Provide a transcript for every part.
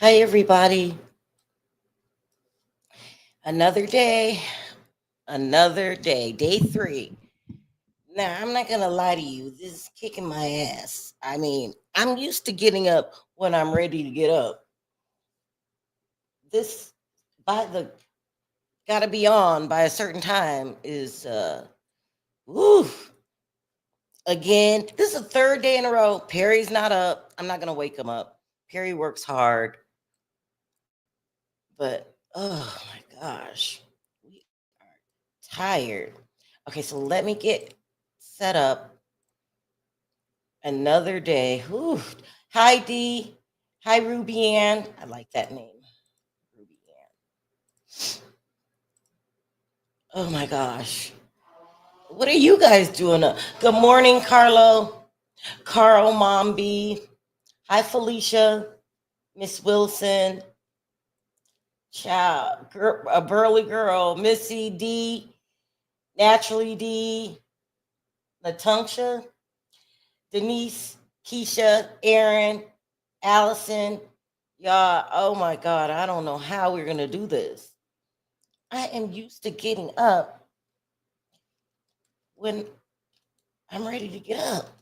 Hi, everybody. Another day, another day, day three. Now, I'm not going to lie to you. This is kicking my ass. I mean, I'm used to getting up when I'm ready to get up. This, by the, got to be on by a certain time is, woo. Again, this is the third day in a row. Perry's not up. I'm not going to wake him up. Perry works hard, but oh my gosh. We are tired. Okay, so let me get set up. Another day. Whew. Hi, D. Hi, Ruby Ann. I like that name. Ruby Ann. Oh my gosh. What are you guys doing? Good morning, Carlo. Carl Mombi. Hi, Felicia. Miss Wilson. Child. A burly girl. Missy D. Naturally D. Latunksha. Denise. Keisha. Aaron. Allison. Y'all, oh my God, I don't know how we're going to do this. I am used to getting up when I'm ready to get up.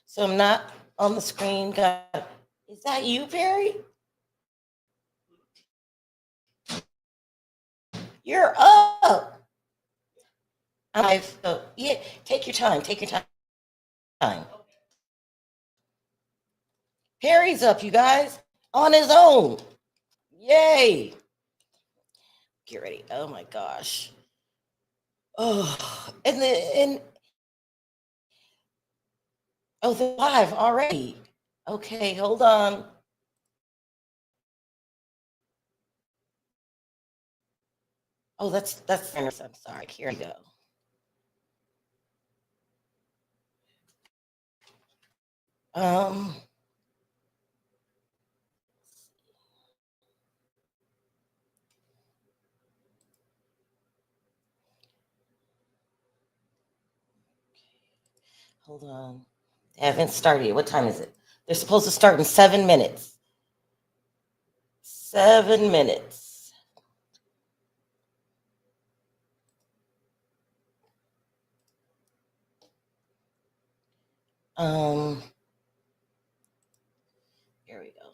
So I'm not on the screen. God, is that you, Perry? You're up. Yeah, take your time. Take your time. Perry's up, you guys, on his own. Yay. Get ready. Oh my gosh. Oh, oh, they're live already. Okay, hold on. Oh, that's I'm sorry. Here we go. Um Hold on. They haven't started yet. What time is it? They're supposed to start in 7 minutes. 7 minutes. Um, Here we go.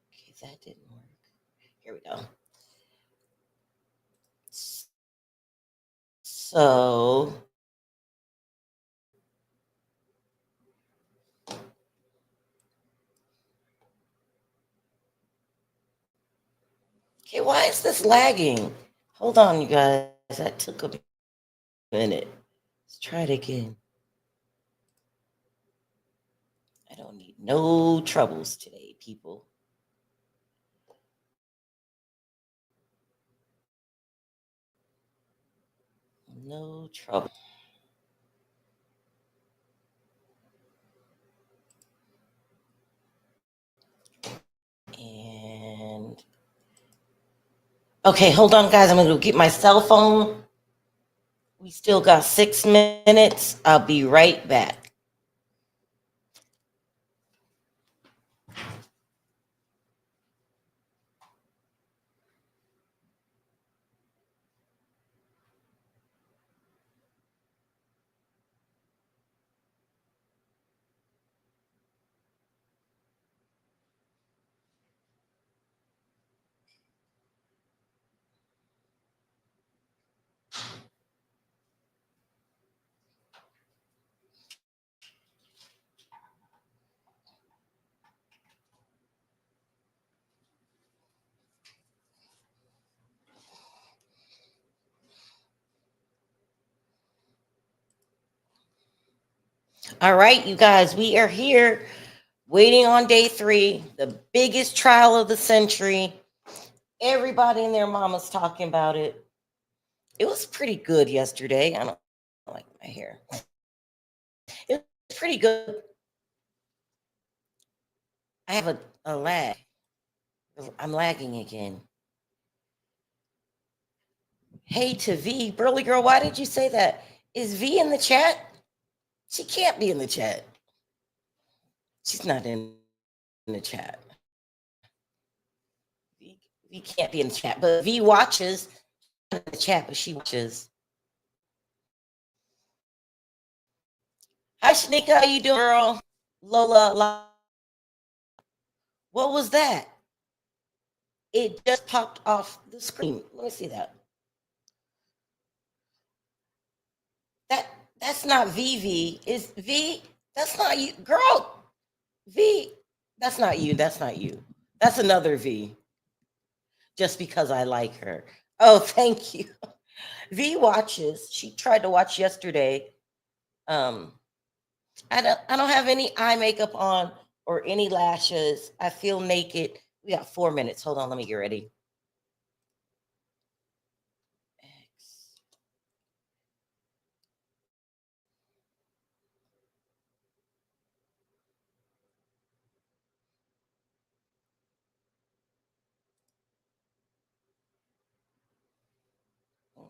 Okay, that didn't work. Here we go. So, okay, why is this lagging? Hold on, you guys. That took a minute. Let's try it again. I don't need no troubles today, people. No trouble. And okay, hold on, guys. I'm gonna go get my cell phone. We still got 6 minutes. I'll be right back. All right, you guys, we are here waiting on day three, the biggest trial of the century. Everybody and their mama's talking about it. It was pretty good yesterday. I don't like my hair. It was pretty good. I have a lag. I'm lagging again. Hey to V, burly girl, why did you say that? Is V in the chat? She can't be in the chat. She's not in the chat. V can't be in the chat, but V watches in the chat, but she watches. Hi, Shanika. How you doing, girl? Lola. What was that? It just popped off the screen. Let me see that. That's not VV. Is V? That's not you, girl. V. That's not you. That's not you. That's another V. Just because I like her. Oh, thank you. V watches. She tried to watch yesterday. I don't have any eye makeup on or any lashes. I feel naked. We got 4 minutes. Hold on, let me get ready.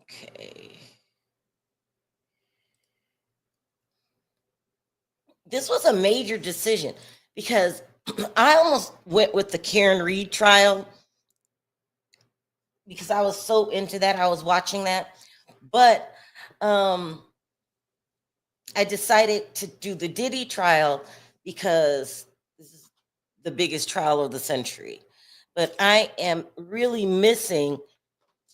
Okay. This was a major decision because I almost went with the Karen Reed trial because I was so into that. I was watching that. But I decided to do the Diddy trial because this is the biggest trial of the century. But I am really missing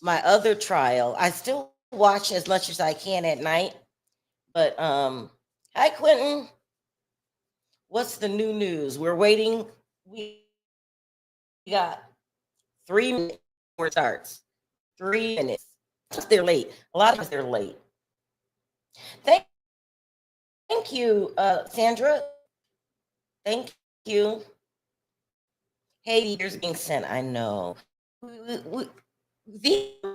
my other trial. I still watch as much as I can at night. But hi Quentin. What's the new news? We're waiting. We got 3 minutes before it starts. 3 minutes. They're late. A lot of times they're late. Thank you, Sandra. Thank you. Hey, here's being sent. I know. The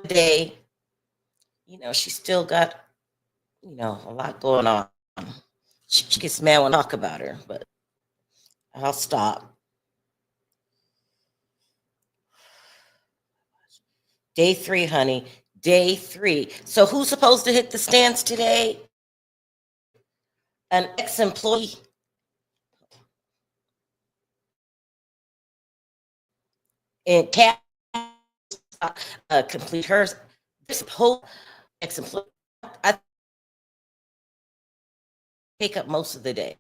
day, she still got, a lot going on. She gets mad when I talk about her, but I'll stop. Day 3, honey. Day 3. So who's supposed to hit the stands today? An ex-employee. And Cat complete hers. This whole ex-employee. I take up most of the day.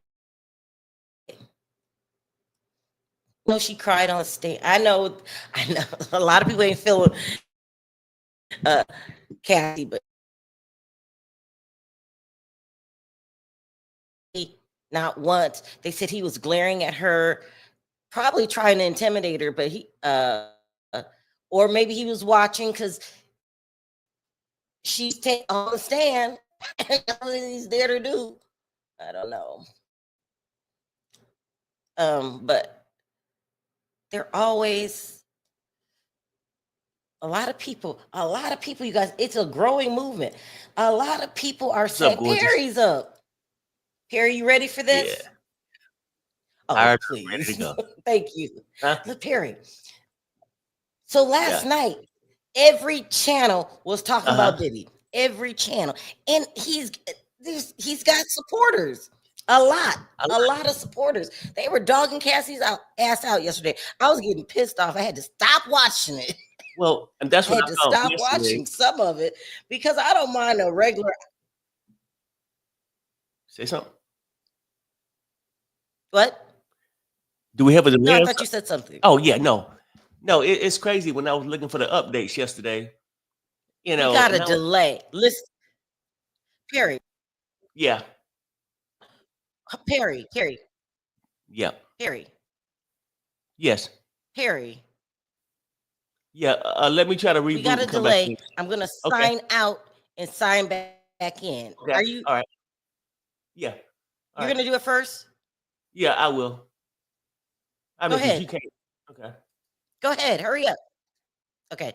She cried on stage. I know. A lot of people ain't feeling Kathy, but not once. They said he was glaring at her, probably trying to intimidate her, but or maybe he was watching because she's on the stand. He's there to do. I don't know. But they're always a lot of people, you guys. It's a growing movement. A lot of people are saying Perry's up. Perry, you ready for this? Yeah. Oh, please. Thank you. Huh? Perry. So last night, every channel was talking about Diddy. Every channel. And he's got supporters. A lot of supporters. They were dogging Cassie's ass out yesterday. I was getting pissed off. I had to stop watching it. Well, and that's what I had to stop watching some of it because I don't mind a regular. Say something. What? Do we have a delay? No, I thought you said something. Oh yeah, no. It's crazy. When I was looking for the updates yesterday, we got a delay. Listen, Perry. Yeah. Perry. Yeah. Perry. Yes. Perry. Yeah. Let me try to reboot. We got a delay. I'm gonna sign out and sign back in. Okay. Are you? All right. Yeah. You're gonna do it first? Yeah, I will. Go ahead. You can't. Okay. Go ahead. Hurry up. Okay.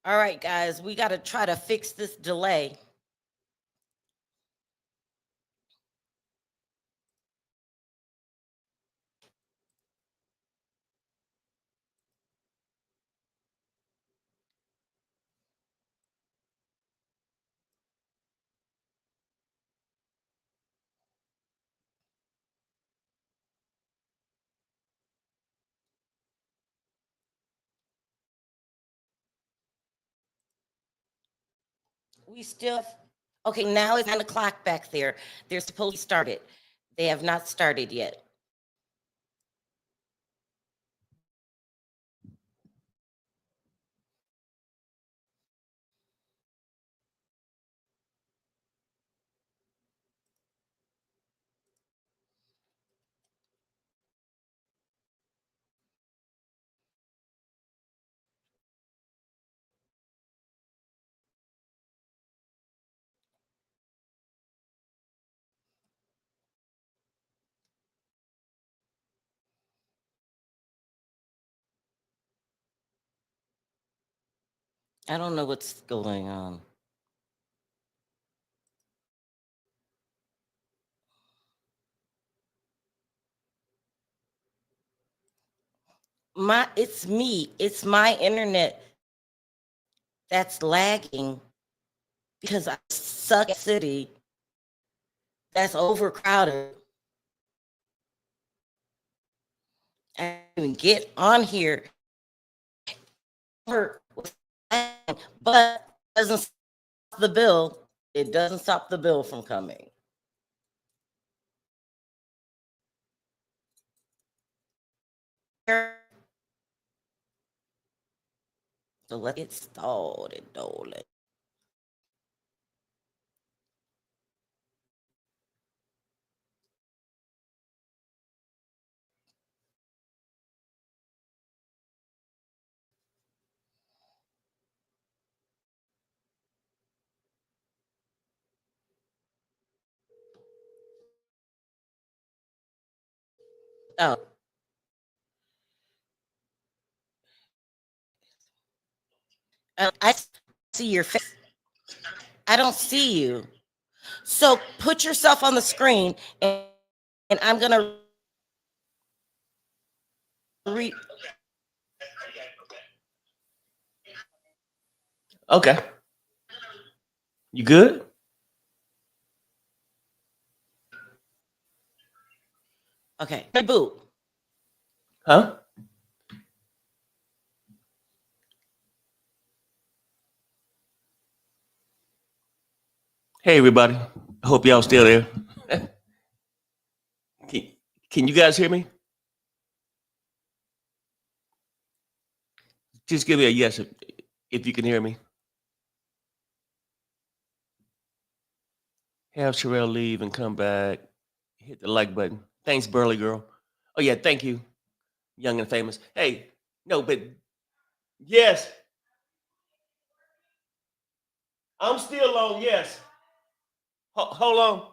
All right, guys. We got to try to fix this delay. We still have, okay, now it's 9 o'clock back there. They're supposed to be started. They have not started yet. I don't know what's going on. It's me. It's my internet that's lagging because I suck at city that's overcrowded. I can't even get on here, but it doesn't stop the bill. It doesn't stop the bill from coming. So let's get started, darling. Oh, I see your face. I don't see you. So put yourself on the screen, and I'm gonna read. Okay. You good? Okay, reboot. Huh? Hey, everybody. I hope y'all still there. can, can you guys hear me? Just give me a yes if you can hear me. Have Sherelle leave and come back. Hit the like button. Thanks, Burly Girl. Oh, yeah, thank you, Young and Famous. Hey, no, but yes, I'm still on, yes. Hold on.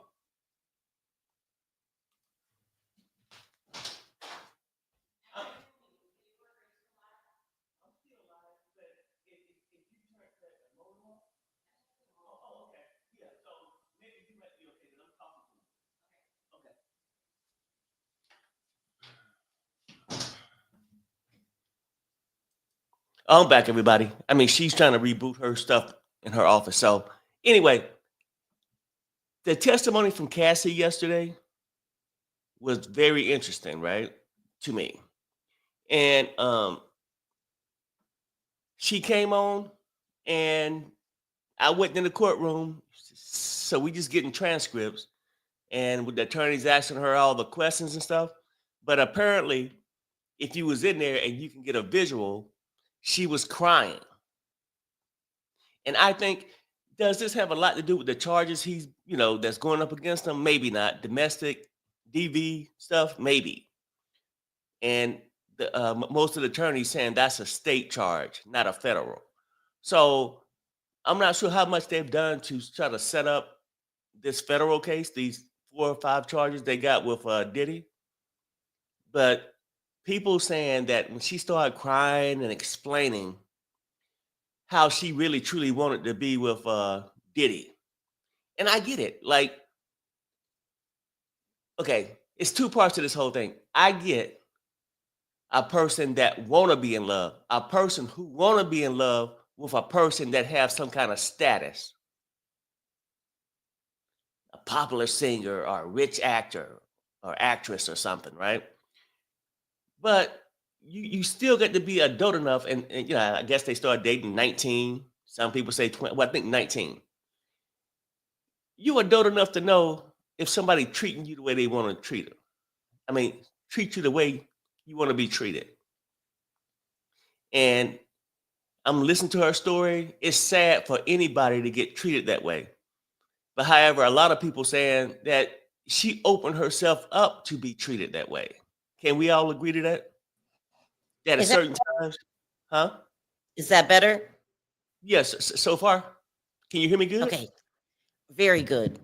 I'm back, everybody. I mean, she's trying to reboot her stuff in her office. So, anyway, the testimony from Cassie yesterday was very interesting, right? To me. And she came on and I went in the courtroom. So we just getting transcripts and with the attorneys asking her all the questions and stuff. But apparently, if you was in there and you can get a visual, she was crying. And I think, does this have a lot to do with the charges he's, that's going up against him? Maybe not. Domestic, DV stuff, maybe. And most of the attorneys saying that's a state charge, not a federal. So I'm not sure how much they've done to try to set up this federal case, these 4 or 5 charges they got with Diddy. But people saying that when she started crying and explaining how she really truly wanted to be with Diddy. And I get it. Like, okay, it's 2 parts to this whole thing. I get a person that want to be in love, a person who want to be in love with a person that have some kind of status, a popular singer or a rich actor or actress or something, right? But you still get to be adult enough, and I guess they start dating 19. Some people say 20. Well, I think 19. you adult enough to know if somebody treating you the way they want to treat them. I mean, treat you the way you want to be treated. And I'm listening to her story. It's sad for anybody to get treated that way. But however, a lot of people saying that she opened herself up to be treated that way. Can we all agree to that? That at Is that certain times, huh? is that better? Yes. So far, can you hear me good? Okay, very good.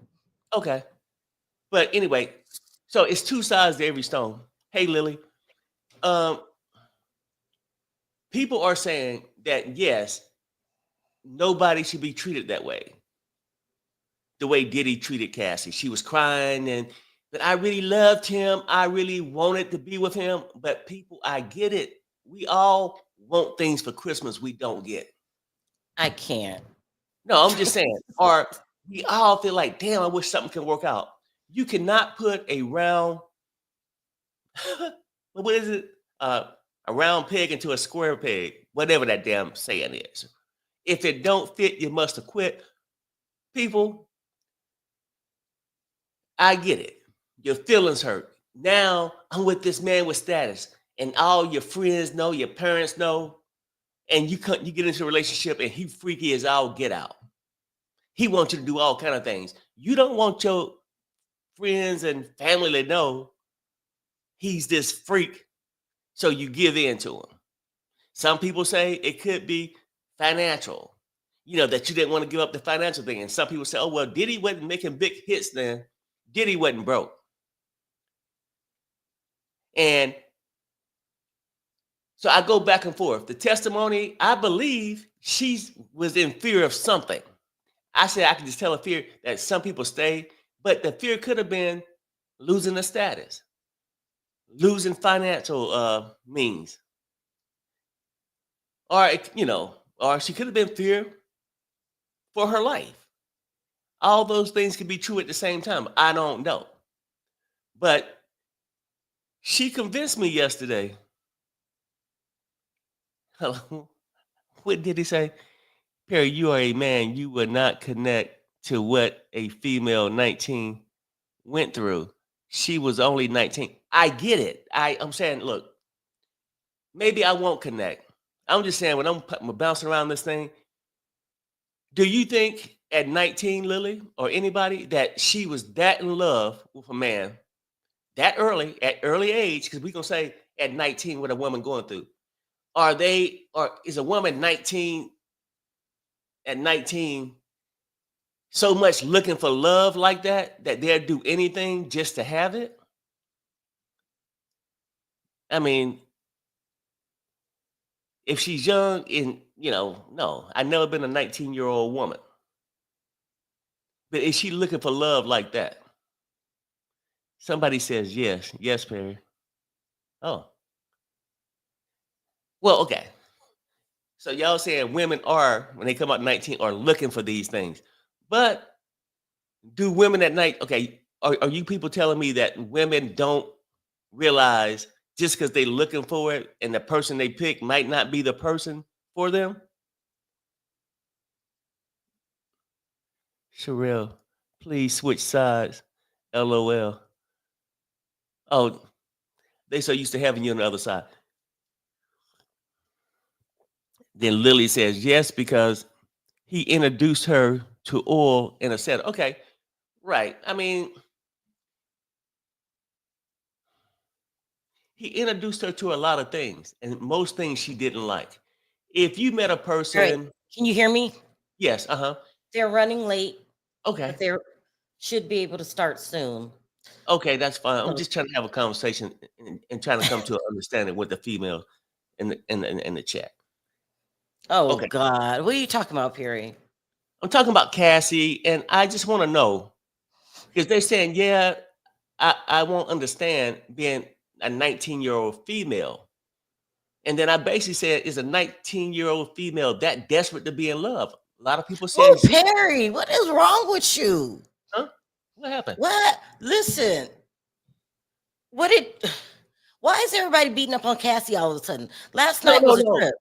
Okay. But anyway, so it's two sides to every stone. Hey, Lily. Um, People are saying that yes, nobody should be treated that way. The way Diddy treated Cassie. She was crying and but I really loved him. I really wanted to be with him. But people, I get it. We all want things for Christmas we don't get. I can't. No, I'm just saying. Or we all feel like, damn, I wish something could work out. You cannot put a round, what is it? A round peg into a square peg, whatever that damn saying is. If it don't fit, you must have quit. People, I get it. Your feelings hurt. Now I'm with this man with status, and all your friends know, your parents know, and you get into a relationship, and he freaky as all get out. He wants you to do all kind of things. You don't want your friends and family to know he's this freak, so you give in to him. Some people say it could be financial, that you didn't want to give up the financial thing. And some people say, oh, well, Diddy wasn't making big hits then. Diddy wasn't broke. And so I go back and forth. The testimony, I believe she was in fear of something. I said I can just tell a fear that some people stay, but the fear could have been losing the status, losing financial means. Or, or she could have been fear for her life. All those things could be true at the same time. I don't know. But she convinced me yesterday. Hello. What did he say? Perry, you are a man. You would not connect to what a female 19 went through. She was only 19. I get it. I'm saying, look, maybe I won't connect. I'm just saying, when I'm bouncing around this thing, do you think at 19, Lily, or anybody, that she was that in love with a man that early, at early age? Because we're going to say at 19, what a woman going through. Or is a woman 19 at 19 so much looking for love like that they'll do anything just to have it? I mean, if she's young and, no, I've never been a 19-year-old woman. But is she looking for love like that? Somebody says yes. Yes, Perry. Oh. Well, okay. So y'all saying women are, when they come out 19, are looking for these things. But do women at night, okay, are you people telling me that women don't realize just because they're looking for it and the person they pick might not be the person for them? Sherelle, please switch sides. LOL. Oh, they so used to having you on the other side. Then Lily says yes, because he introduced her to oil in a set. Okay, right. I mean, he introduced her to a lot of things, and most things she didn't like. If you met a All right. person, Can you hear me? yes, They're running late, okay, but they should be able to start soon. okay, that's fine. I'm So, just trying to have a conversation and trying to come to an understanding with the female in the chat. oh Okay, God, what are you talking about, Perry? I'm talking about Cassie, and I just want to know, because they're saying, yeah, I won't understand being a 19-year-old female. And then I basically said, is a 19-year-old female that desperate to be in love? A lot of people saying, Oh, Perry, what is wrong with you? huh? What happened? What? Listen, what did? Why is everybody beating up on Cassie all of a sudden? Last No, night no, was a no. trip.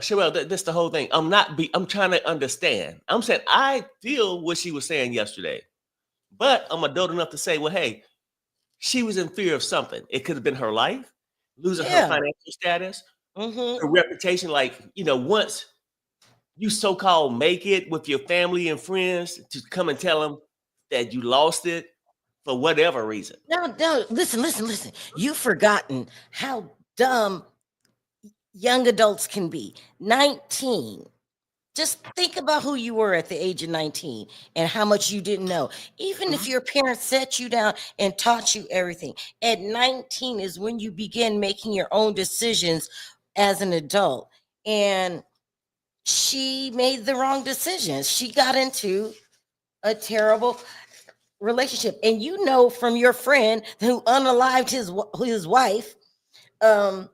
Sherelle, that's the whole thing. I'm trying to understand. I'm saying I feel what she was saying yesterday. But I'm adult enough to say, well, hey, she was in fear of something. It could have been her life, losing her Yeah. financial status, Mm-hmm. her reputation. Like, once you so-called make it with your family and friends, to come and tell them that you lost it for whatever reason. No, no, listen. You've forgotten how dumb young adults can be. 19. Just think about who you were at the age of 19 and how much you didn't know. Even if Mhm. your parents set you down and taught you everything, at 19 is when you begin making your own decisions as an adult. And she made the wrong decisions. She got into a terrible relationship. And you know from your friend who unalived his wife, um,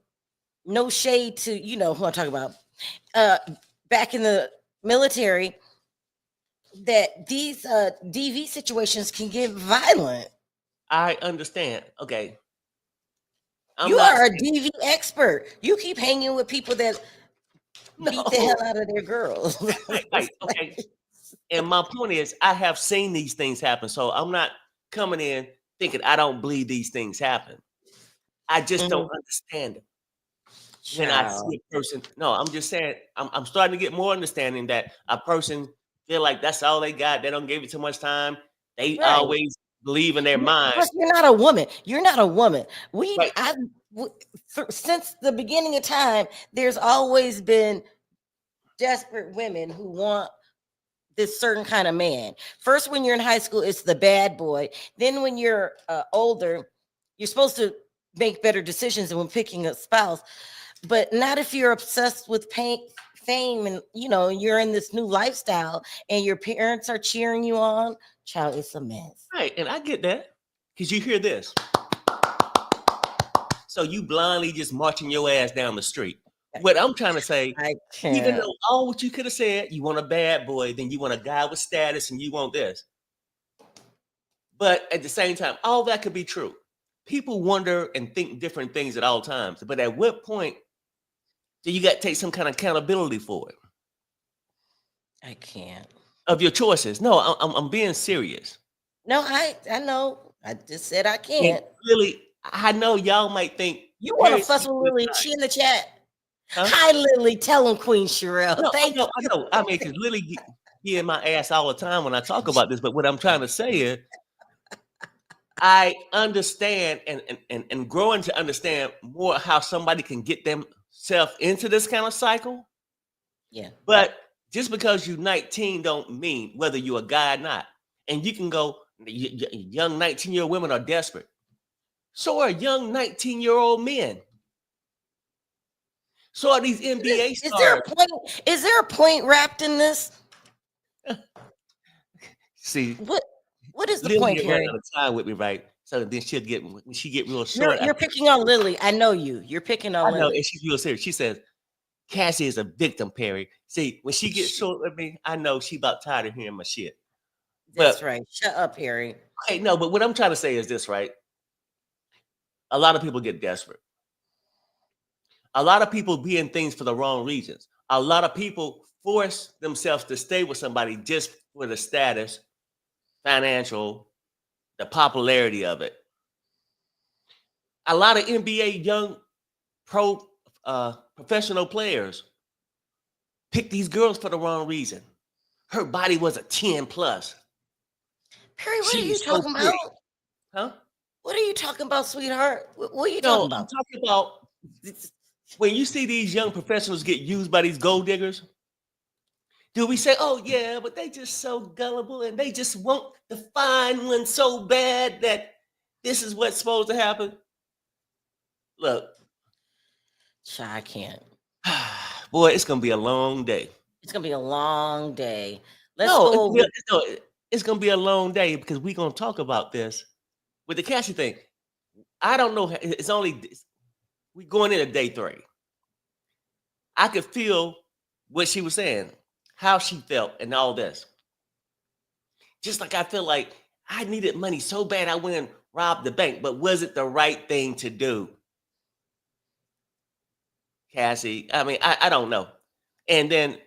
no shade to who I'm talking about. Uh, back in the military, that these DV situations can get violent. I understand. Okay. I'm You not are a saying DV expert. You keep hanging with people that beat the hell no. out of their girls. Right. Okay. And my point is, I have seen these things happen. So I'm not coming in thinking I don't believe these things happen. I just don't Mhm. understand it when I see Child. a person. No, I'm just saying, I'm starting to get more understanding that a person feel like that's all they got. They don't give it too much time. They Right. always believe in their mind. Plus, you're not a woman. You're not a woman. We, Right. I, since the beginning of time, there's always been desperate women who want this certain kind of man. First, when you're in high school, it's the bad boy. Then, when you're older, you're supposed to make better decisions when picking a spouse, but not if you're obsessed with fame, and you're in this new lifestyle, and your parents are cheering you on. Child, it's a mess. Right. And I get that because you hear this. So you blindly just marching your ass down the street. What I'm trying to say, I even can't. though all what you could have said, you want a bad boy, then you want a guy with status, and you want this. But at the same time, all that could be true. People wonder and think different things at all times. But at what point do you got to take some kind of accountability for it I can't. of your choices? No, I'm being serious. No, I know. I just said I And can't. really, I know y'all might think You want to Perry, fuss with Lily? She in the chat. huh? Hi, Lily. Tell him Queen Sherelle. No, I Thank know, I you. know. I mean, because Lily get in my ass all the time when I talk about this. But what I'm trying to say is, I understand and growing to understand more how somebody can get themselves into this kind of cycle. Yeah. But just because you're 19 don't mean whether you're a guy or not. And you can go, young 19-year-old women are desperate. So are young 19-year-old men. So are these NBA Is there a stars. point? Is there a point wrapped in this? See, What What is the Lily point, get run Perry? out of time with me, right? So then she'll get when she get real You're short. you're picking on Lily. I know you. You're picking on I know, Lily. and she's real serious. She says, Cassie is a victim, Perry. See, when she gets short with me, I know she about tired of hearing my shit. That's But right. Shut up, Perry. hey, no, but what I'm trying to say is this, right? A lot of people get desperate. A lot of people be in things for the wrong reasons. A lot of people force themselves to stay with somebody just for the status, financial, the popularity of it. A lot of NBA young pro professional players pick these girls for the wrong reason. Her body was a 10 plus. Perry, what are She you was so talking about? pretty. Huh? What are you talking about, sweetheart? What are you talking No, I'm about? talking about when you see these young professionals get used by these gold diggers. Do we say, oh yeah, but they just so gullible and they just want the fine one so bad that this is what's supposed to happen? Look, Child, I can't. boy, it's gonna be a long day. It's gonna be a long day. Let's No, go with it's gonna be a long day because we're gonna talk about this with the Cassie thing. I don't know. It's only we going into day 3. I could feel what she was saying, how she felt, and all this. Just like I feel like I needed money so bad I went and robbed the bank, but was it the right thing to do, Cassie? I mean, I don't know. And then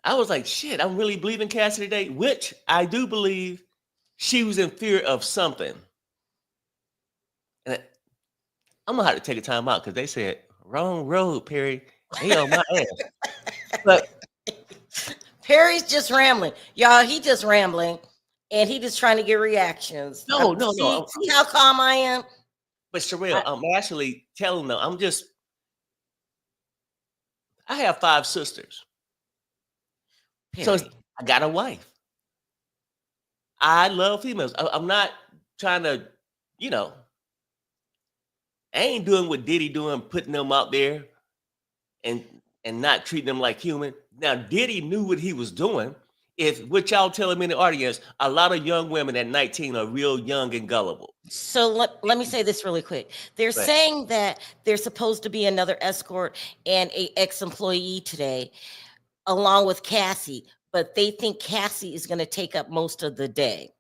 I was like, shit, I'm really believing Cassie today, which I do believe she was in fear of something. And I'm gonna have to take a time out because they said wrong road, Perry. They on my ass. But Perry's just rambling, y'all. He just rambling, and he just trying to get reactions. no. See how calm I am. But Sherelle, I'm actually telling them. I have 5 sisters, so Perry. I got a wife. I love females. I'm not trying to, you know, I ain't doing what Diddy doing, putting them out there and and not treating them like human. Now, Diddy knew what he was doing. If what y'all telling me in the audience, a lot of young women at 19 are real young and gullible. So let me say this really quick. They're But saying that there's supposed to be another escort and a ex-employee today, along with Cassie, but they think Cassie is going to take up most of the day.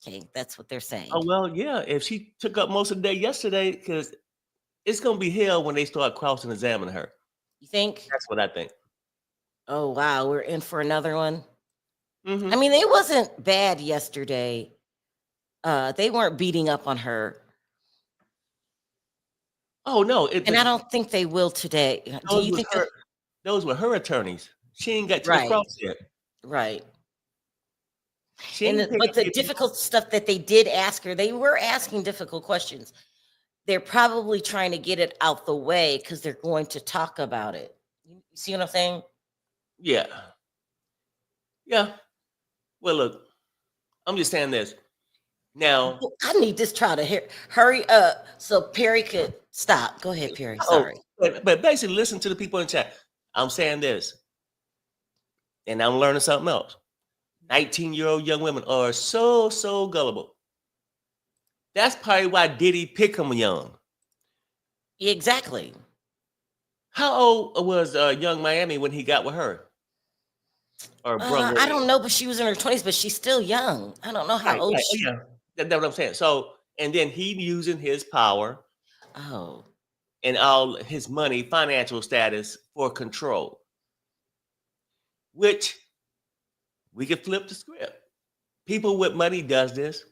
Okay, that's what they're saying. oh well, yeah. If she took up most of the day yesterday, because it's gonna be hell when they start crossing examining her. You think? That's what I think. Oh wow, we're in for another one. Hmm. I mean, it wasn't bad yesterday. They weren't beating up on her, Oh no, and I don't think they will today. Do those you was think her. Those were her attorneys. She ain't got to the right, cross yet. right. She And ain't but the taking. difficult stuff that they did ask her, they were asking difficult questions. They're probably trying to get it out the way because they're going to talk about it. You see what I'm saying? Yeah, yeah. Well, look, I'm just saying this now. Well, I need this trial to hurry up so Perry could stop. Go ahead, Perry. Oh, Sorry. but basically, listen to the people in chat. I'm saying this, and I'm learning something else. 19-year-old young women are so gullible. That's probably why Diddy pick them young. Exactly. How old was young Miami when he got with her or brung her I in? don't know, but she was in her 20s, but she's still young. I don't know how Right, old right. Oh, she. yeah. That's what I'm saying. So, and then he using his power Oh, and all his money, financial status for control, which we could flip the script. People with money does this.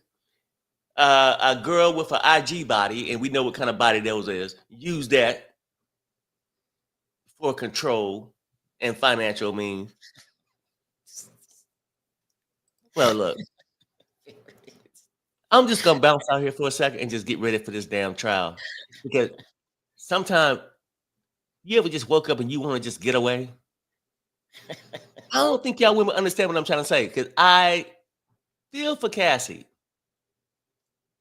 A girl with an IG body, and we know what kind of body those is, use that for control and financial means. Well, look, I'm just gonna bounce out here for a second and just get ready for this damn trial because sometimes you ever just woke up and you want to just get away. I don't think y'all women understand what I'm trying to say because I feel for Cassie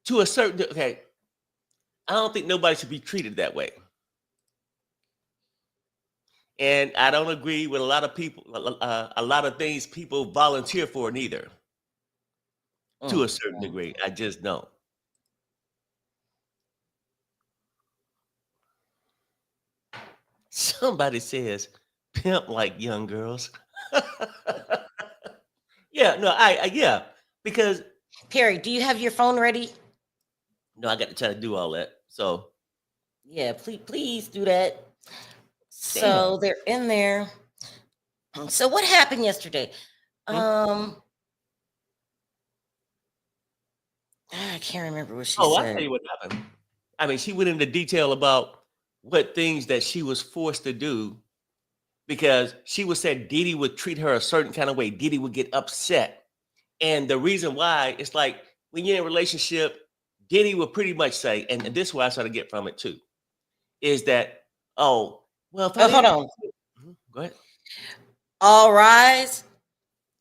to a certain. Okay, I don't think nobody should be treated that way, and I don't agree with a lot of people, a lot of things people volunteer for neither. To a certain mm. degree, I just don't. Somebody says pimp like young girls. Yeah, no, yeah, because Perry, do you have your phone ready? no, I got to try to do all that. So Yeah, please do that. damn. So they're in there. So what happened yesterday? Hmm? I can't remember what she Oh, I'll tell said. you what happened. I mean, she went into detail about what things that she was forced to do because she was said Diddy would treat her a certain kind of way. Diddy would get upset. And the reason why it's like when you're in a relationship, Diddy would pretty much say, and this is where I started to get from it too, is that, oh, well, if I Oh, hold didn't on. go ahead. All rise.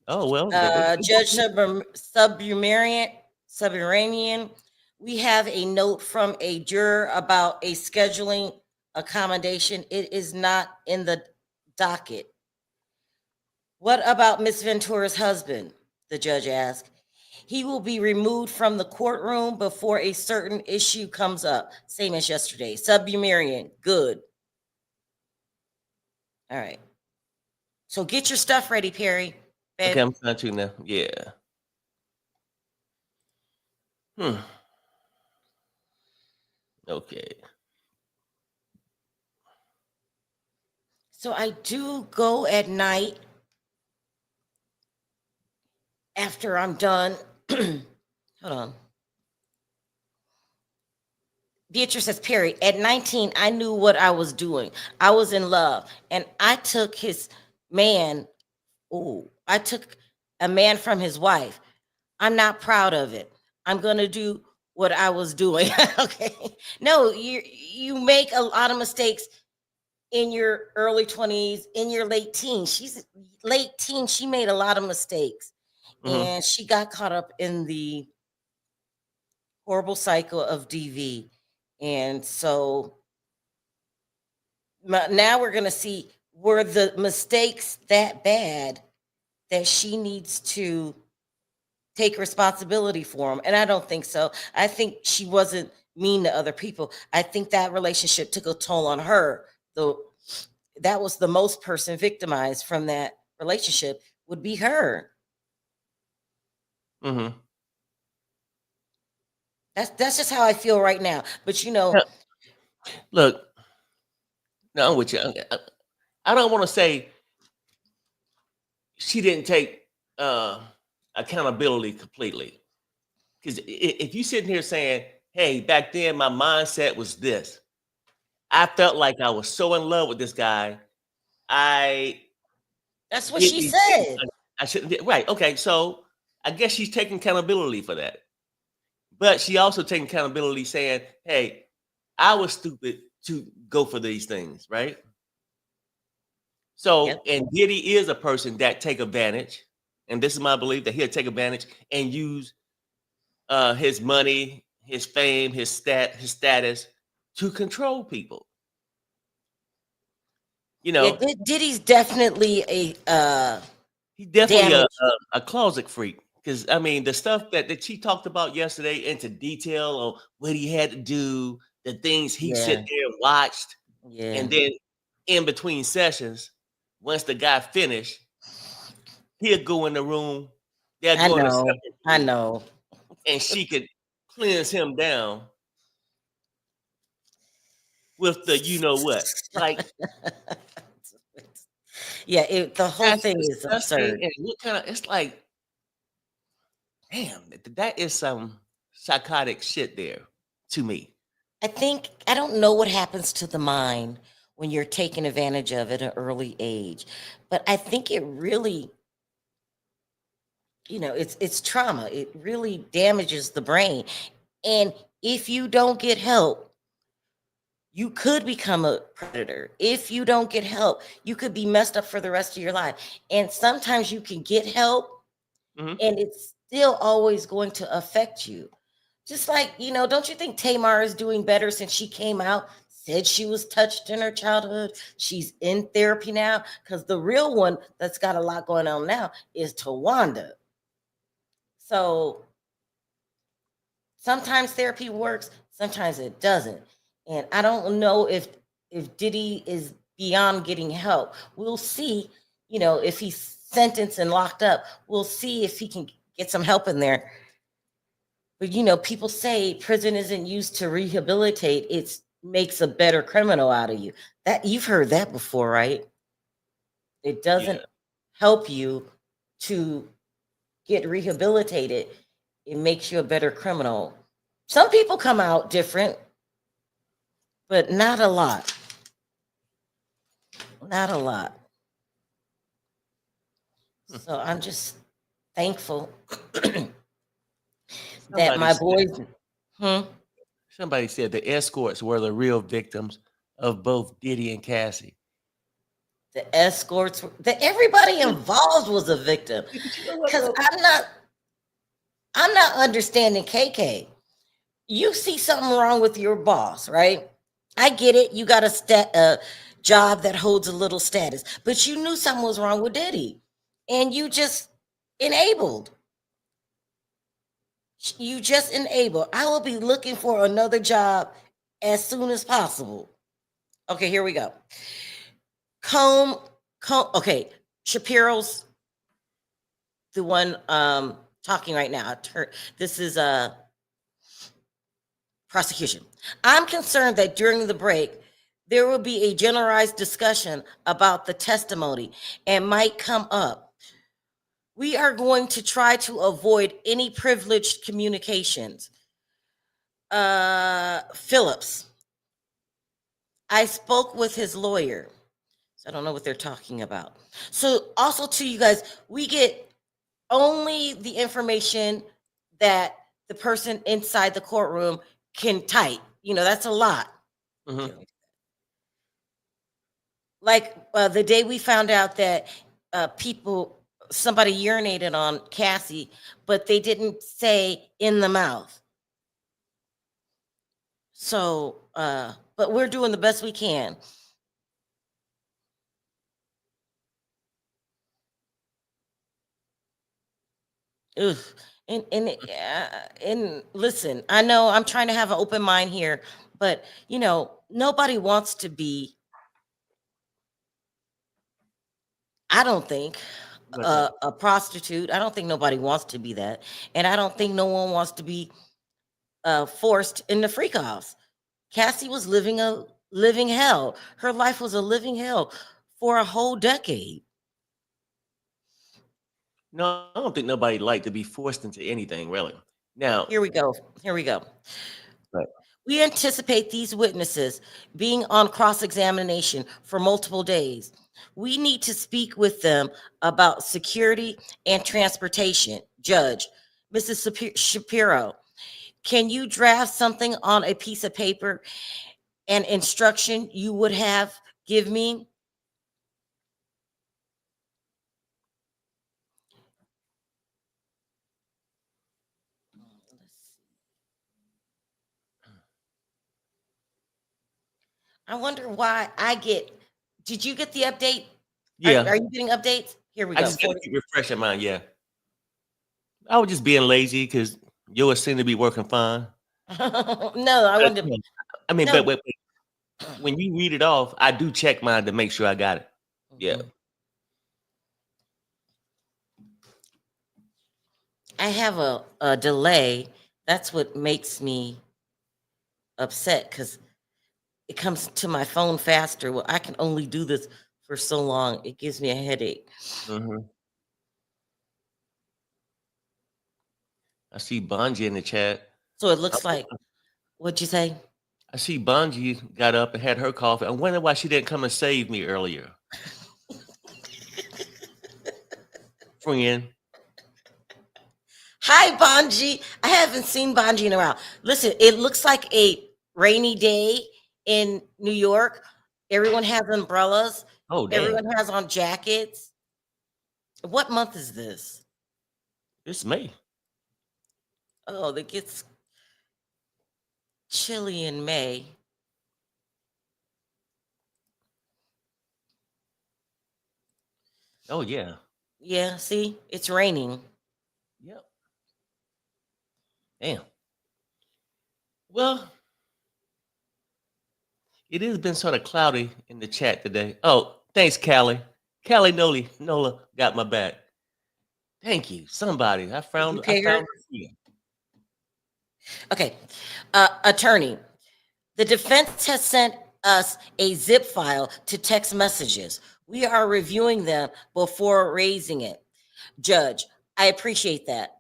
Oh, well, Judge Subramanian. We have a note from a juror about a scheduling accommodation. It is not in the docket. What about Miss Ventura's husband? The judge asked. He will be removed from the courtroom before a certain issue comes up. Same as yesterday. Subramanian. Good. All right. So get your stuff ready, Perry. okay, Babe. I'm trying to now. Yeah. Hmm. Okay. So I do go at night after I'm done Hold on. Beatrice says, Perry, at 19, I knew what I was doing. I was in love. And I took his man. Oh, I took a man from his wife. I'm not proud of it. I'm going to do what I was doing. Okay. No, you make a lot of mistakes in your early 20s, in your late teens. She's late teens. She made a lot of mistakes. Mm-hmm. And she got caught up in the horrible cycle of DV. And so now we're going to see, were the mistakes that bad that she needs to take responsibility for them? And I don't think so. I think she wasn't mean to other people. I think that relationship took a toll on her. Though that was the most person victimized from that relationship would be her. Mm-hmm. That's just how I feel right now. But Look, no, I'm with you. I don't want to say she didn't take uh, accountability completely. Because if you sitting here saying, "Hey, back then my mindset was this," I felt like I was so in love with this guy, I that's what did she these things said. I shouldn't do. Right? Okay, so I guess she's taking accountability for that, but she also taking accountability, saying, "Hey, I was stupid to go for these things," right? So, Yep. and Diddy is a person that take advantage, and this is my belief that he'll take advantage and use his money, his fame, his status to control people. You Yeah, know, Diddy's definitely a he's definitely a, damage. a, a closet freak. Because I mean, the stuff that she talked about yesterday into detail on what he had to do, the things he sit Yeah, there and watched, yeah. and then in between sessions, once the guy finished, he'll go in the room. They'll I go in a know. separate I room, know. and she could cleanse him down with the you know what. Like Yeah, the whole that's thing is disgusting. absurd. And what kind of it's like, damn, that is some psychotic shit there to me. I don't know what happens to the mind when you're taken advantage of at an early age, but I think it really, it's trauma. It really damages the brain. And if you don't get help, you could become a predator. If you don't get help, you could be messed up for the rest of your life. And sometimes you can get help Hmm. and it's still always going to affect you. Just like, don't you think Tamar is doing better since she came out, said she was touched in her childhood? She's in therapy now. Because the real one that's got a lot going on now is Tawanda. So sometimes therapy works, sometimes it doesn't. And I don't know if Diddy is beyond getting help. We'll see, if he's sentenced and locked up, we'll see if he can get some help in there. But people say prison isn't used to rehabilitate, it makes a better criminal out of you. That you've heard that before, right? It doesn't Yeah. help you to get rehabilitated. It makes you a better criminal. Some people come out different, but not a lot. Not a lot. Hmm. So I'm just thankful that Somebody my said boys. Hmm? somebody said the escorts were the real victims of both Diddy and Cassie. The escorts, that everybody involved was a victim. But you know what Because though? I'm not understanding KK. You see something wrong with your boss, right? I get it. You got a job that holds a little status, but you knew something was wrong with Diddy, and you just enabled. You just enabled. I will be looking for another job as soon as possible. Okay, here we go. Comb, comb. Okay, Shapiro's the one talking right now. This is a prosecution. I'm concerned that during the break, there will be a generalized discussion about the testimony and might come up. We are going to try to avoid any privileged communications. Phillips, I spoke with his lawyer. So I don't know what they're talking about. So also to you guys, we get only the information that the person inside the courtroom can type. That's a lot. Mm-hmm. Like the day we found out that somebody urinated on Cassie, but they didn't say in the mouth. So, but we're doing the best we can. Ugh. And listen, I know I'm trying to have an open mind here, but nobody wants to be. I don't think What's that? a prostitute. I don't think nobody wants to be that, and I don't think no one wants to be forced into freak offs. Cassie was living a living hell. Her life was a living hell for a whole decade. No, I don't think nobody like to be forced into anything, really. Now, Here we go. Here we go. right. We anticipate these witnesses being on cross examination for multiple days. We need to speak with them about security and transportation. Judge, Mrs. Shapiro, can you draft something on a piece of paper and instruction you would have give me? I wonder why I get. Did you get the update? Yeah, Are you getting updates? Here we I go. just got to keep refreshing mine. Yeah, I was just being lazy because yours seemed to be working fine. No, I wanted to. Yeah. I mean, No. but when you read it off, I do check mine to make sure I got it. Yeah. Mhm. I have a delay. That's what makes me upset because it comes to my phone faster. Well, I can only do this for so long. It gives me a headache. Mm-hmm. I see Bungie in the chat. So it I looks like, what'd you say? I see Bungie got up and had her coffee. I wonder why she didn't come and save me earlier, friend. Hi, Bonji. I haven't seen Bonji in a while. Listen, it looks like a rainy day in New York. Everyone has umbrellas. Oh, damn. Everyone has on jackets. What month is this? It's me. Oh, it gets chilly in May. Oh, yeah. Yeah, see, it's raining. Yep. Damn. Well, it has been sort of cloudy in the chat today. Oh, thanks, Callie. Callie Nola got my back. Thank you. Somebody. I Did you found I pay her? found a friend. Okay. Attorney, the defense has sent us a zip file to text messages. We are reviewing them before raising it. Judge, I appreciate that.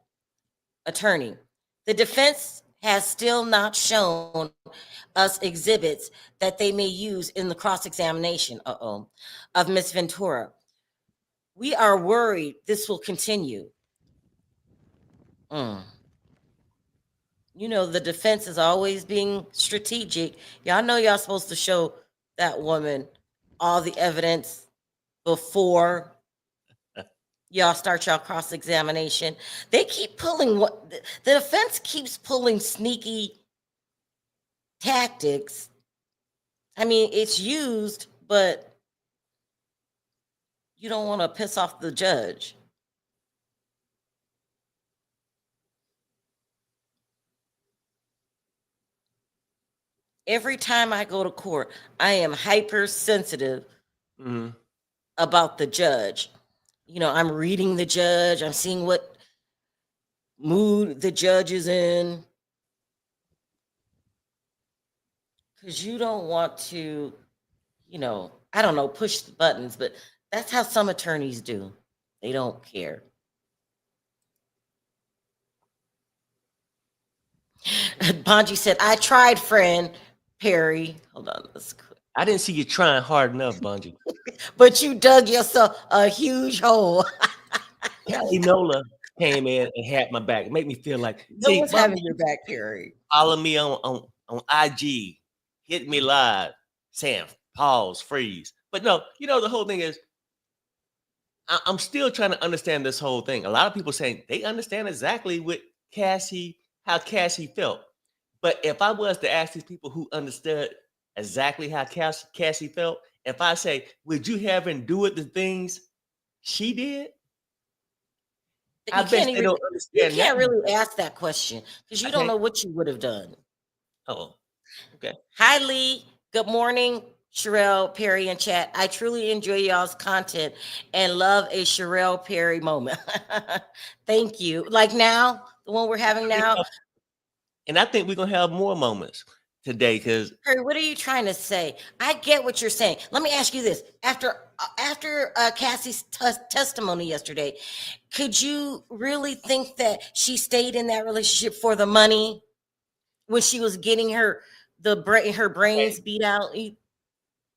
Attorney, the defense has still not shown us exhibits that they may use in the cross examination of Miss Ventura. We are worried this will continue. Mm. The defense is always being strategic. Y'all know y'all supposed to show that woman all the evidence before y'all start y'all cross examination. They keep pulling what the defense keeps pulling sneaky tactics. I mean, it's used, but you don't want to piss off the judge. Every time I go to court, I am hypersensitive Mm-hmm. about the judge. I'm reading the judge, I'm seeing what mood the judge is in. Because you don't want to, I don't know, push the buttons, but that's how some attorneys do. They don't care. Bonji said, I tried, friend Perry. Hold on, let's I didn't see you trying hard enough, Bungie. but you dug yourself a huge hole. Kelly Nola came in and had my back. It made me feel like, No see, one's why having would your you back, Perry. follow me on IG, hit me live, saying pause, freeze. But no, the whole thing is I'm still trying to understand this whole thing. A lot of people saying they understand exactly what how Cassie felt. But if I was to ask these people who understood exactly how Cassie felt, if I say, would you have endured the things she did? I You bet can't they even don't you understand can't that. really ask that question because you don't Okay. know what you would have done. Oh, okay. Hi Lee. Good morning, Sherelle Perry in chat. I truly enjoy y'all's content and love a Sherelle Perry moment. Thank you. Like now, the one we're having now. And I think we're gonna have more moments today because Perry, what are you trying to say? I get what you're saying. Let me ask you this: after Cassie's testimony yesterday, could you really think that she stayed in that relationship for the money when she was getting her brains beat out?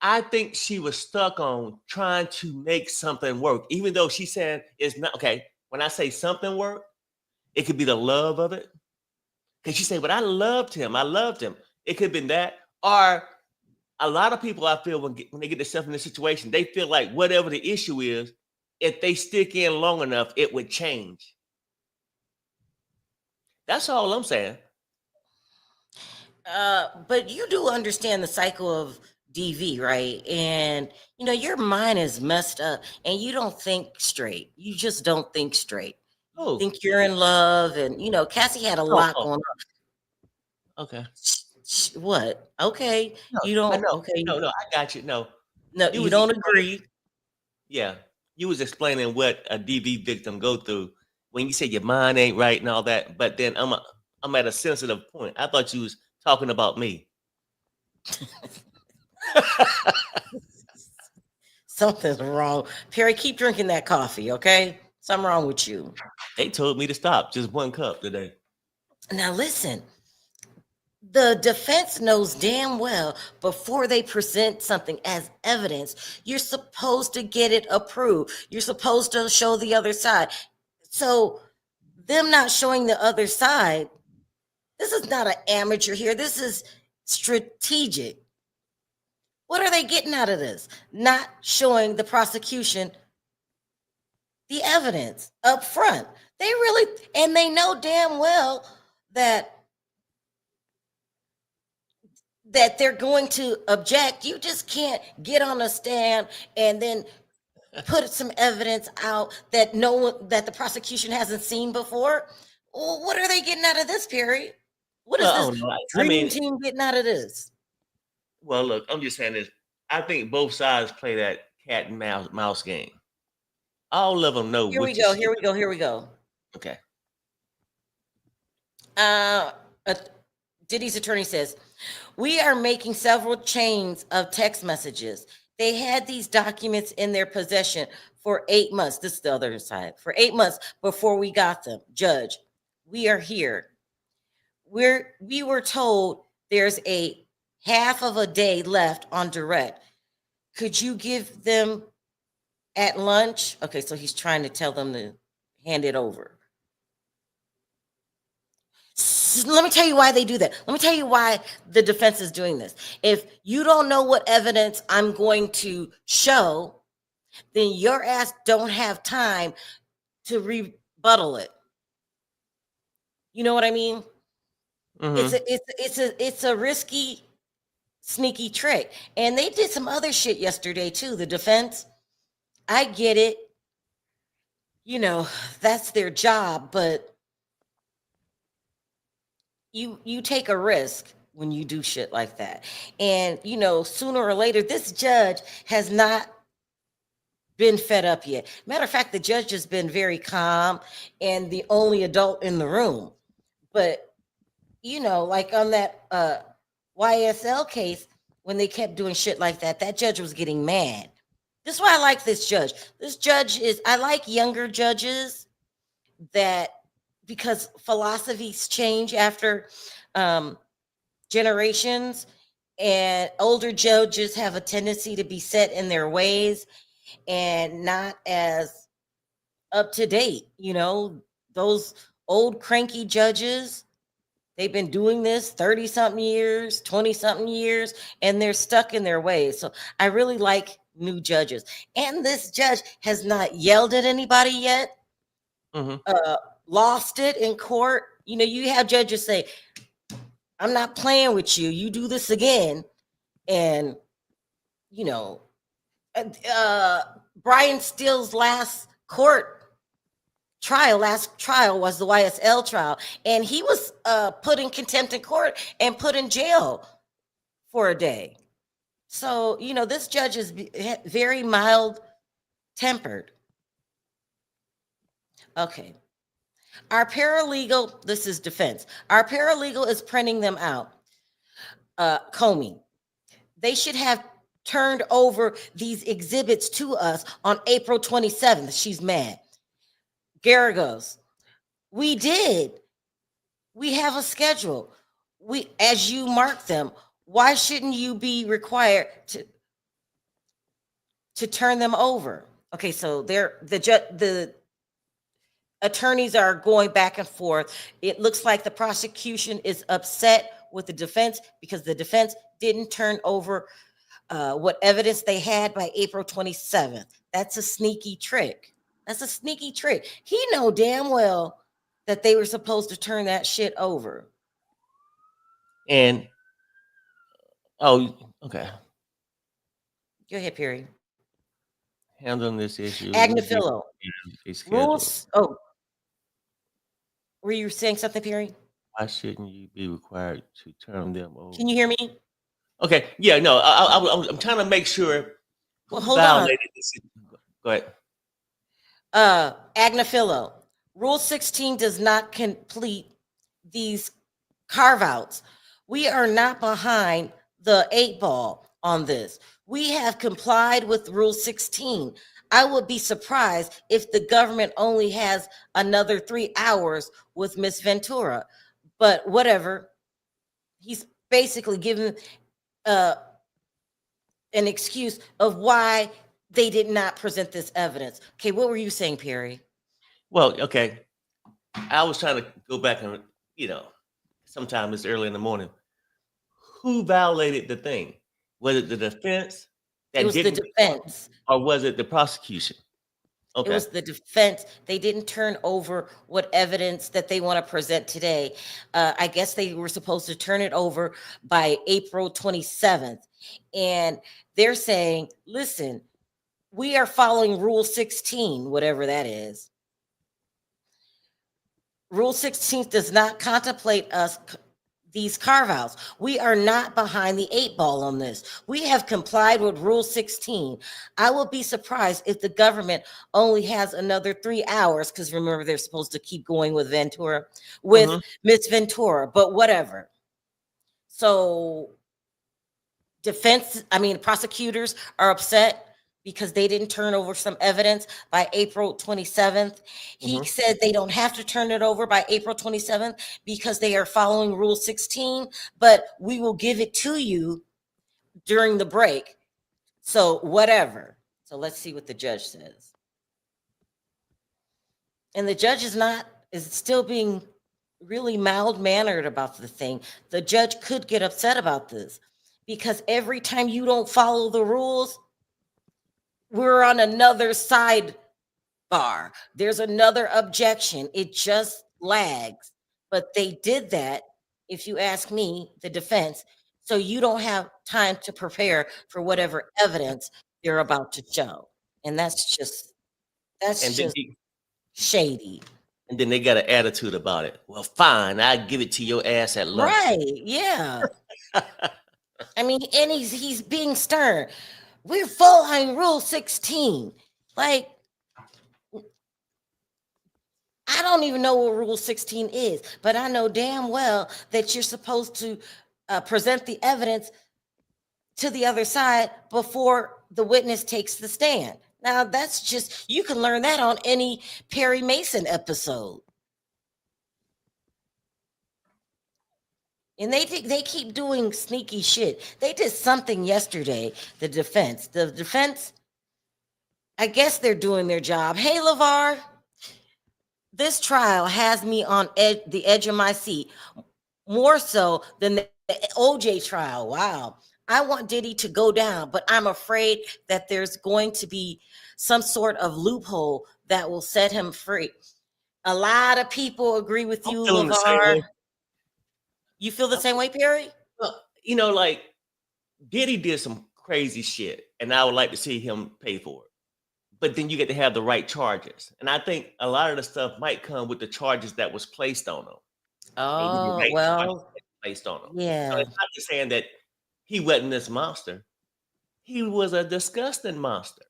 I think she was stuck on trying to make something work, even though she said it's not okay. When I say something work, it could be the love of it. Because she said, but I loved him. I loved him. It could have been that. Or a lot of people, I feel, when they get themselves in this situation, they feel like whatever the issue is, if they stick in long enough, it would change. That's all I'm saying. But you do understand the cycle of DV, right? And your mind is messed up, and you don't think straight. You just don't think straight. You Oh, think you're in love, and Cassie had a oh, lot oh, going on. okay. What? Okay, No, you I don't. know. Okay, No, I got you. No, no, you you was don't explaining. agree. Yeah, you was explaining what a DV victim go through when you said your mind ain't right and all that. But then I'm at a sensitive point. I thought you was talking about me. Something's wrong, Perry. Keep drinking that coffee, okay? Something wrong with you. They told me to stop just one cup today. Now listen. The defense knows damn well before they present something as evidence, you're supposed to get it approved. You're supposed to show the other side. So, them not showing the other side, this is not an amateur here. This is strategic. What are they getting out of this? Not showing the prosecution the evidence up front. They really, and they know damn well that they're going to object. You just can't get on a stand and then put some evidence out that no one that the prosecution hasn't seen before. Well, what are they getting out of this, Perry? What is Well, I this don't know. I dream mean, team getting out of this? well, look, I'm just saying this. I think both sides play that cat and mouse game. All of them know Here we which is go. she. Here we go. Here we go. Okay. Uh, uh Diddy's attorney says, we are making several chains of text messages. They had these documents in their possession for 8 months. This is the other side. For 8 months before we got them. Judge, we are here. We were told there's a half of a day left on direct. Could you give them at lunch? Okay, so he's trying to tell them to hand it over. Let me tell you why they do that. Let me tell you why the defense is doing this. If you don't know what evidence I'm going to show, then your ass don't have time to rebuttal it. You know what I mean? It's Mm-hmm. a it's a risky, sneaky trick. And they did some other shit yesterday too. The defense, I get it. That's their job, but you take a risk when you do shit like that. And sooner or later, this judge has not been fed up yet. Matter of fact, the judge has been very calm and the only adult in the room. But like on that YSL case, when they kept doing shit like that, that judge was getting mad. This is why I like this judge. I like younger judges that, because philosophies change after generations, and older judges have a tendency to be set in their ways and not as up to date. Those old cranky judges, they've been doing this 30 something years, 20 something years, and they're stuck in their ways. So I really like new judges. And this judge has not yelled at anybody yet, lost it in court. You have judges say, I'm not playing with you. You do this again. And, Brian Steele's last trial was the YSL trial, and he was put in contempt in court and put in jail for a day. So this judge is very mild tempered. Okay, our paralegal, this is defense, our paralegal is printing them out. Comey, they should have turned over these exhibits to us on April 27th. She's mad. Garagos, we did. We have a schedule. As you mark them, why shouldn't you be required to turn them over? Okay, so the attorneys are going back and forth. It looks like the prosecution is upset with the defense because the defense didn't turn over what evidence they had by April 27th. That's a sneaky trick. He know damn well that they were supposed to turn that shit over. And okay. Go ahead, Perry. Handling this issue. Agnafilo. Rules. Oh, were you saying something, Perry? Why shouldn't you be required to turn them over? Can you hear me? Okay. Yeah. No. I'm trying to make sure. Well, hold on. This. Go ahead. Agnafilo. Rule 16 does not complete these carve-outs. We are not behind the 8 ball on this. We have complied with Rule 16. I would be surprised if the government only has another 3 hours with Miss Ventura. But whatever. He's basically given an excuse of why they did not present this evidence. Okay, what were you saying, Perry? Well, okay. I was trying to go back and, sometime it's early in the morning. Who violated the thing? Was it the defense? It was the defense. Or was it the prosecution? Okay. It was the defense. They didn't turn over what evidence that they want to present today. I guess they were supposed to turn it over by April 27th. And they're saying, listen, we are following Rule 16, whatever that is. Rule 16 does not contemplate these carve-outs. We are not behind the 8 ball on this. We have complied with Rule 16. I will be surprised if the government only has another 3 hours, because remember, they're supposed to keep going with Miss Ventura, but whatever. So prosecutors are upset because they didn't turn over some evidence by April 27th. He said they don't have to turn it over by April 27th because they are following Rule 16, but we will give it to you during the break. So whatever. So let's see what the judge says. And the judge is still being really mild-mannered about the thing. The judge could get upset about this because every time you don't follow the rules, we're on another sidebar. There's another objection. It just lags. But they did that, if you ask me, the defense, so you don't have time to prepare for whatever evidence they're about to show. And that's just shady. And then they got an attitude about it. Well, fine, I'll give it to your ass at lunch. Right, yeah. And he's being stern. We're following Rule 16. Like, I don't even know what Rule 16 is, but I know damn well that you're supposed to present the evidence to the other side before the witness takes the stand. Now, that's just, you can learn that on any Perry Mason episode. And they keep doing sneaky shit. They did something yesterday. The defense. I guess they're doing their job. Hey, Lavar, this trial has me on the edge of my seat more so than the OJ trial. Wow. I want Diddy to go down, but I'm afraid that there's going to be some sort of loophole that will set him free. A lot of people agree with I'm you, feeling the same LeVar. way. You feel the same way, Perry? Well, you know, like Diddy did some crazy shit, and I would like to see him pay for it. But then you get to have the right charges, and I think a lot of the stuff might come with the charges that was placed on him, maybe the Oh, right charges well, that was placed on him. So yeah. it's not just saying that he wasn't this monster; he was a disgusting monster.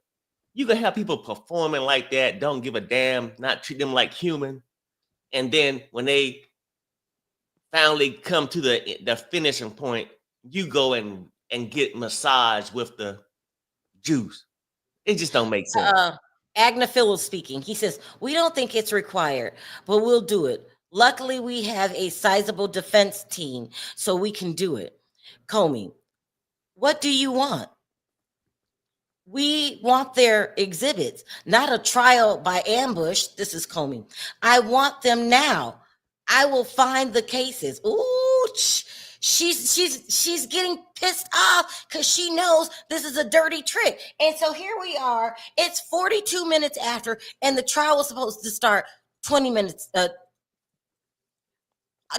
You can have people performing like that, don't give a damn, not treat them like human, and then when they finally come to the finishing point, you go and get massaged with the juice. It just don't make sense. Uh, Agnaphil is speaking. He says, we don't think it's required, but we'll do it. Luckily, we have a sizable defense team, so we can do it. Comey, what do you want? We want their exhibits, not a trial by ambush. This is Comey. I want them now. I will find the cases. Ooh, she's getting pissed off because she knows this is a dirty trick. And so here we are. It's 42 minutes after, and the trial was supposed to start 20 minutes,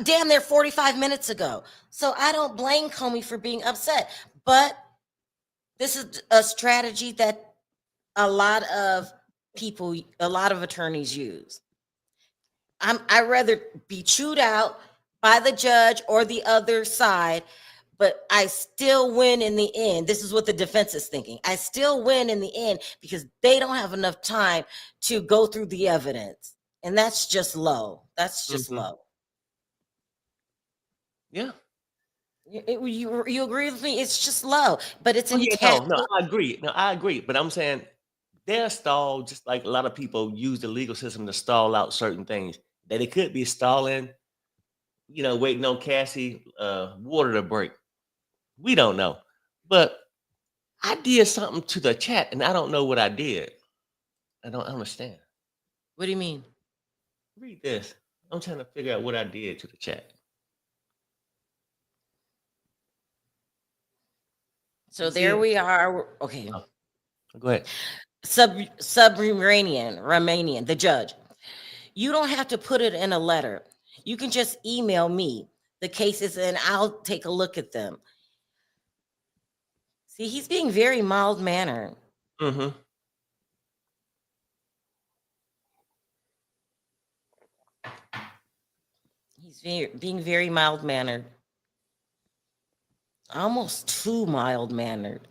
damn near 45 minutes ago. So I don't blame Comey for being upset, but this is a strategy that a lot of people, a lot of attorneys use. I'd rather be chewed out by the judge or the other side, but I still win in the end. This is what the defense is thinking. I still win in the end because they don't have enough time to go through the evidence. And that's just low. That's just Mhm. low. Yeah. You agree with me? It's just low, but it's Oh in yeah, no, tactic. I agree. No, I agree. But I'm saying they're stalled just like a lot of people use the legal system to stall out certain things. That they could be stalling, waiting on Cassie water to break. We don't know. But I did something to the chat and I don't know what I did. I don't understand. What do you mean? Read this. I'm trying to figure out what I did to the chat. So You see there it? we are. Okay. Oh, go ahead. Romanian, the judge. You don't have to put it in a letter. You can just email me the cases and I'll take a look at them. See, he's being very mild mannered. Mm-hmm. He's being very mild mannered, almost too mild mannered.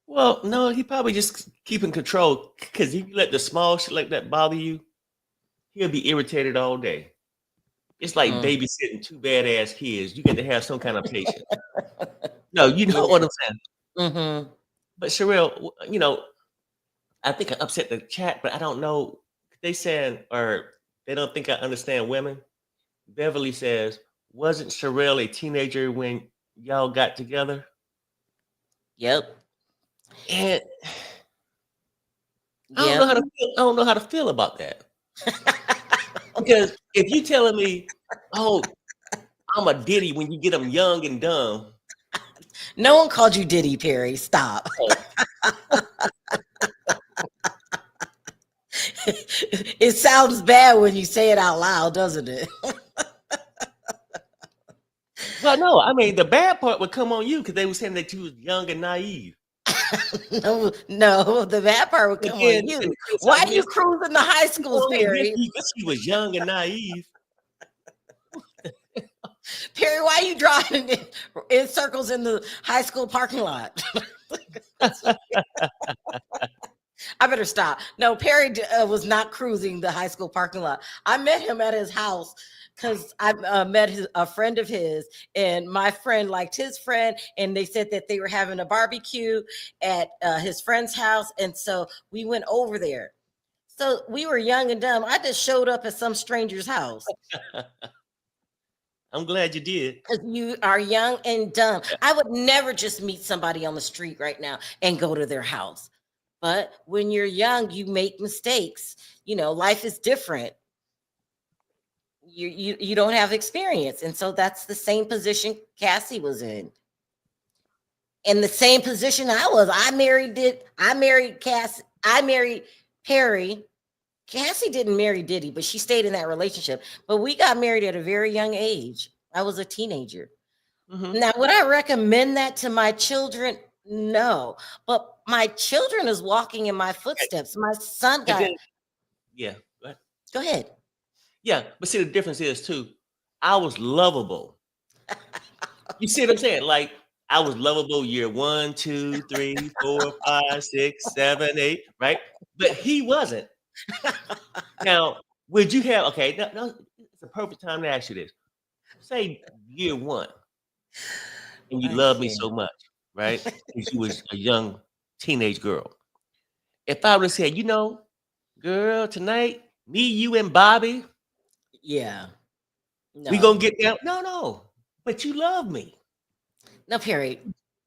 Well, no, he probably just keeping control because if you let the small shit like that bother you, he'll be irritated all day. It's like Mm. babysitting two badass kids. You got to have some kind of patience. No, you know Yeah. what I'm saying. Mm-hmm. But Sherelle, I think I upset the chat, but I don't know. They saying or they don't think I understand women. Beverly says, "Wasn't Sherelle a teenager when y'all got together?" Yep. And I don't know Yep. how to feel. I don't know how to feel about that because if you telling me, "Oh, I'm a Diddy," when you get them young and dumb, No one called you Diddy, Perry. Stop. oh, It sounds bad when you say it out loud, doesn't it? well, no, I mean the bad part would come on you because they were saying that you was young and naive. No, no, the bad part would But come on then you. they Why criticize do you Missy. cruise in the high schools, Oh, Perry? Missy, because she was young and naive. Perry, why are you driving in circles in the high school parking lot? I better stop. No, Perry was not cruising the high school parking lot. I met him at his house because I met a friend of his, and my friend liked his friend, and they said that they were having a barbecue at his friend's house, and so we went over there. So we were young and dumb. I just showed up at some stranger's house. I'm glad you did. Because you are young and dumb. Yeah. I would never just meet somebody on the street right now and go to their house. But when you're young, you make mistakes. Life is different. You don't have experience. And so that's the same position Cassie was in. In the same position I was. I married Cassie. I married Perry. Cassie didn't marry Diddy, but she stayed in that relationship. But we got married at a very young age. I was a teenager. Mm-hmm. Now, would I recommend that to my children? No. But my children is walking in my footsteps. My son But got. then, yeah, go ahead. Go ahead. Yeah. But see, the difference is too. I was lovable. You see what I'm saying? Like I was lovable year 1, 2, 3, 4, 5, 6, 7, 8, right? But he wasn't. Now, would you have okay? No, it's a perfect time to ask you this. Say year 1, and you I love me so can't. much, right? Because you was a young teenage girl. If I would have said, girl, tonight, me, you, and Bobby, Yeah. we gonna No. get down. No, but you love me. No, Perry.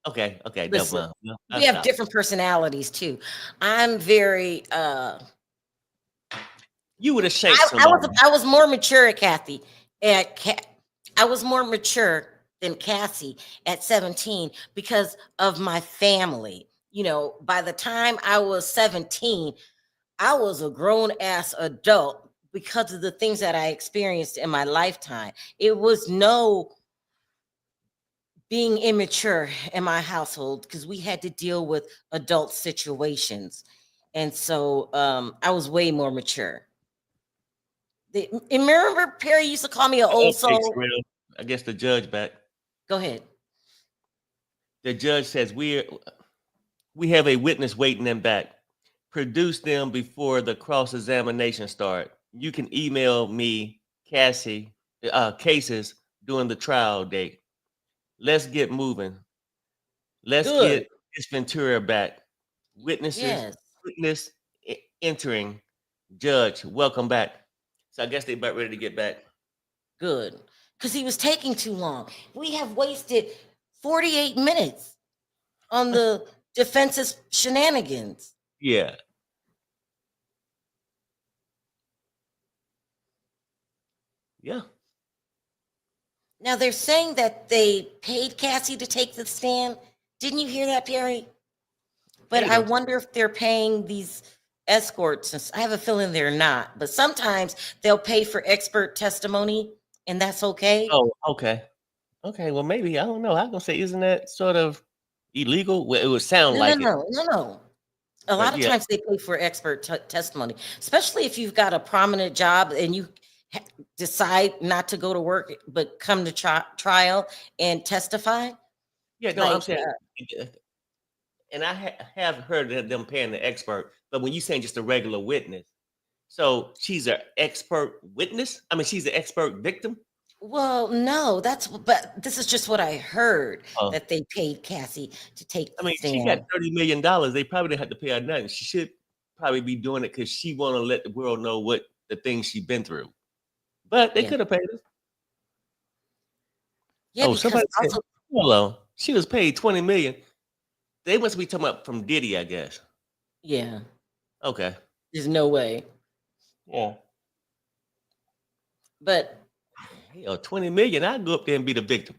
Okay, never Listen, mind. No, I we have stop. different personalities too. I'm very You would have shanked I somebody. was I was more mature at Kathy. I was more mature than Cassie at 17 because of my family. By the time I was 17, I was a grown ass adult because of the things that I experienced in my lifetime. It was no being immature in my household because we had to deal with adult situations. And so I was way more mature. And remember Perry used to call me an old Updates, soul? real. I guess the judge back. Go ahead. The judge says we have a witness waiting them back. Produce them before the cross examination start. You can email me Cassie cases during the trial date. Let's get moving. Let's Good. get this Ventura back. Witnesses, Yes. witness entering. Judge, welcome back. So I guess they about ready to get back. Good. Because he was taking too long. We have wasted 48 minutes on the defense's shenanigans. Yeah. Yeah. Now they're saying that they paid Cassie to take the stand. Didn't you hear that, Perry? But Paid I them. wonder if they're paying these escorts. I have a feeling they're not. But sometimes they'll pay for expert testimony, and that's okay. Oh, okay. Okay. Well, maybe I don't know. I'm gonna say, isn't that sort of illegal? Well, it would sound No, no, like it, no, no, no. A lot but of yeah, times they pay for expert testimony, especially if you've got a prominent job and you decide not to go to work but come to trial and testify. yeah. No, I'm Like, saying, and I have heard of them paying the expert, but when you saying just a regular witness, so she's an expert witness. I mean, she's an expert victim. well, no, but this is just what I heard Uh, that they paid Cassie to take I the mean, she got stand. $30 million. They probably didn't have to pay her nothing. She should probably be doing it because she want to let the world know what the things she's been through. But they Yeah, could have paid her. yeah, Oh, because somebody said, also, hello. She was paid 20 million. They must be talking about from Diddy, I guess. yeah, Okay. there's no way. Yeah. But Hell, 20 million. I'd go up there and be the victim.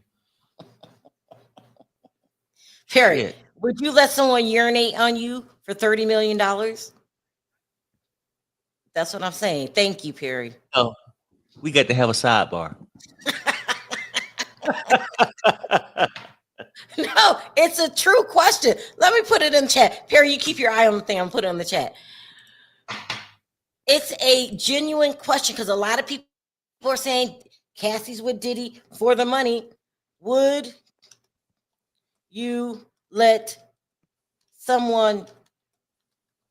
Perry, Shit. would you let someone urinate on you for $30 million? That's what I'm saying. Thank you, Perry. Oh, we got to have a sidebar. No, it's a true question. Let me put it in the chat. Perry, you keep your eye on the thing. I'm putting it in the chat. It's a genuine question because a lot of people are saying Cassie's with Diddy for the money. Would you let someone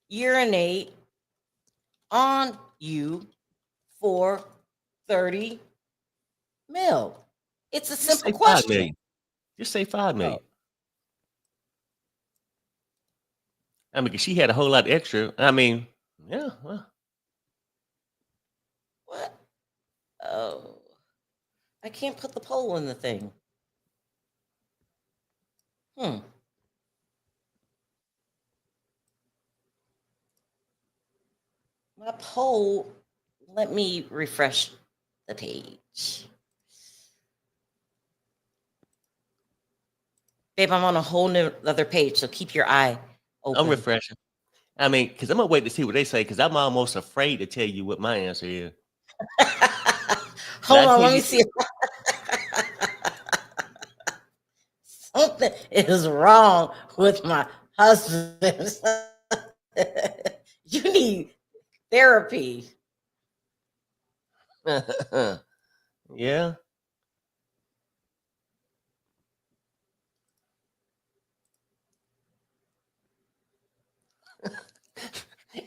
urinate on you for 30 mil? It's a Just simple say 5 question. million. Just say 5 Oh, million. I mean, 'cause she had a whole lot extra. I mean, yeah. Well, what? Oh, I can't put the poll in the thing. My poll, let me refresh the page. Babe, I'm on a whole new other page, so keep your eye open. I'm refreshing. I mean, because I'm gonna wait to see what they say, because I'm almost afraid to tell you what my answer is. Hold on, let me see. Something is wrong with my husband. You need therapy. Yeah.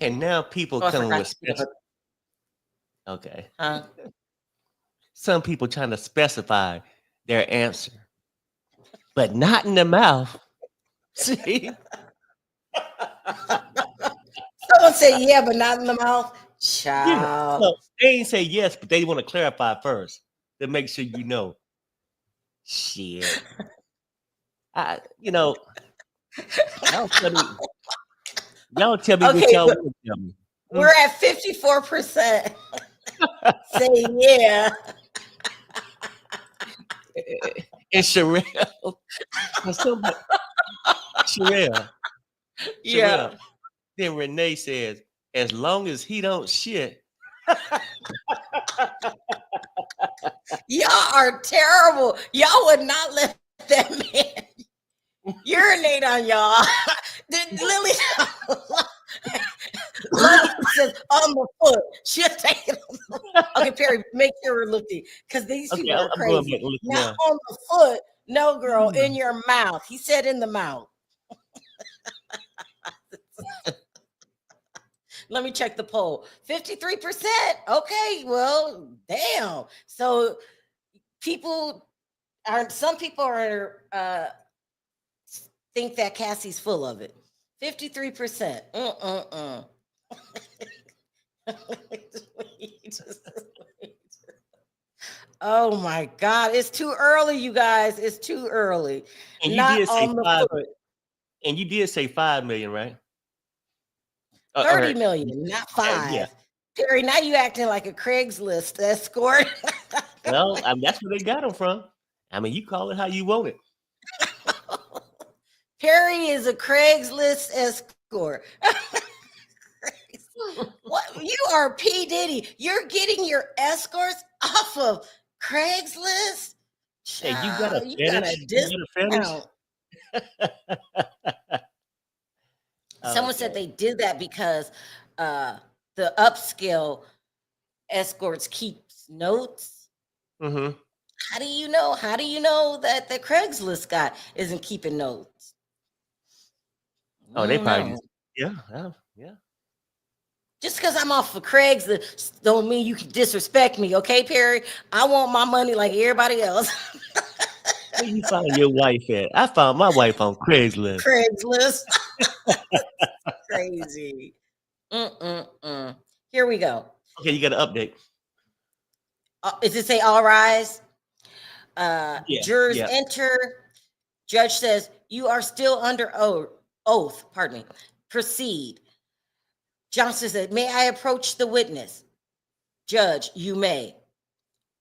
And now people Oh, I coming forgot with to put special. Okay. Huh? Some people trying to specify their answer, but not in the mouth. See? Someone say yeah, but not in the mouth. Yeah. Child. No, they ain't say yes, but they want to clarify first to make sure you know. Shit. Y'all tell me. Y'all tell me what Okay, y'all but want to tell me. we're at 54% saying yeah. And Sherelle, Sherelle, Yeah. then Renee says, as long as he don't shit. Y'all are terrible. Y'all would not let that man urinate on y'all. Lily says on the foot. She'll take it on the foot. Okay, Perry, make sure we're looking because these Okay, people are I'm going crazy. back and look Not now. on the foot. No, girl, in your mouth. He said in the mouth. Let me check the poll. 53%. Okay, well, damn. So some people are think that Cassie's full of it. 53%. Oh my God. It's too early, you guys. It's too early. And you Not did say on the 5, foot. and you did say 5 million, right? 30 million, not Yeah. 5. Perry, now you acting like a Craigslist escort. Well, that's where they got them from. I mean, you call it how you want it. Perry is a Craigslist escort. What? You are P. Diddy. You're getting your escorts off of Craigslist? Hey, you got a You got fetish? a You got a fetish? discount. Someone said they did that because the upscale escorts keeps notes. Mm-hmm. How do you know? How do you know that the Craigslist guy isn't keeping notes? Oh, they probably No. yeah. Just because I'm off of Craigslist don't mean you can disrespect me, okay, Perry? I want my money like everybody else. Where you find your wife at? I found my wife on Craigslist. Craigslist. Crazy. Here we go. Okay, you got an update. Does it say all rise? Yeah, Jurors yeah. enter. Judge says, you are still under oath. Pardon me. Proceed. Johnson said, may I approach the witness? Judge, you may.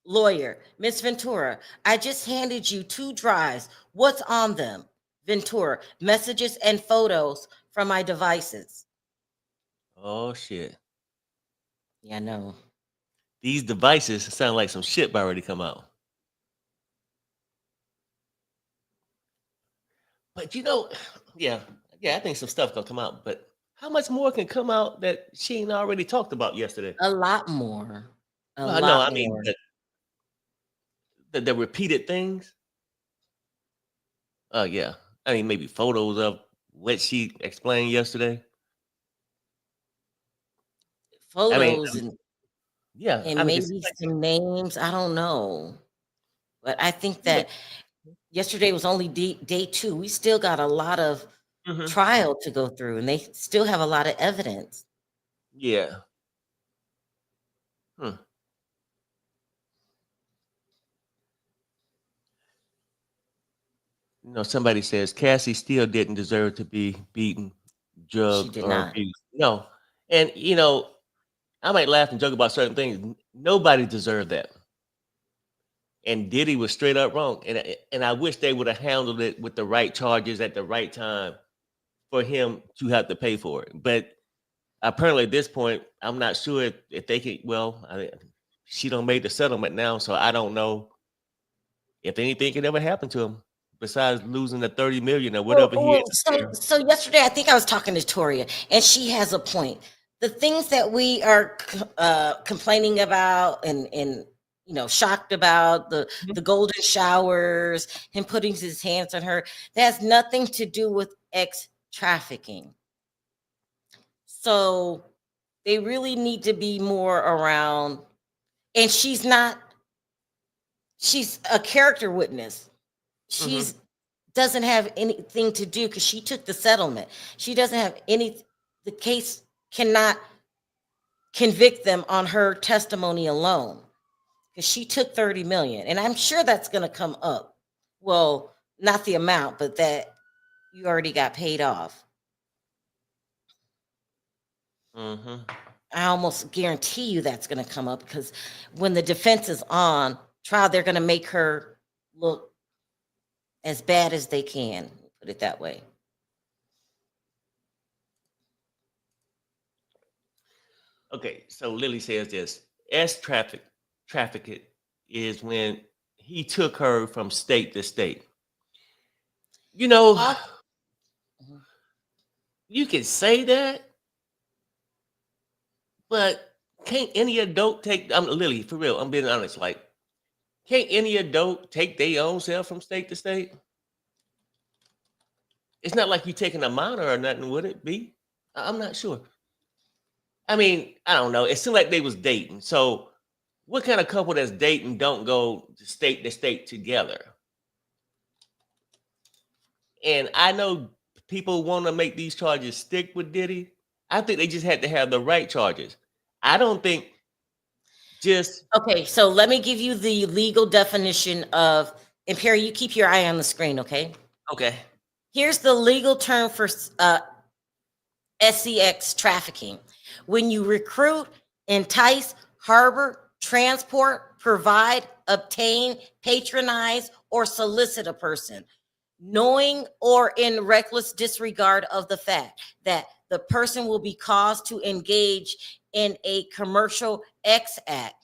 Lawyer, Miss Ventura, I just handed you 2 drives. What's on them? Ventura, messages and photos from my devices. Oh shit. Yeah, I know. These devices sound like some shit already come out. But yeah, I think some stuff gonna come out. But how much more can come out that she ain't already talked about yesterday? A lot more. Well, no, I mean the repeated things. Oh yeah, I mean maybe photos of what she explained yesterday. Photos Yeah, and maybe some names. I don't know. But I think that yesterday was only day 2. We still got a lot of trial to go through, and they still have a lot of evidence. Yeah. Somebody says Cassie still didn't deserve to be beaten, She drugged, did or not. abused. No. And, I might laugh and joke about certain things. Nobody deserved that. And Diddy was straight up wrong. And I wish they would have handled it with the right charges at the right time for him to have to pay for it. But apparently at this point, I'm not sure if they can. Well, she don't make the settlement now, so I don't know if anything can ever happen to him besides losing the 30 million or Well, whatever he well, ended so there. so yesterday I think I was talking to Toria, and she has a point. The things that we are complaining about and shocked about Mhm. the golden showers, him putting his hands on her, that has nothing to do with ex trafficking. So they really need to be more around. And she's a character witness. Mhm. She's doesn't have anything to do because she took the settlement. She doesn't have any, the case cannot convict them on her testimony alone because she took 30 million. And I'm sure that's going to come up. Well, not the amount, but that you already got paid off. Mhm. I almost guarantee you that's going to come up because when the defense is on trial, they're going to make her look as bad as they can, put it that way. Okay, so Lily says this: S traffic is when he took her from state to state. You know, Off- Mhm. you can say that, but can't any adult take? I'm Lily for real. I'm being honest. Like, can't any adult take their own self from state to state? It's not like you taking a minor or nothing, would it be? I'm not sure. I mean, I don't know. It seemed like they was dating. So, what kind of couple that's dating don't go to state together? And I know people want to make these charges stick with Diddy. I think they just had to have the right charges. I don't think just Okay, so let me give you the legal definition of, and Perry, you keep your eye on the screen, okay? okay. Here's the legal term for sex trafficking: when you recruit, entice, harbor, transport, provide, obtain, patronize, or solicit a person, knowing or in reckless disregard of the fact that the person will be caused to engage in a commercial X act.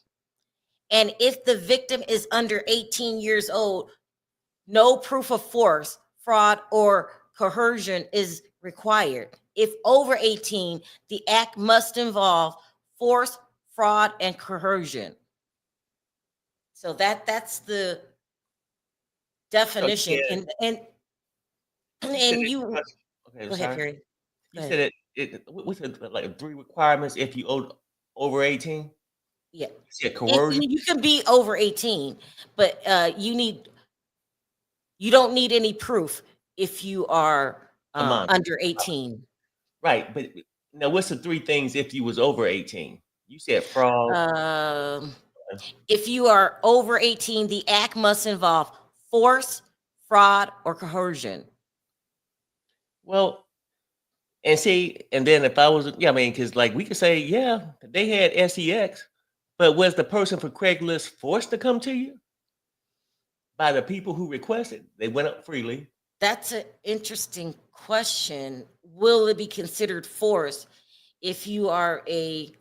And if the victim is under 18 years old, no proof of force, fraud, or coercion is required. If over 18, the act must involve force, fraud, and coercion. So that's the So definition. yeah, you said And it. you Okay, I'm go ahead, sorry. Perry. You Go said ahead. what's it like 3 requirements if you owed over 18? Yeah. You said If coercion, you can be over 18, but you don't need any proof if you are a minor. under 18. Right. But now what's the 3 things if you was over 18? You said fraud. Um, if you are over 18, the act must involve force, fraud, or coercion. Well, and see, and then if I was, yeah, I mean, because like we could say, yeah, they had sex, but was the person for Craigslist forced to come to you by the people who requested? They went up freely. That's an interesting question. Will it be considered force if you are a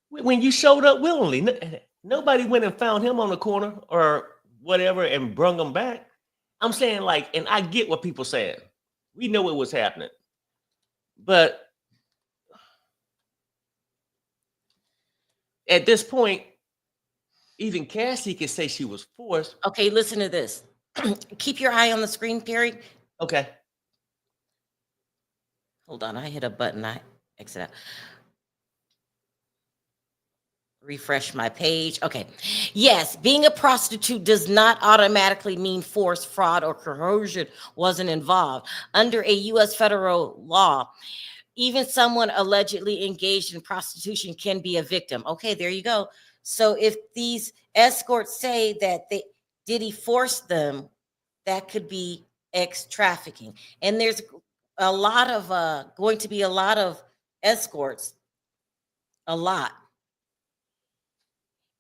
When you showed up willingly, nobody went and found him on the corner or whatever and brung him back. I'm saying like, and I get what people saying. We know what was happening, but at this point, even Cassie can say she was forced. okay? Listen to this. Keep your eye on the screen, Perry. Okay. Hold on, I hit a button. I exit out. Refresh my page. Okay. Yes, being a prostitute does not automatically mean force, fraud, or coercion wasn't involved. Under a U.S. federal law, even someone allegedly engaged in prostitution can be a victim. Okay, there you go. So if these escorts say that Did he force them? That could be ex trafficking. And there's a lot of going to be a lot of escorts, a lot.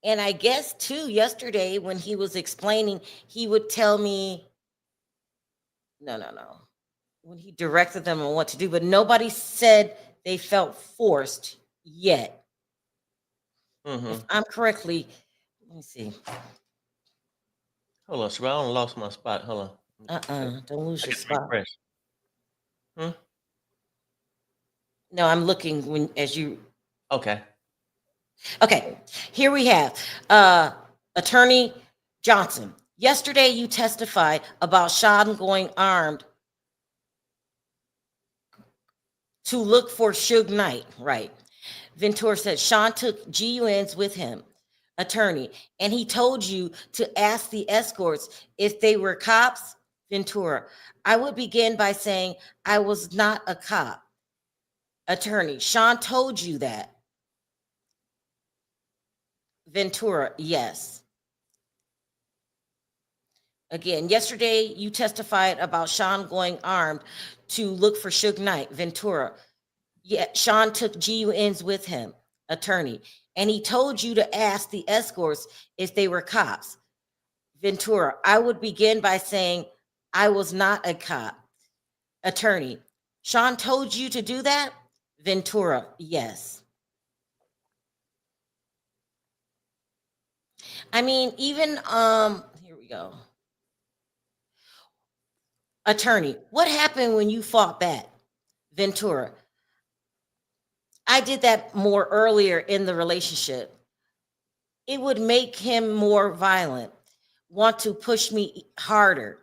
And I guess too, yesterday when he was explaining, he would tell me, no, when he directed them on what to do, but nobody said they felt forced yet. If I'm correctly, let me see. Hold on, sir. I don't lost my spot. Hold on. Don't lose I your got to spot. refresh. Hmm? No, I'm looking when as you. Okay. Okay, here we have Attorney Johnson. Yesterday, you testified about Sean going armed to look for Suge Knight, right? Ventura said Sean took GUNs with him, attorney, and he told you to ask the escorts if they were cops. Ventura, I would begin by saying I was not a cop. Attorney, Sean told you that. Ventura, yes. Again, yesterday you testified about Sean going armed to look for Suge Knight. Ventura, yeah, Sean took GUNs with him, attorney, and he told you to ask the escorts if they were cops. Ventura, I would begin by saying I was not a cop. Attorney, Sean told you to do that? Ventura, yes. I mean, even here we go. Attorney, what happened when you fought back? Ventura, I did that more earlier in the relationship. It would make him more violent, want to push me harder.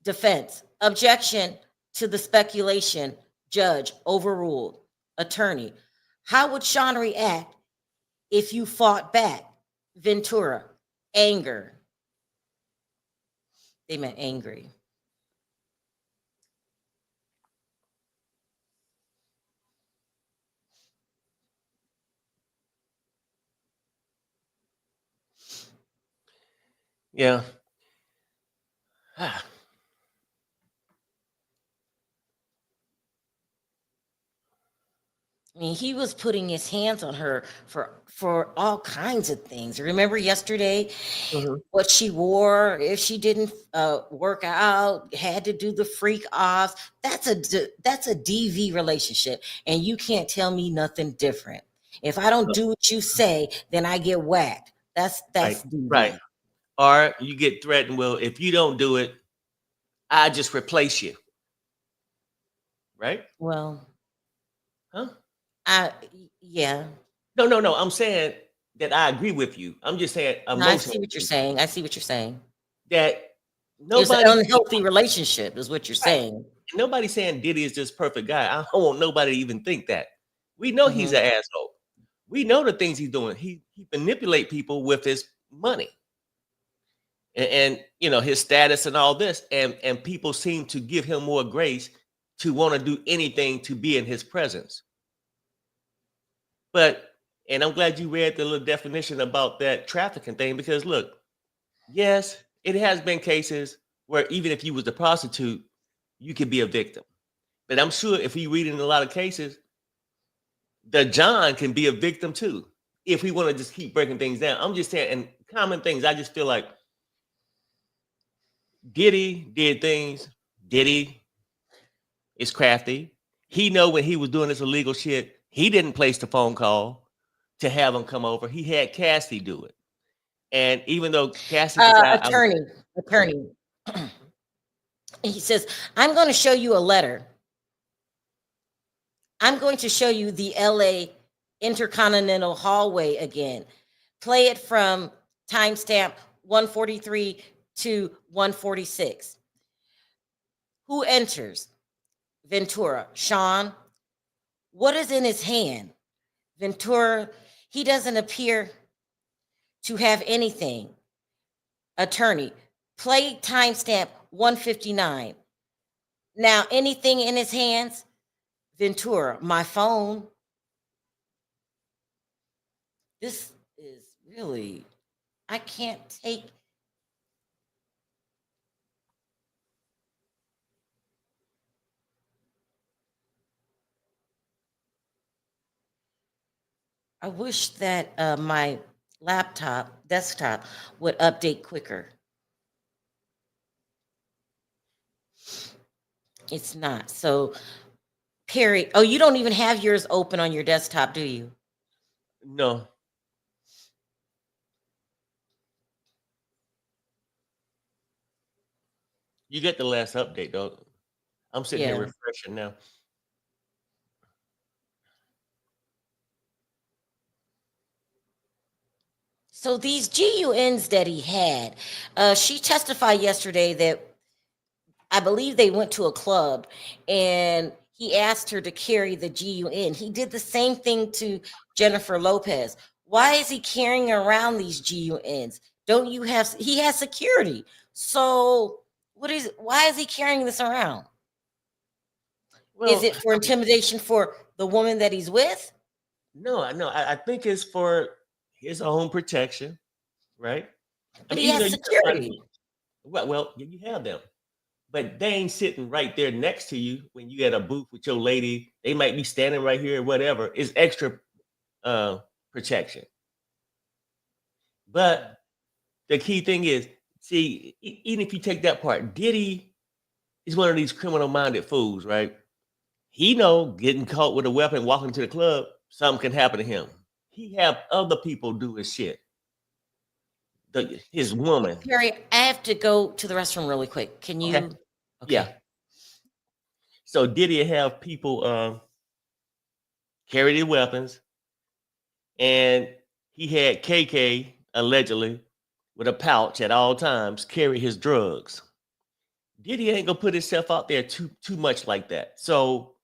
Defense, objection to the speculation. Judge, overruled. Attorney, how would Sean react if you fought back? Ventura, anger. They meant angry. Yeah. Ah. I mean, he was putting his hands on her for all kinds of things. Remember yesterday what she wore? If she didn't work out, had to do the freak offs. That's a DV relationship, and you can't tell me nothing different. If I don't do what you say, then I get whacked. That's Right. Right. DV. Or you get threatened. Well, if you don't do it, I just replace you. Right? Well, Huh? I yeah. No. I'm saying that I agree with you. I'm just saying No, I see what you're emotionally saying. I see what you're saying. that It's an nobody, unhealthy relationship, is what you're right? saying. Nobody's saying Diddy is this perfect guy. I don't want nobody to even think that. We know he's Hmm. an asshole. We know the things he's doing. He manipulate people with his money and his status and all this, and people seem to give him more grace to want to do anything to be in his presence. But and I'm glad you read the little definition about that trafficking thing because look, yes, it has been cases where even if you was a prostitute, you could be a victim. But I'm sure if we read in a lot of cases, the John can be a victim too. If we want to just keep breaking things down, I'm just saying, and common things. I just feel like Diddy did things. Diddy is crafty. He know when he was doing this illegal shit, he didn't place the phone call to have him come over. He had Cassie do it. And even though Cassie said, Attorney. He says, I'm going to show you a letter. I'm going to show you the LA Intercontinental Hallway again. Play it from timestamp 143 to 146. Who enters? Ventura. Sean. What is in his hand? Ventura. He doesn't appear to have anything. Attorney. Play timestamp 159. Now, anything in his hands? Ventura. My phone. This is really, I can't take I wish that my desktop, would update quicker. It's not. So, Perry, oh, you don't even have yours open on your desktop, do you? No, you get the last update though. I'm sitting here Yeah. refreshing now. So these GUNs that he had, she testified yesterday that I believe they went to a club and he asked her to carry the GUN. He did the same thing to Jennifer Lopez. Why is he carrying around these GUNs? Don't you have, he has security. So why is he carrying this around? Is Well, it for intimidation for the woman that he's with? no, I think it's for his own protection, right? I But mean, he even though has you got a lot of security. people, well, you have them, but they ain't sitting right there next to you when you at a booth with your lady. They might be standing right here or whatever. It's extra uh, protection. But the key thing is, see, even if you take that part, Diddy is one of these criminal-minded fools, right? He know getting caught with a weapon walking to the club, something can happen to him. He have other people do his shit. His woman. Perry, I have to go to the restroom really quick. Can Okay. you? Yeah. Okay. So Diddy have people carry their weapons, and he had KK allegedly with a pouch at all times carry his drugs. Diddy ain't gonna put himself out there too much like that. So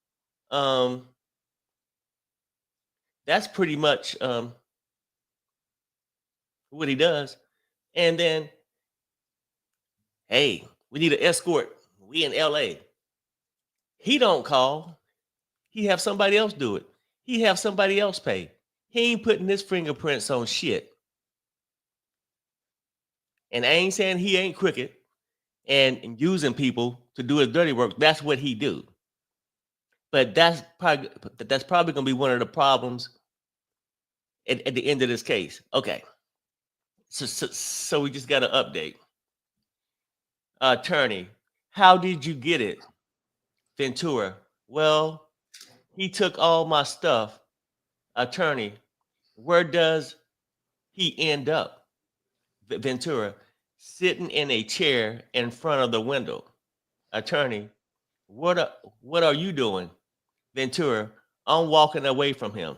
um that's pretty much what he does. And then, hey, we need an escort. We in LA. He don't call. He have somebody else do it. He have somebody else pay. He ain't putting his fingerprints on shit. And I ain't saying he ain't crooked and using people to do his dirty work. That's what he do. But that's probably gonna be one of the problems at the end of this case. Okay. So we just got an update. Attorney, how did you get it? Ventura, well, he took all my stuff. Attorney, where does he end up? Ventura, sitting in a chair in front of the window. Attorney, what are, what are you doing? Ventura, I'm walking away from him.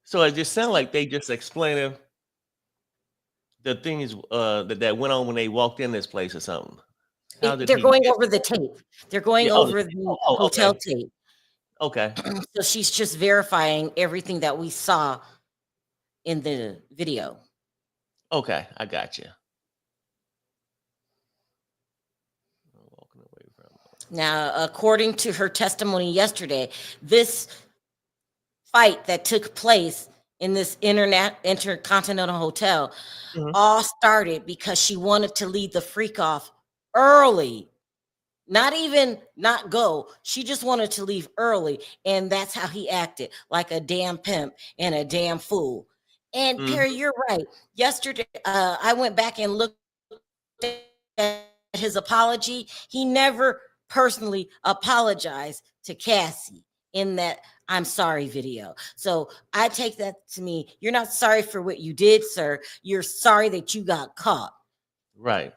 So it just sounds like they just explaining the things that went on when they walked in this place or something. How did They're he going get? over the tape. They're Yeah. going Oh, over the hotel okay. tape. Okay. So she's just verifying everything that we saw in the video. Okay. I got you. Walking away from. Now, according to her testimony yesterday, this fight that took place in this intercontinental hotel Mhm. all started because she wanted to lead the freak off early. Not even not go. She just wanted to leave early. And that's how he acted, like a damn pimp and a damn fool. And Mhm. Perry, you're right. Yesterday, I went back and looked at his apology. He never personally apologized to Cassie in that I'm sorry video. So I take that to me, you're not sorry for what you did, sir. You're sorry that you got caught. Right.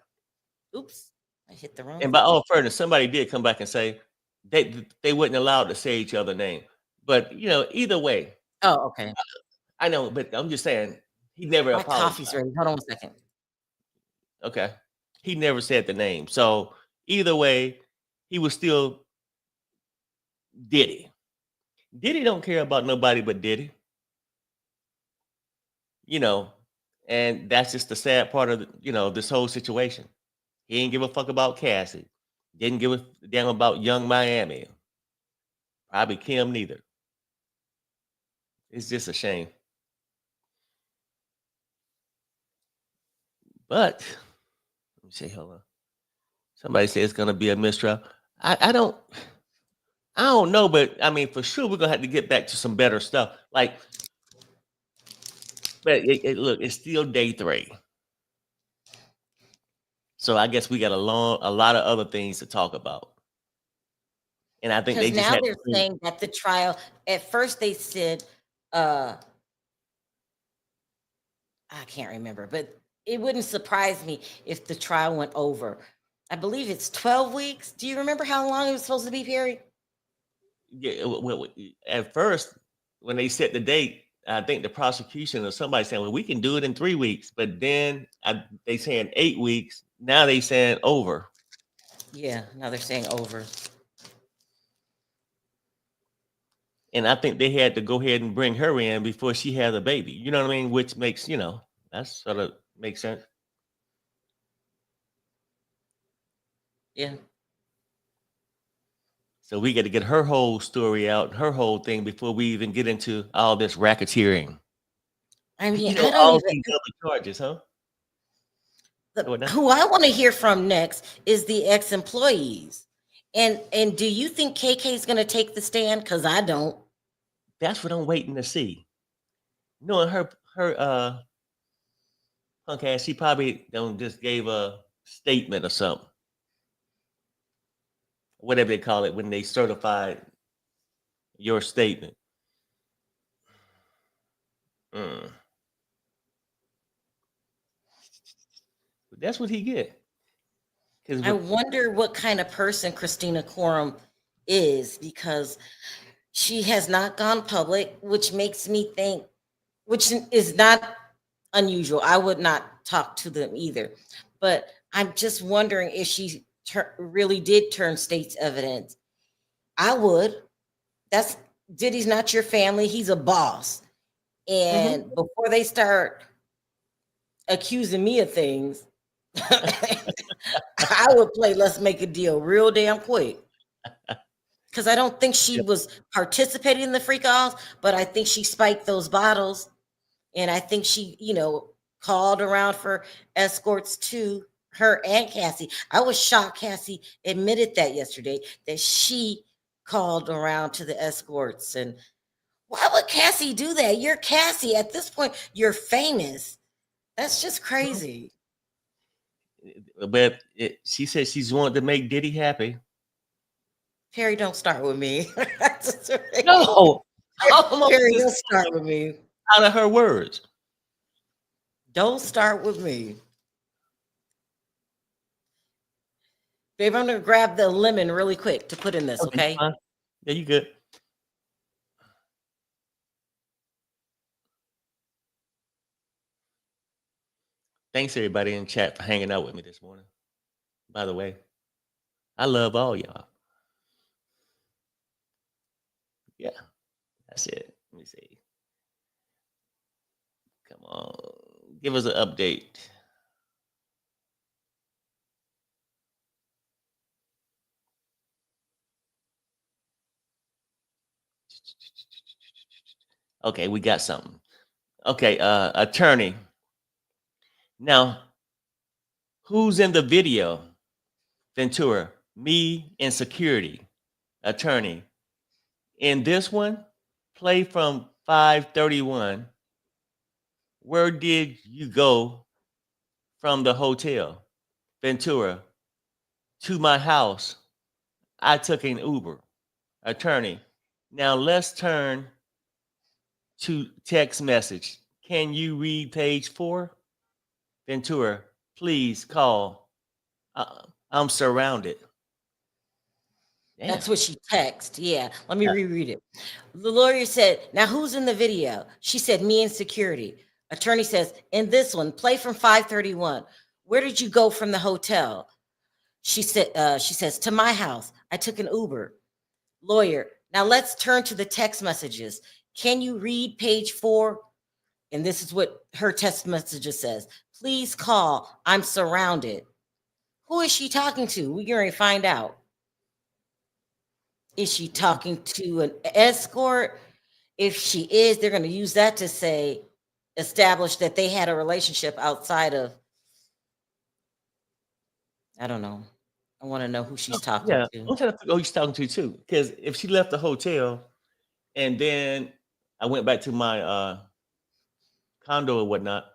Oops, I hit the wrong And by thing. all fairness, somebody did come back and say they wasn't allowed to say each other name. But either way, Oh, okay. I know, but I'm just saying he never My apologized. coffee's ready. Hold on a second. Okay. He never said the name. So either way, he was still Diddy. Diddy don't care about nobody but Diddy, you know, and that's just the sad part of this whole situation. He didn't give a fuck about Cassie. Didn't give a damn about Young Miami. Probably Kim neither. It's just a shame. But let me see, hold on. Somebody said it's gonna be a mistrial. I don't I don't know, but I mean, for sure, we're gonna have to get back to some better stuff. Like, but look, it's still day 3, so I guess we got a lot of other things to talk about, and I think they Because just now had to they're saying that the trial, at first they said, uh, I can't remember, but it wouldn't surprise me if the trial went over. I believe it's 12 weeks. Do you remember how long it was supposed to be, Perry? yeah. Well, at first, when they set the date, I think the prosecution or somebody saying, "Well, we can do it in 3 weeks," but then they saying 8 weeks. Now they saying over. Yeah, now they're saying over. And I think they had to go ahead and bring her in before she had a baby. You know what I mean? Which makes, that sort of makes sense. Yeah. So we got to get her whole story out, her whole thing before we even get into all this racketeering. I mean, I don't All even. these other charges, huh? Who I want to hear from next is the ex-employees. And do you think KK is going to take the stand? Because I don't. That's what I'm waiting to see. Knowing her punk ass, she probably don't just gave a statement or something. Whatever they call it when they certified your statement. Mm. That's what he get. I Because wonder what kind of person Christina Quorum is, because she has not gone public, which makes me think, which is not unusual. I would not talk to them either. But I'm just wondering if she really did turn state's evidence. I would. That's Diddy's not your family. He's a boss. And before they start accusing me of things, I would play let's make a deal real damn quick. Because I don't think she was participating in the freak offs, but I think she spiked those bottles. And I think she, called around for escorts to her and Cassie. I was shocked Cassie admitted that yesterday, that she called around to the escorts. And why would Cassie do that? You're Cassie. At this point, you're famous. That's just crazy. But she said she's wanted to make Diddy happy. Perry, don't start with me. No, Perry, don't start with me. Out of her words. Don't start with me. Babe, I'm gonna grab the lemon really quick to put in this, okay? Yeah, you good. Thanks everybody in chat for hanging out with me this morning. By the way, I love all y'all. Yeah, that's it. Let me see. Come on, give us an update. Okay, we got something. Okay, attorney. Now, who's in the video? Ventura, me and security. Attorney. In this one, play from 531. Where did you go from the hotel? Ventura, to my house. I took an Uber. Attorney, now let's turn to text message. Can you read page 4? Ventura, please call. I'm surrounded. Damn. That's what she texted. Yeah, let me reread it. The lawyer said, now who's in the video? She said, me and security. Attorney says, in this one, play from 531. Where did you go from the hotel? She says, to my house. I took an Uber. Lawyer, now let's turn to the text messages. Can you read page 4? And this is what her text messages says. Please call. I'm surrounded. Who is she talking to? We're going to find out. Is she talking to an escort? If she is, they're going to use that to say, establish that they had a relationship outside of, I don't know. I want to know who she's talking Yeah, to. I'm trying to figure out who she's talking to too. Because if she left the hotel and then I went back to my condo or whatnot,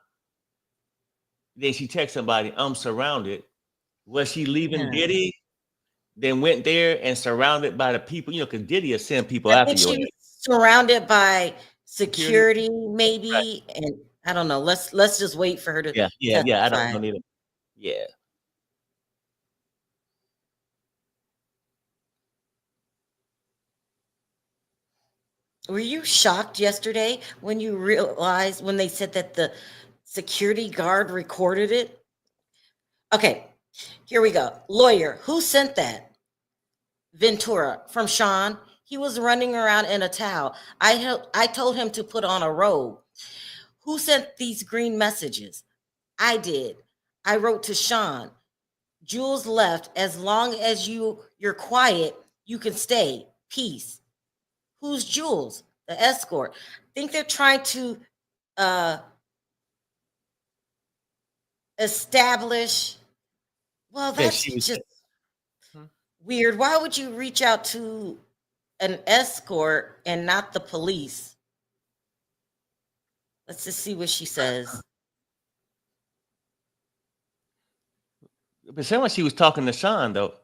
then she texts somebody, I'm surrounded. Was she leaving Yeah. Diddy? Then went there and surrounded by the people, because Diddy will send people I after think your she ass. was surrounded by Security. security, Right. maybe, and I don't know. Let's just wait for her to Yeah. I don't testify. know neither. Yeah. Were you shocked yesterday when you realized when they said that the security guard recorded it? Okay, here we go. Lawyer, who sent that? Ventura from Sean. He was running around in a towel. I told him to put on a robe. Who sent these green messages? I did. I wrote to Sean. Jules left. As long as you're quiet, you can stay. Peace. Who's Jules? The escort. Think they're trying to uh establish. Well, That she that's was just Hmm. weird. Why would you reach out to an escort and not the police? Let's just see what she says. But sounded like she was talking to Sean though.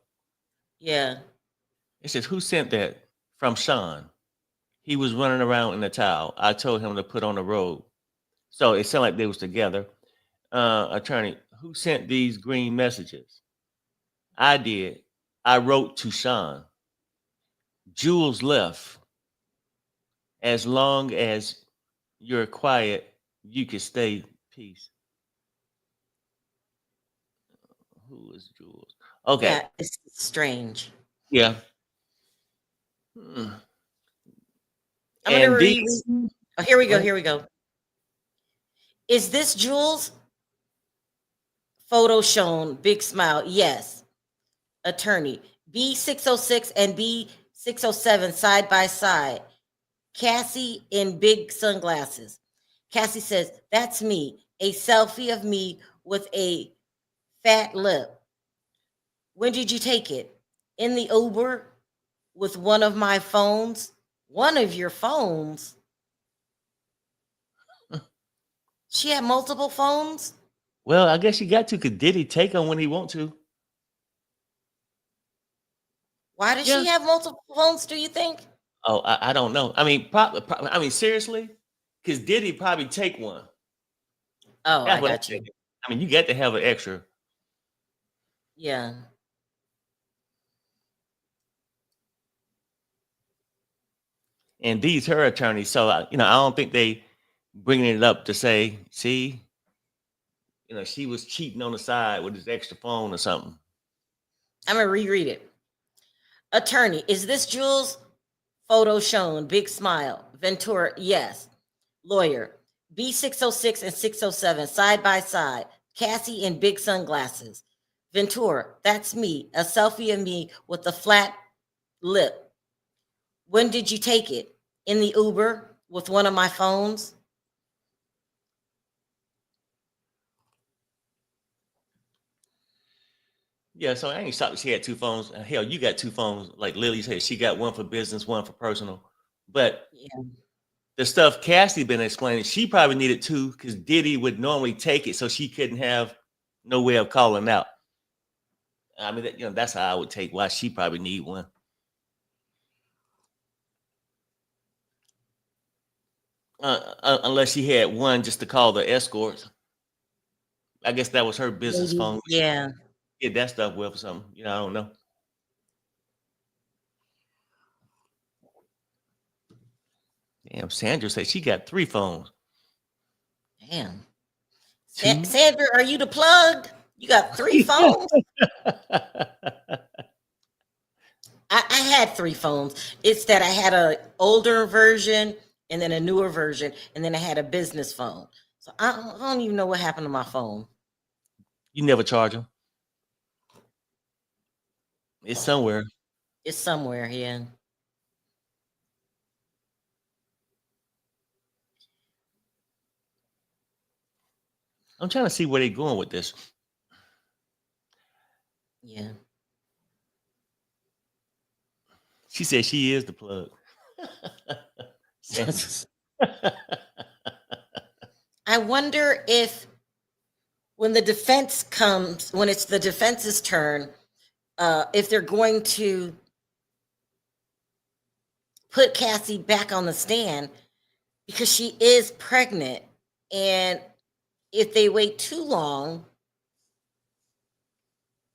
Yeah. It says, who sent that? From Sean. He was running around in a towel. I told him to put on a robe. So it sounded like they was together. Attorney, who sent these green messages? I did. I wrote to Sean. Jules left. As long as you're quiet, you can stay. Peace. Who is Jules? Okay. Yeah, it's strange. Yeah. Hmm. I'm gonna And reread. these. Oh, here we Go go. ahead. Here we go. Is this Jules? Photo shown. Big smile. Yes. Attorney. B606 and B607 side by side. Cassie in big sunglasses. Cassie says, "That's me. A selfie of me with a fat lip. When did you take it? In the Uber with one of my phones. One of your phones? She had multiple phones? Well, I guess you got to. Could Diddy take him when he want to? Why does Yeah. she have multiple phones, do you think? Oh, I don't know. I mean, probably. I mean, seriously, because Diddy probably take one. Oh, That's I what I'm got you. thinking. I mean, you got to have an extra. Yeah. And these her attorneys. So I don't think they bringing it up to say, see, she was cheating on the side with his extra phone or something. I'm going to reread it. Attorney, is this Jules? Photo shown. Big smile. Ventura, yes. Lawyer, B606 and 607 side by side. Cassie in big sunglasses. Ventura, that's me. A selfie of me with a flat lip. When did you take it? In the Uber with one of my phones? Yeah, so I ain't shocked she had two phones. Hell, you got two phones. Like Lily said, she got one for business, one for personal. But Yeah. the stuff Cassie been explaining, she probably needed two because Diddy would normally take it, so she couldn't have no way of calling out. I mean, that's how I would take why she probably need one. Unless she had one just to call the escorts. I guess that was her business Maybe. phone. She Yeah. did that stuff with or something. I don't know. Damn, Sandra said she got three phones. Damn. Two. Sandra, are you the plug? You got three phones? I had three phones. It's that I had a older version and then a newer version, and then I had a business phone. So I don't even know what happened to my phone. You never charge them. It's somewhere. It's somewhere here. I'm trying to see where they're going with this. Yeah. She said she is the plug. I wonder if when the defense comes, when it's the defense's turn, if they're going to put Cassie back on the stand because she is pregnant. And if they wait too long,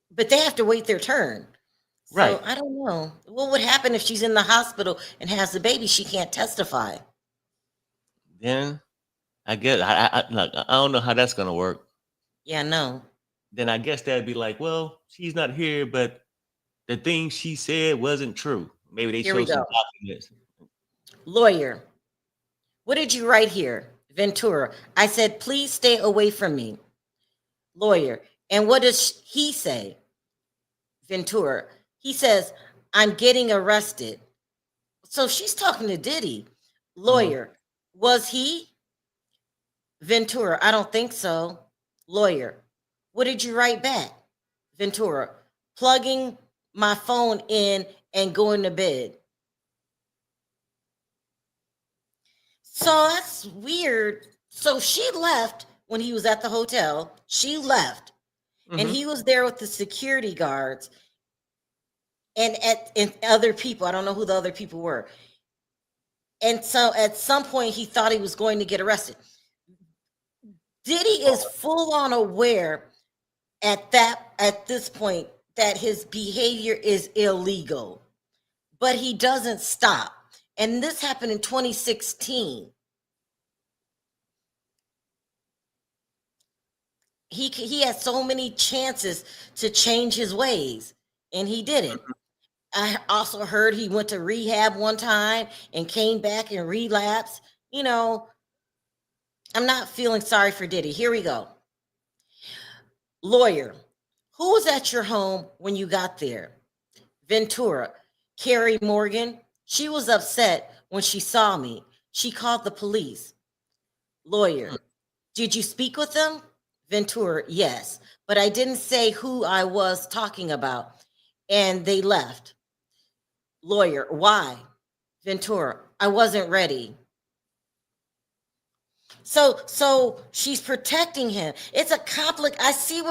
but they have to wait their turn. Right. So I don't know. What would happen if she's in the hospital and has the baby? She can't testify. Then I guess I don't know how that's gonna work. Yeah, no. Then I guess that'd be like, well, she's not here, but the thing she said wasn't true. Maybe they Here we show some go. documents. Lawyer, what did you write here? Ventura, I said, please stay away from me. Lawyer, and what does he say? Ventura, he says, I'm getting arrested. So she's talking to Diddy. Lawyer, was he? Ventura, I don't think so. Lawyer, what did you write back? Ventura, plugging my phone in and going to bed. So that's weird. So she left when he was at the hotel. She left. And he was there with the security guards and other people. I don't know who the other people were. And so at some point he thought he was going to get arrested. Diddy is full on aware at this point that his behavior is illegal, but he doesn't stop. And this happened in 2016. He had so many chances to change his ways, and he didn't. I also heard he went to rehab one time and came back and relapsed. You know, I'm not feeling sorry for Diddy. Here we go. Lawyer, who was at your home when you got there? Ventura, Carrie Morgan. She was upset when she saw me. She called the police. Lawyer, did you speak with them? Ventura, yes, but I didn't say who I was talking about, and they left. Lawyer, why? Ventura, I wasn't ready. So she's protecting him. It's a conflict. I see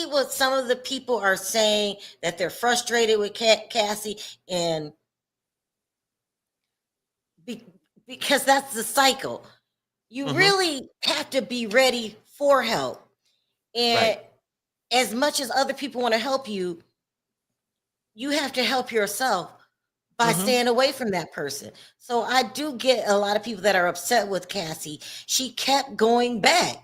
what some of the people are saying, that they're frustrated with Cassie, and because that's the cycle. You really have to be ready for help. And as much as other people want to help you, you have to help yourself by staying away from that person. So I do get a lot of people that are upset with Cassie. She kept going back.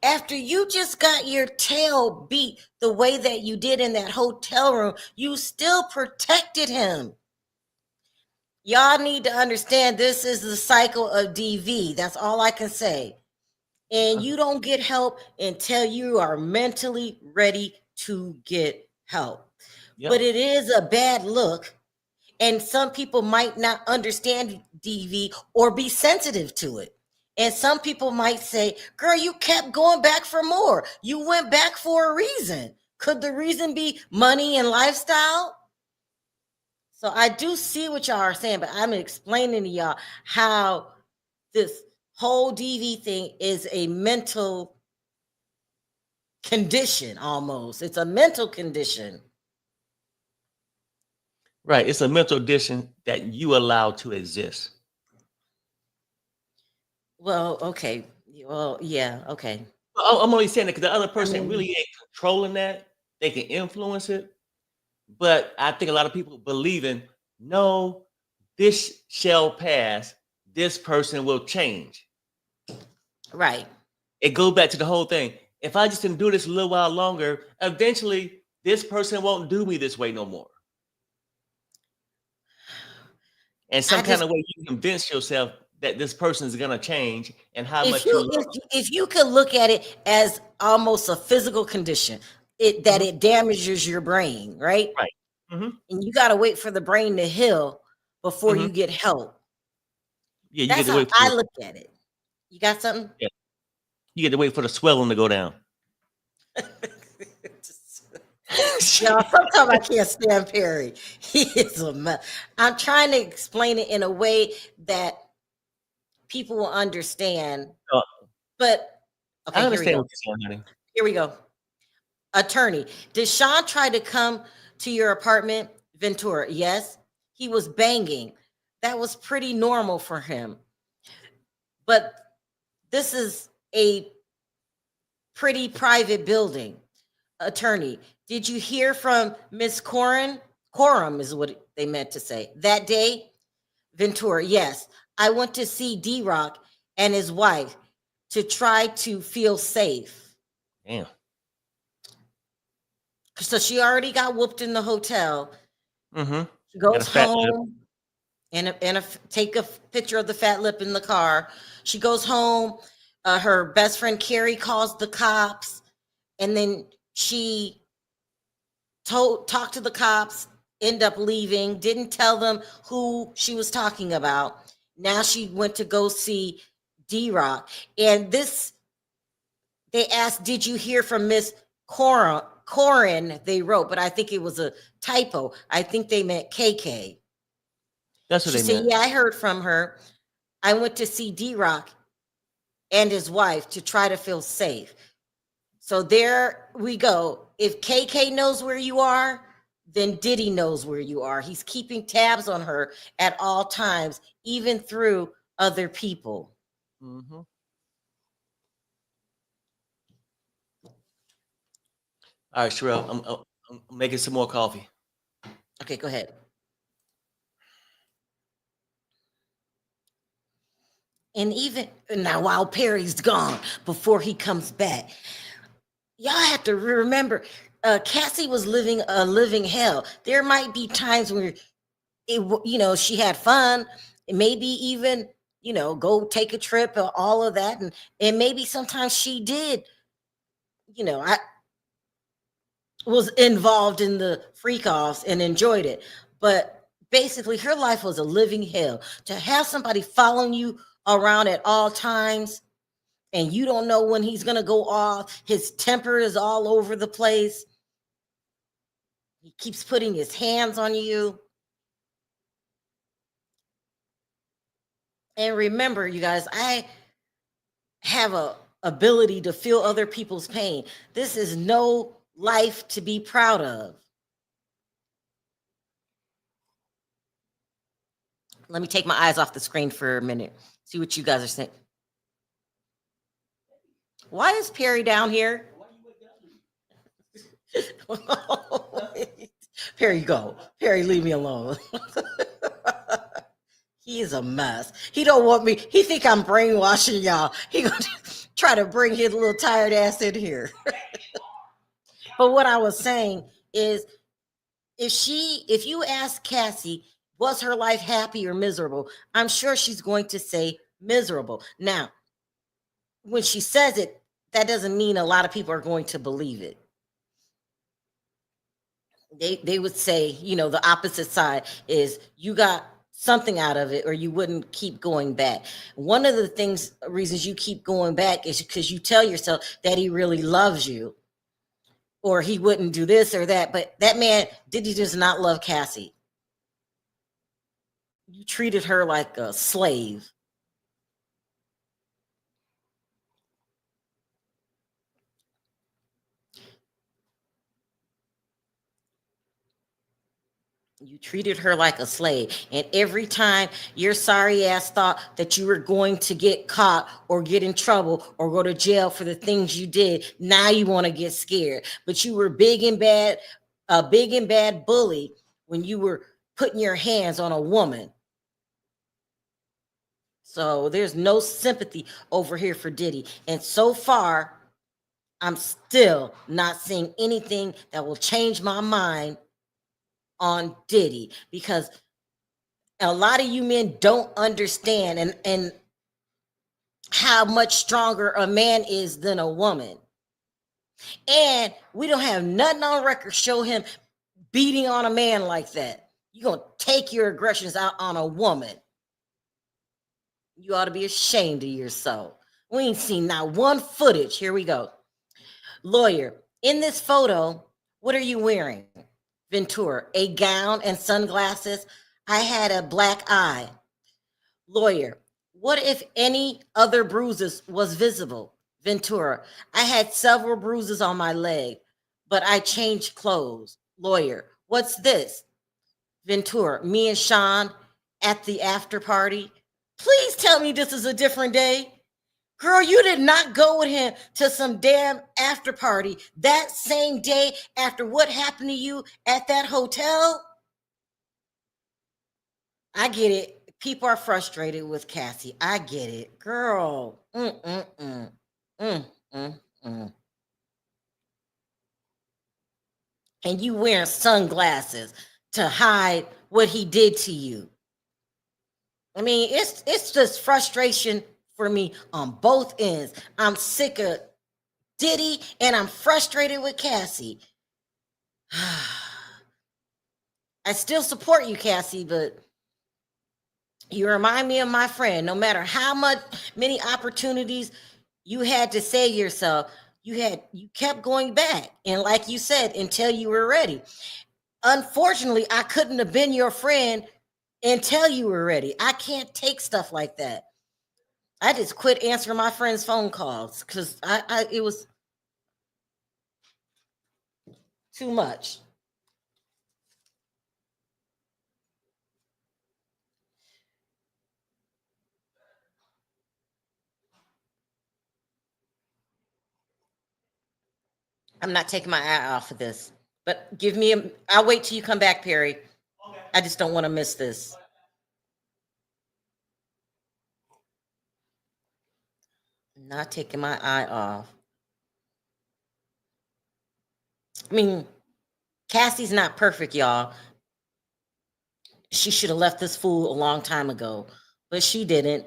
After you just got your tail beat the way that you did in that hotel room, you still protected him. Y'all need to understand this is the cycle of DV. That's all I can say. And you don't get help until you are mentally ready to get help. Yep. But it is a bad look. And some people might not understand DV or be sensitive to it. And some people might say, girl, you kept going back for more. You went back for a reason. Could the reason be money and lifestyle? So I do see what y'all are saying, but I'm explaining to y'all how this whole DV thing is a mental condition almost. It's a mental condition. Right. It's a mental condition that you allow to exist. Well, okay. Well, yeah, okay. I'm only saying that because the other person really ain't controlling that. They can influence it. But I think a lot of people believe in, no, this shall pass. This person will change. Right. It goes back to the whole thing. If I just didn't do this a little while longer, eventually this person won't do me this way no more. And some kind of way you convince yourself that this person is going to change, and how much if you could look at it as almost a physical condition, it damages your brain, right? Right. And you got to wait for the brain to heal before you get help. Yeah, you that's get to how wait for I look at it. You got something? Yeah. You get to wait for the swelling to go down. Y'all, sometimes I can't stand Perry. He is a mess. I'm trying to explain it in a way that people will understand. Oh, But I okay, here we understand go. what you're saying, honey. Here we go. Attorney, did Sean try to come to your apartment? Ventura, yes. He was banging. That was pretty normal for him. But this is a pretty private building. Attorney, did you hear from Miss Corin? Coram is what they meant to say. That day, Ventura, yes. I went to see D Rock and his wife to try to feel safe. Damn. So she already got whooped in the hotel. Mm-hmm. She Got a goes fat lip. home and take a picture of the fat lip in the car. She goes home. Her best friend Carrie calls the cops, and then she talked to the cops. End up leaving. Didn't tell them who she was talking about. Now she went to go see D Rock, and this they asked, "Did you hear from Miss Corin?" They wrote, but I think it was a typo. I think they meant KK. That's what She they said, meant. "Yeah, I heard from her. I went to see D Rock and his wife to try to feel safe." So there we go. If KK knows where you are, then Diddy knows where you are. He's keeping tabs on her at all times, even through other people. Mm-hmm. All right, Sherelle, I'm making some more coffee. Okay, go ahead. And even now, while Perry's gone, before he comes back, y'all have to remember Cassie was living a living hell. There might be times where she had fun, and maybe even go take a trip or all of that, and maybe sometimes she did. I was involved in the freak offs and enjoyed it, but basically her life was a living hell. To have somebody following you around at all times, and you don't know when he's going to go off. His temper is all over the place. He keeps putting his hands on you. And remember, you guys, I have a ability to feel other people's pain. This is no life to be proud of. Let me take my eyes off the screen for a minute. See what you guys are saying. Why is Perry down here? Perry, go. Perry, leave me alone. He is a mess. He don't want me. He think I'm brainwashing y'all. He gonna try to bring his little tired ass in here. But what I was saying is, if you ask Cassie, was her life happy or miserable? I'm sure she's going to say miserable. Now, when she says it, that doesn't mean a lot of people are going to believe it. They would say, the opposite side is you got something out of it or you wouldn't keep going back. One of the reasons you keep going back is because you tell yourself that he really loves you or he wouldn't do this or that. But that man, Diddy does not love Cassie. You treated her like a slave. You treated her like a slave. And every time your sorry ass thought that you were going to get caught or get in trouble or go to jail for the things you did, now you want to get scared. But you were a big and bad bully when you were putting your hands on a woman. So there's no sympathy over here for Diddy. And so far, I'm still not seeing anything that will change my mind on Diddy because a lot of you men don't understand and how much stronger a man is than a woman. And we don't have nothing on record show him beating on a man like that. You're going to take your aggressions out on a woman. You ought to be ashamed of yourself. We ain't seen not one footage. Here we go. Lawyer, in this photo, What are you wearing? Ventura, a gown and sunglasses. I had a black eye. Lawyer, what if any other bruises was visible? Ventura, I had several bruises on my leg, but I changed clothes. Lawyer, what's this? Ventura, me and Sean at the after party. Please tell me this is a different day. Girl, you did not go with him to some damn after party that same day after what happened to you at that hotel. I get it. People are frustrated with Cassie. I get it. Girl. Mm-mm-mm. Mm-mm-mm. And you wearing sunglasses to hide what he did to you. I mean, it's just frustration for me on both ends. I'm sick of Diddy and I'm frustrated with Cassie. I still support you, Cassie, but you remind me of my friend. No matter how many opportunities you had to say yourself, you kept going back. And like you said, until you were ready. Unfortunately, I couldn't have been your friend until you were ready. I can't take stuff like that. I just quit answering my friends' phone calls because it was too much. I'm not taking my eye off of this. But I'll wait till you come back, Perry. Okay. I just don't want to miss this. Not taking my eye off. I mean, Cassie's not perfect, y'all. She should have left this fool a long time ago, but she didn't.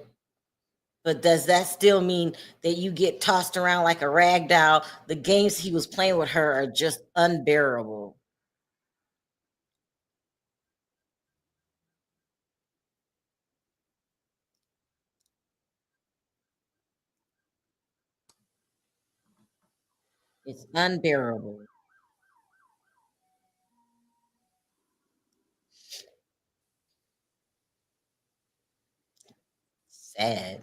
But does that still mean that you get tossed around like a rag doll? The games he was playing with her are just unbearable. It's unbearable. Sad.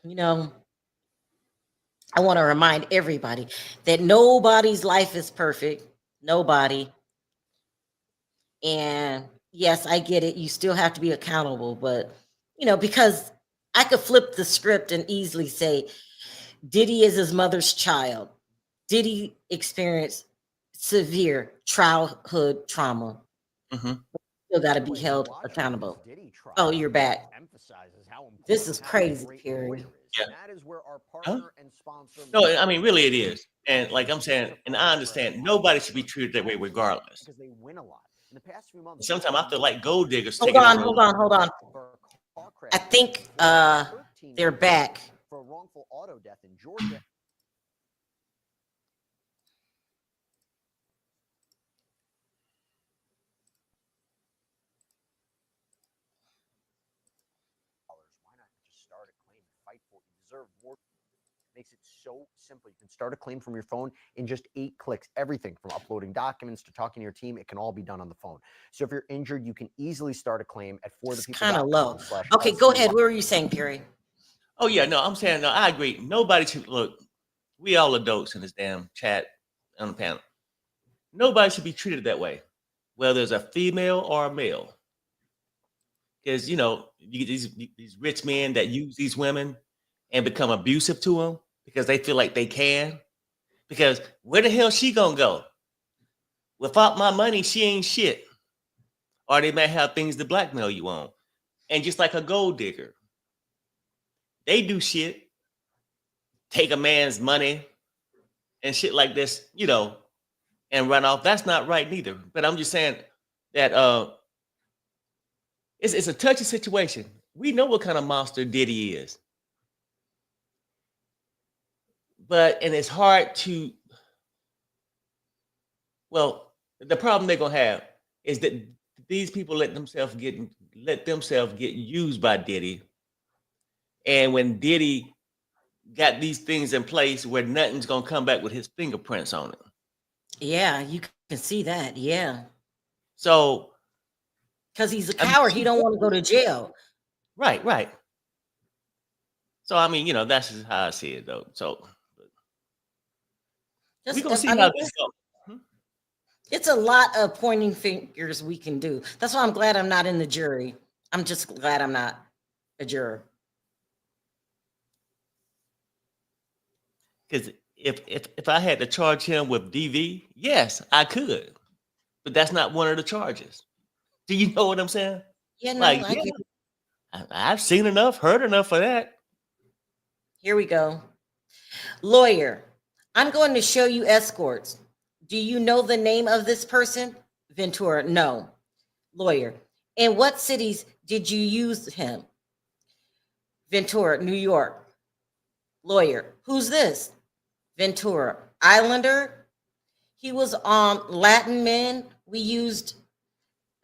You know, I want to remind everybody that nobody's life is perfect. Nobody. And yes, I get it. You still have to be accountable, but because I could flip the script and easily say Diddy is his mother's child. Diddy experienced severe childhood trauma. Mm-hmm. Still got to be held accountable. Oh, you're back. This is crazy, Perry. Yeah. Huh? No, I mean, really, it is. And like I'm saying, and I understand nobody should be treated that way regardless. Sometimes I feel like gold diggers Hold taking a on, road. hold on. I think they're back. For a wrongful auto death in Georgia. Why not just start a claim and fight for it? You deserve more. Makes it so simple. You can start a claim from your phone in just 8 clicks. Everything from uploading documents to talking to your team, it can all be done on the phone. So if you're injured, you can easily start a claim at kind of low. Okay, go ahead. What were you saying, Perry? Oh yeah, no, I'm saying no. I agree. Nobody should look. We all adults in this damn chat on the panel. Nobody should be treated that way, whether it's a female or a male. Because you get these rich men that use these women and become abusive to them because they feel like they can. Because where the hell she gonna go? Without my money, she ain't shit. Or they may have things to blackmail you on. And just like a gold digger, they do shit, take a man's money and shit like this, and run off. That's not right neither. But I'm just saying that it's a touchy situation. We know what kind of monster Diddy is. And it's hard to, well, the problem they're gonna have is that these people let themselves get used by Diddy. And when Diddy got these things in place where nothing's gonna come back with his fingerprints on it. Yeah, you can see that. Yeah. So Because he's a I mean, coward. He don't want to go to jail. right, right. So I mean, that's just how I see it, though. So we're Just, gonna see I how mean, this goes. Hmm? it's a lot of pointing fingers we can do. That's why I'm glad I'm not in the jury. I'm just glad I'm not a juror. Because if I had to charge him with DV, yes, I could, but that's not one of the charges. Do you know what I'm saying? Yeah, no, Like, I yeah, get. I've seen enough, heard enough for that. Here we go. Lawyer, I'm going to show you escorts. Do you know the name of this person? Ventura, no. Lawyer, in what cities did you use him? Ventura, New York. Lawyer, who's this? Ventura, Islander. He was on Latin Men. We used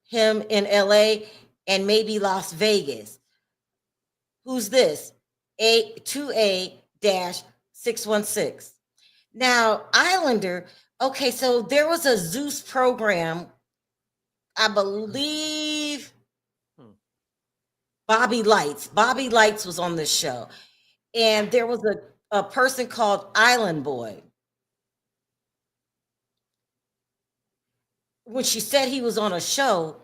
him in LA and maybe Las Vegas. Who's this? A 2A 616. Now, Islander, okay, so there was a Zeus program, I believe Hmm. Bobby Lights. Bobby Lights was on this show. And there was a person called Island Boy. When she said he was on a show,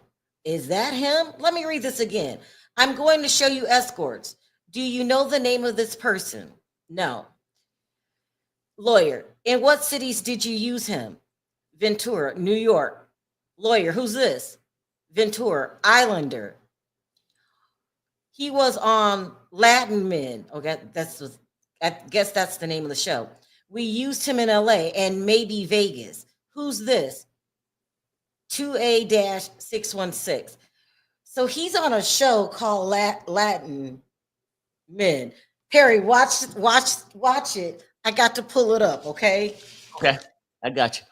is that him? Let me read this again. I'm going to show you escorts. Do you know the name of this person? No. Lawyer, in what cities did you use him? Ventura, New York. Lawyer, who's this? Ventura, Islander. He was on Latin Men. Okay, I guess that's the name of the show. We used him in LA and maybe Vegas. Who's this? 2A 616. So he's on a show called Latin Men. Perry, watch it. I got to pull it up, okay? Okay, I got you.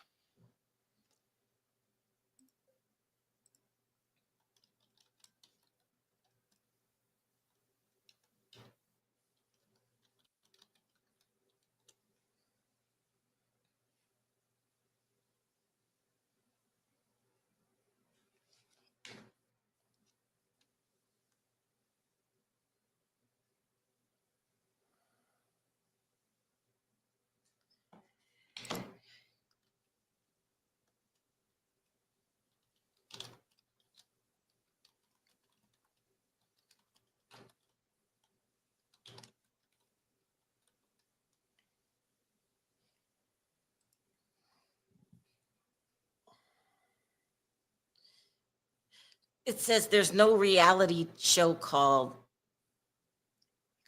It says there's no reality show called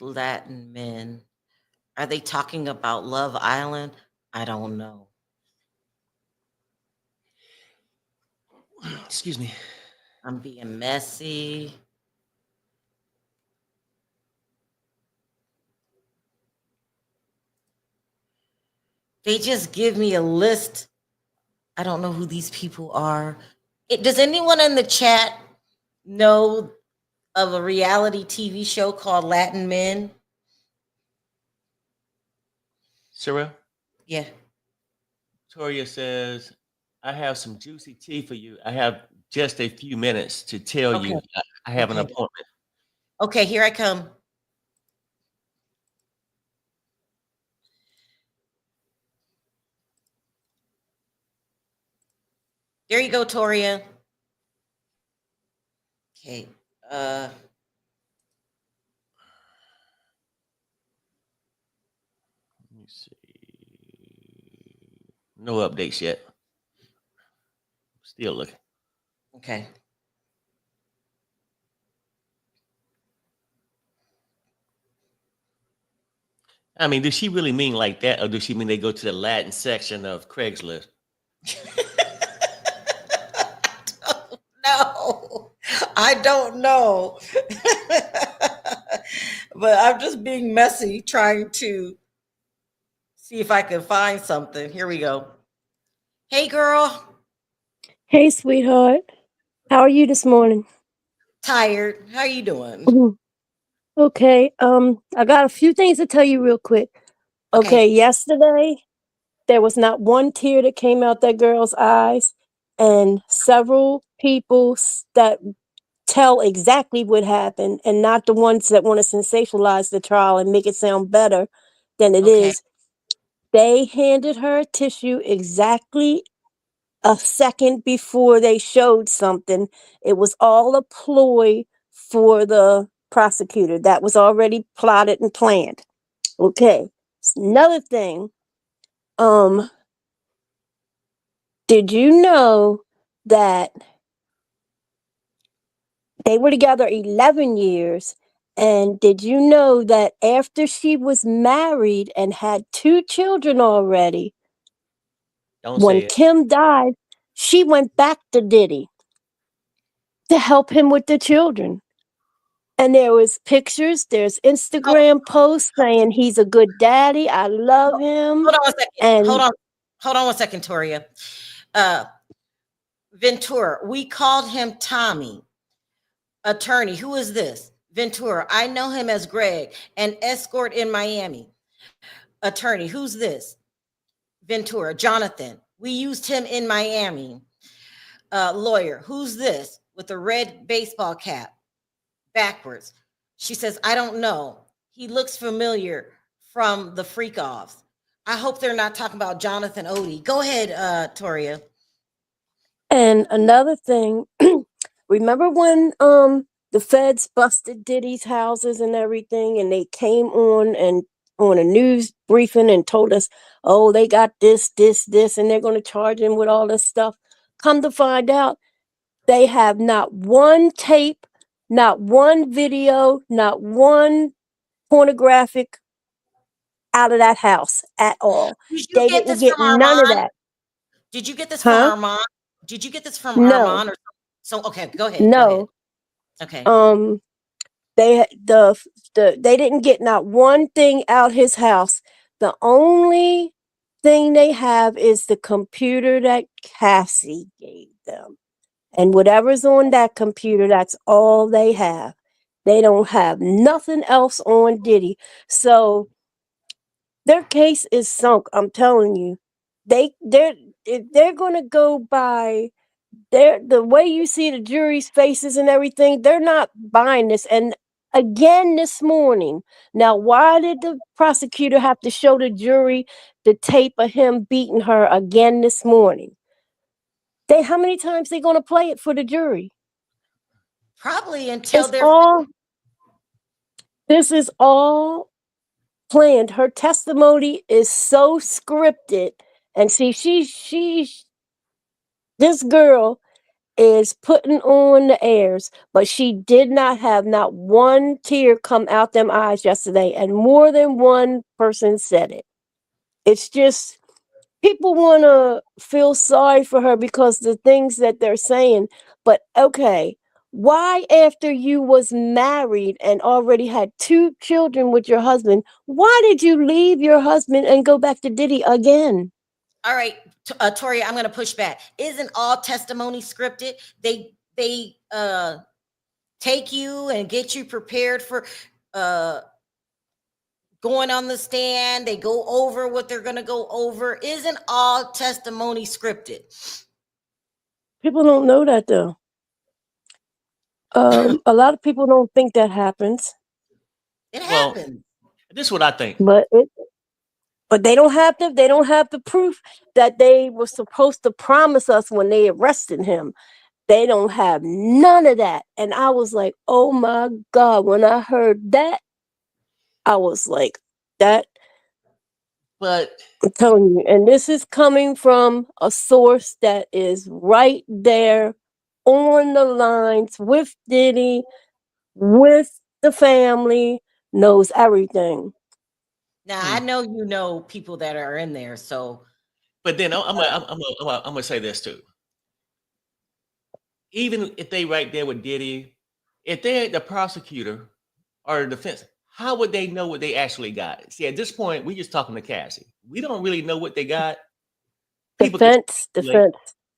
Latin Men. Are they talking about Love Island? I don't know. Excuse me. I'm being messy. They just give me a list. I don't know who these people are. Does anyone in the chat know of a reality TV show called Latin Men? Sarah, Yeah. Toria says, I have some juicy tea for you. I have just a few minutes to tell Okay. you I have an Okay. appointment. Okay, here I come. There you go, Toria. Okay. Let me see. No updates yet. Still looking. Okay. I mean, does she really mean like that, or does she mean they go to the Latin section of Craigslist? No, I don't know. But I'm just being messy trying to see if I can find something. Here we go. Hey, girl. Hey, sweetheart. How are you this morning? Tired. How you doing? Mhm. Okay. I got a few things to tell you real quick. Okay, Okay. yesterday there was not one tear that came out that girl's eyes, and several people that tell exactly what happened, and not the ones that want to sensationalize the trial and make it sound better than it Okay. is. They handed her a tissue exactly a second before they showed something. It was all a ploy for the prosecutor. That was already plotted and planned. Okay. Another thing, um, did you know that they were together 11 years? And did you know that after she was married and had 2 children already, Don't when say it. Kim died, she went back to Diddy to help him with the children? And there was pictures, there's Hold, Instagram posts saying he's a good daddy. I love him. hold on a second. And Hold on 1 second, Toria. Uh, Ventura, we called him Tommy. Attorney, who is this? Ventura, I know him as Greg, an escort in Miami. Attorney, who's this? Ventura, Jonathan. We used him in Miami. Lawyer, who's this with a red baseball cap backwards? She says, I don't know. He looks familiar from the freak offs. I hope they're not talking about Jonathan Odie. Go ahead, Toria. another thing, remember when the feds busted Diddy's houses and everything, and they came on and on a news briefing and told us, oh, they got this, and they're going to charge him with all this stuff. Come to find out, they have not one tape, not one video, not one pornographic out of that house at all. Did you They get didn't this get from none of Armand? that. Did you get this from Huh? Armand? Did you get this from No, Armand or so? Okay, go ahead. Go ahead. no. Okay. Um, they didn't get not one thing out his house. The only thing they have is the computer that Cassie gave them. And whatever's on that computer, that's all they have. They don't have nothing else on Diddy. So their case is sunk, I'm telling you. They're if they're gonna go by the way you see the jury's faces and everything, they're not buying this. And again this morning, now why did the prosecutor have to show the jury the tape of him beating her again this morning? They How many times they gonna play it for the jury? Probably until It's they're all This is all planned. Her testimony is so scripted. And see, this girl is putting on the airs, but she did not have not one tear come out them eyes yesterday, and more than one person said it. It's just people want to feel sorry for her because the things that they're saying. But okay, why after you was married and already had 2 children with your husband, why did you leave your husband and go back to Diddy again? all right. Toria, I'm gonna push back. Isn't all testimony scripted? They take you and get you prepared for uh going on the stand. They go over what they're gonna go over. Isn't all testimony scripted? People don't know that though. A lot of people don't think that happens, It Well, happens. this is what I think. but they don't have the proof that they were supposed to promise us when they arrested him. They don't have none of that. And I was like, oh my God, when I heard that, I was like, that, But I'm telling you. And this is coming from a source that is right there on the lines with Diddy, with the family, knows everything. Now hmm, I know you know people that are in there, so but then I'm gonna say this too. Even if they right there with Diddy, if they're the prosecutor or the defense, how would they know what they actually got? See, at this point, we just talking to Cassie. We don't really know what they got. People can Defense, speculate.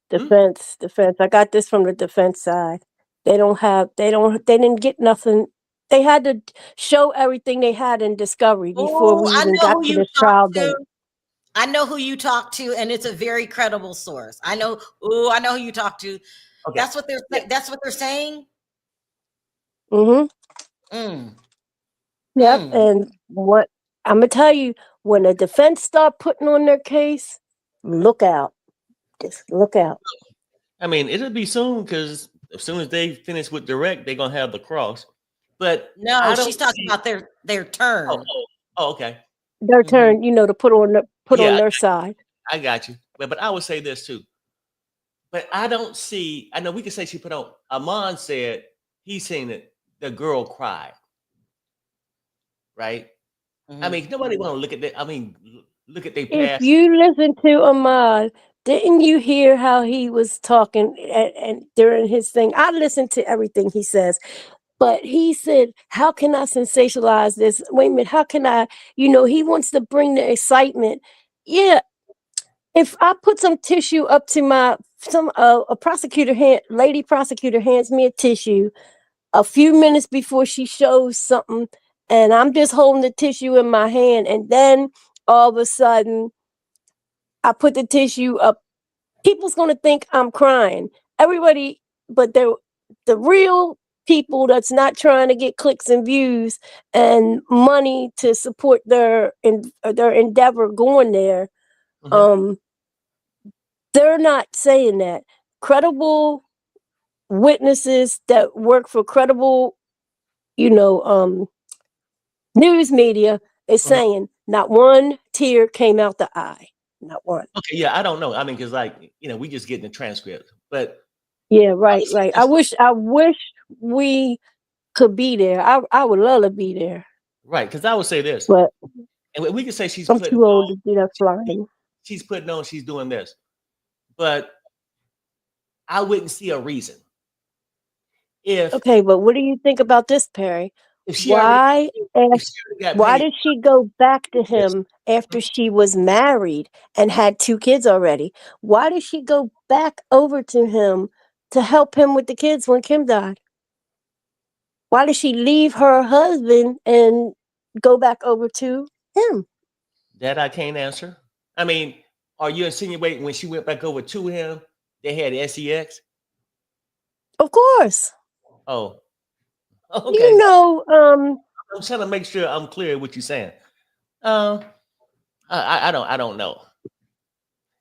defense, Hmm? defense. I got this from the defense side. They didn't get nothing. they had to show everything they had in discovery before Oh, we I even know got who to you the talk trial to. date. I know who you talk to, and it's a very credible source. I know. Oh, I know who you talk to. Okay. That's what they're. Yeah. That's what they're saying. Mm-hmm. Mm, Yep. mm. And what I'm gonna tell you, when the defense start putting on their case, look out. Just look out. I mean, it'll be soon because as soon as they finish with direct, they're gonna have the cross. But No, I she's don't talking see. about their Oh, turn. okay. Their Hmm. turn, to put on Yeah, their side. I got you. But I would say this too. But I don't see. I know we can say she put on. Amon said he seen it. The girl cried. Right. I Hmm. mean, nobody want to look at that. I mean, look at their If past. you listen to Ahmad, didn't you hear how he was talking and during his thing? I listened to everything he says, but he said, "How can I sensationalize this? Wait a minute, how can I?" He wants to bring the excitement. Yeah, if I put some tissue up to a lady prosecutor hands me a tissue a few minutes before she shows something, and I'm just holding the tissue in my hand, and then all of a sudden I put the tissue up. People's gonna think I'm crying. Everybody, but the real people that's not trying to get clicks and views and money to support their endeavor going there. Mhm. Um, they're not saying that. Credible witnesses that work for credible, you know, um, news media is Mhm. saying not one tear came out the eye. Not one. Okay, yeah, I don't know. I mean, because we just getting the transcript. But Yeah, I would right, say right. I this, wish we could be there. I would love to be there, right? Because I would say this, but and we can say she's I'm putting too old on, to do that flying. she's putting on, she's doing this, but I wouldn't see a reason if Okay, but what do you think about this, Perry? if she already Why if ask, she already got why paid. did she go back to Yes. him after she was married and had 2 kids already? Why did she go back over to him to help him with the kids when Kim died? Why did she leave her husband and go back over to him? That I can't answer. I mean, are you insinuating when she went back over to him, they had sex? Of course. Oh, You okay. know, I'm trying to make sure I'm clear what you're saying. Um, I don't know,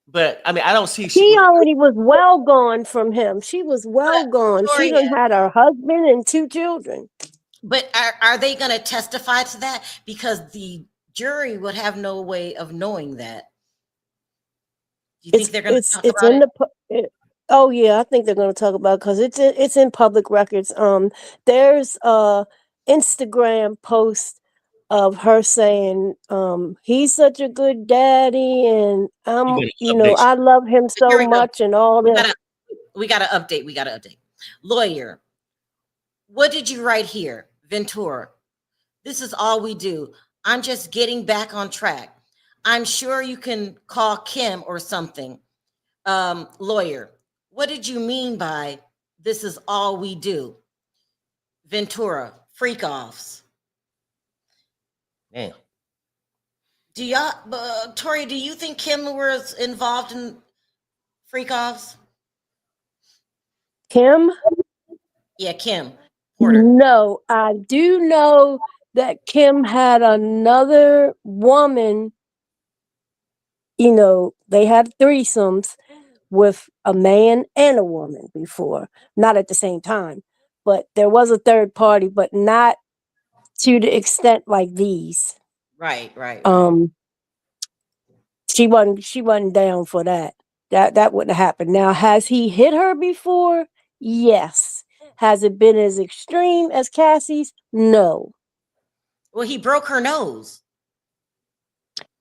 but I mean, I don't see she she with the already was well gone from him. She was well gone. She done Victoria, had her husband and 2 children. but are they going to testify to that? Because the jury would have no way of knowing that. Do you think they're going to talk It's about in it? oh yeah, I think they're going to talk about because it's in public records. There's a Instagram post of her saying, he's such a good daddy, and you got to update. I love him so Here we go. much, and all We this. gotta we gotta update. We gotta update. Lawyer, what did you write here? Ventura. This is all we do. I'm just getting back on track. I'm sure you can call Kim or something. Lawyer, what did you mean by this is all we do? Ventura, freak offs. Damn. Do y'all, Tori, do you think Kim was involved in freak offs? Kim? Yeah, Kim Porter. No, I do know that Kim had another woman. They had threesomes with a man and a woman before, not at the same time, but there was a third party, but not to the extent like these. Right, right, right. Um, she wasn't down for that. That wouldn't happen. Now, has he hit her before? Yes. Has it been as extreme as Cassie's? No. Well, he broke her nose.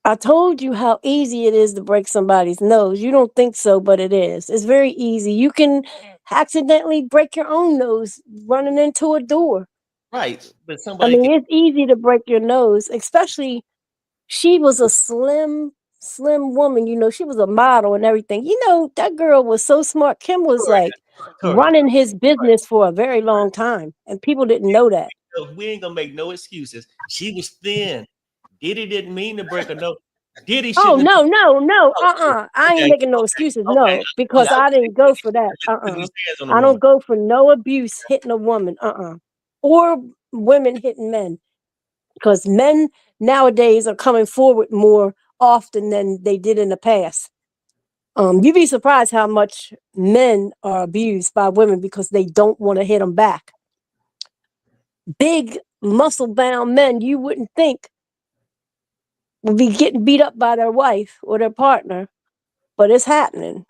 I told you how easy it is to break somebody's nose. You don't think so, but it is. It's very easy. You can accidentally break your own nose running into a door. Right, but I somebody can. mean, it's easy to break your nose, especially she was a slim woman. She was a model and everything. That girl was so smart. Kim was Tori, like Tori, running his business for a very long time, and people didn't know that. We ain't gonna make no excuses. She was thin. Diddy didn't mean to break her nose. Diddy Oh shouldn't have. no. Okay, I ain't okay, making no excuses. okay. No, because I didn't go for that. Put his hands on the I don't woman. go for no abuse hitting a woman. Or women hitting men. Because men nowadays are coming forward more often than they did in the past. You'd be surprised how much men are abused by women because they don't want to hit them back. Big muscle bound men you wouldn't think would be getting beat up by their wife or their partner, but it's happening.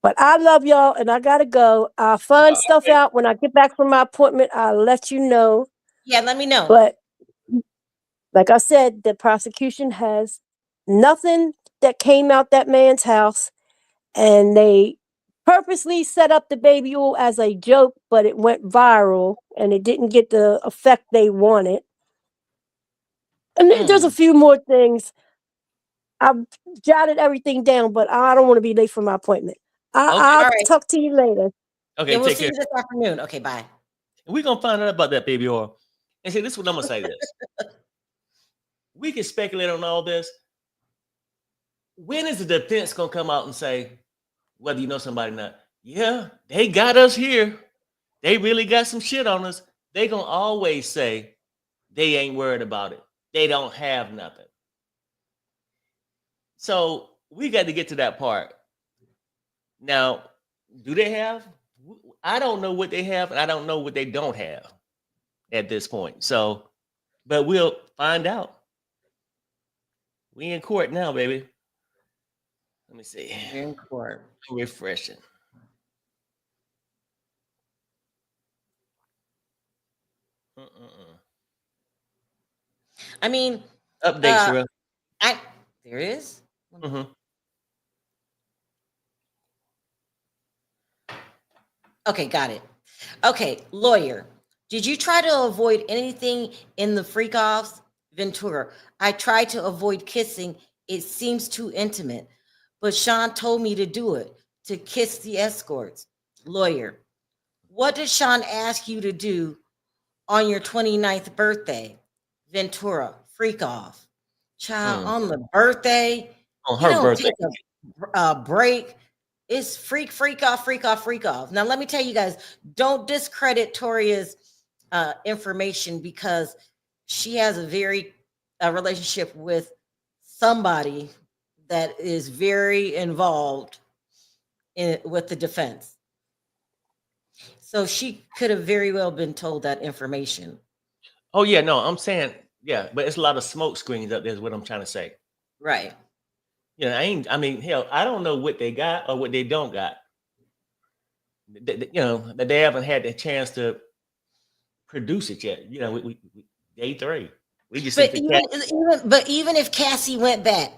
But I love y'all and I gotta go. I'll find stuff out when I get back from my appointment. I'll let you know. Yeah, let me know. But like I said, the prosecution has nothing that came out that man's house, and they purposely set up the baby oil as a joke, but it went viral and it didn't get the effect they wanted. And there's a few more things. I've jotted everything down, but I don't want to be late for my appointment. Okay. I'll All right. talk to you later. Okay, Yeah, we'll take see care. you this afternoon. Okay, bye. We're gonna find out about that baby oil. And see, this is what I'm gonna say this. We can speculate on all this. When is the defense gonna come out and say, whether you know somebody or not, yeah, they got us here. They really got some shit on us. They gonna always say they ain't worried about it. They don't have nothing. So we got to get to that part. Now, do they have? I don't know what they have, and I don't know what they don't have at this point. So, but we'll find out. We in court now, baby. Let me see. In court. Refreshing. I mean, Updates, real. there it is. Okay, got it. Okay, lawyer. Did you try to avoid anything in the freak offs? Ventura. I tried to avoid kissing. It seems too intimate. But Sean told me to do it, to kiss the escorts. Lawyer. What did Sean ask you to do on your 29th birthday? Ventura. Freak off. Child, on the birthday, On you her don't birthday. take a break. It's freak off. Now, let me tell you guys, don't discredit Toria's information because she has a relationship with somebody that is very involved with the defense. So she could have very well been told that information. Oh yeah, no, I'm saying yeah, but it's a lot of smoke screens up there. Is what I'm trying to say. Right. You know, I mean, hell, I don't know what they got or what they don't got. You know, that they haven't had the chance to produce it yet. You know, we day 3. We just But even if Cassie went back,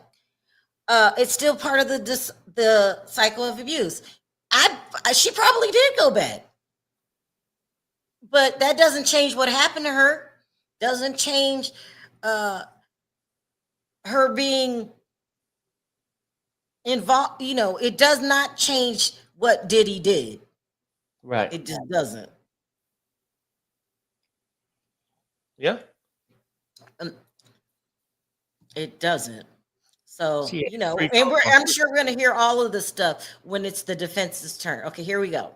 it's still part of the cycle of abuse. She probably did go back, but that doesn't change what happened to her. Doesn't change her being involved. You know, it does not change what Diddy did. right. It just doesn't. Yeah. It doesn't. So, She you know, freak and off. I'm sure we're going to hear all of this stuff when it's the defense's turn. Okay, here we go.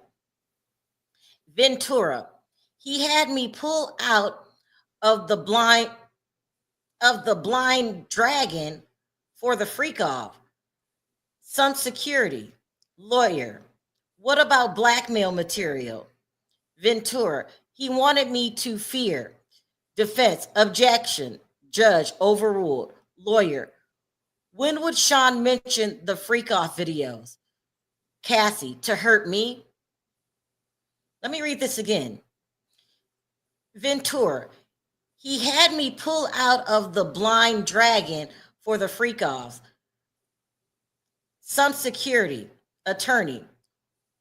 Ventura. He had me pull out of the blind dragon for the freak off. Some security. Lawyer. What about blackmail material? Ventura. He wanted me to fear. Defense. Objection. Judge. Overruled. Lawyer. When would Sean mention the freak off videos? Cassie. To hurt me? Let me read this again. Ventura. He had me pull out of the blind dragon for the freak offs. Some security. Attorney.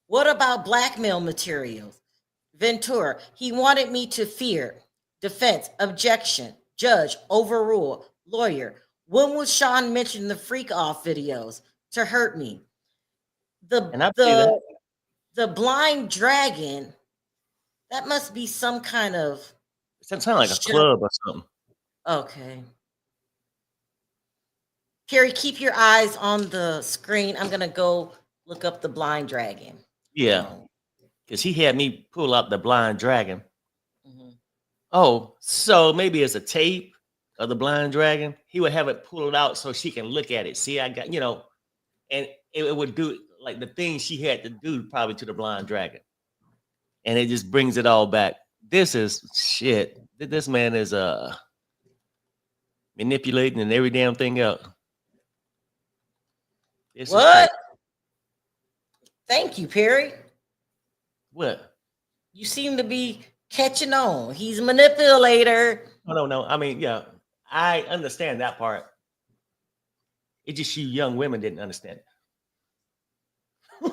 What about blackmail materials? Ventura. He wanted me to fear. Defense. Objection. Judge. Overrule. Lawyer. When would Sean mention the freak off videos? To hurt me. The blind dragon, that must be some kind of It sounds like a Sure. club or something. Okay. Perry, keep your eyes on the screen. I'm gonna go look up the blind dragon. Yeah, Oh, because he had me pull out the blind dragon. mhm. Oh, so maybe it's a tape of the blind dragon. He would have it pull it out so she can look at it. See, I got, and it would do like the thing she had to do probably to the blind dragon. And it just brings it all back. This is shit. This man is manipulating and every damn thing else. This is crazy. What? Thank you, Perry. What? You seem to be catching on. He's a manipulator. No. I mean, yeah, I understand that part. It's just you young women didn't understand it.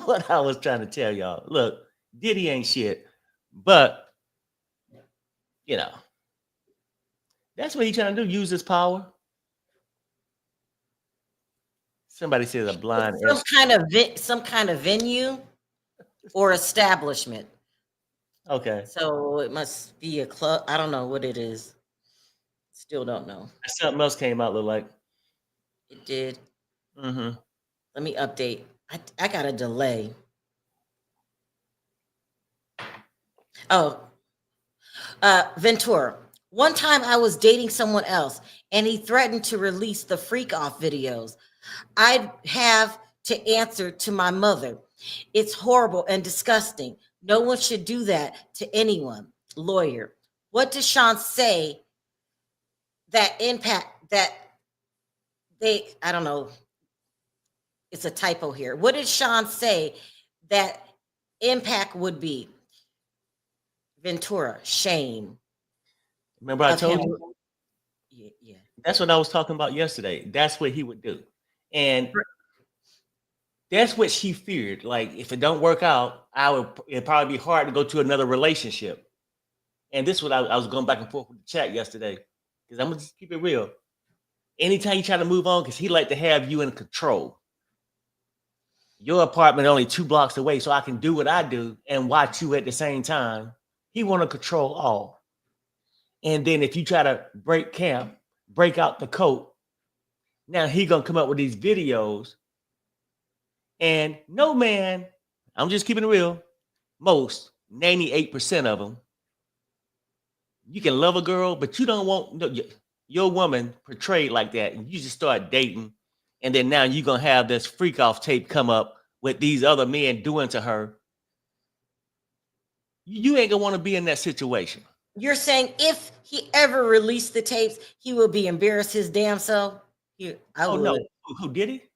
What I was trying to tell y'all. Look, Diddy ain't shit, but you know, that's what he's trying to do. Use his power. Somebody says a blind. Some kind of venue or establishment. Okay, So it must be a club. I don't know what it is. Still don't know. something else came out. Look like. It did. Mm-hmm. Let me update. I got a delay. Oh, Ventura. One time I was dating someone else and he threatened to release the freak off videos. I'd have to answer to my mother. It's horrible and disgusting. No one should do that to anyone. Lawyer. What does Sean say that impact that I don't know. It's a typo here. What did Sean say that impact would be? Ventura, shame. Remember I of told him. you? Yeah. That's what I was talking about yesterday. That's what he would do. And that's what she feared. Like, if it don't work out, it'd probably be hard to go to another relationship. And this is what I was going back and forth with the chat yesterday. Because I'm gonna just keep it real. Anytime you try to move on, because he like to have you in control. Your apartment only 2 blocks away, so I can do what I do and watch you at the same time. He want to control all. And then if you try to break camp, break out the coat, now he gonna come up with these videos. And no man, I'm just keeping it real, most 98% of them, you can love a girl, but you don't want your woman portrayed like that. And you just start dating. And then now you're gonna have this freak off tape come up with these other men doing to her. You ain't gonna want to be in that situation. You're saying if he ever released the tapes, he will be embarrassed his damn self? I Oh would. no, who did it?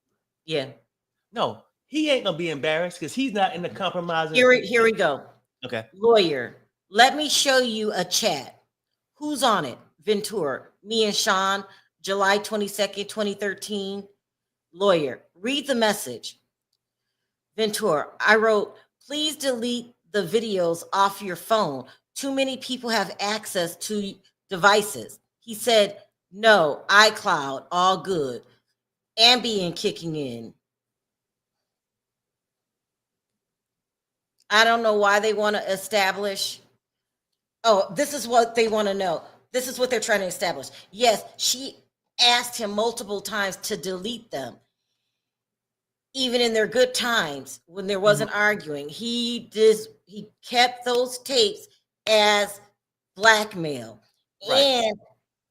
Yeah. No, he ain't gonna be embarrassed because he's not in the compromising. Here we go. Okay. Lawyer, let me show you a chat. Who's on it? Ventura, me and Sean, July 22nd, 2013. Lawyer, read the message. Ventura, I wrote, please delete the videos off your phone. Too many people have access to devices. He said, no, iCloud, all good. Ambien kicking in. I don't know why they want to establish. Oh, this is what they want to know. This is what they're trying to establish. Yes, she asked him multiple times to delete them. Even in their good times when there wasn't arguing, he kept those tapes as blackmail. Right. And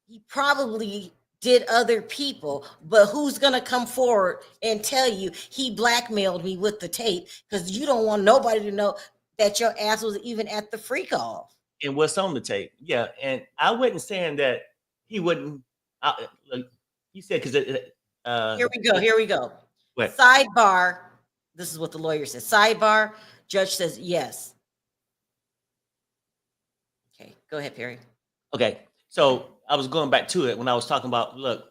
he probably did other people, but who's gonna come forward and tell you he blackmailed me with the tape? Because you don't want nobody to know that your ass was even at the freak off. And what's on the tape? Yeah, and I wasn't saying that he wouldn't. Like you said, because Here we go. What? Sidebar. This is what the lawyer says. Sidebar. Judge says yes. Okay, go ahead, Perry. Okay, so I was going back to it when I was talking about, look,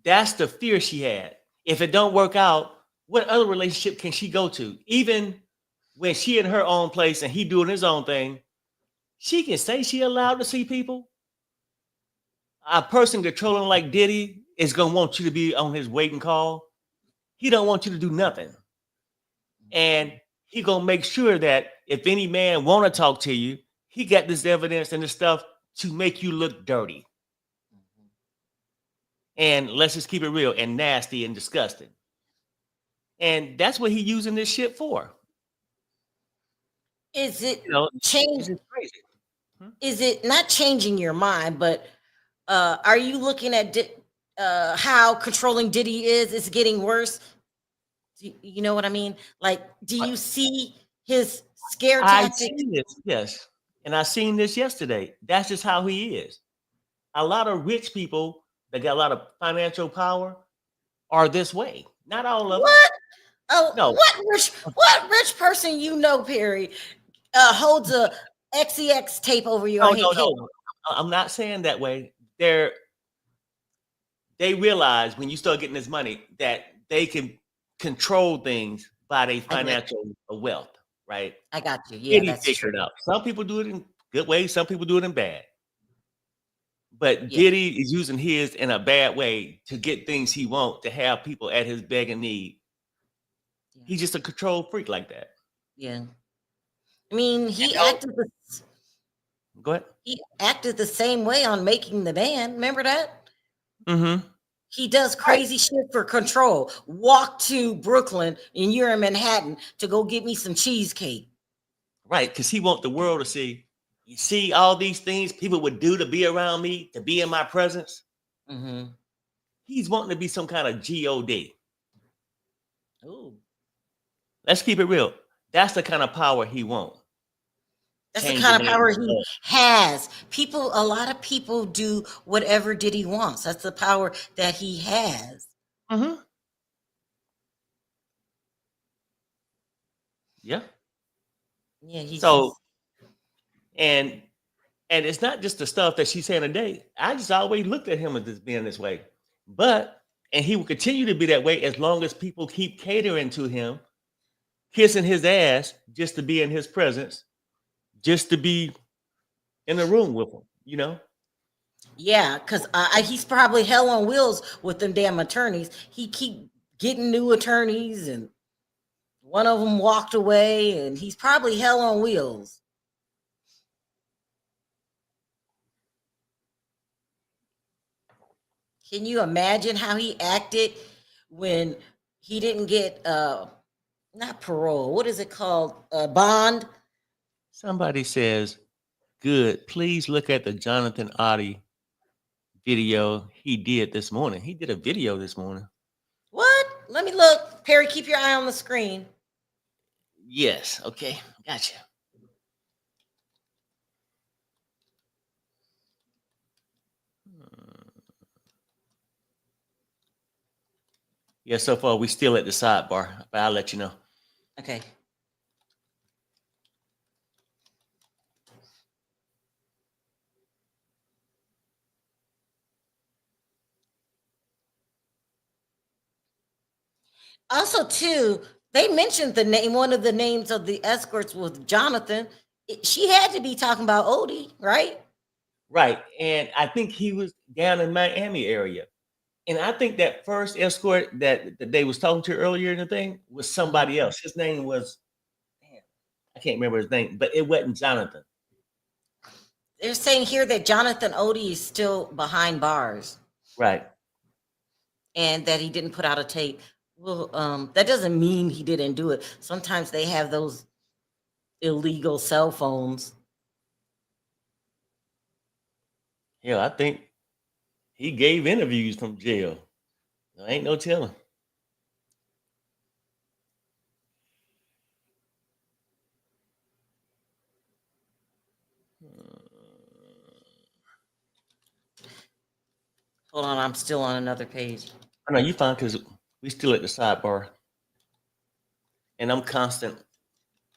that's the fear she had. If it don't work out, what other relationship can she go to? Even when she in her own place and he doing his own thing, she can say she allowed to see people. A person controlling like Diddy is gonna want you to be on his waiting call. He don't want you to do nothing. And he gonna make sure that if any man wanna talk to you, he got this evidence and this stuff to make you look dirty. And let's just keep it real and nasty and disgusting. And that's what he's using this shit for. Is it You know, change? it's just crazy. Is it not changing your mind, but are you looking at how controlling Diddy is? It's getting worse. You know what I mean? Like, do you see his scare I tactics? seen this, yes. And I seen this yesterday. That's just how he is. A lot of rich people that got a lot of financial power are this way. Not all of them. What? Oh, No. what rich person you know, Perry, holds a XEX tape over your head? No. I'm not saying that way. They realize when you start getting this money that they can control things by their financial wealth, right? I got you. Yeah, Diddy that's figured true. it out. Some people do it in good ways, some people do it in bad. But Yeah. Diddy is using his in a bad way to get things he wants, to have people at his beg and need. Yeah. He's just a control freak like that. Yeah. I mean, he Go ahead. acted the same way on Making the Band. Remember that? Mm-hmm. He does crazy shit for control. Walk to Brooklyn and you're in Manhattan to go get me some cheesecake. Right, because he wants the world to see. You see all these things people would do to be around me, to be in my presence. Mm-hmm. He's wanting to be some kind of God. Ooh. Let's keep it real. That's the kind of power he wants. That's the kind of power he has. A lot of people do whatever Diddy wants. That's the power that he has. Mm-hmm. Yeah. Yeah. And it's not just the stuff that she's saying today. I just always looked at him as just being this way. And he will continue to be that way as long as people keep catering to him, kissing his ass just to be in his presence, just to be in the room with him, you know? Yeah, because he's probably hell on wheels with them damn attorneys. He keep getting new attorneys, and one of them walked away, and he's probably hell on wheels. Can you imagine how he acted when he didn't get not parole? What is it called? Bond. Somebody says, good, please look at the Jonathan Oddie video he did this morning. He did a video this morning. What? Let me look. Perry, keep your eye on the screen. Yes, okay, gotcha. Yeah, so far we still at the sidebar, but I'll let you know. Okay. Also, too, they mentioned the name. One of the names of the escorts was Jonathan. She had to be talking about Odie, right? Right, and I think he was down in Miami area. And I think that first escort that they was talking to earlier in the thing was somebody else. His name was, damn, I can't remember his name, but it wasn't Jonathan. They're saying here that Jonathan Odie is still behind bars. Right. And that he didn't put out a tape. Well, that doesn't mean he didn't do it. Sometimes they have those illegal cell phones. Yeah, I think he gave interviews from jail. There ain't no telling. Hold on, I'm still on another page. I know you fine because we still at the sidebar, and I'm constantly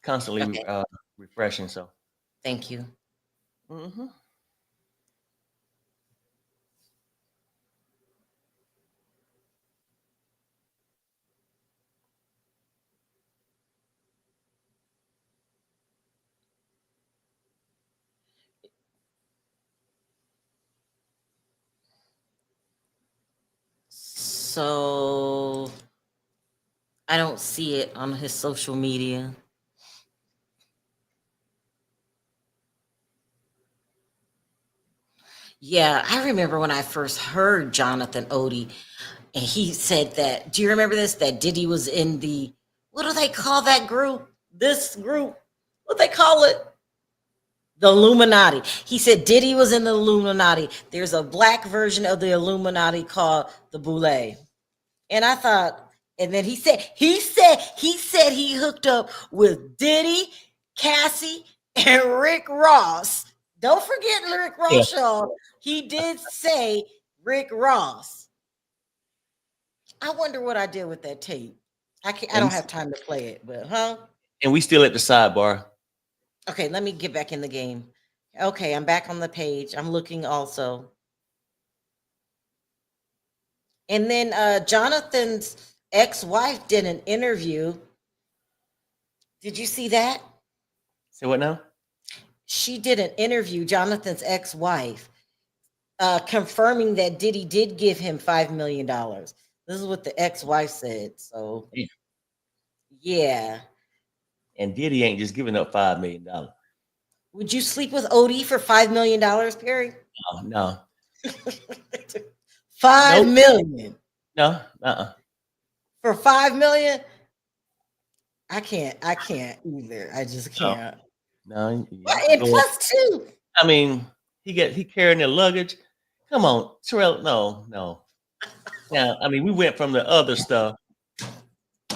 Okay. refreshing. So Thank you. mm-hmm. So I don't see it on his social media. Yeah, I remember when I first heard Jonathan Odie, and he said that. Do you remember this? That Diddy was in the, what do they call that group? This group, what they call it? The Illuminati. He said Diddy was in the Illuminati. There's a black version of the Illuminati called the Boule. And I thought, and then he said he hooked up with Diddy, Cassie, and Rick Ross. Don't forget Rick Yeah. Ross, y'all. He did say Rick Ross. I wonder what I did with that tape. I don't have time to play it, but And we still at the sidebar. Okay, let me get back in the game. Okay, I'm back on the page. I'm looking also. And then Jonathan's ex-wife did an interview. Did you see that? Say what now? She did an interview, Jonathan's ex-wife, confirming that Diddy did give him $5 million. This is what the ex-wife said. So, Yeah. yeah. And Diddy ain't just giving up $5 million. Would you sleep with Odie for $5 million, Perry? No. $5 Nope. million. No. For $5 million? I can't either. I just No. can't. No. And plus two. I mean, he carrying their luggage. Come on, Terrell. No. Now, I mean, we went from the other stuff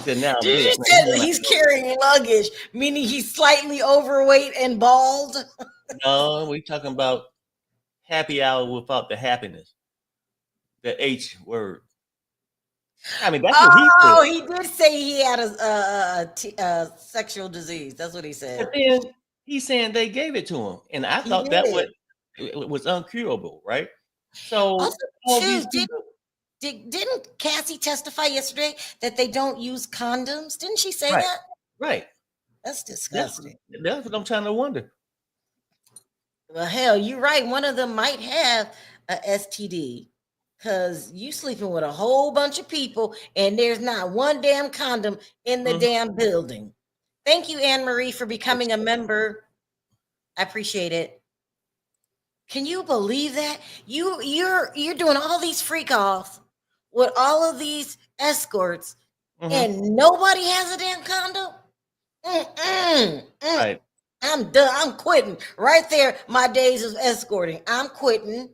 to now Did this. you say he's carrying luggage, meaning he's slightly overweight and bald? No, we talking about happy hour without the happiness. The H word. I mean, that's what he said. Oh, he did say he had a sexual disease. That's what he said. But then he's saying they gave it to him, and I He thought that did. was uncurable, right? So Also, all too, these people, didn't Cassie testify yesterday that they don't use condoms? Didn't she say right, that? right. That's That's disgusting. that's what I'm trying to wonder. Well, hell, you're right. One of them might have a STD because you sleeping with a whole bunch of people and there's not one damn condom in the Mhm. damn building. Thank you, Anne Marie, for becoming a member. I appreciate it. Can you believe that? You're doing all these freak offs with all of these escorts Mhm. and nobody has a damn condom? Right. I'm done. I'm quitting. Right there, my days of escorting. I'm quitting.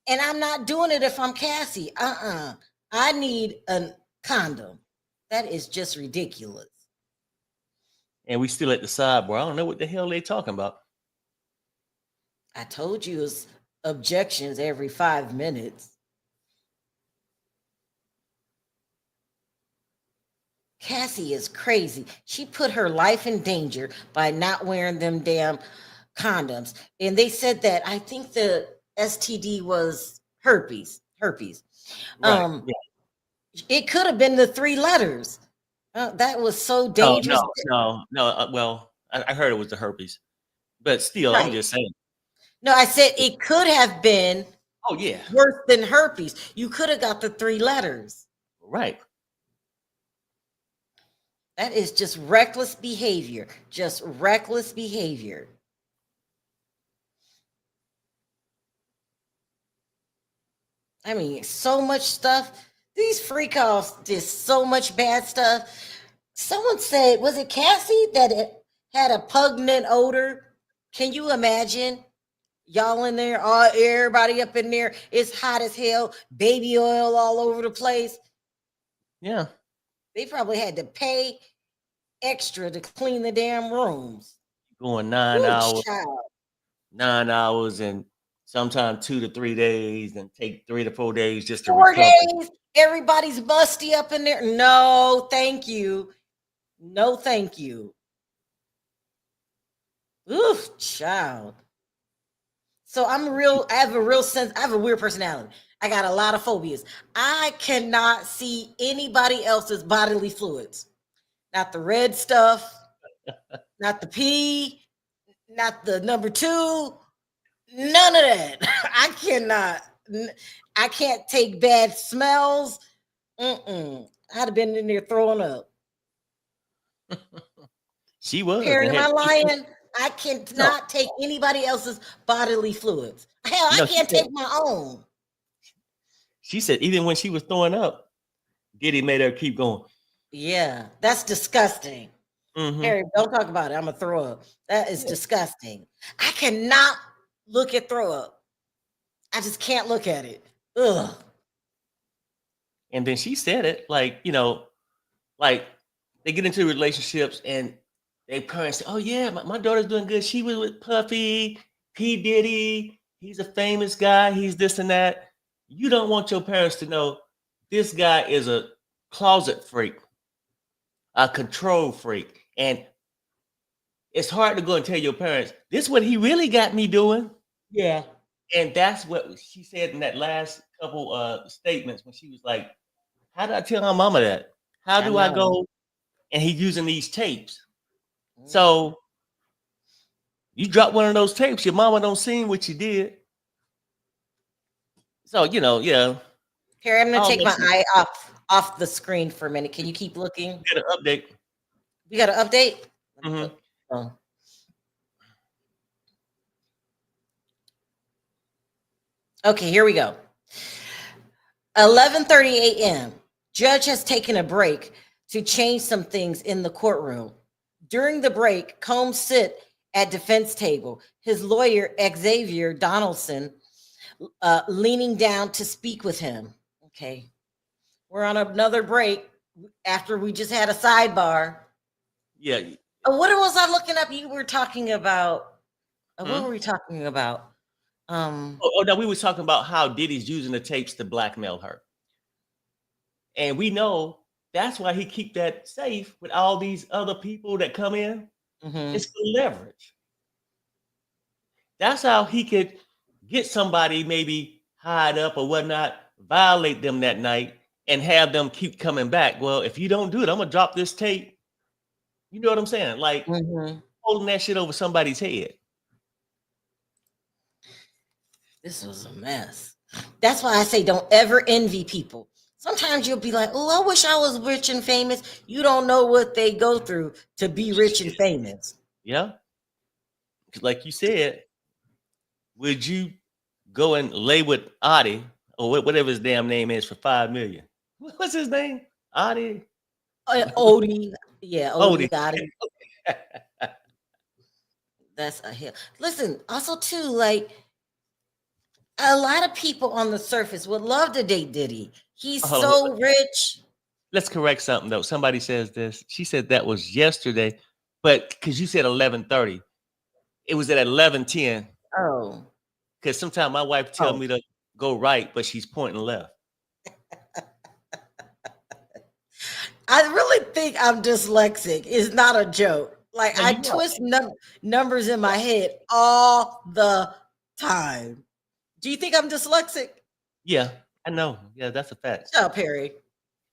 And I'm not doing it if I'm Cassie. I need a condom. That is just ridiculous. And we still at the sidebar. I don't know what the hell they talking about. I told you it's objections every 5 minutes. Cassie is crazy. She put her life in danger by not wearing them damn condoms. And they said that I think the STD was herpes. Herpes. Right. Yeah. It could have been the 3 letters. That was so No, dangerous. no. Well, I heard it was the herpes, but still, I'm Right. just saying. No, I said it could have been Oh yeah. worse than herpes. You could have got the 3 letters. Right. That is just reckless behavior. Just reckless behavior. I mean, so much stuff. These freak offs did so much bad stuff. Someone said, was it Cassie that it had a pungent odor? Can you imagine? Y'all in there, everybody up in there. It's hot as hell. Baby oil all over the place. Yeah. They probably had to pay extra to clean the damn rooms. Going 9 Ooh, hours, child. 9 hours, and sometimes 2 to 3 days, and take 3 to 4 days just to 4 recover. days. Everybody's musty up in there. No, thank you. No, thank you. Oof, child. So I have a real sense, I have a weird personality. I got a lot of phobias. I cannot see anybody else's bodily fluids. Not the red stuff, not the pee, not the number 2, none of that. I cannot. I can't take bad smells. I'd have been in there throwing up. She was. Perry, and am I had- lying? I cannot take anybody else's bodily fluids. Hell, I No, can't take my own. she said even when she was throwing up, Diddy made her keep going. Yeah, that's disgusting. Mhm. Harry, don't talk about it. I'm gonna throw up. That is disgusting. I cannot look at throw up. I just can't look at it. Ugh. And then she said it like, like they get into relationships and their parents say, "Oh yeah, my daughter's doing good. She was with Puffy, P Diddy. He's a famous guy. He's this and that." You don't want your parents to know this guy is a closet freak, a control freak, and it's hard to go and tell your parents this is what he really got me doing. Yeah. And that's what she said in that last couple statements when she was like, "How do I tell my mama that? How I do I know. go?" And he's using these tapes. Mm. So you drop one of those tapes, your mama don't see what you did. So yeah. Harry, I'm gonna All take my that eye off the screen for a minute. Can you keep looking? get an update. We got an update. Let me Mhm. look. Oh. Okay, here we go. 11:30 a.m. Judge has taken a break to change some things in the courtroom. During the break, Combs sit at defense table. His lawyer, Xavier Donaldson, leaning down to speak with him. Okay, we're on another break after we just had a sidebar. Yeah. What was I looking up? You were talking about. What Hmm? were we talking about? Oh no, we were talking about how Diddy's using the tapes to blackmail her. And we know that's why he keep that safe with all these other people that come in. mhm. It's for leverage. That's how he could get somebody maybe hide up or whatnot, violate them that night, and have them keep coming back. Well, if you don't do it, I'm gonna drop this tape. You know what I'm saying? Like Mhm. holding that shit over somebody's head. This was a mess. That's why I say don't ever envy people. Sometimes you'll be like, oh, I wish I was rich and famous. You don't know what they go through to be rich and famous. Yeah. 'Cause like you said, would you go and lay with Adi or whatever his damn name is for 5 million? What's his name? Adi? Odie, yeah, Odie Odie. got it. That's a hell. Listen, also too, like a lot of people on the surface would love to date Diddy. He's Hold on, so rich. let's correct something though. Somebody says this. She said that was yesterday, but because you said 11:30, it was at 11:10. Oh, Because sometimes my wife tell oh. me to go right, but she's pointing left. I really think I'm dyslexic. It's not a joke. Like No, I you are. twist numbers in my head all the time. Do you think I'm dyslexic? Yeah, I know. Yeah, that's a fact. Shut up, Perry.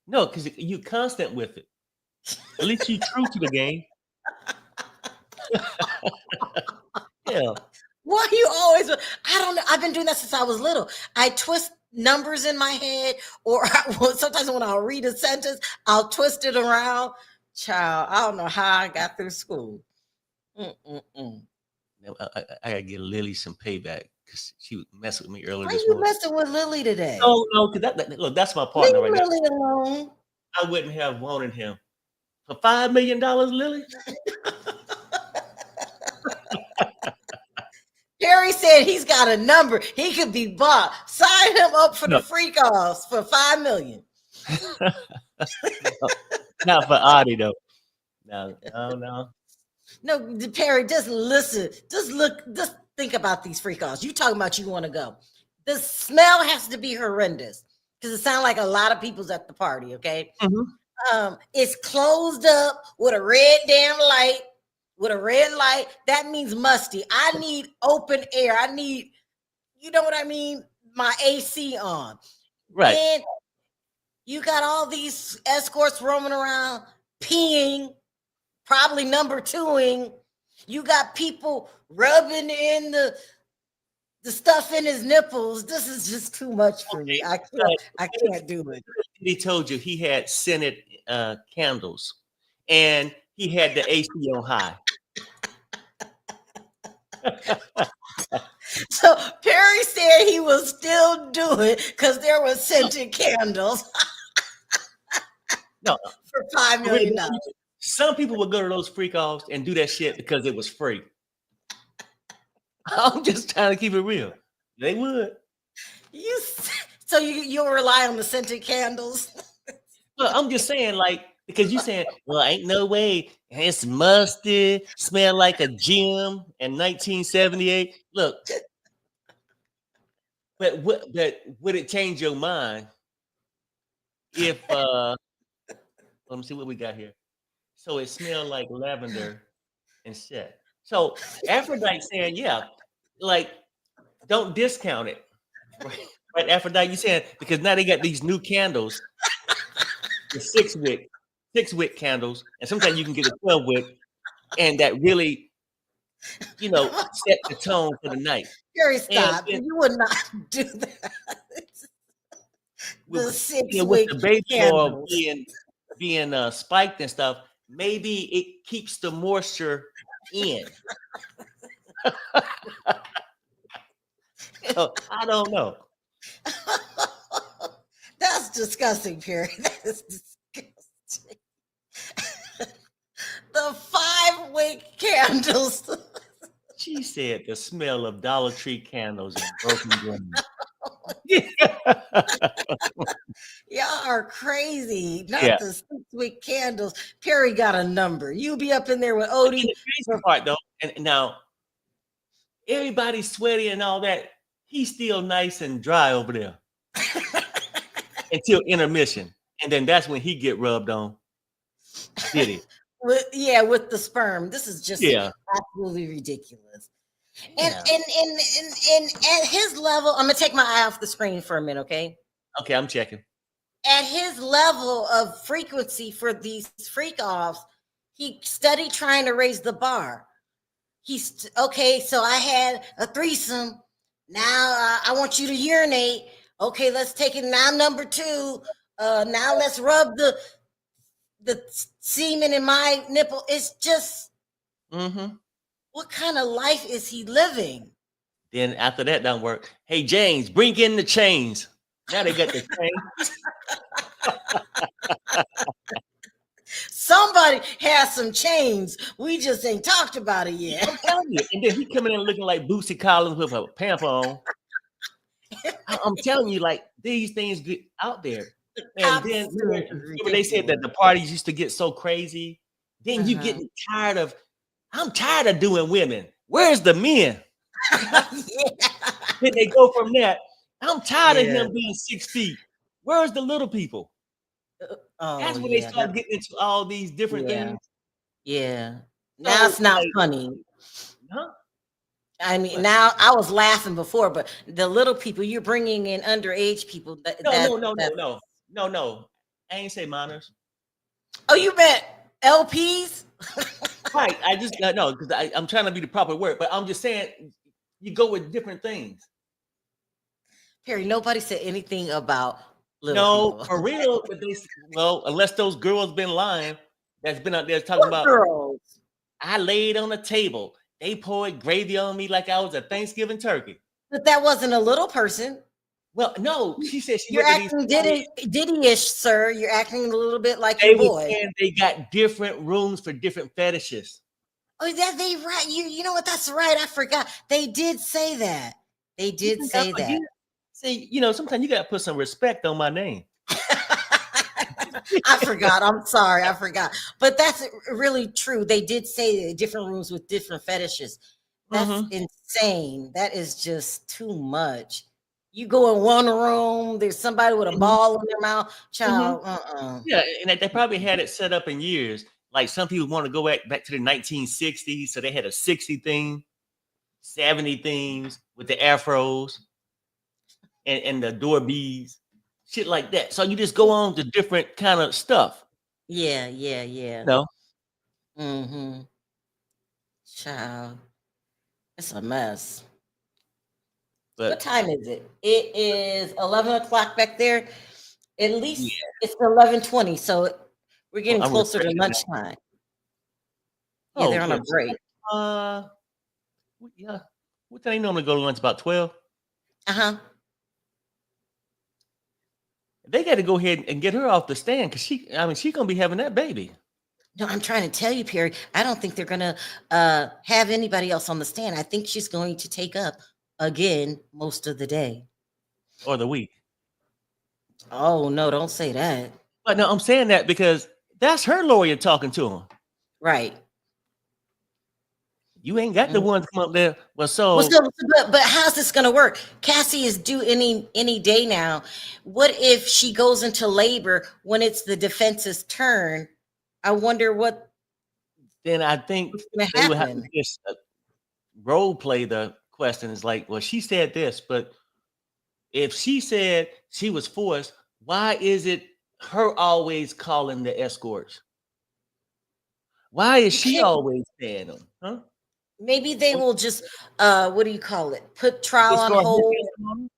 No, because you constant with it. At least you true to the game. Yeah. Why you always? I don't know. I've been doing that since I was little. I twist numbers in my head, or sometimes when I'll read a sentence, I'll twist it around. Child, I don't know how I got through school. Mm-mm-mm. Now, I gotta get Lily some payback because she was messing with me earlier Why this you morning. messing with Lily today? No, because look, that's my Leave partner right there. Lily alone. I wouldn't have wanted him for $5 million, Lily. Harry said he's got a number. He could be bought. Sign him up for No. the free calls for $5 million. Not for Adi though. No. No, Perry, just listen. Just look. Just think about these free calls. You talking about you want to go. The smell has to be horrendous because it sounds like a lot of people's at the party. Okay, it's closed up with a red damn light. With a red light, that means musty. I need open air. I need, you know what I mean? My AC on. Right. Then you got all these escorts roaming around, peeing, probably number twoing. You got people rubbing in the stuff in his nipples. This is just too much for me. I can't do it. He told you he had scented candles and he had the AC on high. So Perry said he was still doing because there was scented candles No, for $5 for real, million. some people would go to those freak offs and do that shit because it was free. I'm just trying to keep it real. They would. So you'll rely on the scented candles. Well, I'm just saying, like, because you saying, well, ain't no way. It's musty, smell like a gym in 1978. Look, but would it change your mind if let me see what we got here. So it smelled like lavender and shit. So Aphrodite saying, yeah, like, don't discount it. Right, Aphrodite, you saying, because now they got these new candles, the 6 wick candles, and sometimes you can get a 12 wick, and that really, set the tone for the night. Perry, And stop. then You would not do that. The with, 6 with wick the baby oil candles. being spiked and stuff, maybe it keeps the moisture in. So I don't know. That's disgusting, Perry. That is disgusting. The 5-wick candles. She said the smell of Dollar Tree candles and broken glass. Y'all are crazy. Not Yeah. the 6-wick candles. Perry got a number. You be up in there with And Odie. the crazy part, though, and now everybody's sweaty and all that. He's still nice and dry over there until intermission, and then that's when he get rubbed on. Diddy? with the sperm. This is just Yeah. absolutely ridiculous. And, Yeah. and at his level, I'm gonna take my eye off the screen for a minute, okay? Okay, I'm checking. At his level of frequency for these freak offs, he studied trying to raise the bar. He's okay. So I had a threesome. Now I want you to urinate. Okay, let's take it now. Number 2. Now let's rub the semen in my nipple. It's just what kind of life is he living? Then after that don't work, hey James, bring in the chains. Now they got the chains. Somebody has some chains. We just ain't talked about it yet. I'm telling you. And then he coming in looking like Boosie Collins with a pamper on. I'm telling you, like, these things get out there. And then remember they said that the parties used to get so crazy. Then you getting tired of, I'm tired of doing women. Where's the men? Then they go from that. I'm tired of him being 6 feet. Where's the little people? That's when they start getting into all these different things. Yeah. Now it's not funny. Huh? I mean, now I was laughing before, but the little people, you're bringing in underage people. No. I ain't say minors. Oh, you meant LPs? Right. I just no, because I'm trying to be the proper word, but I'm just saying you go with different things. Perry, nobody said anything about little people. For real. But unless those girls been lying, that's been out there talking What about girls? I laid on the table. They poured gravy on me like I was a Thanksgiving turkey. But that wasn't a little person. Well, no, she said she You're acting Diddy-ish, sir. You're acting a little bit like your boy. They got different rooms for different fetishes. Oh, that they right. You know what? That's right. I forgot. They did say that. They did say that. See, sometimes you got to put some respect on my name. I forgot. I'm sorry. I forgot. But that's really true. They did say different rooms with different fetishes. That's insane. That is just too much. You go in one room, there's somebody with a ball in their mouth. Child, Yeah, and they probably had it set up in years. Like some people want to go back to the 1960s, so they had a 60 theme, 70 themes with the afros and the door bees, shit like that. So you just go on to different kind of stuff. Yeah. No. Child, it's a mess. But what time is it? It is 11 o'clock back there. At least it's 11:20, so we're getting closer to lunchtime. Yeah, they're on a break. Yeah. What time you normally go to lunch? About 12? Uh-huh. They got to go ahead and get her off the stand because she's going to be having that baby. No, I'm trying to tell you, Perry, I don't think they're gonna have anybody else on the stand. I think she's going to take up again most of the day. Or the week. Oh no, don't say that. But no, I'm saying that because that's her lawyer talking to him. Right. You ain't got the one to come up there. Well, Well, so but how's this gonna work? Cassie is due any day now. What if she goes into labor when it's the defense's turn? I wonder what's then I think gonna they would have to happen. just role play the question. Is like, well, she said this, but if she said she was forced, why is it her always calling the escorts? Why is You she can't. always saying them? Huh? Maybe they will just what do you call it? Put trial on Disregard her hold. testimony?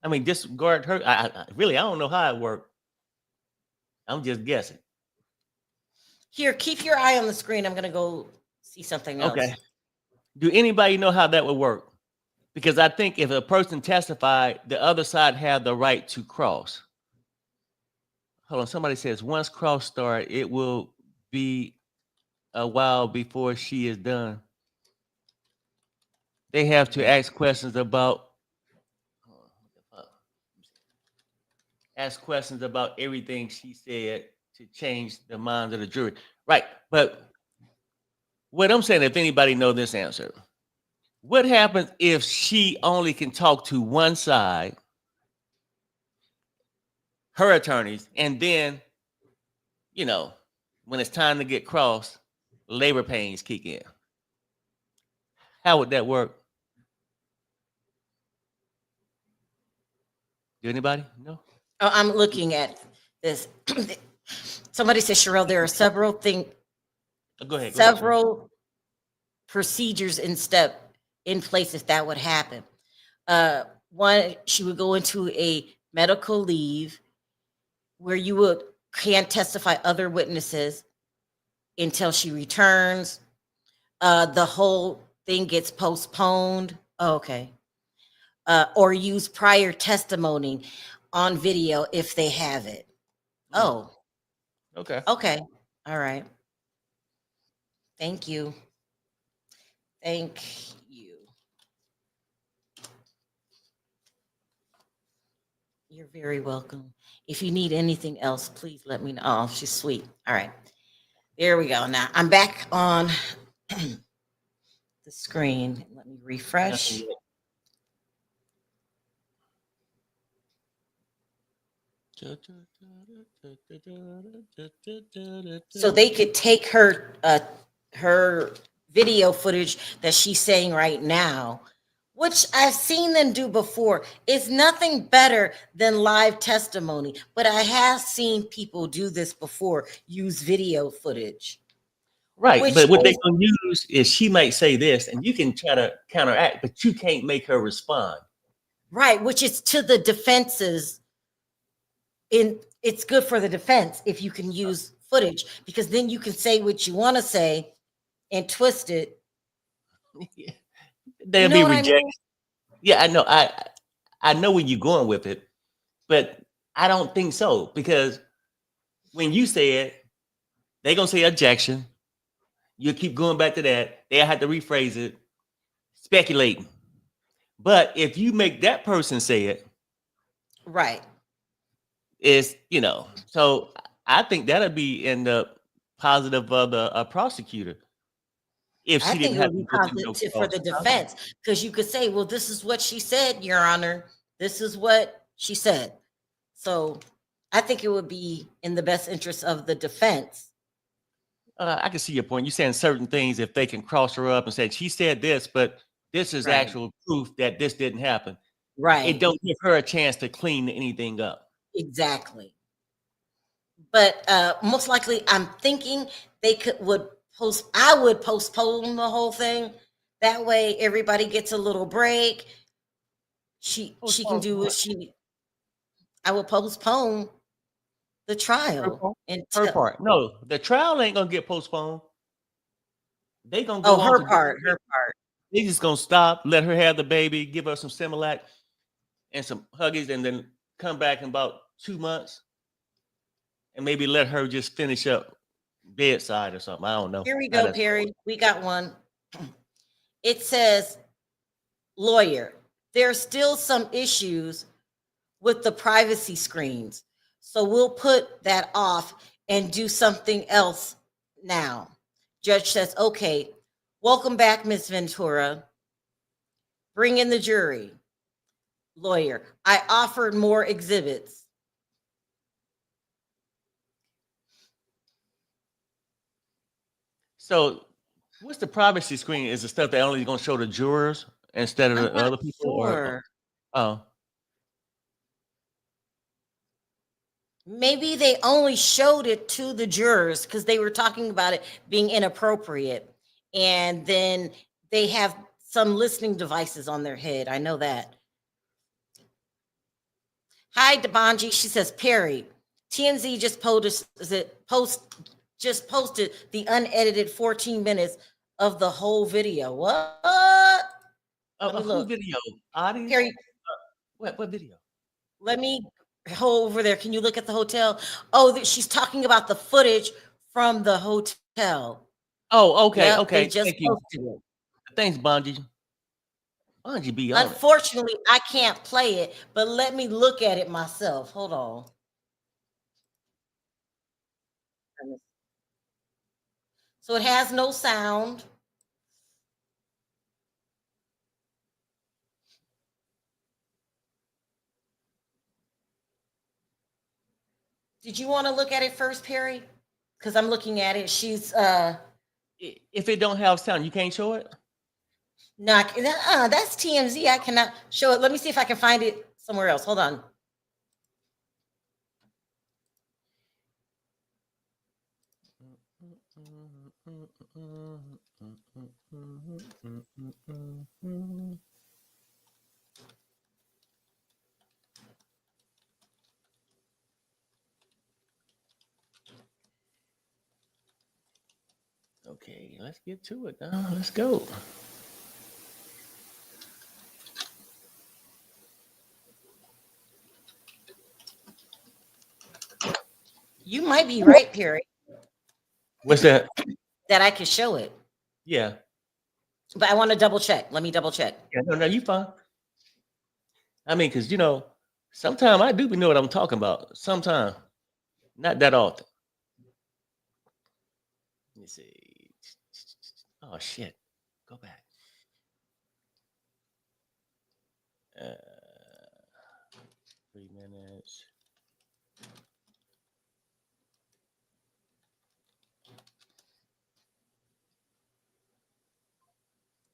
I mean, disregard her. I don't know how it worked. I'm just guessing. Here, keep your eye on the screen. I'm gonna go see something else. Okay. Do anybody know how that would work? Because I think if a person testified, the other side had the right to cross. Hold on. Somebody says once cross start, it will be a while before she is done. They have to ask questions about everything she said to change the minds of the jury. Right. But what I'm saying, if anybody know this answer, what happens if she only can talk to one side, her attorneys, and then, when it's time to get crossed, labor pains kick in? How would that work? Do anybody know? Oh, I'm looking at this. Somebody said, Sherelle, there are several Go ahead. several procedures in place if that would happen. One, she would go into a medical leave where you can't testify other witnesses until she returns. The whole thing gets postponed. Oh, okay. Or use prior testimony on video if they have it. Oh, Okay. okay. All right. Thank you. Thank you. You're very welcome. If you need anything else, please let me know. Oh, she's sweet. All right. There we go. Now I'm back on the screen. Let me refresh. So they could take her video footage that she's saying right now, which I've seen them do before. It's nothing better than live testimony, but I have seen people do this before, use video footage. Right, but what they're gonna use is she might say this, and you can try to counteract, but you can't make her respond. Right, which is to the defense's. It's good for the defense if you can use footage, because then you can say what you want to say and twist it. They'll be rejected. I mean? Yeah, I know. I know where you're going with it, but I don't think so, because when you say it, they're gonna say objection. You keep going back to that. They'll have to rephrase it, speculating. But if you make that person say it, right, it's so I think that'll be in the positive of the prosecutor. If she didn't have to be positive for the defense, because you could say, well, this is what she said, Your Honor. This is what she said. So I think it would be in the best interest of the defense. I can see your point. You're saying certain things, if they can cross her up and say, she said this, but this is actual proof that this didn't happen. Right. It don't give her a chance to clean anything up. Exactly. But most likely, I'm thinking they I would postpone the whole thing. That way, everybody gets a little break. She can do what I will postpone the trial. Her part. No, the trial ain't gonna get postponed. They gonna go on her part. They just gonna stop, let her have the baby, give her some Similac and some Huggies, and then come back in about 2 months and maybe let her just finish up bedside or something. I don't know. Here we How go, that's Perry. We got one. It says, lawyer, there's still some issues with the privacy screens. So we'll put that off and do something else now. Judge says, okay, welcome back, Miss Ventura. Bring in the jury. Lawyer, I offered more exhibits. so. What's the privacy screen? Is the stuff that only gonna show the jurors instead of I'm the not other people, or sure. oh, Maybe they only showed it to the jurors because they were talking about it being inappropriate. And then they have some listening devices on their head. I know that. Hi, Debanji. She says, Perry, TMZ just posted the unedited 14 minutes of the whole video. What? Let me who look. video? Audience? Perry, What video? let me go over there. Can you look at the hotel? Oh, she's talking about the footage from the hotel. Oh, okay, Yep, they okay. just Thank you. posted it. Thanks, Bungie. Bungie be on it. Unfortunately, I can't play it, but let me look at it myself. Hold on. So it has no sound. Did you want to look at it first, Perry? Because I'm looking at it. She's If it don't have sound, you can't show it. not that's TMZ. I cannot show it. Let me see if I can find it somewhere else. Hold on. Okay, let's get to it now. Let's go. You might be right, Perry, What's that? that I could show it. Yeah. But I want to double check. Let me double check. Yeah, no, you fine. I mean, because sometimes I do know what I'm talking about. Sometimes, not that often. Let me see. Oh shit. Go back. Uh, 3 minutes.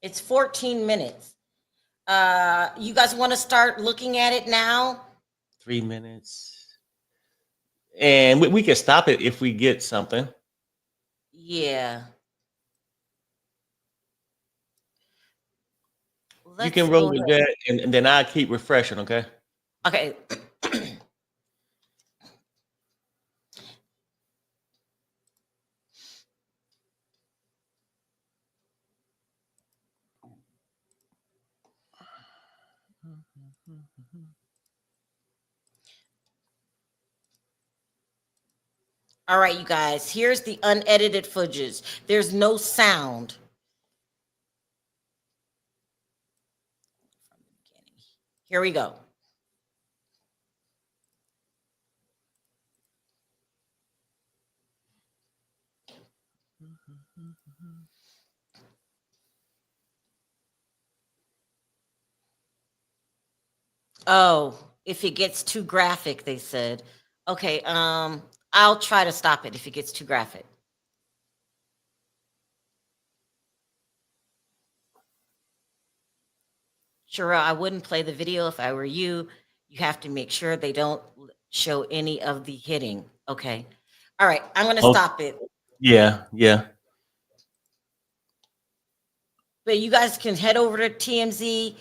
It's 14 minutes. You guys want to start looking at it now? 3 minutes. And we can stop it if we get something. Yeah. You can roll with that, and then I keep refreshing, okay? Okay. All right, you guys, here's the unedited footage. There's no sound. Here we go. Oh, if it gets too graphic, they said. Okay, I'll try to stop it if it gets too graphic. Sure, I wouldn't play the video if I were you. You have to make sure they don't show any of the hitting. Okay. All right, I'm going to stop it. Yeah. But you guys can head over to TMZ,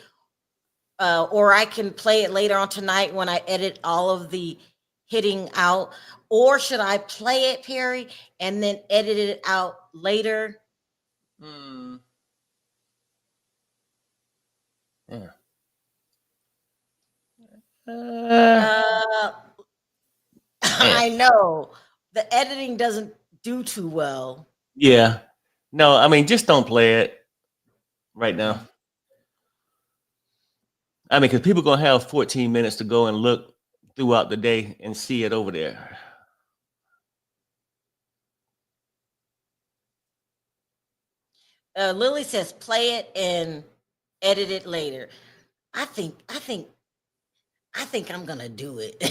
or I can play it later on tonight when I edit all of the hitting out. Or should I play it, Perry, and then edit it out later? Hmm. Yeah. I know the editing doesn't do too well. Yeah. No, I mean, just don't play it right now. I mean, because people gonna have 14 minutes to go and look throughout the day and see it over there. Lily says play it and edit it later. I think I'm gonna do it.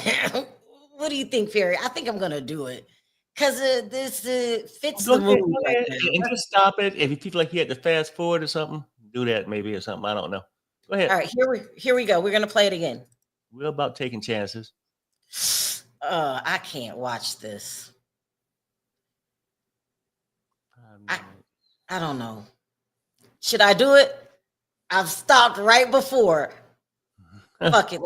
What do you think, Ferry? I think I'm gonna do it because this fits Go the ahead, mood go right ahead, now. and just stop it. If you feel like you had to fast forward or something, do that maybe or something. I don't know. Go ahead. All right, here we go. We're gonna play it again. We're about taking chances. I can't watch this. I don't know. Should I do it? I've stopped right before. Fuck it.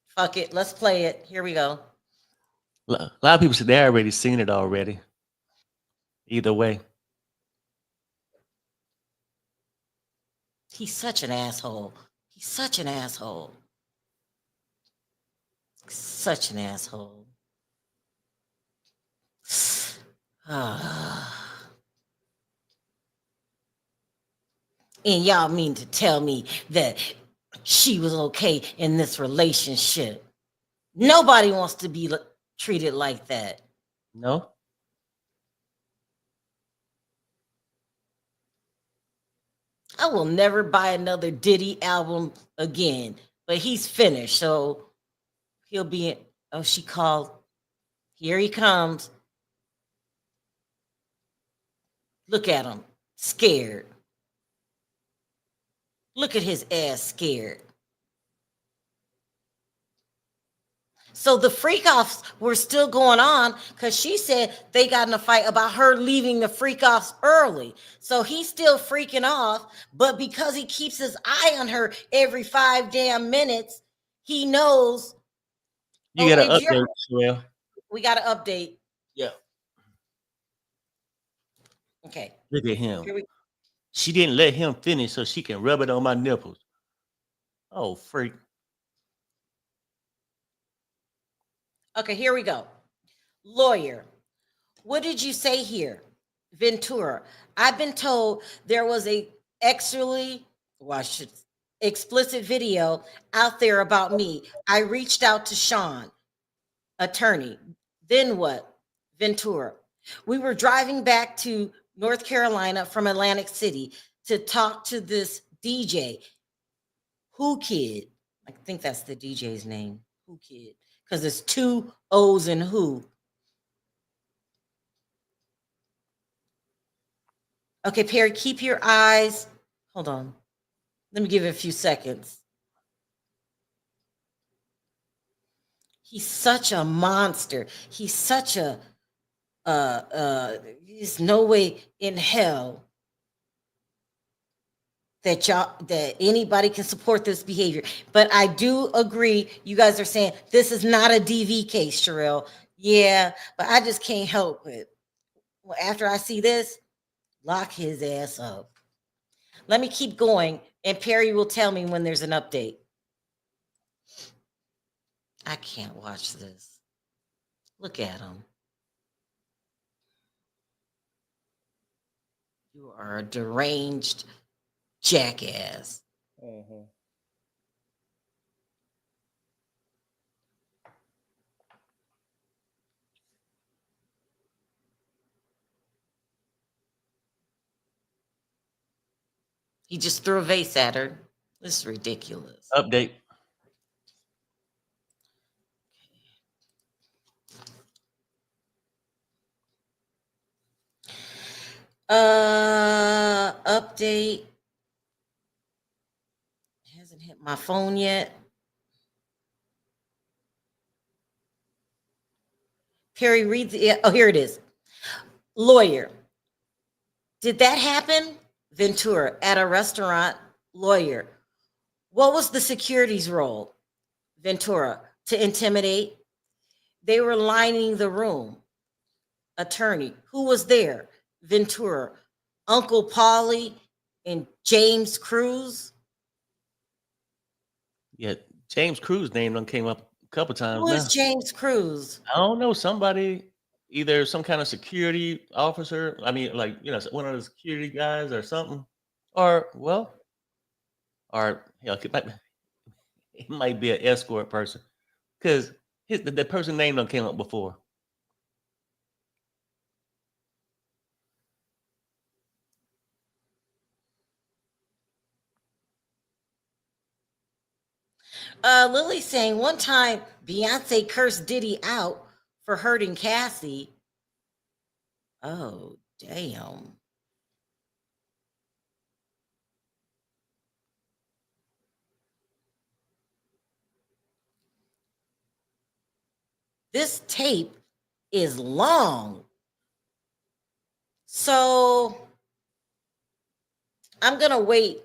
Fuck it. Let's play it. Here we go. A lot of people said they already seen it already. Either way. He's such an asshole. He's such an asshole. Such an asshole. And y'all mean to tell me that she was okay in this relationship? Nobody wants to be treated like that. No? I will never buy another Diddy album again, but he's finished, so he'll be in. Oh, she called. Here he comes. Look at him, scared. Look at his ass scared. So the freak offs were still going on because she said they got in a fight about her leaving the freak offs early. So he's still freaking off, but because he keeps his eye on her every 5 damn minutes, he knows. You got to update, Sherelle. We got to update. Yeah. Okay. Look at him. She didn't let him finish so she can rub it on my nipples. Oh, freak. Okay, here we go. Lawyer, what did you say here? Ventura, I've been told there was a explicit video out there about me. I reached out to Sean, attorney. Then what? Ventura, we were driving back to North Carolina from Atlantic City to talk to this DJ. Who Kid? I think that's the DJ's name. Who Kid? Because it's 2 O's in Who. Okay, Perry, keep your eyes. Hold on. Let me give it a few seconds. He's such a monster. He's such a there's no way in hell that anybody can support this behavior. But I do agree, you guys are saying this is not a DV case, Sherelle. Yeah, but I just can't help it. Well, after I see this, lock his ass up. Let me keep going, and Perry will tell me when there's an update. I can't watch this. Look at him. You are a deranged jackass. Mm-hmm. He just threw a vase at her. This is ridiculous. Update. Update. Hasn't hit my phone yet. Perry, read the. Oh, here it is. Lawyer. Did that happen? Ventura, at a restaurant. Lawyer. What was the security's role? Ventura, to intimidate. They were lining the room. Attorney, who was there? Ventura, Uncle Paulie and James Cruz. Yeah, James Cruz name done came up a couple times Who now. is James Cruz? I don't know, somebody, either some kind of security officer. I mean, like, one of the security guys or something. Or, well, or hell, it might be an escort person. Because the person name done came up before. Lily saying one time Beyonce cursed Diddy out for hurting Cassie. Oh, damn. This tape is long. So I'm going to wait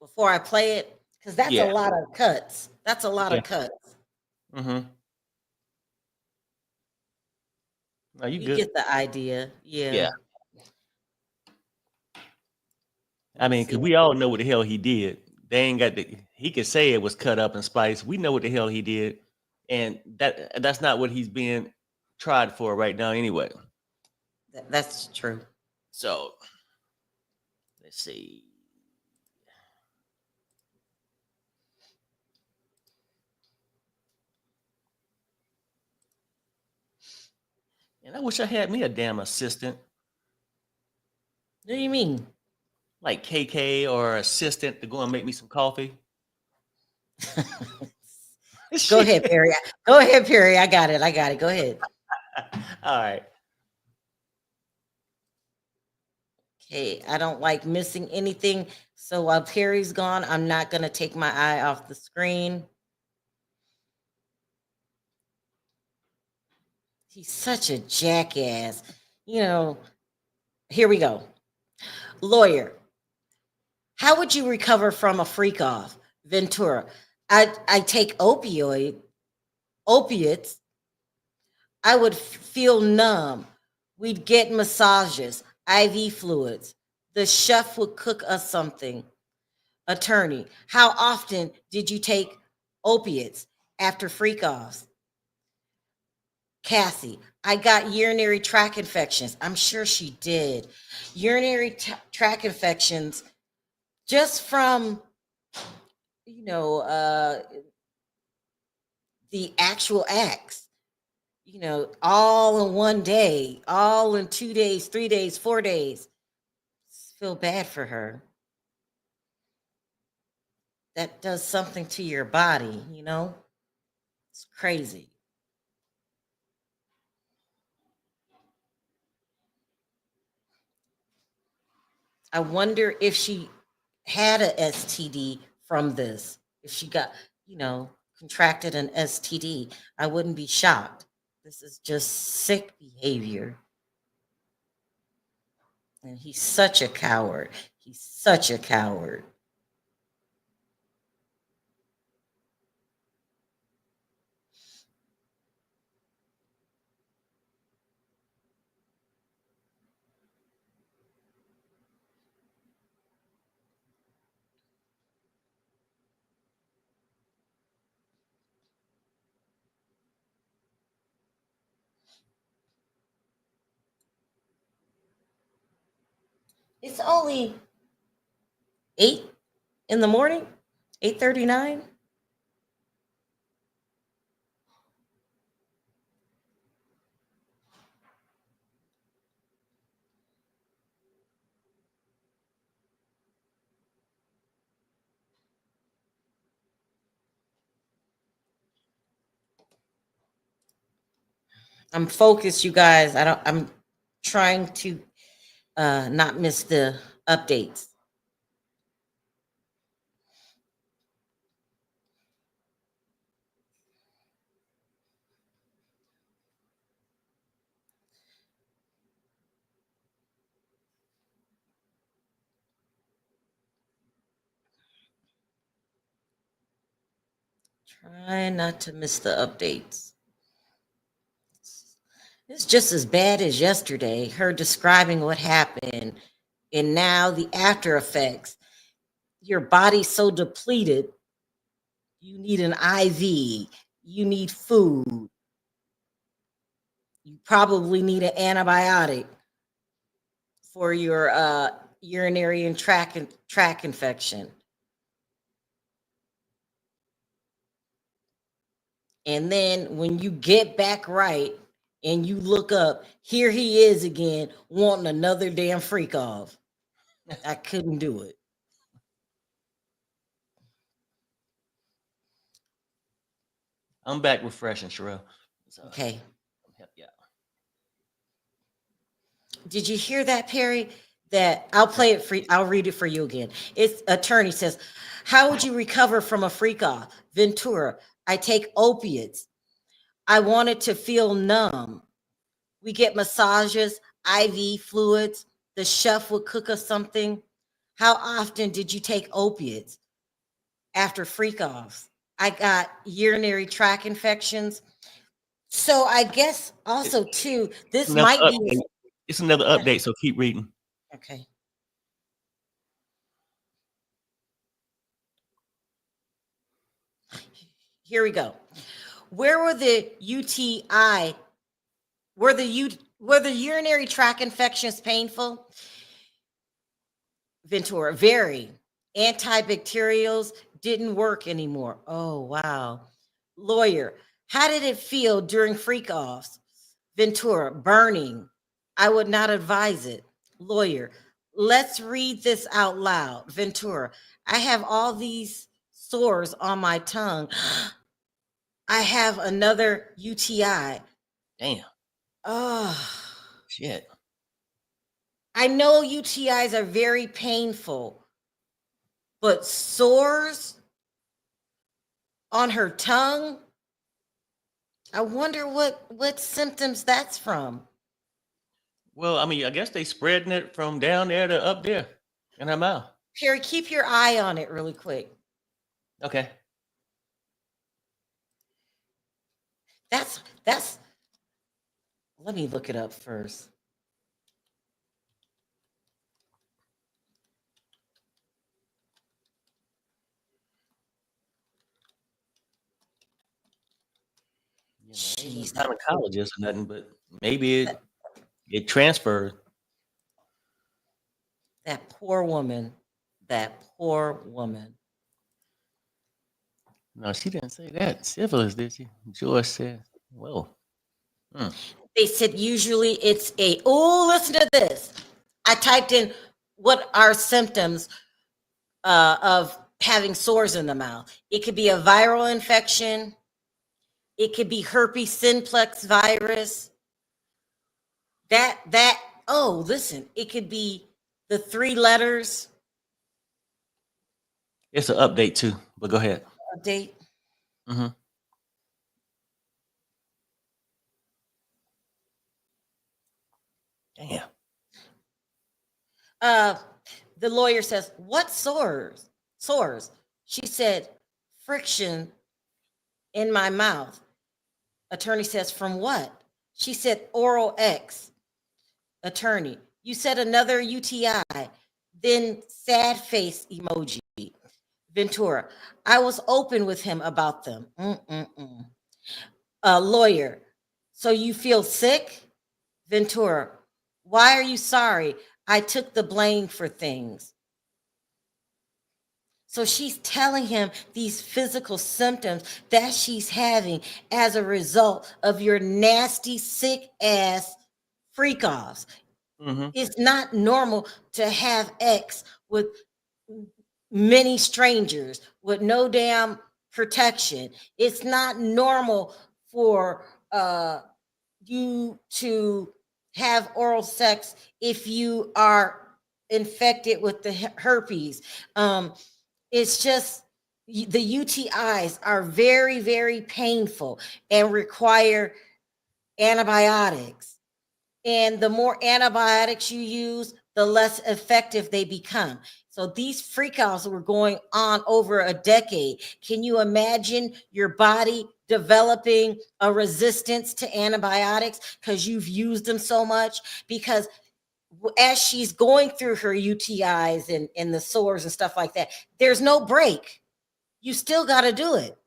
before I play it because that's a Yeah. lot of cuts. That's a lot Yeah. of cuts. Mm-hmm. No, you You good. get the idea. Yeah. Yeah. I Let me mean, see. because we all know what the hell he did. They ain't got he could say it was cut up and spiced. We know what the hell he did. And that's not what he's being tried for right now anyway. That's true. So let's see. And I wish I had me a damn assistant What do you mean? like KK or assistant to go and make me some coffee. Go ahead, Perry. Go ahead, Perry. I got it. Go ahead. All right. Okay, I don't like missing anything. So while Perry's gone, I'm not going to take my eye off the screen. He's such a jackass. Here we go. Lawyer, how would you recover from a freak off? Ventura, I take opiates. I would feel numb. We'd get massages, IV fluids. The chef would cook us something. Attorney, how often did you take opiates after freak offs? Cassie, I got urinary tract infections. I'm sure she did. Urinary tract infections just from, the actual acts, all in one day, all in 2 days, 3 days, 4 days. Feel bad for her. That does something to your body, It's crazy. I wonder if she had a STD from this. If she got, contracted an STD, I wouldn't be shocked. This is just sick behavior. And he's such a coward. He's such a coward. It's only 8 in the morning, 8:39. I'm focused, you guys. I'm trying to not miss the updates. Try not to miss the updates. It's just as bad as yesterday, her describing what happened And now the after effects, your body's so depleted, you need an IV, you need food, you probably need an antibiotic for your urinary and tract infection. And then when you get back right and you look up, here he is again wanting another damn freak off. I couldn't do it. I'm back refreshing, Sherelle. So, Okay. yeah. Did you hear that, Perry? That I'll play it for I'll read it for you again. It's attorney says, how would you recover from a freak off? Ventura, I take opiates. I wanted to feel numb. We get massages, IV fluids. The chef would cook us something. How often did you take opiates after freak offs? I got urinary tract infections. So I guess also too, this might be. It's another update, so keep reading. Okay. Here we go. Where were the UTI? Were the urinary tract infections painful? Ventura, very. Antibacterials didn't work anymore. Oh, wow. Lawyer, how did it feel during freak offs? Ventura, burning. I would not advise it. Lawyer, let's read this out loud. Ventura, I have all these sores on my tongue. I have another UTI. Damn. Oh, shit. I know UTIs are very painful, but sores on her tongue? I wonder what symptoms that's from. Well, I mean, I guess they spreading it from down there to up there in her mouth. Perry, keep your eye on it really quick. Okay. That's let me look it up first. Jeez, not a gynecologist or nothing, but maybe it transferred. That poor woman. That poor woman. No, she didn't say that. Syphilis, did she? Joyce said, well. They said usually it's listen to this. I typed in what are symptoms of having sores in the mouth. It could be a viral infection. It could be herpes simplex virus. Listen, it could be the 3 letters. It's an update too, but go ahead. Update. Mm-hmm. Damn. The lawyer says, what sores? Sores. She said, friction in my mouth. Attorney says, from what? She said, oral X. Attorney, you said another UTI. Then sad face emoji. Ventura, I was open with him about them. Lawyer, so you feel sick? Ventura, why are you sorry? I took the blame for things. So she's telling him these physical symptoms that she's having as a result of your nasty, sick ass freak offs. Mm-hmm. It's not normal to have X with many strangers with no damn protection. It's not normal for you to have oral sex if you are infected with the herpes. It's just the UTIs are very, very painful and require antibiotics. And the more antibiotics you use, the less effective they become. So these freakouts were going on over a decade. Can you imagine your body developing a resistance to antibiotics because you've used them so much? Because as she's going through her UTIs and the sores and stuff like that, there's no break. You still got to do it.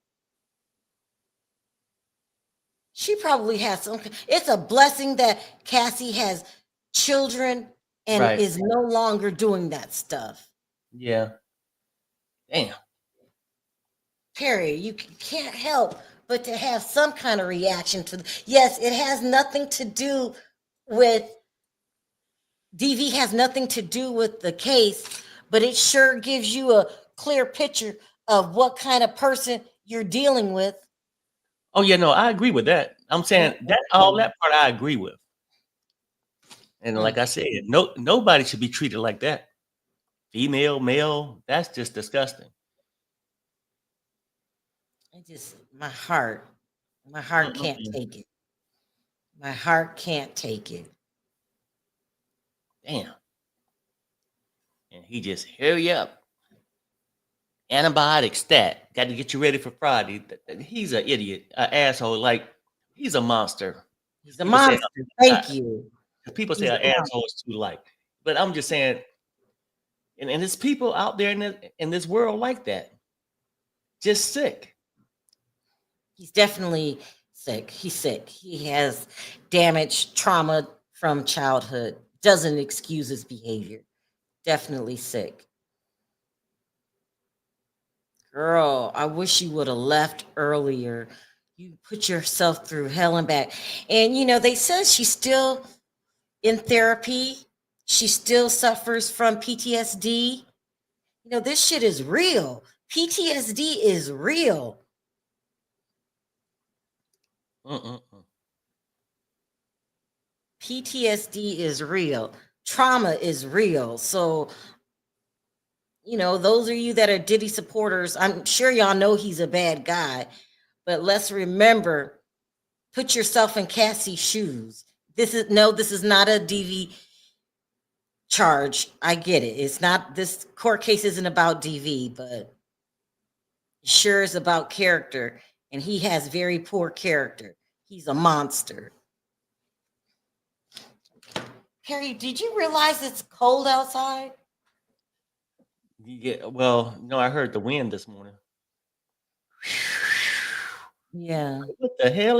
She probably has some. It's a blessing that Cassie has children and Right. is no longer doing that stuff. Yeah. Damn. Perry, you can't help but to have some kind of reaction to. Yes, it has nothing to do with DV. Has nothing to do with the case, but it sure gives you a clear picture of what kind of person you're dealing with. Oh yeah, no, I agree with that. I'm saying that all that part I agree with. And like I said, nobody should be treated like that. Female, male, that's just disgusting. My heart can't take it. My heart can't take it. Damn. And he just, hurry up. Antibiotic stat. Got to get you ready for Friday. He's an idiot, an asshole. Like, he's a monster. He's a monster. Thank you. People say an asshole is too light. But I'm just saying, and there's people out there in this world like that. Just sick. He's definitely sick. He's sick. He has damage, trauma from childhood. Doesn't excuse his behavior. Definitely sick. Girl, I wish you would have left earlier. You put yourself through hell and back. And they said she's still in therapy. She still suffers from PTSD. This shit is real. PTSD is real. PTSD is real. Trauma is real. So, those of you that are Diddy supporters, I'm sure y'all know he's a bad guy, but let's remember, put yourself in Cassie's shoes. This is not a DV charge. I get it. It's not, this court case isn't about DV, but it sure is about character. And he has very poor character. He's a monster. Harry, did you realize it's cold outside? Yeah, well, no, I heard the wind this morning. Yeah. What the hell?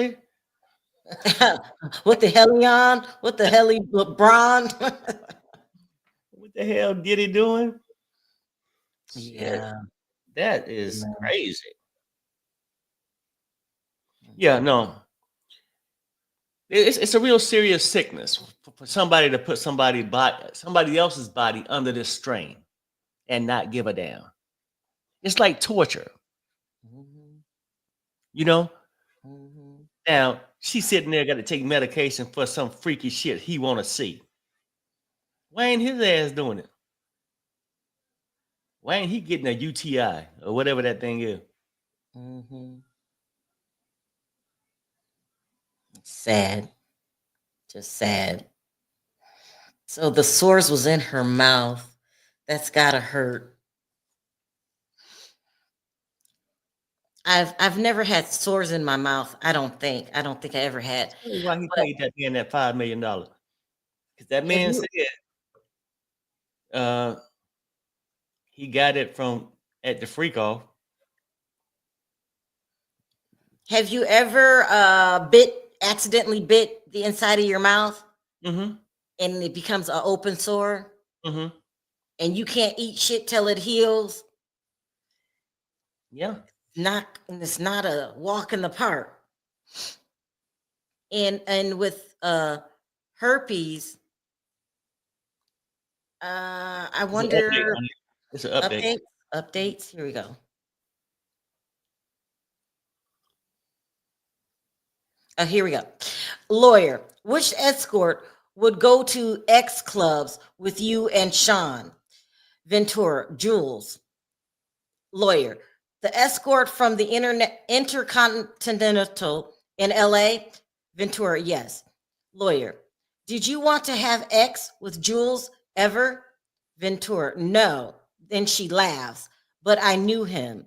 What the hell, what the hell, LeBron? What the hell Diddy doing? Yeah. That is crazy. Yeah, no. It's a real serious sickness for somebody to put somebody else's body under this strain and not give a damn. It's like torture. Now she's sitting there, got to take medication for some freaky shit he want to see. Why ain't his ass doing it? Why ain't he getting a UTI or whatever that thing is? Sad. Just sad. So the sores was in her mouth. That's gotta hurt. I've never had sores in my mouth. I don't think I ever had. Why he paid that man that $5 million? Because that man said he got it from at the freak off. Have you ever accidentally bit the inside of your mouth? And it becomes an open sore? And you can't eat shit till it heals? Yeah. It's not a walk in the park. And with herpes, I wonder. It's an update. Updates. Here we go. Here we go. Lawyer, which escort would go to X clubs with you and Sean? Ventura, Jules. Lawyer, the escort from the Intercontinental in LA? Ventura, yes. Lawyer, did you want to have X with Jules ever? Ventura, no. Then she laughs, but I knew him.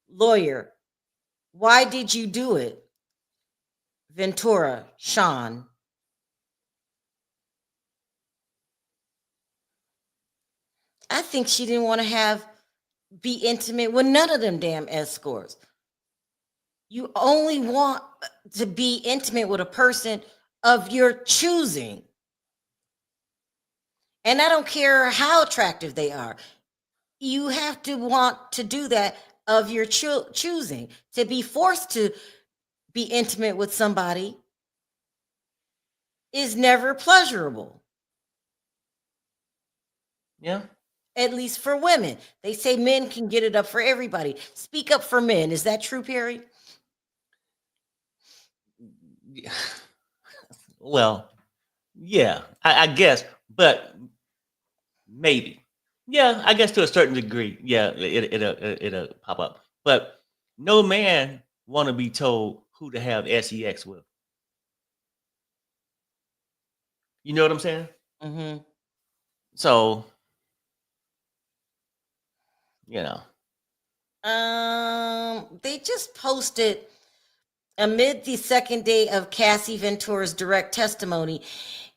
Lawyer, why did you do it? Ventura, Sean. I think she didn't want to be intimate with none of them damn escorts. You only want to be intimate with a person of your choosing. And I don't care how attractive they are. You have to want to do that of your choosing. To be forced to be intimate with somebody is never pleasurable. Yeah. At least for women. They say men can get it up for everybody. Speak up for men. Is that true, Perry? Well, yeah, I guess, but maybe. Yeah, I guess to a certain degree. Yeah, it'll pop up. But no man want to be told who to have sex with. You know what I'm saying? Mm-hmm. So, you know. They just posted amid the second day of Cassie Ventura's direct testimony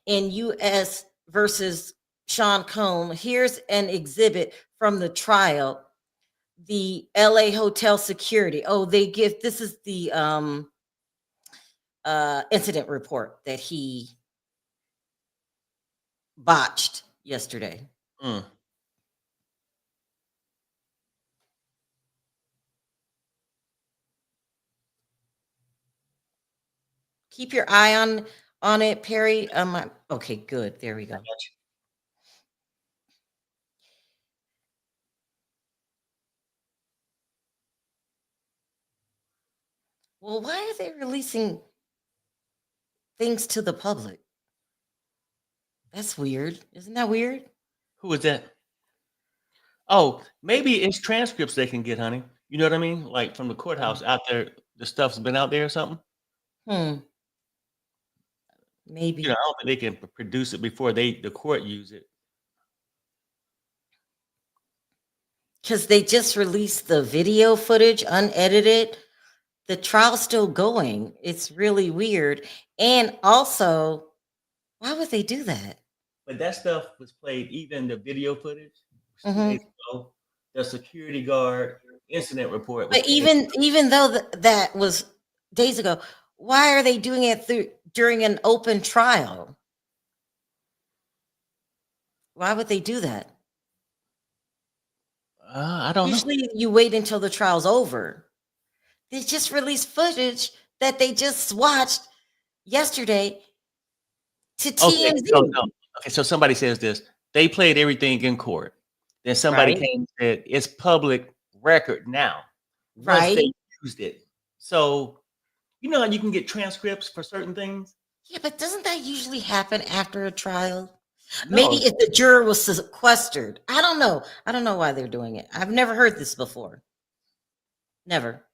in U.S. versus Sean Combs. Here's an exhibit from the trial. The LA hotel security. Oh, this is the incident report that he botched yesterday. Mm. Keep your eye on it, Perry. Okay, good. There we go. Well, why are they releasing things to the public? That's weird. Isn't that weird? Who is that? Oh, maybe it's transcripts they can get, honey. You know what I mean? Like from the courthouse out there, the stuff's been out there or something. Maybe. You know, I don't think they can produce it before the court use it. Because they just released the video footage unedited. The trial's still going. It's really weird. And also, why would they do that? But that stuff was played, even the video footage 2 Mhm. days ago. The security guard incident report was But played. even though that was days ago, why are they doing it during an open trial? Why would they do that? I don't know. Usually you wait until the trial's over. They just released footage that they just watched yesterday to Okay, TMZ. so no. Okay, so somebody says this. They played everything in court. Then somebody Right. came and said it's public record now. Once Right. they used it. So you know how you can get transcripts for certain things? Yeah, but doesn't that usually happen after a trial? No. Maybe if the juror was sequestered. I don't know. I don't know why they're doing it. I've never heard this before. Never.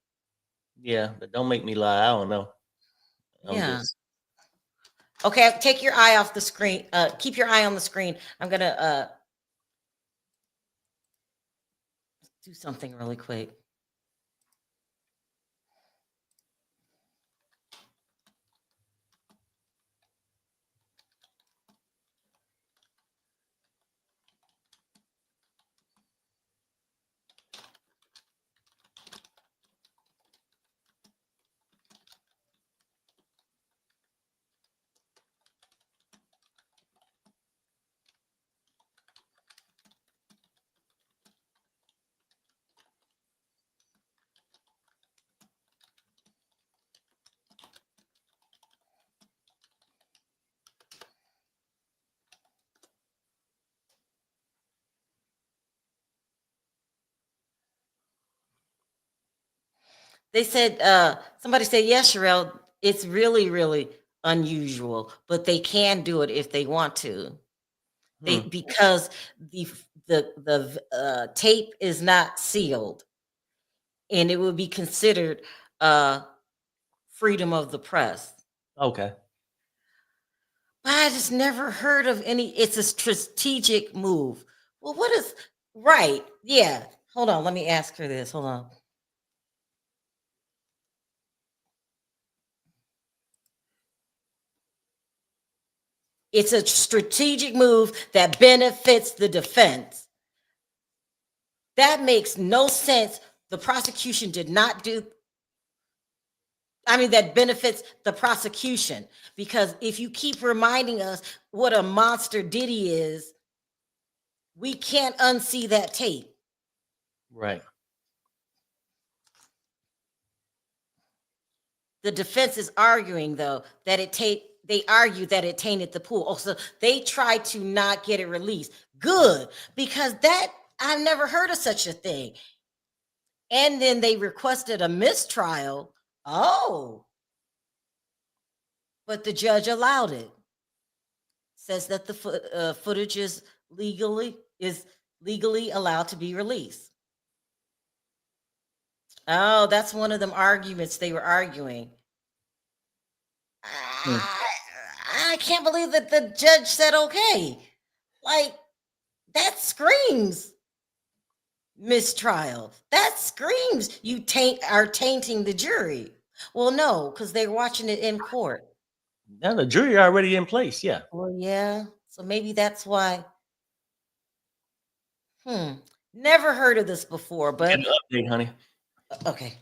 Yeah, but don't make me lie. I don't know. Yeah. Okay, take your eye off the screen. Keep your eye on the screen. I'm gonna do something really quick. They said, somebody said, yes, Sherelle, it's really, really unusual, but they can do it if they want to. Because the tape is not sealed, and it would be considered freedom of the press. Okay. But I just never heard of any. It's a strategic move. Well, what is right? Yeah. Hold on. Let me ask her this. Hold on. It's a strategic move that benefits the defense. That makes no sense. The prosecution did not do, that benefits the prosecution, because if you keep reminding us what a monster Diddy is, we can't unsee that tape. Right. The defense is arguing, though, that they argue that it tainted the pool. Also, they tried to not get it released. Good, because I've never heard of such a thing. And then they requested a mistrial. Oh, but the judge allowed it. Says that the footage is legally allowed to be released. Oh, that's one of them arguments they were arguing. I can't believe that the judge said okay. Like, that screams mistrial. That screams you are tainting the jury. Well, no, because they're watching it in court. Now the jury already in place. Yeah. Well, yeah. So maybe that's why. Never heard of this before, but Get an update, honey. Okay.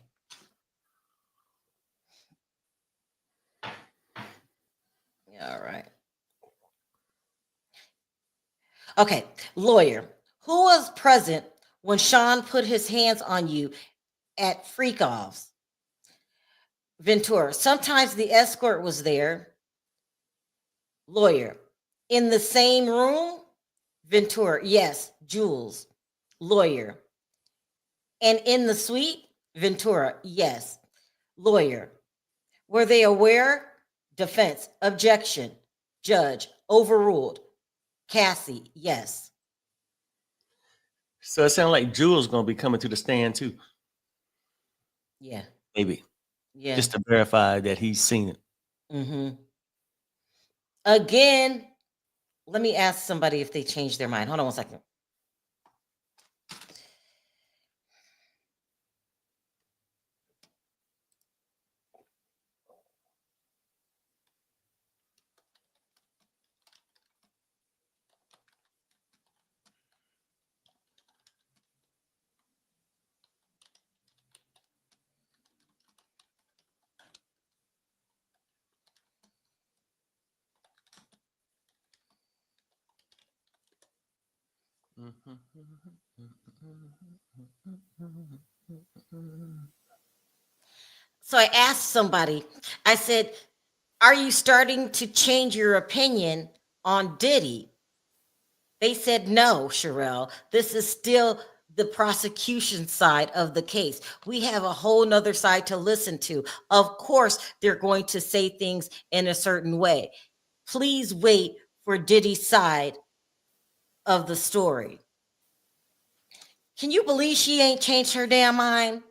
All right. Okay. Lawyer, who was present when Sean put his hands on you at freak-offs? Ventura, sometimes the escort was there. Lawyer, in the same room? Ventura, yes. Jules. Lawyer, and in the suite? Ventura, yes. Lawyer, were they aware? Defense, objection. Judge, overruled. Cassie, yes. So it sounds like Jewel's gonna be coming to the stand too. Yeah. Maybe. Yeah. Just to verify that he's seen it. Mm-hmm. Again, let me ask somebody if they changed their mind. Hold on one second. So I asked somebody, I said, are you starting to change your opinion on Diddy? They said, no, Sherelle, this is still the prosecution side of the case. We have a whole nother side to listen to. Of course, they're going to say things in a certain way. Please wait for Diddy's side of the story. Can you believe she ain't changed her damn mind?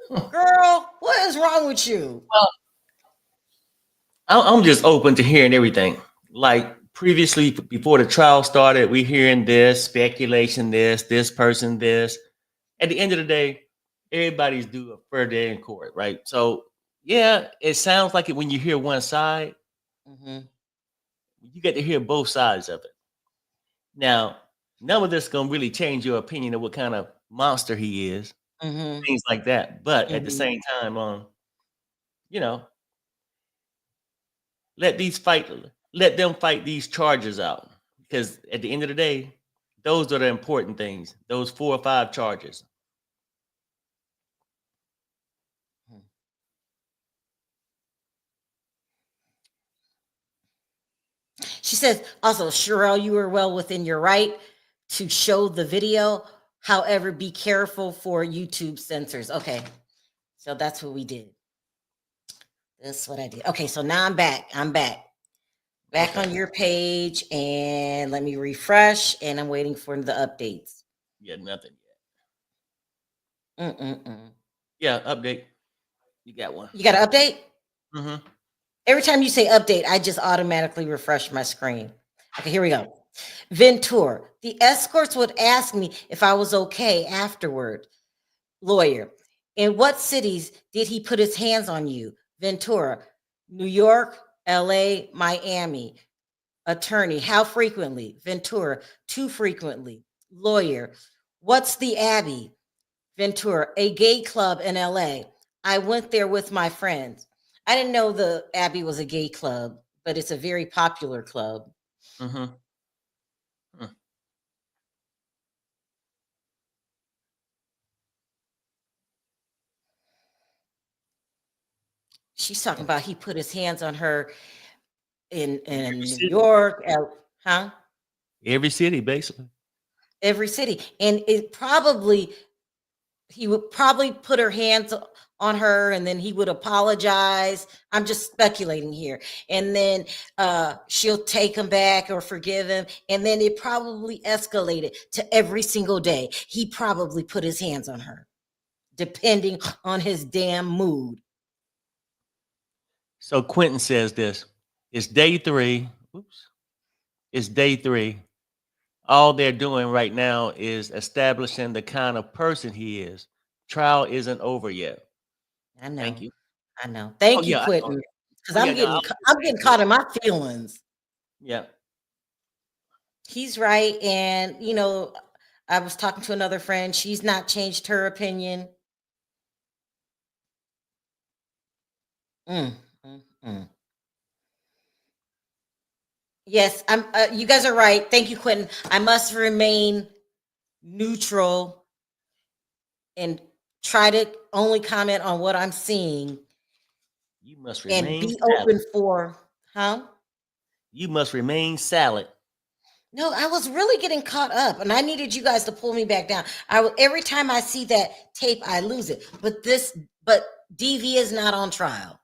Girl, what is wrong with you? Well, I'm just open to hearing everything. Like previously, before the trial started, we hearing this speculation, this person, this. At the end of the day, everybody's due a fair day in court, right? So yeah, it sounds like it when you hear one side. Mm-hmm. You get to hear both sides of it. Now, none of this gonna really change your opinion of what kind of monster he is, Mm-hmm. things like that. But at the Mhm. same time, you know, let them fight these charges out. Because at the end of the day, those are the important things. Those 4 or 5 charges. She says, also, Sherelle, you are well within your right to show the video. However, be careful for YouTube censors. Okay, so that's what we did. That's what I did. Okay, so now I'm back. Back Okay. on your page, and let me refresh, and I'm waiting for the updates. Yeah, nothing yet. Yeah, update. You got one. You got an update? Mm-hmm. Every time you say update, I just automatically refresh my screen. Okay, here we go. Ventura, the escorts would ask me if I was okay afterward. Lawyer, in what cities did he put his hands on you? Ventura, New York, LA, Miami. Attorney, how frequently? Ventura, too frequently. Lawyer, what's the Abbey? Ventura, a gay club in LA. I went there with my friends. I didn't know the Abbey was a gay club, but it's a very popular club. Mm-hmm. She's talking about he put his hands on her in Every New city. York, huh? Every city, basically. Every city, and he would probably put her hands on her, and then he would apologize. I'm just speculating here, and then she'll take him back or forgive him, and then it probably escalated to every single day. He probably put his hands on her, depending on his damn mood. So Quentin says this. It's day 3. Oops. It's day 3. All they're doing right now is establishing the kind of person he is. Trial isn't over yet. I know. Thank you. I know. Oh Thank you, yeah, I know. Quentin, because Oh yeah, no, I'm getting caught in my feelings. yeah. He's right, and I was talking to another friend. She's not changed her opinion. Mm, mm, mm. Yes, I'm. You guys are right. Thank you, Quentin. I must remain neutral and try to only comment on what I'm seeing You must and remain be salad. open for, huh? You must remain salad. No, I was really getting caught up, and I needed you guys to pull me back down. Every time I see that tape, I lose it. But DV is not on trial.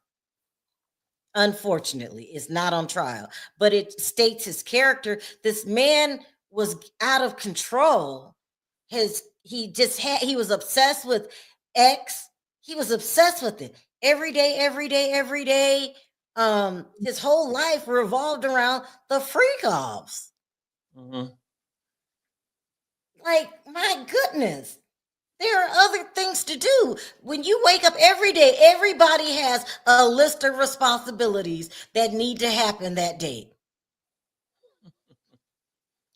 Unfortunately, it's not on trial, but it states his character. This man was out of control. He was obsessed with X. He was obsessed with it every day, every day, every day. His whole life revolved around the freak offs. Mm-hmm. Like, my goodness. There are other things to do. When you wake up every day, everybody has a list of responsibilities that need to happen that day.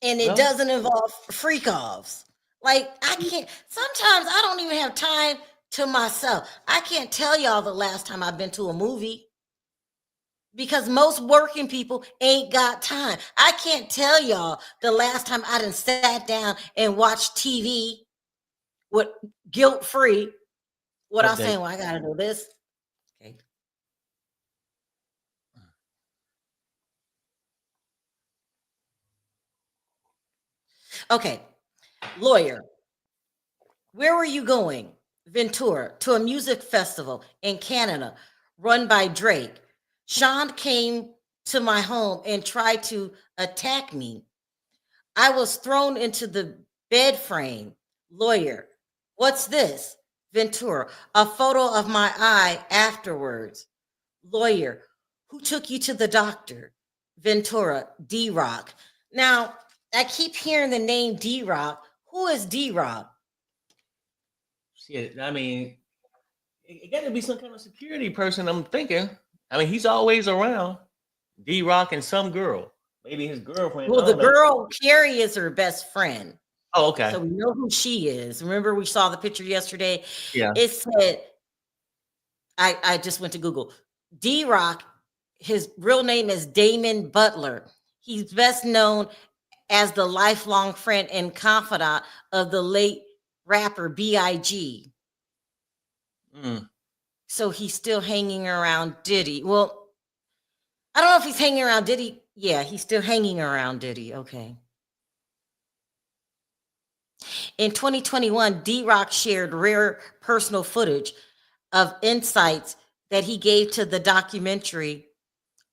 And it Well, doesn't involve freak offs. Like, sometimes I don't even have time to myself. I can't tell y'all the last time I've been to a movie because most working people ain't got time. I can't tell y'all the last time I done sat down and watched TV with guilt free without update. saying, well, I gotta do this. Okay. Okay. Lawyer, where were you going? Ventura, to a music festival in Canada run by Drake. Sean came to my home and tried to attack me. I was thrown into the bed frame. Lawyer, what's this? Ventura, a photo of my eye afterwards. Lawyer, who took you to the doctor? Ventura, D Rock. Now, I keep hearing the name D Rock. Who is D Rock? Shit, I mean, it got to be some kind of security person. I'm thinking. I mean, he's always around. D Rock and some girl, maybe his girlfriend. Well, I the don't know. girl, Carrie, is her best friend. Oh, okay. So we know who she is. Remember, we saw the picture yesterday? Yeah. It said, I just went to Google. D Rock, his real name is Damon Butler. He's best known as the lifelong friend and confidant of the late rapper B.I.G. Mm. So he's still hanging around Diddy. Well, I don't know if he's hanging around Diddy. Yeah, he's still hanging around Diddy. Okay. In 2021, D Rock shared rare personal footage of insights that he gave to the documentary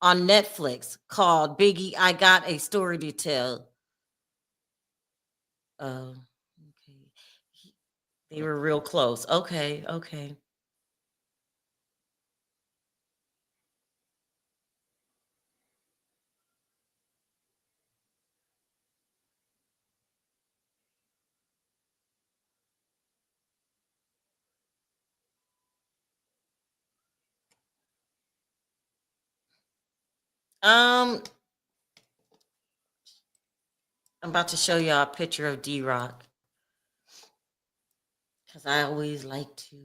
on Netflix called Biggie, I Got a Story to Tell. Okay. They were real close. Okay, okay. I'm about to show y'all a picture of D Rock. because I always like to.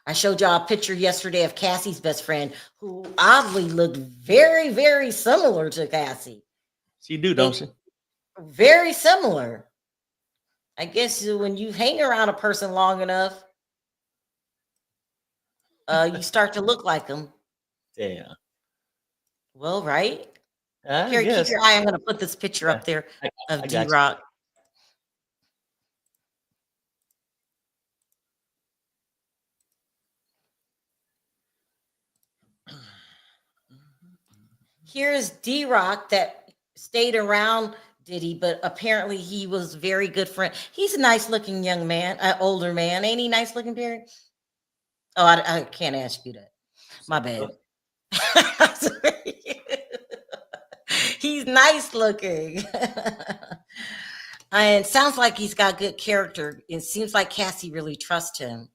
I showed y'all a picture yesterday of Cassie's best friend, who oddly looked very, very similar to Cassie. She do, don't she? Very similar. I guess when you hang around a person long enough, you start to look like them. Yeah. Well, right? I Carrie, keep guess. your eye. I'm going to put this picture Yeah, up there I of got D you. Rock. Here's D Rock that stayed around Diddy, but apparently he was very good friend. He's a nice looking young man, an older man. Ain't he nice looking, Perry? Oh, I can't ask you that. My bad. He's nice looking. And sounds like he's got good character. It seems like Cassie really trusts him.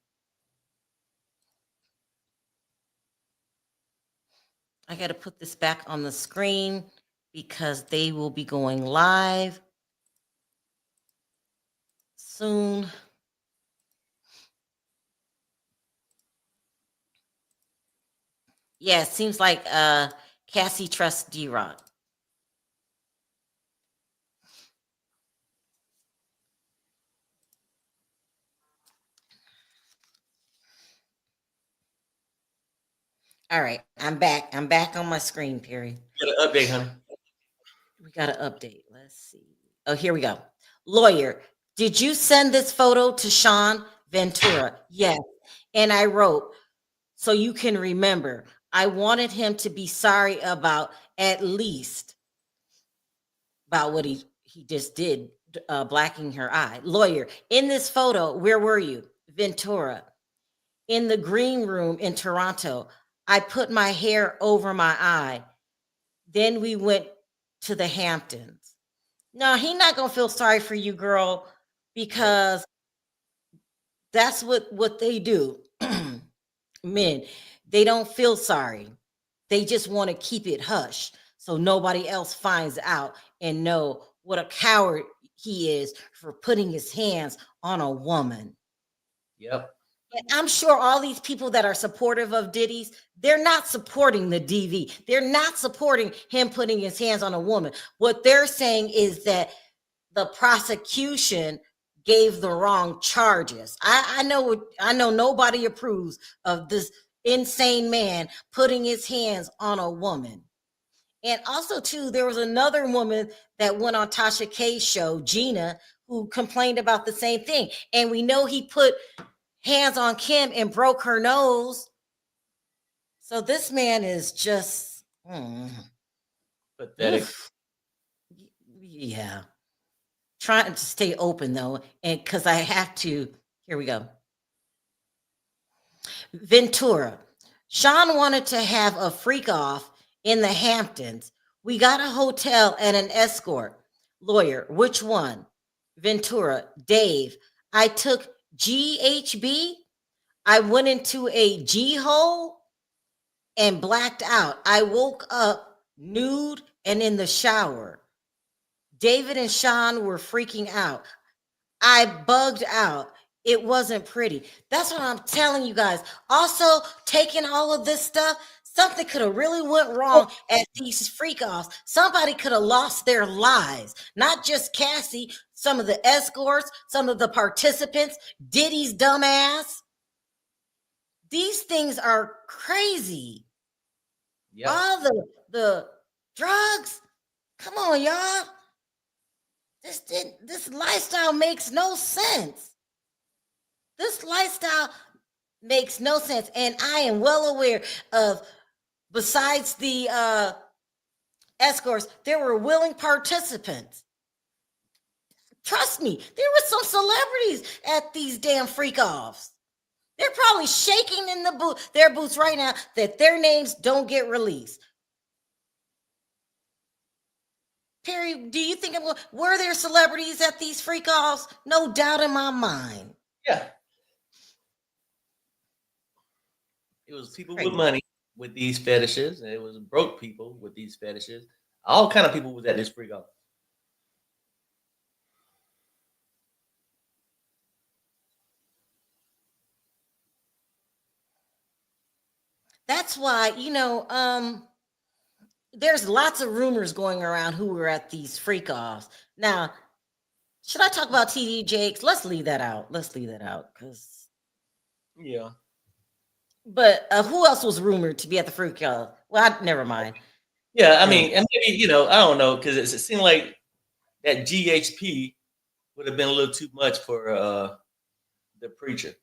I got to put this back on the screen because they will be going live soon. Yeah, it seems like Cassie trusts D-Rock. All right, I'm back. I'm back on my screen, Perry. Got an update, honey. We got an update. Let's see. Oh, here we go. Lawyer, did you send this photo to Sean Ventura? Yes. And I wrote, so you can remember, I wanted him to be sorry about at least about what he just did, blacking her eye. Lawyer, in this photo, where were you? Ventura. In the green room in Toronto. I put my hair over my eye. Then we went to the Hamptons. No, he's not gonna feel sorry for you, girl, because that's what they do. Men, they don't feel sorry. They just want to keep it hush so nobody else finds out and know what a coward he is for putting his hands on a woman. Yep. And I'm sure all these people that are supportive of Diddy's, they're not supporting the DV. They're not supporting him putting his hands on a woman. What they're saying is that the prosecution gave the wrong charges. I know nobody approves of this insane man putting his hands on a woman. And also, too, there was another woman that went on Tasha K's show, Gina, who complained about the same thing. And we know he put hands on Kim and broke her nose. So this man is just pathetic. Yeah. Trying to stay open though, and because I have to. Here we go. Ventura. Sean wanted to have a freak off in the Hamptons. We got a hotel and an escort. Lawyer, which one? Ventura. Dave. I took GHB. I went into a G hole and blacked out. I woke up nude and in the shower. David and Sean were freaking out. I bugged out. It wasn't pretty. That's what I'm telling you guys. Also, taking all of this stuff, something could have really went wrong at these freak offs. Somebody could have lost their lives. Not just Cassie, some of the escorts, some of the participants, Diddy's dumbass. These things are crazy. Yep. All the drugs. Come on, y'all. This lifestyle makes no sense. This lifestyle makes no sense. And I am well aware of, besides the escorts, there were willing participants. Trust me, there were some celebrities at these damn freak offs. They're probably shaking in their boots right now that their names don't get released. Perry, do you think were there celebrities at these freak offs? No doubt in my mind. Yeah. It was people with money with these fetishes, and it was broke people with these fetishes. All kind of people was at this freak off. That's why, there's lots of rumors going around who were at these freak offs. Now, should I talk about TD Jakes? Let's leave that out. Because. Yeah. But who else was rumored to be at the freak off? Well, never mind. Yeah, I mean, and maybe, I don't know, because it seemed like that GHP would have been a little too much for the preacher.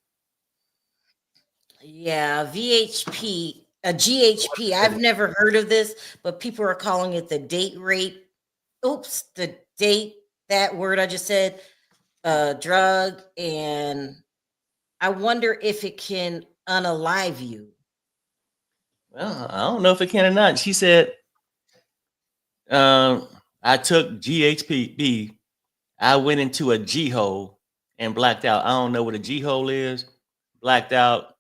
Yeah, VHP, GHP. I've never heard of this, but people are calling it the date rape. Oops, the date, that word I just said, drug. And I wonder if it can unalive you. Well, I don't know if it can or not. She said, I took GHB. I went into a G hole and blacked out. I don't know what a G hole is. Blacked out.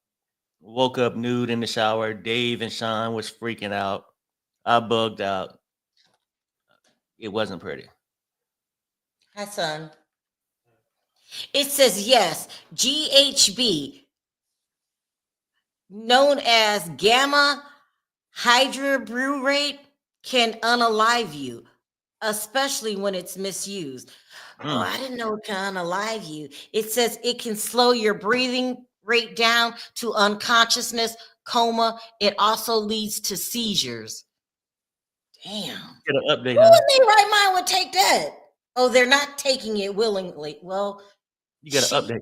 Woke up nude in the shower. Dave and Sean was freaking out. I bugged out. It wasn't pretty. Hi, son. It says yes, GHB, known as gamma hydrobromate, can unalive you, especially when it's misused. Oh, I didn't know it can unalive you. It says it can slow your breathing rate down to unconsciousness, coma. It also leads to seizures. Damn. Get an update. Who in their right mind would take that? Oh, they're not taking it willingly. Well, you got an update.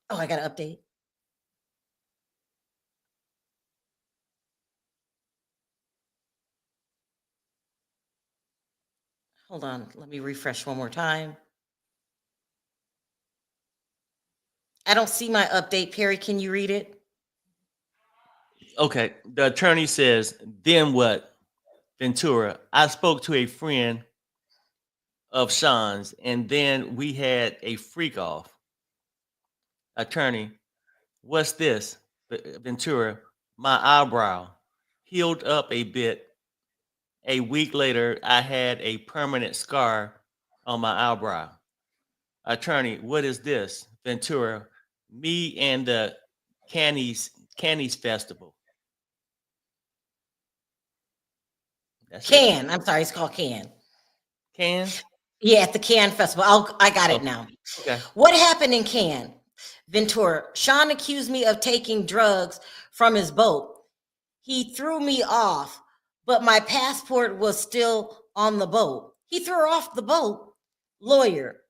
Oh, I got an update. Hold on. Let me refresh one more time. I don't see my update. Perry, can you read it? Okay. The attorney says, then what? Ventura, I spoke to a friend of Sean's, and then we had a freak off. Attorney, what's this? Ventura, my eyebrow healed up a bit. A week later, I had a permanent scar on my eyebrow. Attorney, what is this? Ventura, me and the Cannies Festival. That's Can. I'm sorry, it's called Can. Can? Yeah, at the Cannes Festival. I got it now. Okay. What happened in Cannes? Ventura, Sean accused me of taking drugs from his boat. He threw me off, but my passport was still on the boat. He threw off the boat. Lawyer,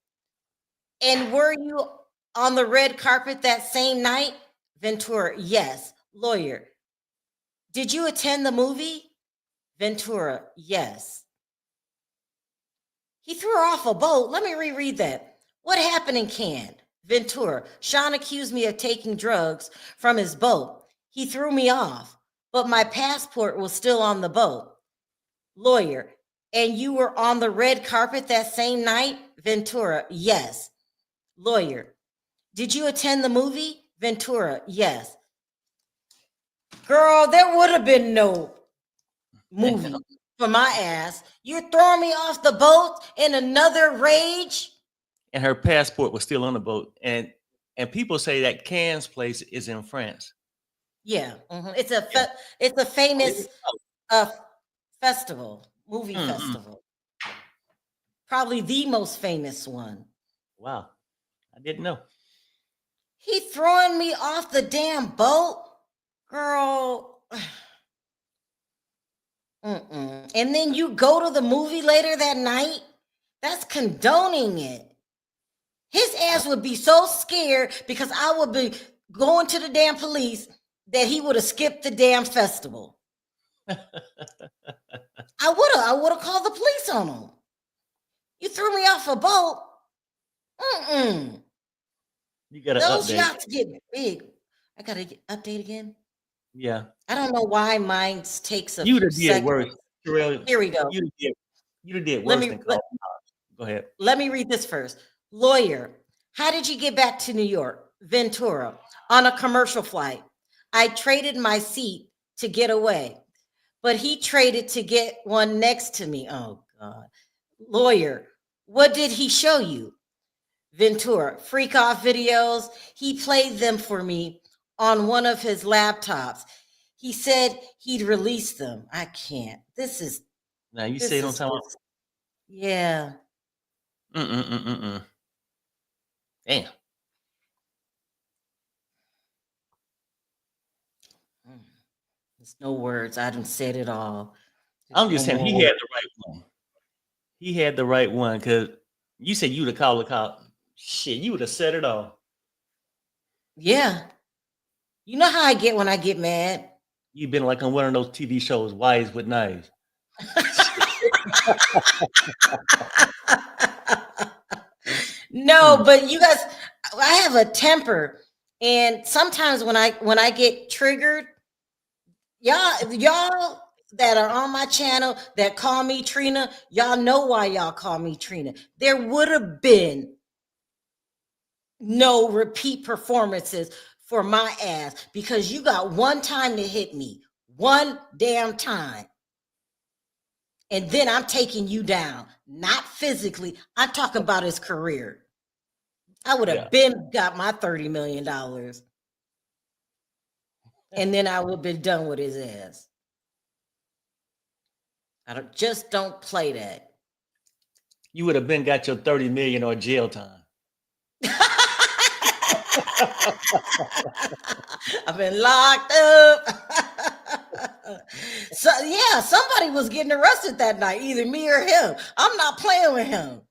and were you on the red carpet that same night? Ventura, yes. Lawyer, did you attend the movie? Ventura, yes. He threw her off a boat. Let me reread that. What happened in Cannes? Ventura, Sean accused me of taking drugs from his boat. He threw me off, but my passport was still on the boat. Lawyer, and you were on the red carpet that same night? Ventura, yes. Lawyer, did you attend the movie? Ventura, yes. Girl, there would have been no movie for my ass. You're throwing me off the boat in another rage? And her passport was still on the boat. And people say that Cannes place is in France. Yeah, it's a famous festival, movie festival. Probably the most famous one. Wow, I didn't know. He throwing me off the damn boat, girl. And then you go to the movie later that night. That's condoning it. His ass would be so scared because I would be going to the damn police that he would have skipped the damn festival. I would have called the police on him. You threw me off a boat. You got to Those update. yachts get big. I got to update again. Yeah. I don't know why mine takes a You did second. worse. Here we go. You did worse than call. Go ahead. Let me read this first. Lawyer, how did you get back to New York? Ventura, on a commercial flight. I traded my seat to get away, but he traded to get one next to me. Oh, God. Lawyer, what did he show you? Ventura, freak off videos. He played them for me on one of his laptops. He said he'd release them. I can't. Now you This say don't is talk just, yeah. about damn. There's no words. I done said it all. I'm There's just no saying he more had words. the right one. He had the right one because you said you would have called the cop. Shit, you would have said it all. Yeah. You know how I get when I get mad? You've been like on one of those TV shows, Wives with Knives. No, but you guys, I have a temper. And sometimes when I get triggered, y'all that are on my channel that call me Trina, y'all know why y'all call me Trina. There would have been no repeat performances for my ass because you got one time to hit me, one damn time. And then I'm taking you down, not physically. I'm talking about his career. I would have been got my $30 million. And then I would have been done with his ass. Just don't play that. You would have been got your 30 million or jail time. I've been locked up. So yeah, somebody was getting arrested that night, either me or him. I'm not playing with him.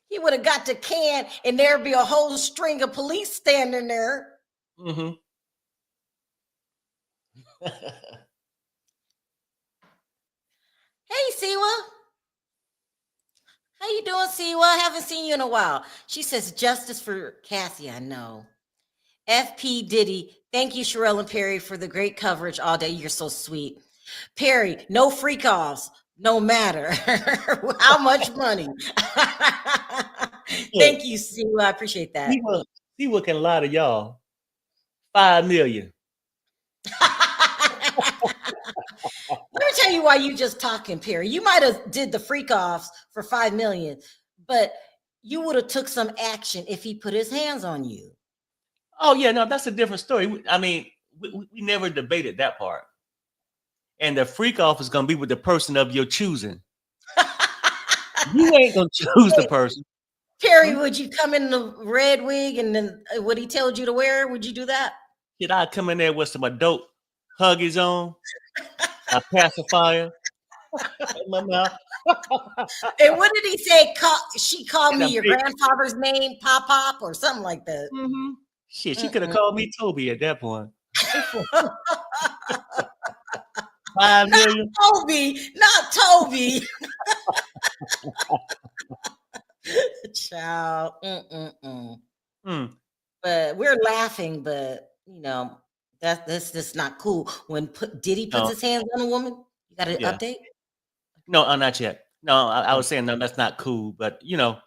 He would have got to can, and there'd be a whole string of police standing there. Mm-hmm. Hey, Siwa. How you doing, Siwa? I haven't seen you in a while. She says, justice for Cassie, I know. FP Diddy, thank you, Sherelle and Perry, for the great coverage all day. You're so sweet. Perry, no freak offs, no matter how much money. Thank you, Siwa. I appreciate that. Siwa can lie to y'all. 5 million. Let me tell you why you just talking, Perry. You might have did the freak offs for 5 million, but you would have took some action if he put his hands on you. Oh yeah, no, that's a different story. I mean, we never debated that part. And the freak off is gonna be with the person of your choosing. You ain't gonna choose the person. Perry, would you come in the red wig and then what he told you to wear? Would you do that? Did I come in there with some adult huggies on? A pacifier in my mouth. And what did he say? She called And me a your big- grandfather's name, Pop Pop, or something like that. Mhm. Shit, she could have called me Toby at that point. 5 million. Not Toby. Child. But we're laughing, but you know, that's just not cool. When Diddy puts his hands on a woman, you got an update? No, not yet. No, I was saying no, that's not cool. But you know,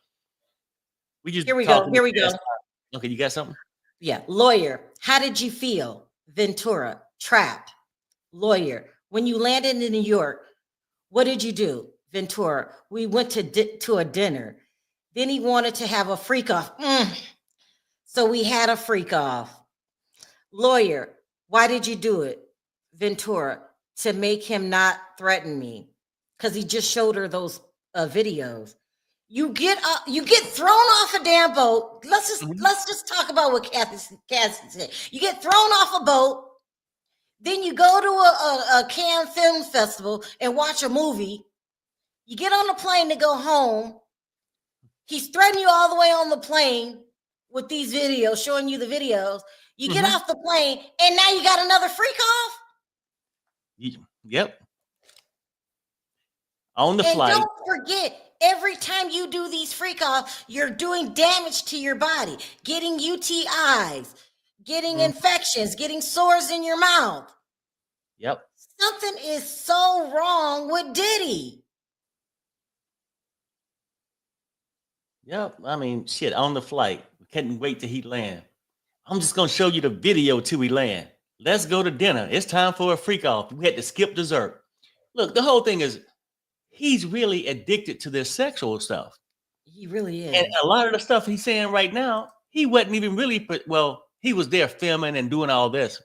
we just Here we go. Okay, you got something? Yeah. Lawyer, how did you feel? Ventura, trapped. Lawyer, when you landed in New York, what did you do? Ventura, we went to a dinner. Then he wanted to have a freak off. So we had a freak off. Lawyer, why did you do it? Ventura, to make him not threaten me. Because he just showed her those videos. You get thrown off a damn boat. Let's just talk about what Cassie said. You get thrown off a boat, then you go to a Cannes Film Festival and watch a movie. You get on the plane to go home. He's threatening you all the way on the plane with these videos, showing you the videos. You get off the plane, and now you got another freak off. Yep. On the flight. And don't forget, every time you do these freak offs, you're doing damage to your body, getting UTIs, getting infections, getting sores in your mouth. Yep. Something is so wrong with Diddy. Yep. I mean, shit, on the flight. Couldn't wait till he land. I'm just gonna show you the video till we land. Let's go to dinner. It's time for a freak off. We had to skip dessert. Look, the whole thing is he's really addicted to this sexual stuff. He really is. And a lot of the stuff he's saying right now, he wasn't even really, well, he was there filming and doing all this.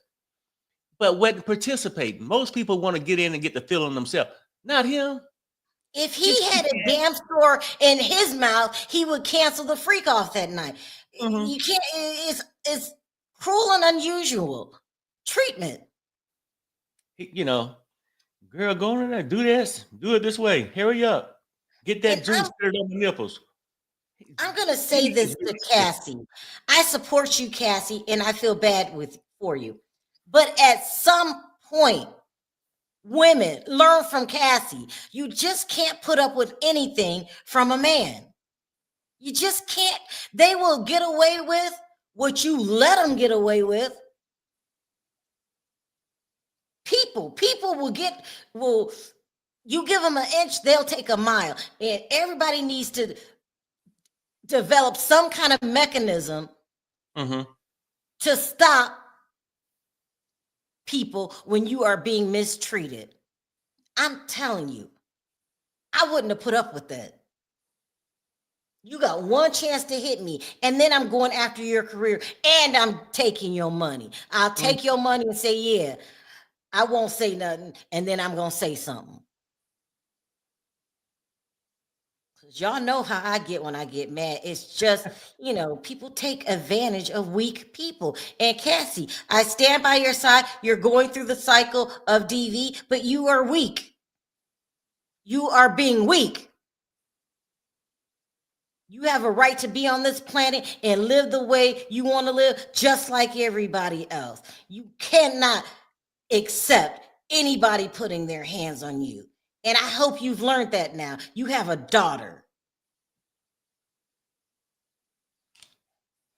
but wasn't participating. Most people want to get in and get the feeling themselves. Not him. If he had a damn store in his mouth, he would cancel the freak off that night. Mhm. You can't. It's cruel and unusual treatment. You know, girl, go in there, do this, do it this way. Hurry up, get that And juice put it on the nipples. I'm gonna say this to Cassie. I support you, Cassie, and I feel bad for you. But at some point, women learn from Cassie. You just can't put up with anything from a man. You just can't. They will get away with what you let them get away with. People will you give them an inch, they'll take a mile. And everybody needs to develop some kind of mechanism to stop people when you are being mistreated. I'm telling you, I wouldn't have put up with that. You got one chance to hit me, and then I'm going after your career, and I'm taking your money. I'll take your money and say, yeah, I won't say nothing, and then I'm going to say something. Because y'all know how I get when I get mad. It's just, people take advantage of weak people. And Cassie, I stand by your side. You're going through the cycle of DV, but you are weak. You are being weak. You have a right to be on this planet and live the way you want to live, just like everybody else. You cannot accept anybody putting their hands on you. And I hope you've learned that now. You have a daughter.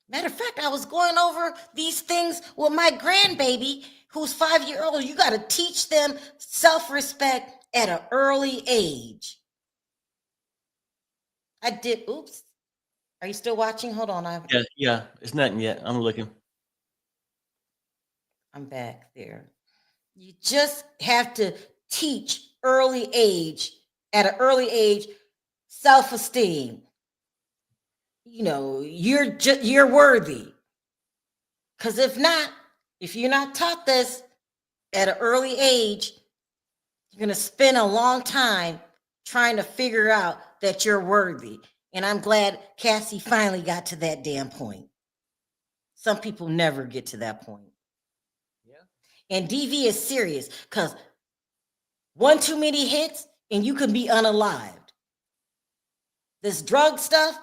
Matter of fact, I was going over these things with my grandbaby, who's 5 years old. You got to teach them self-respect at an early age. I did. Oops. Are you still watching? Hold on. Yeah. It's nothing yet. I'm looking. I'm back there. You just have to teach at an early age, self-esteem. You're worthy. Because if you're not taught this at an early age, you're going to spend a long time trying to figure out that you're worthy. And I'm glad Cassie finally got to that damn point. Some people never get to that point. Yeah. And DV is serious because one too many hits and you can be unalived. This drug stuff,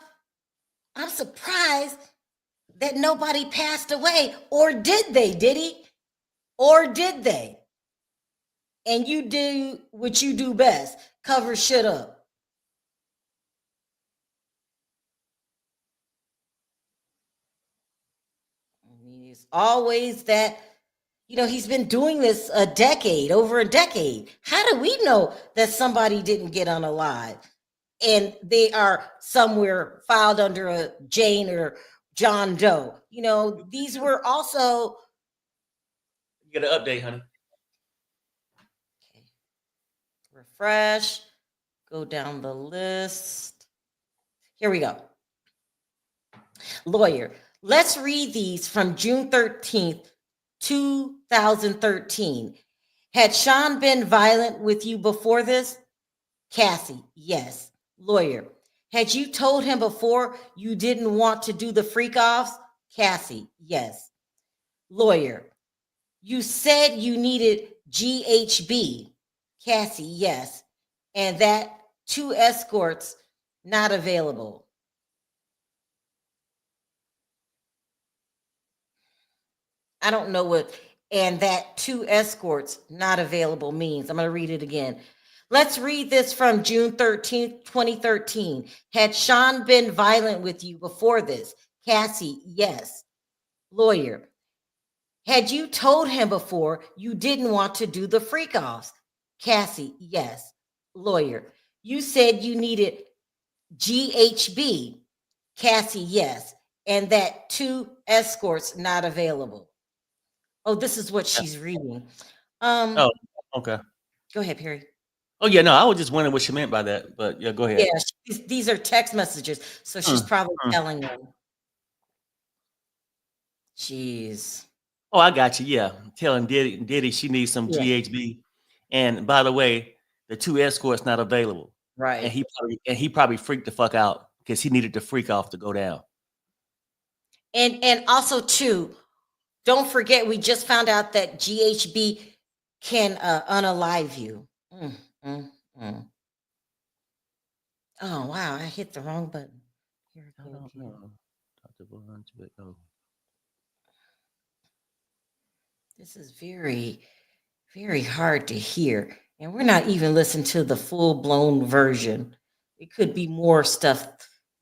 I'm surprised that nobody passed away. Or did they, Diddy? Or did they? And you do what you do best, cover shit up. It's always that, he's been doing this over a decade. How do we know that somebody didn't get unalive and they are somewhere filed under a Jane or John Doe? These were also. You get an update, honey. Okay. Refresh. Go down the list. Here we go. Lawyer. Let's read these from June 13th, 2013. Had Sean been violent with you before this? Cassie, yes. Lawyer. Had you told him before you didn't want to do the freak offs? Cassie, yes. Lawyer. You said you needed GHB. Cassie, yes. And that 2 escorts not available. I don't know what and that 2 escorts not available means. I'm going to read it again. Let's read this from June 13th, 2013. Had Sean been violent with you before this? Cassie, yes. Lawyer. Had you told him before you didn't want to do the freak offs? Cassie, yes. Lawyer. You said you needed GHB. Cassie, yes. And that 2 escorts not available. Oh, this is what she's reading. Oh, okay. Go ahead, Perry. Oh, yeah, no, I was just wondering what she meant by that, but yeah, go ahead. Yeah, these are text messages, so she's probably telling them. Jeez. Oh, I got you. Yeah, telling Diddy she needs some Yeah. GHB, and by the way, the 2 escorts not available, and Right. he probably freaked the fuck out because he needed to freak off to go down. And also too, don't forget we just found out that GHB can unalive you. Mm, mm, mm. Oh wow, I hit the wrong button. Here we I go don't again. know. Dr. Barnes, but no. This is very, very hard to hear. And we're not even listening to the full blown version. It could be more stuff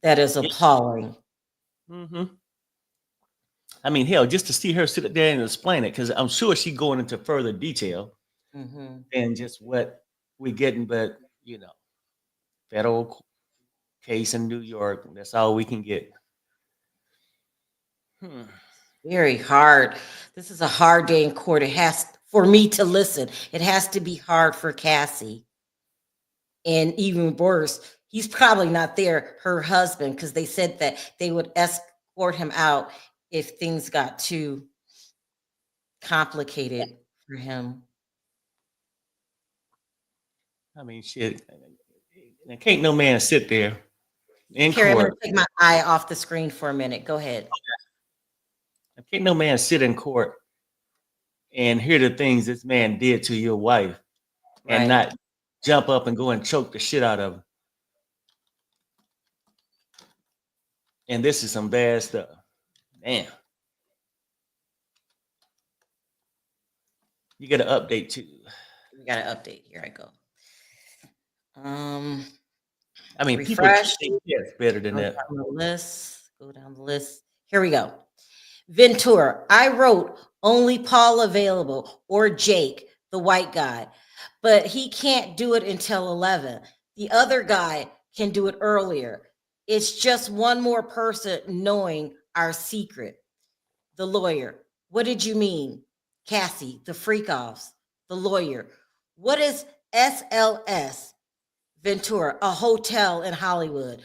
that is Yeah. appalling. Mm-hmm. I mean, hell, just to see her sit there and explain it, because I'm sure she's going into further detail Mm-hmm. than just what we're getting, but federal case in New York, that's all we can get. Hmm. Very hard. This is a hard day in court. It has for me to listen. It has to be hard for Cassie. And even worse, he's probably not there, her husband, because they said that they would escort him out if things got too complicated for him. I mean, shit. And can't no man sit there in Carrie, I'm going court. to take my eye off the screen for a minute. Go ahead. Can't no man sit in court and hear the things this man did to your wife and Right. not jump up and go and choke the shit out of her. And this is some bad stuff. Damn. You got to update too. We got an update. Here I go. I mean, people Refresh. think yes better than Go that. down the list. Go down the list. Here we go. Ventura. I wrote only Paul available or Jake, the white guy, but he can't do it until 11. The other guy can do it earlier. It's just one more person knowing our secret. The lawyer. What did you mean? Cassie, the freak offs. The lawyer. What is SLS? Ventura, a hotel in Hollywood.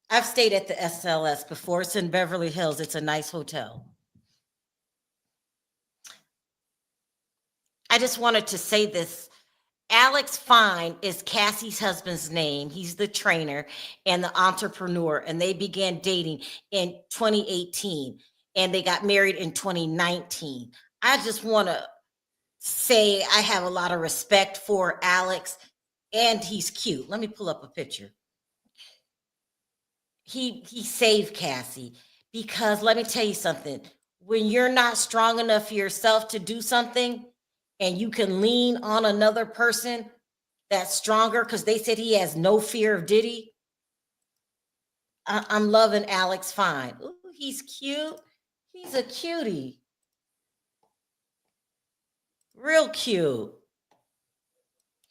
I've stayed at the SLS before. It's in Beverly Hills. It's a nice hotel. I just wanted to say this. Alex Fine is Cassie's husband's name. He's the trainer and the entrepreneur, and they began dating in 2018 and they got married in 2019. I just want to say I have a lot of respect for Alex, and he's cute. Let me pull up a picture. He saved Cassie, because let me tell you something. When you're not strong enough for yourself to do something and you can lean on another person that's stronger, because they said he has no fear of Diddy. I'm loving Alex Fine. Ooh, he's cute. He's a cutie. Real cute.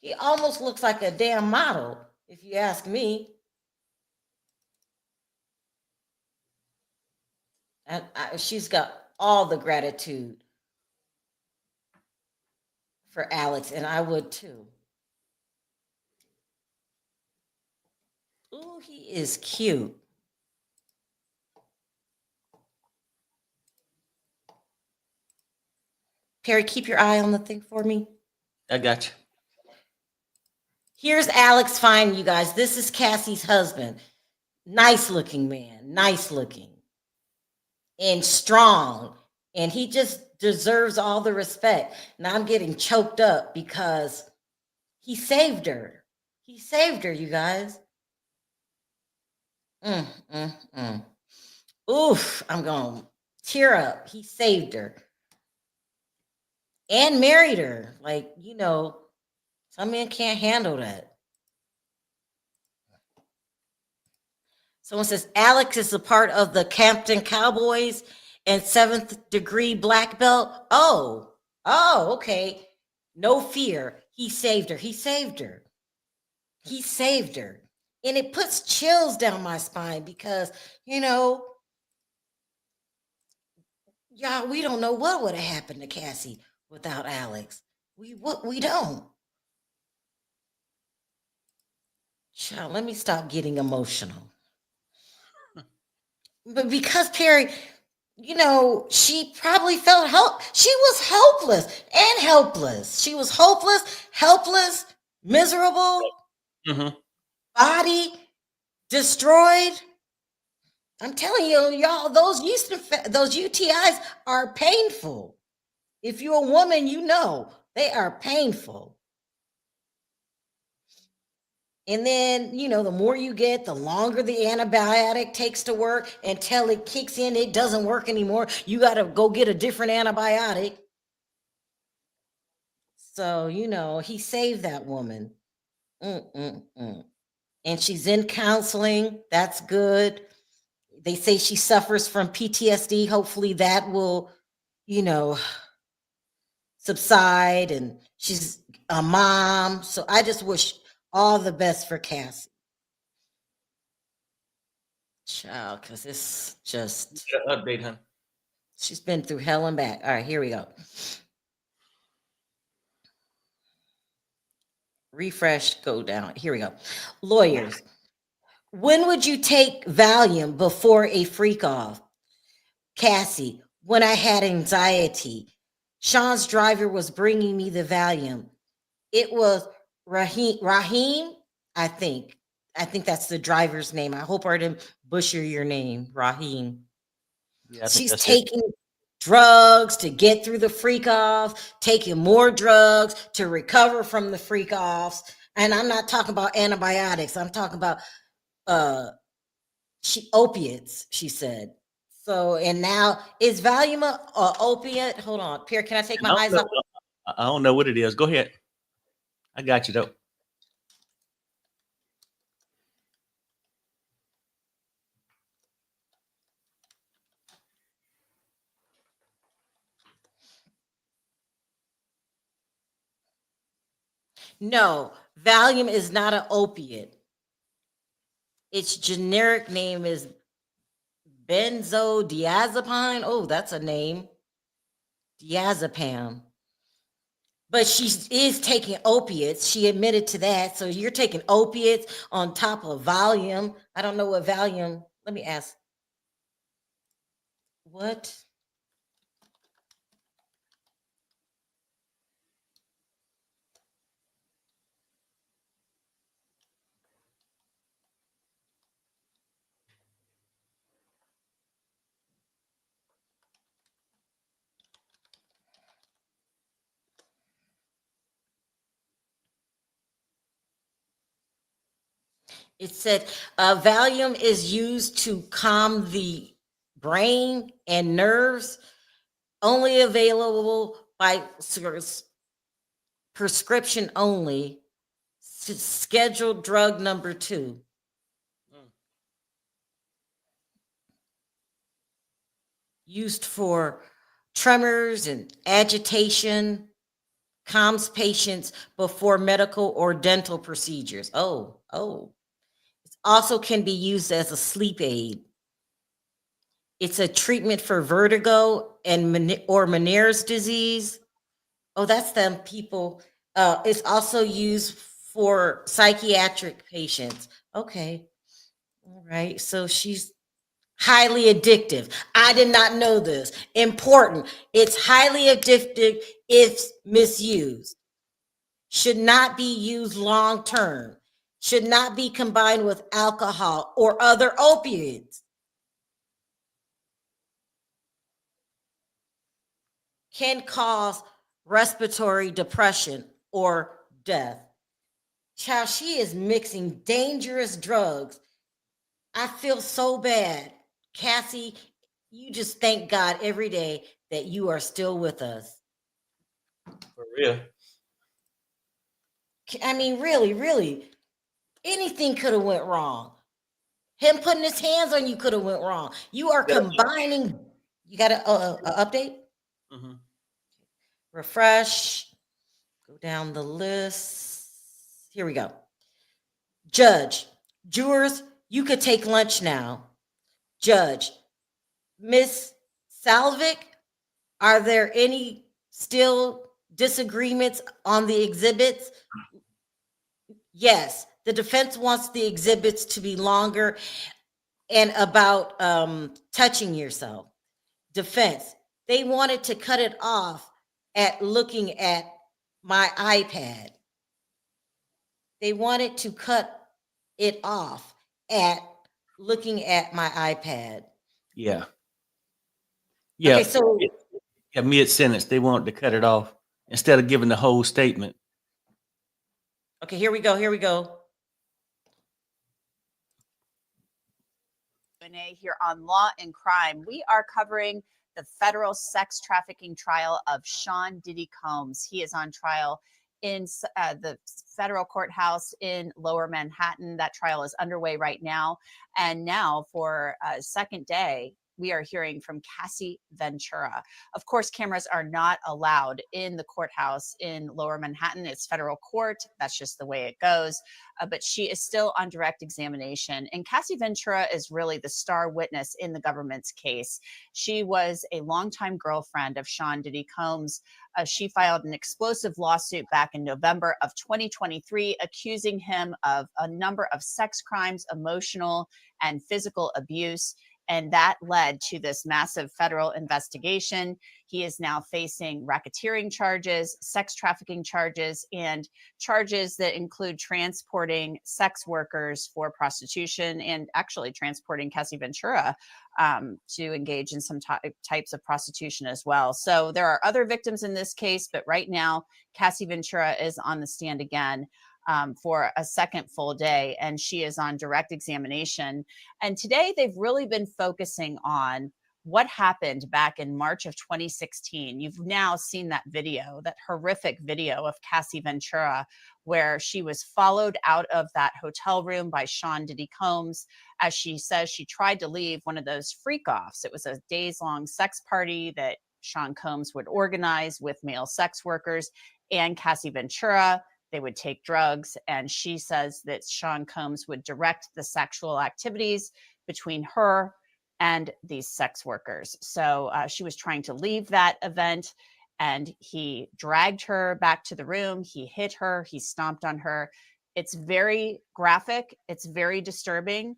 He almost looks like a damn model, if you ask me. And she's got all the gratitude for Alex, and I would too. Ooh, he is cute. Perry, keep your eye on the thing for me. I got you. Here's Alex Fine, you guys. This is Cassie's husband. Nice looking man, nice looking, and strong. And he just deserves all the respect. Now I'm getting choked up because he saved her. He saved her, you guys. Mm, mm, mm. Oof, I'm going to tear up. He saved her and married her. Like, some men can't handle that. Someone says Alex is a part of the Campton Cowboys and 7th degree black belt. Oh, okay. No fear. He saved her. He saved her. He saved her. And it puts chills down my spine because, y'all, we don't know what would have happened to Cassie without Alex. We don't. Child, let me stop getting emotional. But because Perry, you know, she probably felt help. She was hopeless and helpless. She was hopeless, helpless, miserable, Mm-hmm. body destroyed. I'm telling you, y'all, those those UTIs are painful. If you're a woman, you know they are painful. And then, you know, the more you get, the longer the antibiotic takes to work until it kicks in. It doesn't work anymore. You got to go get a different antibiotic. So, you know, he saved that woman. Mm-mm-mm. And she's in counseling. That's good. They say she suffers from PTSD. Hopefully that will, you know, subside. And she's a mom. So I just wish all the best for Cassie. Child, because it's just Update, huh? she's been through hell and back. All right, here we go. Refresh, go down. Here we go. Lawyers, when would you take Valium before a freak off? Cassie, when I had anxiety. Sean's driver was bringing me the Valium. It was Raheem, I think. I think that's the driver's name. I hope I didn't butcher your name, Raheem. Yeah, I think She's that's it. taking drugs to get through the freak off, taking more drugs to recover from the freak offs. And I'm not talking about antibiotics. I'm talking about opiates, she said. So, and now is Valium a opiate? Hold on, Pierre, can I take my eyes off? I don't know what it is. Go ahead. I got you though. No, Valium is not an opiate. Its generic name is benzodiazepine. Oh, that's a name. Diazepam. But she is taking opiates. She admitted to that. So you're taking opiates on top of Valium. I don't know what Valium. Let me ask. What? It said Valium is used to calm the brain and nerves, only available by prescription only, scheduled drug number 2. Used for tremors and agitation, calms patients before medical or dental procedures. Oh. It also can be used as a sleep aid. It's a treatment for vertigo and Meniere's disease. Oh, that's them people. It's also used for psychiatric patients. Okay. All right. So she's highly addictive. I did not know this. Important. It's highly addictive if misused. Should not be used long term. Should not be combined with alcohol or other opiates. Can cause respiratory depression or death. Child, she is mixing dangerous drugs. I feel so bad. Cassie, you just thank God every day that you are still with us. For real. I mean, really, anything could have went wrong. Him putting his hands on you could have went wrong. You are combining. You got a update? Mm-hmm. Refresh. Go down the list. Here we go. Judge, jurors, you could take lunch now. Judge, Miss Salvik, are there any still disagreements on the exhibits? Yes, the defense wants the exhibits to be longer and about touching yourself. defense. They wanted to cut it off at looking at my iPad. They wanted to cut it off at looking at my iPad. Yeah. Yeah. Okay, so Yeah, mid-sentence, they wanted to cut it off instead of giving the whole statement. okay, here we go. Here we go. Here on Law and Crime. We are covering the federal sex trafficking trial of Sean Diddy Combs. He is on trial in the federal courthouse in Lower Manhattan. That trial is underway right now. And now for a second day, we are hearing from Cassie Ventura. Of course, cameras are not allowed in the courthouse in Lower Manhattan. It's federal court. That's just the way it goes. But she is still on direct examination. And Cassie Ventura is really the star witness in the government's case. She was a longtime girlfriend of Sean Diddy Combs. She filed an explosive lawsuit back in November of 2023, accusing him of a number of sex crimes, emotional and physical abuse. And that led to this massive federal investigation. He is now facing racketeering charges, sex trafficking charges, and charges that include transporting sex workers for prostitution and actually transporting Cassie Ventura to engage in some types of prostitution as well. So there are other victims in this case, but right now, Cassie Ventura is on the stand again. For a second full day, and she is on direct examination. And today they've really been focusing on what happened back in March of 2016. You've now seen that video, that horrific video of Cassie Ventura, where she was followed out of that hotel room by Sean Diddy Combs. As she says, she tried to leave one of those freak-offs. It was a days-long sex party that Sean Combs would organize with male sex workers and Cassie Ventura. They would take drugs, and she says that Sean Combs would direct the sexual activities between her and these sex workers. So she was trying to leave that event, and he dragged her back to the room. He hit her. He stomped on her. It's very graphic. It's very disturbing.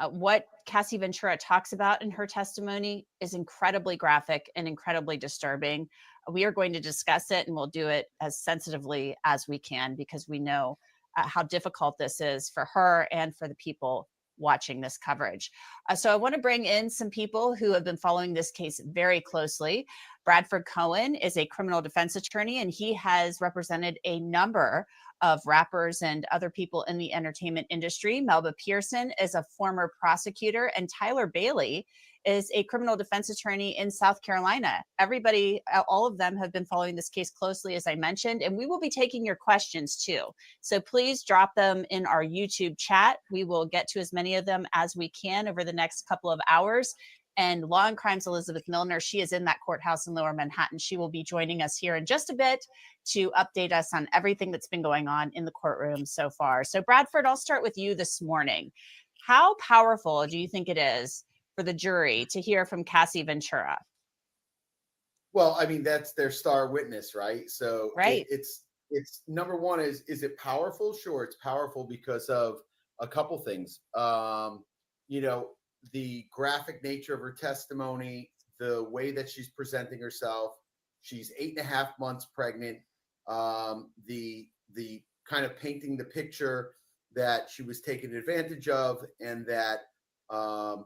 What Cassie Ventura talks about in her testimony is incredibly graphic and incredibly disturbing. We are going to discuss it, and we'll do it as sensitively as we can because we know how difficult this is for her and for the people watching this coverage. So I want to bring in some people who have been following this case very closely. Bradford Cohen is a criminal defense attorney, and he has represented a number of rappers and other people in the entertainment industry. Melba Pearson is a former prosecutor, and Tyler Bailey is a criminal defense attorney in South Carolina. Everybody, all of them have been following this case closely, as I mentioned, and we will be taking your questions too. So please drop them in our YouTube chat. We will get to as many of them as we can over the next couple of hours. And Law and Crime's Elizabeth Milner, she is in that courthouse in Lower Manhattan. She will be joining us here in just a bit to update us on everything that's been going on in the courtroom so far. So Bradford, I'll start with you this morning. How powerful do you think it is for the jury to hear from Cassie Ventura? Well, I mean, that's their star witness, right? So right. It's number one is it powerful? Sure, it's powerful because of a couple things. You know, the graphic nature of her testimony, the way that she's presenting herself. She's 8.5 months pregnant. The kind of painting the picture that she was taken advantage of, and that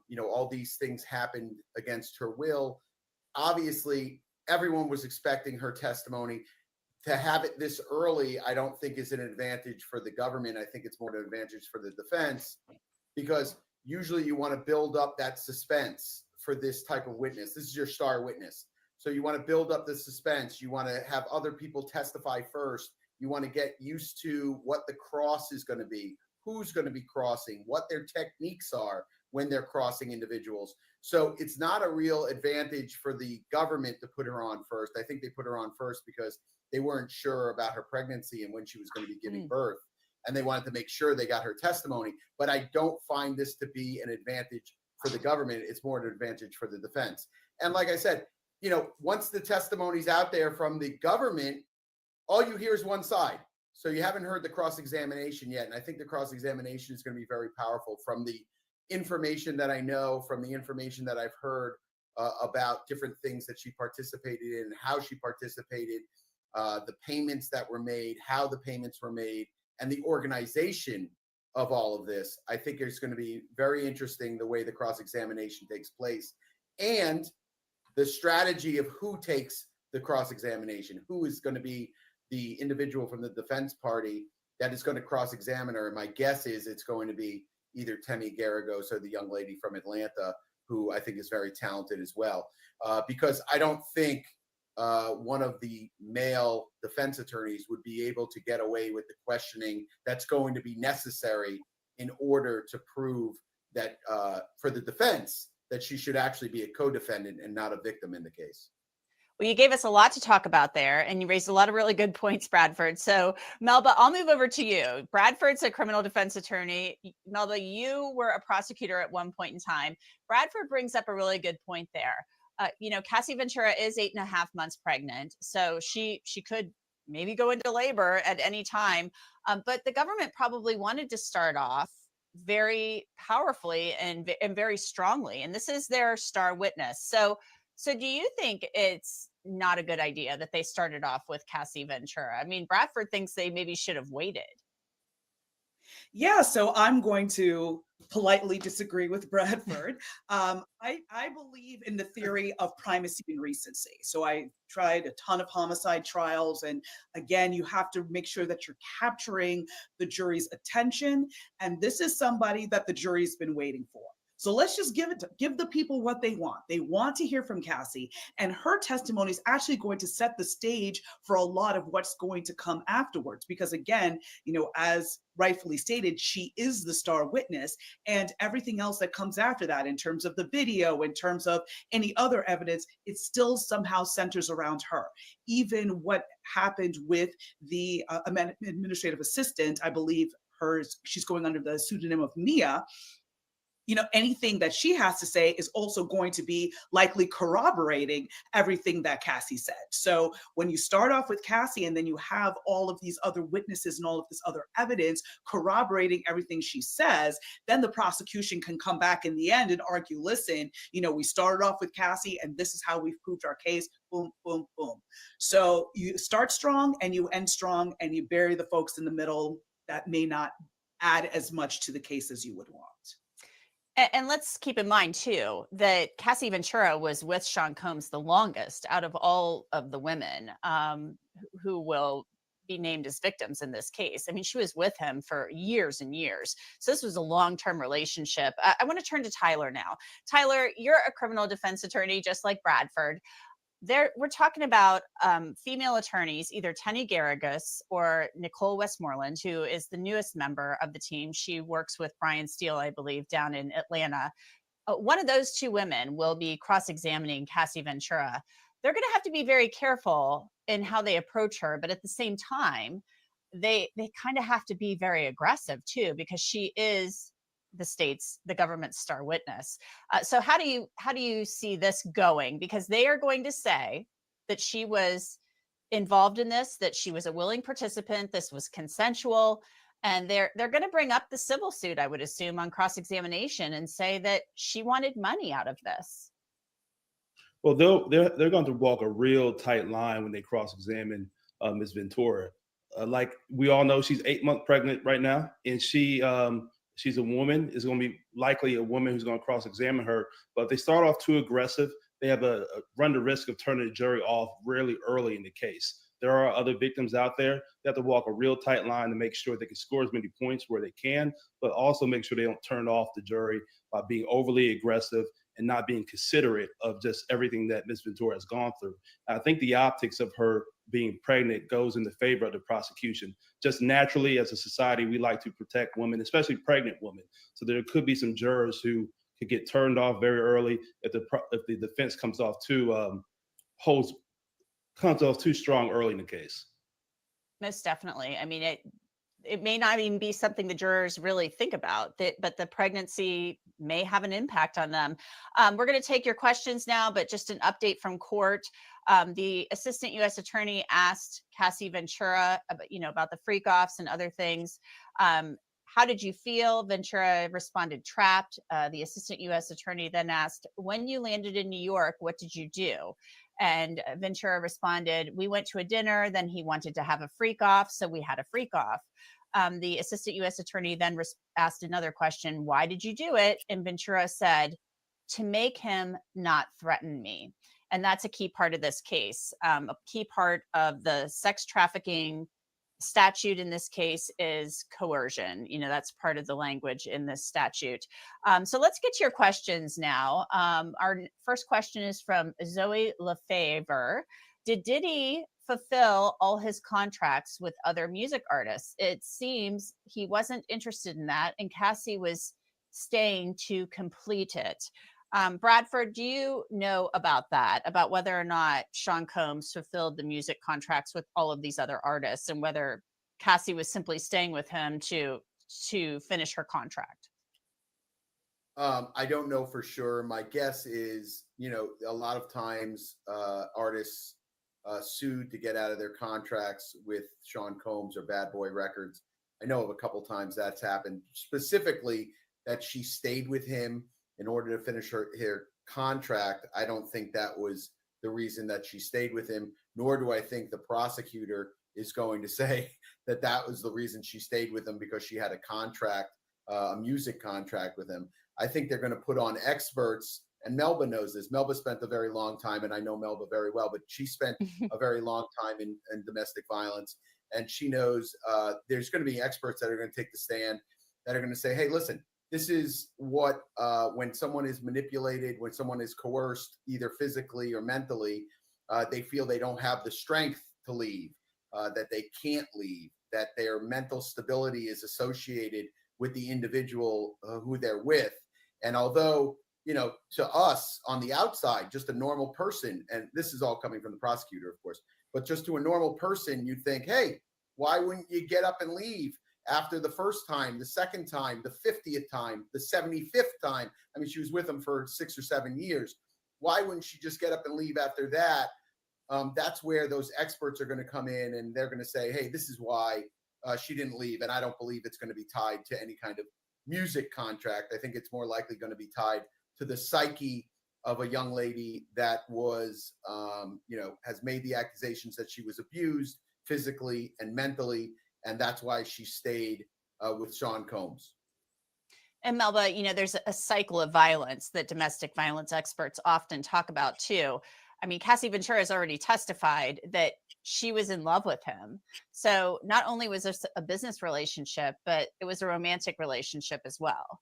you know, all these things happened against her will. Obviously, everyone was expecting her testimony. To have it this early, I don't think is an advantage for the government. I think it's more an advantage for the defense, because usually you want to build up that suspense for this type of witness. This is your star witness. So you want to build up the suspense. You want to have other people testify first. You want to get used to what the cross is going to be, who's going to be crossing, what their techniques are when they're crossing individuals. So it's not a real advantage for the government to put her on first. I think they put her on first because they weren't sure about her pregnancy and when she was going to be giving birth. And they wanted to make sure they got her testimony. But I don't find this to be an advantage for the government. It's more an advantage for the defense. And like I said, you know, once the testimony's out there from the government, all you hear is one side. So you haven't heard the cross-examination yet. And I think the cross-examination is going to be very powerful from the information that I know, from the information that I've heard about different things that she participated in, how she participated, the payments that were made, how the payments were made, and the organization of all of this. I think it's going to be very interesting the way the cross-examination takes place, and the strategy of who takes the cross-examination, who is going to be the individual from the defense party that is going to cross-examine her. And my guess is it's going to be either Temi Garagos or the young lady from Atlanta, who I think is very talented as well. Because I don't think one of the male defense attorneys would be able to get away with the questioning that's going to be necessary in order to prove that for the defense that she should actually be a co-defendant and not a victim in the case. Well, you gave us a lot to talk about there, and you raised a lot of really good points, Bradford. So, Melba, I'll move over to you. Bradford's a criminal defense attorney. Melba, you were a prosecutor at one point in time. Bradford brings up a really good point there. Cassie Ventura is 8.5 months pregnant, so she could maybe go into labor at any time. But the government probably wanted to start off very powerfully and very strongly, and this is their star witness. So do you think it's not a good idea that they started off with Cassie Ventura? I mean, Bradford thinks they maybe should have waited. Yeah, so I'm going to politely disagree with Bradford. I believe in the theory of primacy and recency. So I tried a ton of homicide trials. And again, you have to make sure that you're capturing the jury's attention. And this is somebody that the jury's been waiting for. So let's just give the people what they want. They want to hear from Cassie, and her testimony is actually going to set the stage for a lot of what's going to come afterwards. Because again, as rightfully stated, she is the star witness, and everything else that comes after that in terms of the video, in terms of any other evidence, it still somehow centers around her. Even what happened with the administrative assistant, I believe she's going under the pseudonym of Mia. Anything that she has to say is also going to be likely corroborating everything that Cassie said. So when you start off with Cassie and then you have all of these other witnesses and all of this other evidence corroborating everything she says, then the prosecution can come back in the end and argue, listen, we started off with Cassie and this is how we've proved our case. Boom, boom, boom. So you start strong and you end strong, and you bury the folks in the middle that may not add as much to the case as you would want. And let's keep in mind, too, that Cassie Ventura was with Sean Combs the longest out of all of the women who will be named as victims in this case. I mean, she was with him for years and years. So this was a long-term relationship. I want to turn to Tyler now. Tyler, you're a criminal defense attorney, just like Bradford. We're talking about female attorneys, either Tenny Garagos or Nicole Westmoreland, who is the newest member of the team. She works with Brian Steele, I believe, down in Atlanta. One of those two women will be cross-examining Cassie Ventura. They're going to have to be very careful in how they approach her, but at the same time, they kind of have to be very aggressive too, because she is the government's star witness. So how do you see this going? Because they are going to say that she was involved in this, that she was a willing participant, this was consensual, and they're going to bring up the civil suit, I would assume, on cross-examination and say that she wanted money out of this. Well, they're going to walk a real tight line when they cross-examine Ms. Ventura. Like we all know, she's 8 months pregnant right now, and she's a woman. Is going to be likely a woman who's going to cross-examine her. But if they start off too aggressive, they have run the risk of turning the jury off really early in the case. There are other victims out there. They have to walk a real tight line to make sure they can score as many points where they can, but also make sure they don't turn off the jury by being overly aggressive and not being considerate of just everything that Ms. Ventura has gone through. I think the optics of her being pregnant goes in the favor of the prosecution. Just naturally, as a society, we like to protect women, especially pregnant women. So there could be some jurors who could get turned off very early if the defense comes off too strong early in the case. Most definitely. I mean, it may not even be something the jurors really think about, but the pregnancy may have an impact on them. We're going to take your questions now, but just an update from court. The assistant U.S. attorney asked Cassie Ventura about the freak offs and other things. how did you feel? Ventura responded, trapped. The assistant U.S. attorney then asked, when you landed in New York, what did you do? And Ventura responded, we went to a dinner. Then he wanted to have a freak off. So we had a freak off. The assistant U.S. attorney then asked another question, why did you do it? And Ventura said, to make him not threaten me. And that's a key part of this case. A key part of the sex trafficking statute in this case is coercion. That's part of the language in this statute. So let's get to your questions now. Our first question is from Zoe Lefevre. Did Diddy fulfill all his contracts with other music artists? It seems he wasn't interested in that, and Cassie was staying to complete it. Bradford, do you know about that, about whether or not Sean Combs fulfilled the music contracts with all of these other artists, and whether Cassie was simply staying with him to finish her contract? I don't know for sure. My guess is, a lot of times artists sued to get out of their contracts with Sean Combs or Bad Boy Records. I know of a couple times that's happened, specifically that she stayed with him in order to finish her contract. I don't think that was the reason that she stayed with him, nor do I think the prosecutor is going to say that that was the reason she stayed with him, because she had a contract, a music contract with him. I think they're going to put on experts, and Melba knows this. Melba spent a very long time, and I know Melba very well, but she spent a very long time in domestic violence, and she knows there's going to be experts that are going to take the stand, that are going to say, hey, listen, this is what, when someone is manipulated, when someone is coerced, either physically or mentally, they feel they don't have the strength to leave, that they can't leave, that their mental stability is associated with the individual who they're with. And although, to us on the outside, just a normal person, and this is all coming from the prosecutor, of course, but just to a normal person, you'd think, hey, why wouldn't you get up and leave after the first time, the second time, the 50th time, the 75th time? I mean, she was with him for 6 or 7 years. Why wouldn't she just get up and leave after that? That's where those experts are going to come in, and they're going to say, hey, this is why she didn't leave. And I don't believe it's going to be tied to any kind of music contract. I think it's more likely going to be tied to the psyche of a young lady that was, has made the accusations that she was abused physically and mentally. And that's why she stayed with Sean Combs. And Melba, there's a cycle of violence that domestic violence experts often talk about too. I mean, Cassie Ventura has already testified that she was in love with him. So not only was this a business relationship, but it was a romantic relationship as well.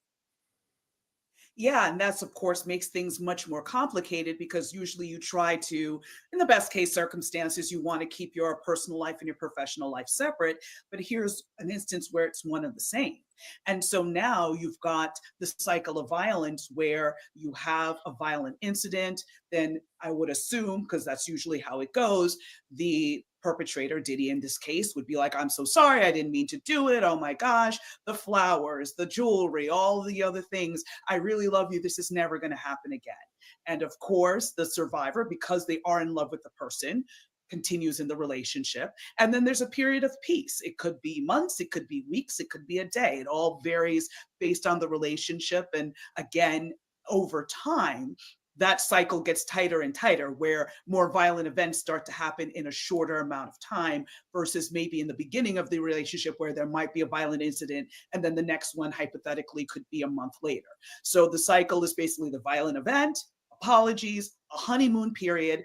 Yeah, and that's of course makes things much more complicated, because usually you try to, in the best case circumstances, you want to keep your personal life and your professional life separate. But here's an instance where it's one and the same. And so now you've got the cycle of violence where you have a violent incident. Then I would assume, because that's usually how it goes, the perpetrator, Diddy in this case, would be like, I'm so sorry, I didn't mean to do it. Oh my gosh, the flowers, the jewelry, all the other things. I really love you. This is never going to happen again. And of course, the survivor, because they are in love with the person, continues in the relationship. And then there's a period of peace. It could be months, it could be weeks, it could be a day. It all varies based on the relationship. And again, over time, that cycle gets tighter and tighter, where more violent events start to happen in a shorter amount of time, versus maybe in the beginning of the relationship where there might be a violent incident and then the next one hypothetically could be a month later. So the cycle is basically the violent event, apologies, a honeymoon period,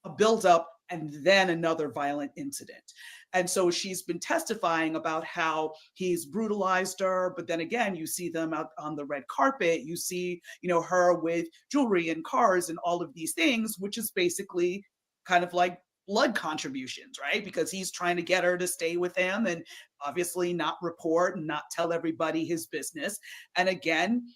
a buildup, and then another violent incident. And so she's been testifying about how he's brutalized her. But then again, you see them out on the red carpet. You see, her with jewelry and cars and all of these things, which is basically kind of like blood contributions, right? Because he's trying to get her to stay with him and obviously not report and not tell everybody his business. And again,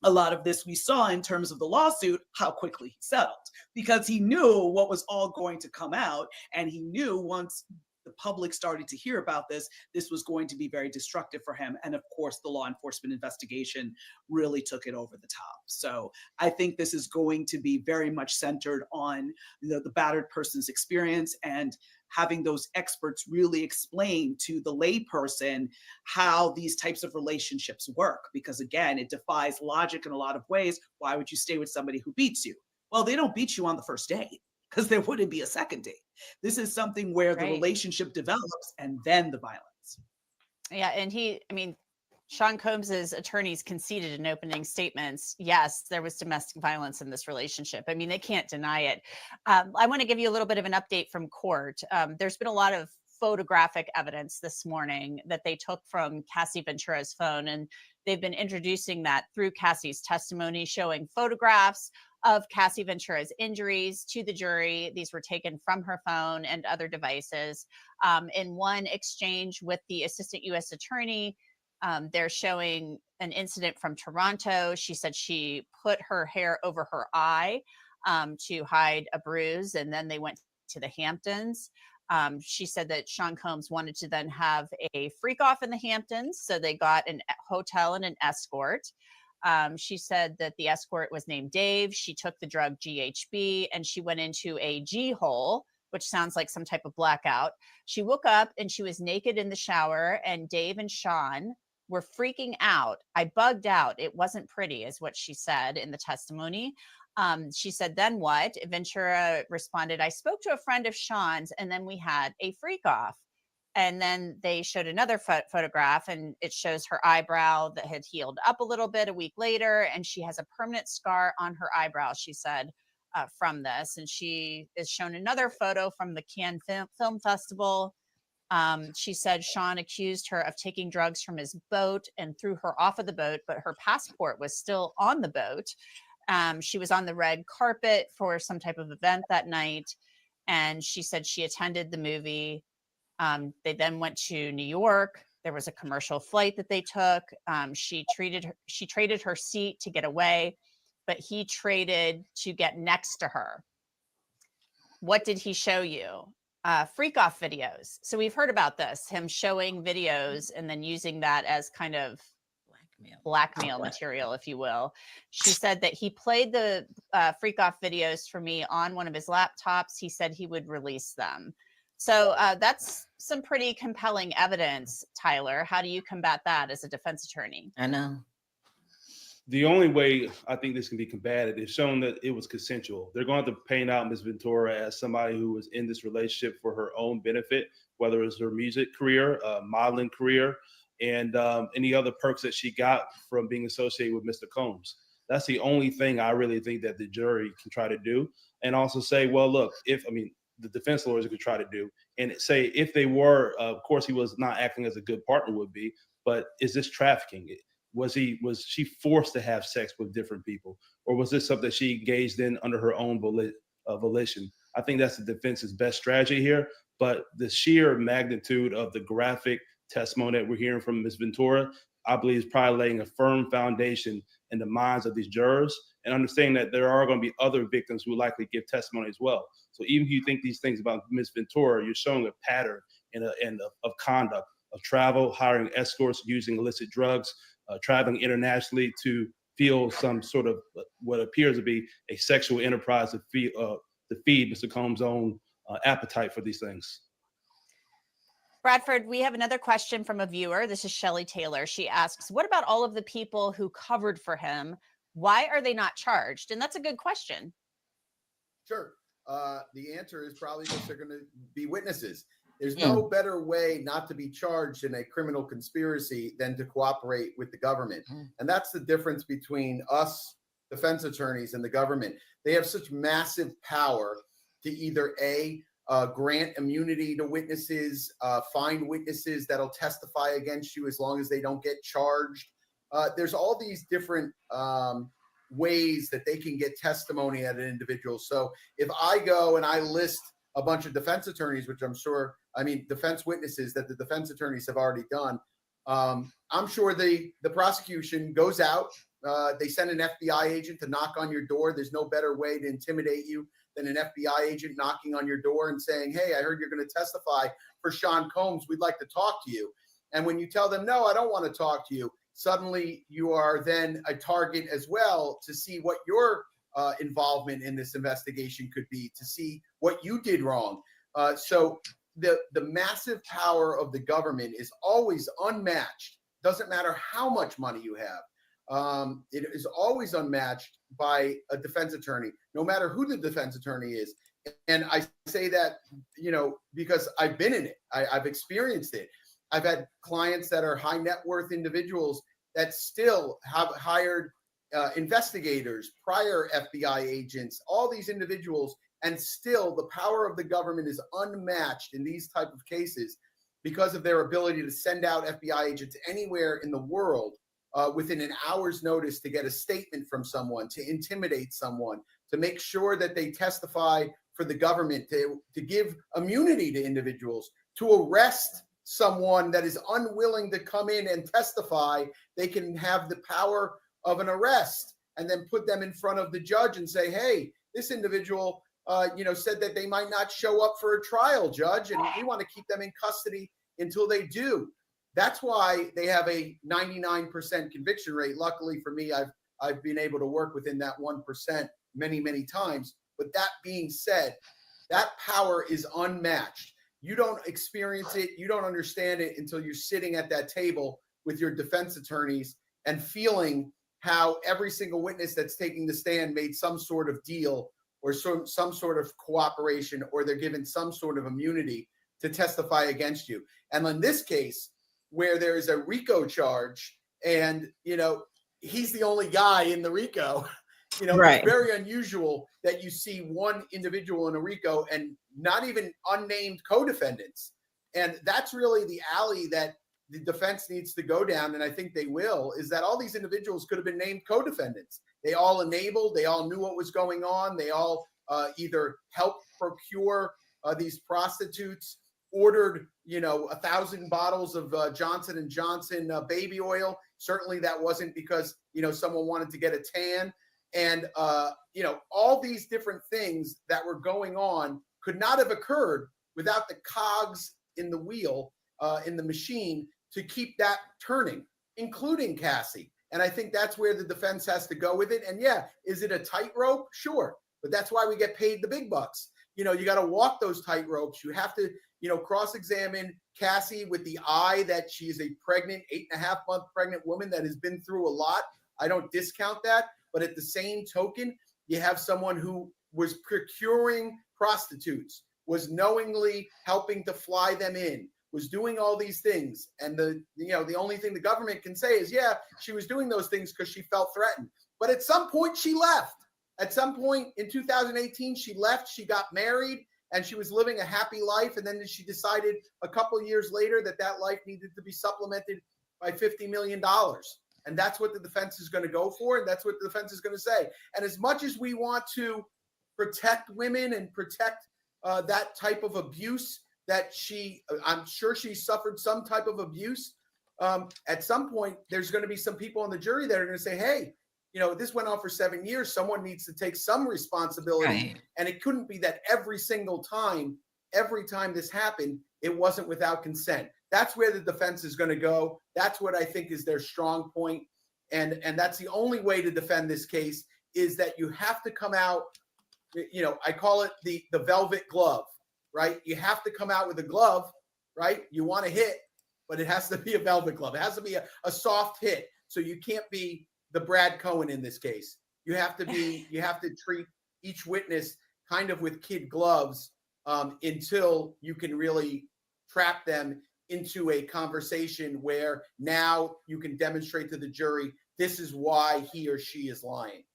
a lot of this we saw in terms of the lawsuit, how quickly he settled, because he knew what was all going to come out. And he knew once the the public started to hear about this, this was going to be very destructive for him. And of course, the law enforcement investigation really took it over the top. So I think this is going to be very much centered on the battered person's experience and having those experts really explain to the layperson how these types of relationships work. Because again, it defies logic in a lot of ways. Why would you stay with somebody who beats you? Well, they don't beat you on the first date because there wouldn't be a second date. This is something where the Right. relationship develops and then the violence. Yeah, and Sean Combs's attorneys conceded in opening statements, yes, there was domestic violence in this relationship. I mean, they can't deny it. I want to give you a little bit of an update from court. There's been a lot of photographic evidence this morning that they took from Cassie Ventura's phone, and they've been introducing that through Cassie's testimony, showing photographs of Cassie Ventura's injuries to the jury. These were taken from her phone and other devices. In one exchange with the assistant U.S. attorney, they're showing an incident from Toronto. She said she put her hair over her eye to hide a bruise, and then they went to the Hamptons. She said that Sean Combs wanted to then have a freak off in the Hamptons, so they got a hotel and an escort. She said that the escort was named Dave. She took the drug GHB, and she went into a G-hole, which sounds like some type of blackout. She woke up and she was naked in the shower, and Dave and Sean were freaking out. I bugged out. It wasn't pretty, is what she said in the testimony. She said, then what? Ventura responded, I spoke to a friend of Sean's, and then we had a freak off. And then they showed another photograph, and it shows her eyebrow that had healed up a little bit a week later, and she has a permanent scar on her eyebrow, she said, from this. And she is shown another photo from the Cannes Film Festival. She said Sean accused her of taking drugs from his boat and threw her off of the boat, but her passport was still on the boat. She was on the red carpet for some type of event that night, and she said she attended the movie. They then went to New York. There was a commercial flight that they took. She traded her seat to get away, but he traded to get next to her. What did he show you? Freak off videos. So we've heard about this, him showing videos and then using that as kind of blackmail material, if you will. She said that he played the freak off videos for me on one of his laptops. He said he would release them. So that's some pretty compelling evidence, Tyler. How do you combat that as a defense attorney? I know. The only way I think this can be combated is shown that it was consensual. They're going to paint out Ms. Ventura as somebody who was in this relationship for her own benefit, whether it's her music career, modeling career, and any other perks that she got from being associated with Mr. Combs. That's the only thing I really think that the jury can try to do. And also say, well, look, the defense lawyers could try to do, and say if they were, of course, he was not acting as a good partner would be, but is this trafficking? Was she forced to have sex with different people, or was this something she engaged in under her own volition? I think that's the defense's best strategy here. But the sheer magnitude of the graphic testimony that we're hearing from Ms. Ventura, I believe, is probably laying a firm foundation in the minds of these jurors, and understanding that there are going to be other victims who likely give testimony as well. So even if you think these things about Ms. Ventura, you're showing a pattern of conduct, of travel, hiring escorts, using illicit drugs, traveling internationally to feel some sort of what appears to be a sexual enterprise to feed Mr. Combs' own appetite for these things. Bradford, we have another question from a viewer. This is Shelley Taylor. She asks, what about all of the people who covered for him? Why are they not charged? And that's a good question. Sure. The answer is probably because they're going to be witnesses. There's no better way not to be charged in a criminal conspiracy than to cooperate with the government. And that's the difference between us defense attorneys and the government. They have such massive power to either grant immunity to witnesses, find witnesses that'll testify against you as long as they don't get charged. There's all these different ways that they can get testimony at an individual. So if I go and I list a bunch of defense attorneys, which defense witnesses that the defense attorneys have already done, I'm sure the prosecution goes out. They send an FBI agent to knock on your door. There's no better way to intimidate you than an FBI agent knocking on your door and saying, hey, I heard you're going to testify for Sean Combs. We'd like to talk to you. And when you tell them, no, I don't want to talk to you, suddenly you are then a target as well to see what your involvement in this investigation could be, to see what you did wrong. So the massive power of the government is always unmatched. Doesn't matter how much money you have. It is always unmatched by a defense attorney, no matter who the defense attorney is. And I say that, because I've been in it. I've experienced it. I've had clients that are high net worth individuals that still have hired investigators, prior FBI agents, all these individuals, and still the power of the government is unmatched in these type of cases because of their ability to send out FBI agents anywhere in the world within an hour's notice to get a statement from someone, to intimidate someone, to make sure that they testify for the government, to give immunity to individuals, to arrest someone that is unwilling to come in and testify. They can have the power of an arrest and then put them in front of the judge and say, hey, this individual said that they might not show up for a trial, judge, and we want to keep them in custody until they do. That's why they have a 99% conviction rate. Luckily for me, I've been able to work within that 1% many, many times. But that being said, that power is unmatched. You don't experience it, you don't understand it until you're sitting at that table with your defense attorneys and feeling how every single witness that's taking the stand made some sort of deal or some sort of cooperation, or they're given some sort of immunity to testify against you. And in this case, where there is a RICO charge and, he's the only guy in the RICO, Right. it's very unusual that you see one individual in a RICO and not even unnamed co-defendants. And that's really the alley that the defense needs to go down, and I think they will, is that all these individuals could have been named co-defendants. They all enabled, they all knew what was going on. They all either helped procure these prostitutes, ordered, 1,000 bottles of Johnson & Johnson baby oil. Certainly that wasn't because, someone wanted to get a tan. And, all these different things that were going on could not have occurred without the cogs in the wheel, in the machine, to keep that turning, including Cassie. And I think that's where the defense has to go with it. And yeah, is it a tightrope? Sure. But that's why we get paid the big bucks. You got to walk those tightropes. You have to, cross-examine Cassie with the eye that she is a pregnant, 8.5-month pregnant woman that has been through a lot. I don't discount that. But at the same token, you have someone who was procuring prostitutes, was knowingly helping to fly them in, was doing all these things. And the only thing the government can say is, yeah, she was doing those things because she felt threatened. But at some point she left. At some point in 2018, she left, she got married, and she was living a happy life. And then she decided a couple of years later that life needed to be supplemented by $50 million. And that's what the defense is going to go for. And that's what the defense is going to say. And as much as we want to protect women and protect that type of abuse that I'm sure she suffered some type of abuse. At some point, there's going to be some people on the jury that are going to say, hey, this went on for 7 years. Someone needs to take some responsibility. Right. And it couldn't be that every time this happened, it wasn't without consent. That's where the defense is going to go. That's what I think is their strong point. And that's the only way to defend this case, is that you have to come out, I call it the velvet glove, right? You have to come out with a glove, right? You want to hit, but it has to be a velvet glove. It has to be a soft hit. So you can't be the Brad Cohen in this case. You have to treat each witness kind of with kid gloves until you can really trap them into a conversation where now you can demonstrate to the jury, this is why he or she is lying.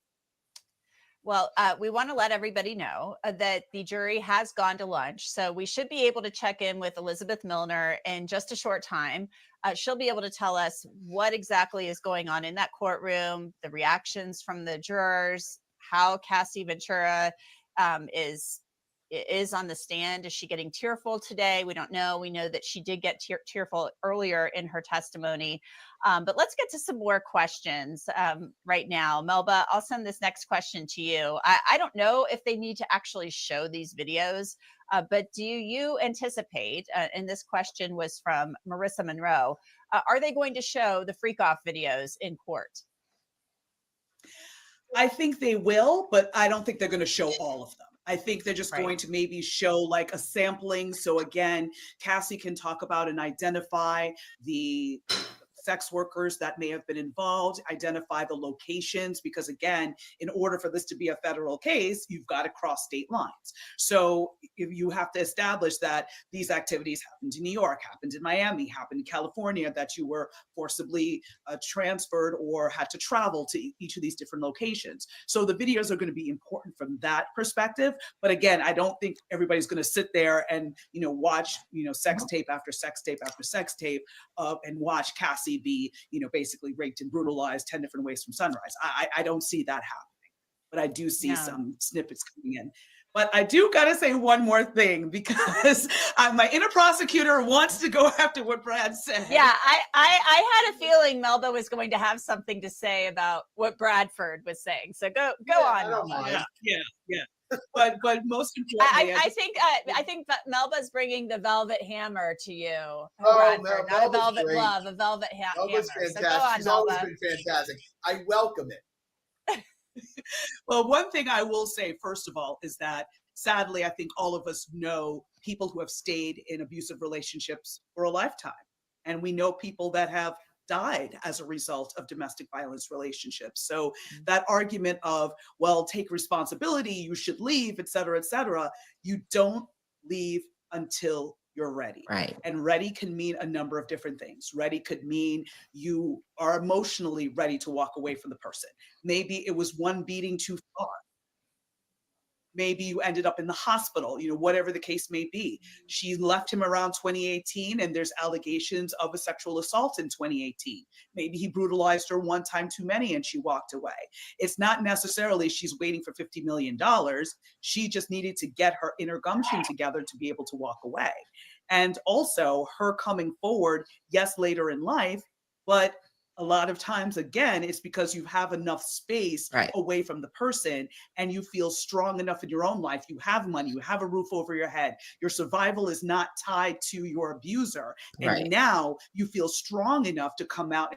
Well, we want to let everybody know that the jury has gone to lunch. So we should be able to check in with Elizabeth Milner in just a short time. She'll be able to tell us what exactly is going on in that courtroom, the reactions from the jurors, how Cassie Ventura is is on the stand. Is she getting tearful today? We don't know. We know that she did get tearful earlier in her testimony. But let's get to some more questions right now. Melba, I'll send this next question to you. I don't know if they need to actually show these videos, but do you anticipate, and this question was from Marissa Monroe, are they going to show the freak off videos in court? I think they will, but I don't think they're going to show all of them. I think they're just Right. going to maybe show like a sampling. So again, Cassie can talk about and identify the sex workers that may have been involved, identify the locations, because again, in order for this to be a federal case, you've got to cross state lines. So if you have to establish that these activities happened in New York, happened in Miami, happened in California, that you were forcibly transferred or had to travel to each of these different locations. So the videos are going to be important from that perspective. But again, I don't think everybody's going to sit there and, watch, sex tape after sex tape after sex tape and watch Cassie be, basically raped and brutalized 10 different ways from sunrise. I don't see that happening, but I do see some snippets coming in. But I do got to say one more thing, because my inner prosecutor wants to go after what Brad said. Yeah, I had a feeling Melba was going to have something to say about what Bradford was saying. So go on, Melba. Yeah. But most importantly, I think that Melba's bringing the velvet hammer to you, Oh, Bradford, not a Melba's velvet great. glove, a velvet hammer. Melba's So fantastic. go on, She's always Melba. been fantastic. I welcome it. Well, one thing I will say, first of all, is that sadly, I think all of us know people who have stayed in abusive relationships for a lifetime. And we know people that have died as a result of domestic violence relationships. So that argument of, well, take responsibility, you should leave, et cetera, you don't leave until you're ready. Right. And ready can mean a number of different things. Ready could mean you are emotionally ready to walk away from the person. Maybe it was one beating too far. Maybe you ended up in the hospital, whatever the case may be. She left him around 2018 and there's allegations of a sexual assault in 2018. Maybe he brutalized her one time too many and she walked away. It's not necessarily she's waiting for $50 million. She just needed to get her inner gumption together to be able to walk away. And also her coming forward, yes, later in life, but a lot of times, again, it's because you have enough space away from the person and you feel strong enough in your own life. You have money, you have a roof over your head. Your survival is not tied to your abuser. And now you feel strong enough to come out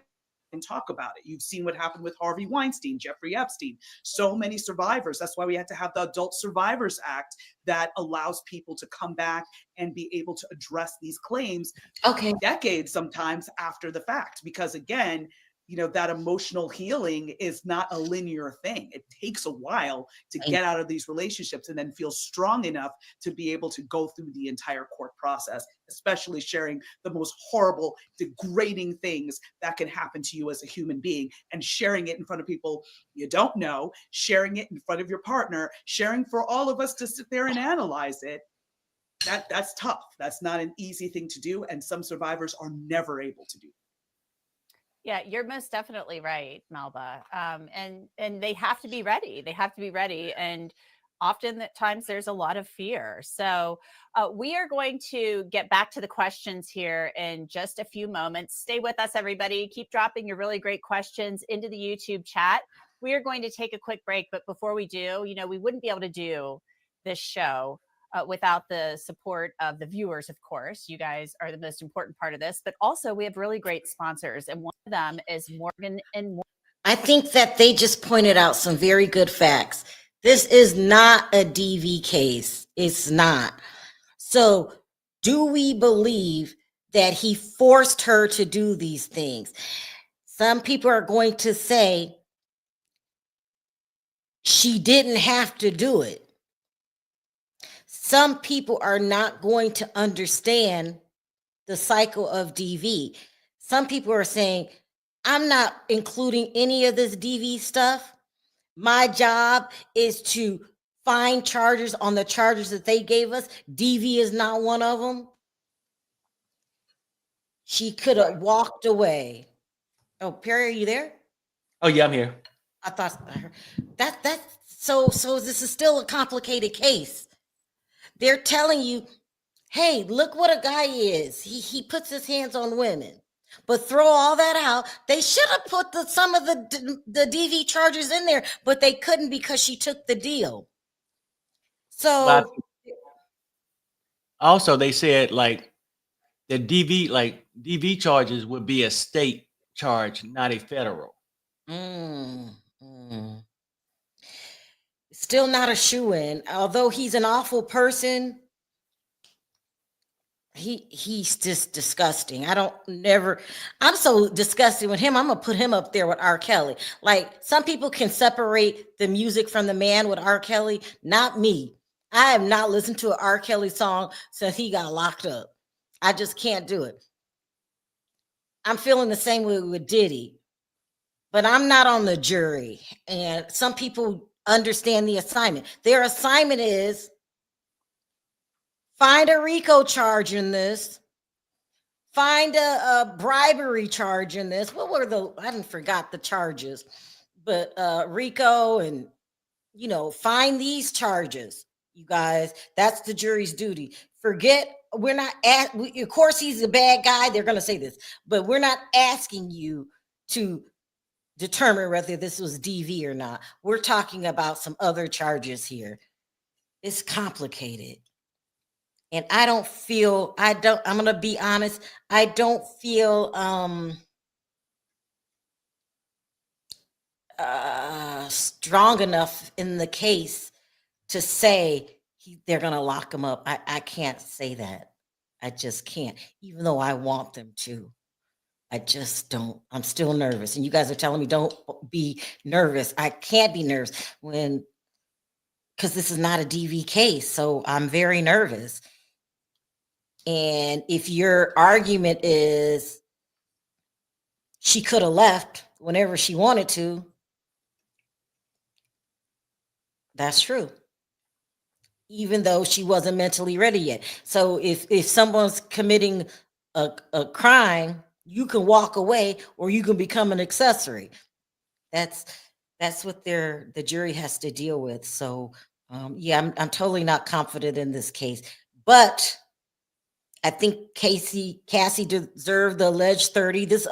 and talk about it. You've seen what happened with Harvey Weinstein, Jeffrey Epstein, so many survivors. That's why we had to have the Adult Survivors Act that allows people to come back and be able to address these claims decades sometimes after the fact. Because again, that emotional healing is not a linear thing. It takes a while to get out of these relationships and then feel strong enough to be able to go through the entire court process, especially sharing the most horrible, degrading things that can happen to you as a human being, and sharing it in front of people you don't know, sharing it in front of your partner, sharing for all of us to sit there and analyze it. That's tough. That's not an easy thing to do. And some survivors are never able to do. Yeah, you're most definitely right, Melba. And they have to be ready. They have to be ready. And often at times there's a lot of fear. So we are going to get back to the questions here in just a few moments. Stay with us, everybody. Keep dropping your really great questions into the YouTube chat. We are going to take a quick break. But before we do, we wouldn't be able to do this show without the support of the viewers, of course. You guys are the most important part of this, but also we have really great sponsors, and one of them is Morgan & Morgan. I think that they just pointed out some very good facts. This is not a DV case. It's not. So do we believe that he forced her to do these things? Some people are going to say she didn't have to do it. Some people are not going to understand the cycle of DV. Some people are saying, I'm not including any of this DV stuff. My job is to find charges on the charges that they gave us. DV is not one of them. She could have walked away. Oh, Perry, are you there? Oh yeah, I'm here. I thought I heard that. So this is still a complicated case. They're telling you, hey, look what a guy is. He puts his hands on women. But throw all that out. They should have put some of the DV charges in there, but they couldn't because she took the deal. But So also they said like the DV charges would be a state charge, not a federal. mm, mm. Still not a shoe-in. Although he's an awful person, he's just disgusting. I'm so disgusted with him. I'm gonna put him up there with R. Kelly. Like, some people can separate the music from the man with R. Kelly, not me. I have not listened to an R. Kelly song since he got locked up. I just can't do it. I'm feeling the same way with Diddy, but I'm not on the jury. And some people understand the assignment. Their assignment is find a RICO charge in this, find a bribery charge in this. What were I didn't forgot the charges, but RICO, and find these charges, you guys. That's the jury's duty. Forget, we're not of course he's a bad guy, they're going to say this, but we're not asking you to determine whether this was DV or not. We're talking about some other charges here. It's complicated. And I'm going to be honest, I don't feel strong enough in the case to say they're going to lock him up. I can't say that. I just can't, even though I want them to. I just don't. I'm still nervous. And you guys are telling me don't be nervous. I can't be nervous because this is not a DV case. So I'm very nervous. And if your argument is she could have left whenever she wanted to, that's true. Even though she wasn't mentally ready yet. So if someone's committing a crime, you can walk away or you can become an accessory. That's what the jury has to deal with. So yeah, I'm totally not confident in this case, but I think Cassie deserved the alleged 30. This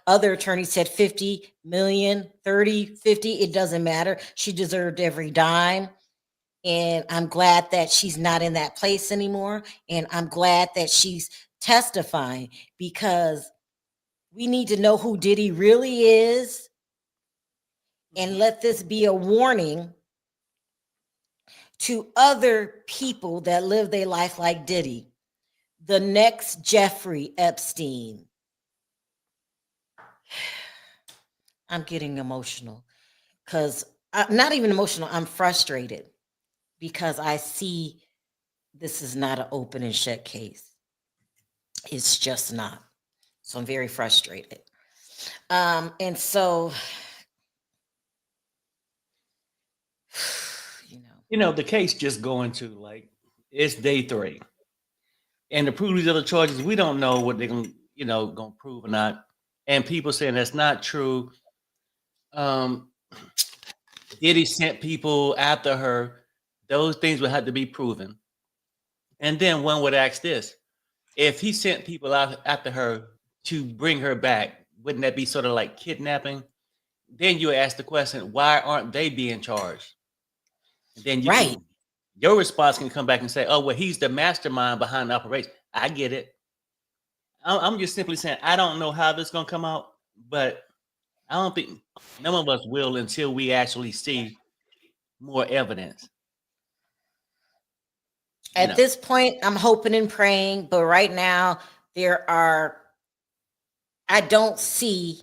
other attorney said 50 million, 30, 50. It doesn't matter. She deserved every dime. And I'm glad that she's not in that place anymore. And I'm glad that she's testifying, because we need to know who Diddy really is. And let this be a warning to other people that live their life like Diddy. The next Jeffrey Epstein. I'm getting emotional because I'm not even emotional. I'm frustrated because I see this is not an open and shut case. It's just not. So I'm very frustrated. And so, the case just going to, like, it's day 3. And to prove these other charges, we don't know what they're gonna prove or not. And people saying that's not true. Diddy sent people after her. Those things would have to be proven. And then one would ask this: if he sent people out after her to bring her back, wouldn't that be sort of like kidnapping? Then you ask the question, why aren't they being charged? And then your response can come back and say, oh, well, he's the mastermind behind the operation. I get it. I'm just simply saying, I don't know how this is going to come out, but I don't think none of us will until we actually see more evidence. At this point, I'm hoping and praying, but right now I don't see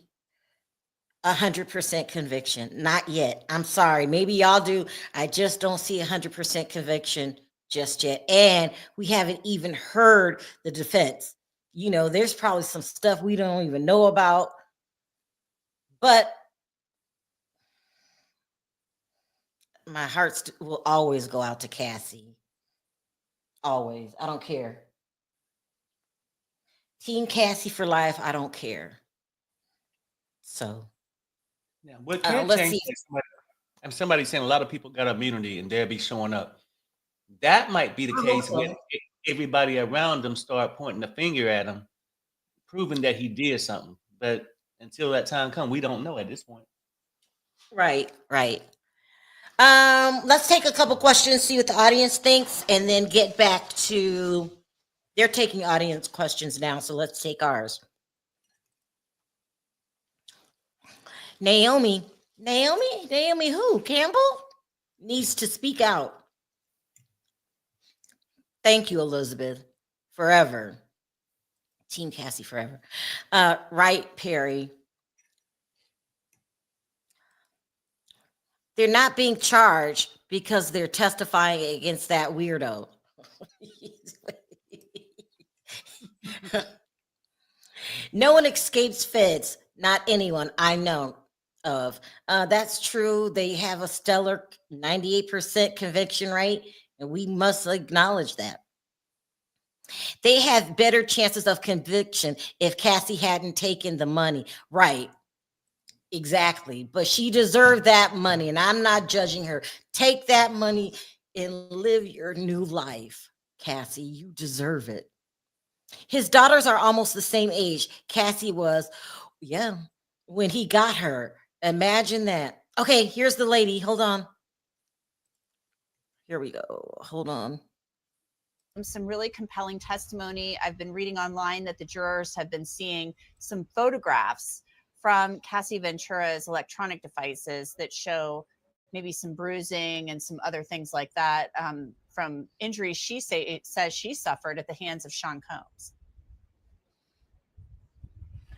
100% conviction. Not yet. I'm sorry. Maybe y'all do. I just don't see 100% conviction just yet. And we haven't even heard the defense. There's probably some stuff we don't even know about. But my heart will always go out to Cassie. Always. I don't care. Team Cassie for life. I don't care. So. Yeah, what can change? Somebody saying a lot of people got immunity and they'll be showing up. That might be the I hope case when so. everybody around him start pointing the finger at him, proving that he did something. But until that time comes, we don't know at this point. Right, right. Let's take a couple questions, see what the audience thinks, and then get back to. They're taking audience questions now, so let's take ours. Naomi who? Campbell needs to speak out. Thank you, Elizabeth. Forever. Team Cassie forever. Right, Perry. They're not being charged because they're testifying against that weirdo. No one escapes feds, not anyone I know of. That's true. They have a stellar 98% conviction rate, and we must acknowledge that. They have better chances of conviction if Cassie hadn't taken the money. Right. Exactly. But she deserved that money, and I'm not judging her. Take that money and live your new life, Cassie. You deserve it. His daughters are almost the same age Cassie was, yeah, when he got her. Imagine that. Okay, here's the lady. Hold on. Here we go. Hold on. Some really compelling testimony. I've been reading online that the jurors have been seeing some photographs from Cassie Ventura's electronic devices that show maybe some bruising and some other things like that from injuries it says she suffered at the hands of Sean Combs.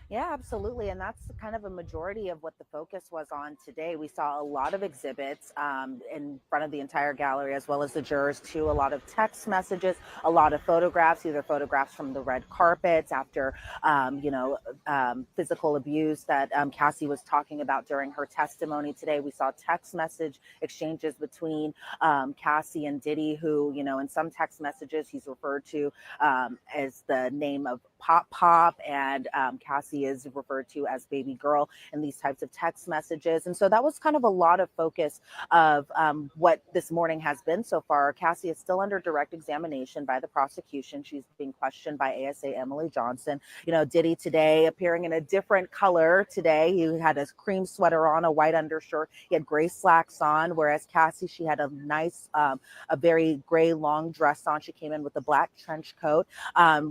Yeah, absolutely. And that's kind of a majority of what the focus was on today. We saw a lot of exhibits in front of the entire gallery, as well as the jurors, too. A lot of text messages, a lot of photographs, either photographs from the red carpets after, physical abuse that Cassie was talking about during her testimony today. We saw text message exchanges between Cassie and Diddy, who, in some text messages, he's referred to as the name of Pop, and Cassie is referred to as baby girl in these types of text messages. And so that was kind of a lot of focus of what this morning has been so far. Cassie is still under direct examination by the prosecution. She's being questioned by ASA Emily Johnson. Diddy today appearing in a different color today. He had a cream sweater on, a white undershirt. He had gray slacks on, whereas Cassie, she had a nice, a very gray long dress on. She came in with a black trench coat.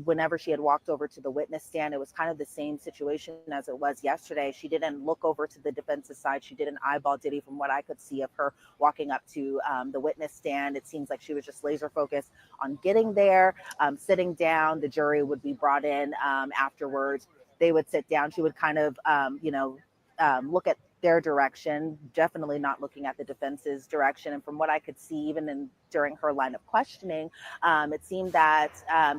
Whenever she had walked over to the witness stand, it was kind of the same situation as it was yesterday. She didn't look over to the defense's side. She didn't eyeball Diddy from what I could see of her walking up to the witness stand. It seems like she was just laser focused on getting there, sitting down. The jury would be brought in afterwards. They would sit down. She would kind of, look at their direction, definitely not looking at the defense's direction. And from what I could see, even during her line of questioning, it seemed that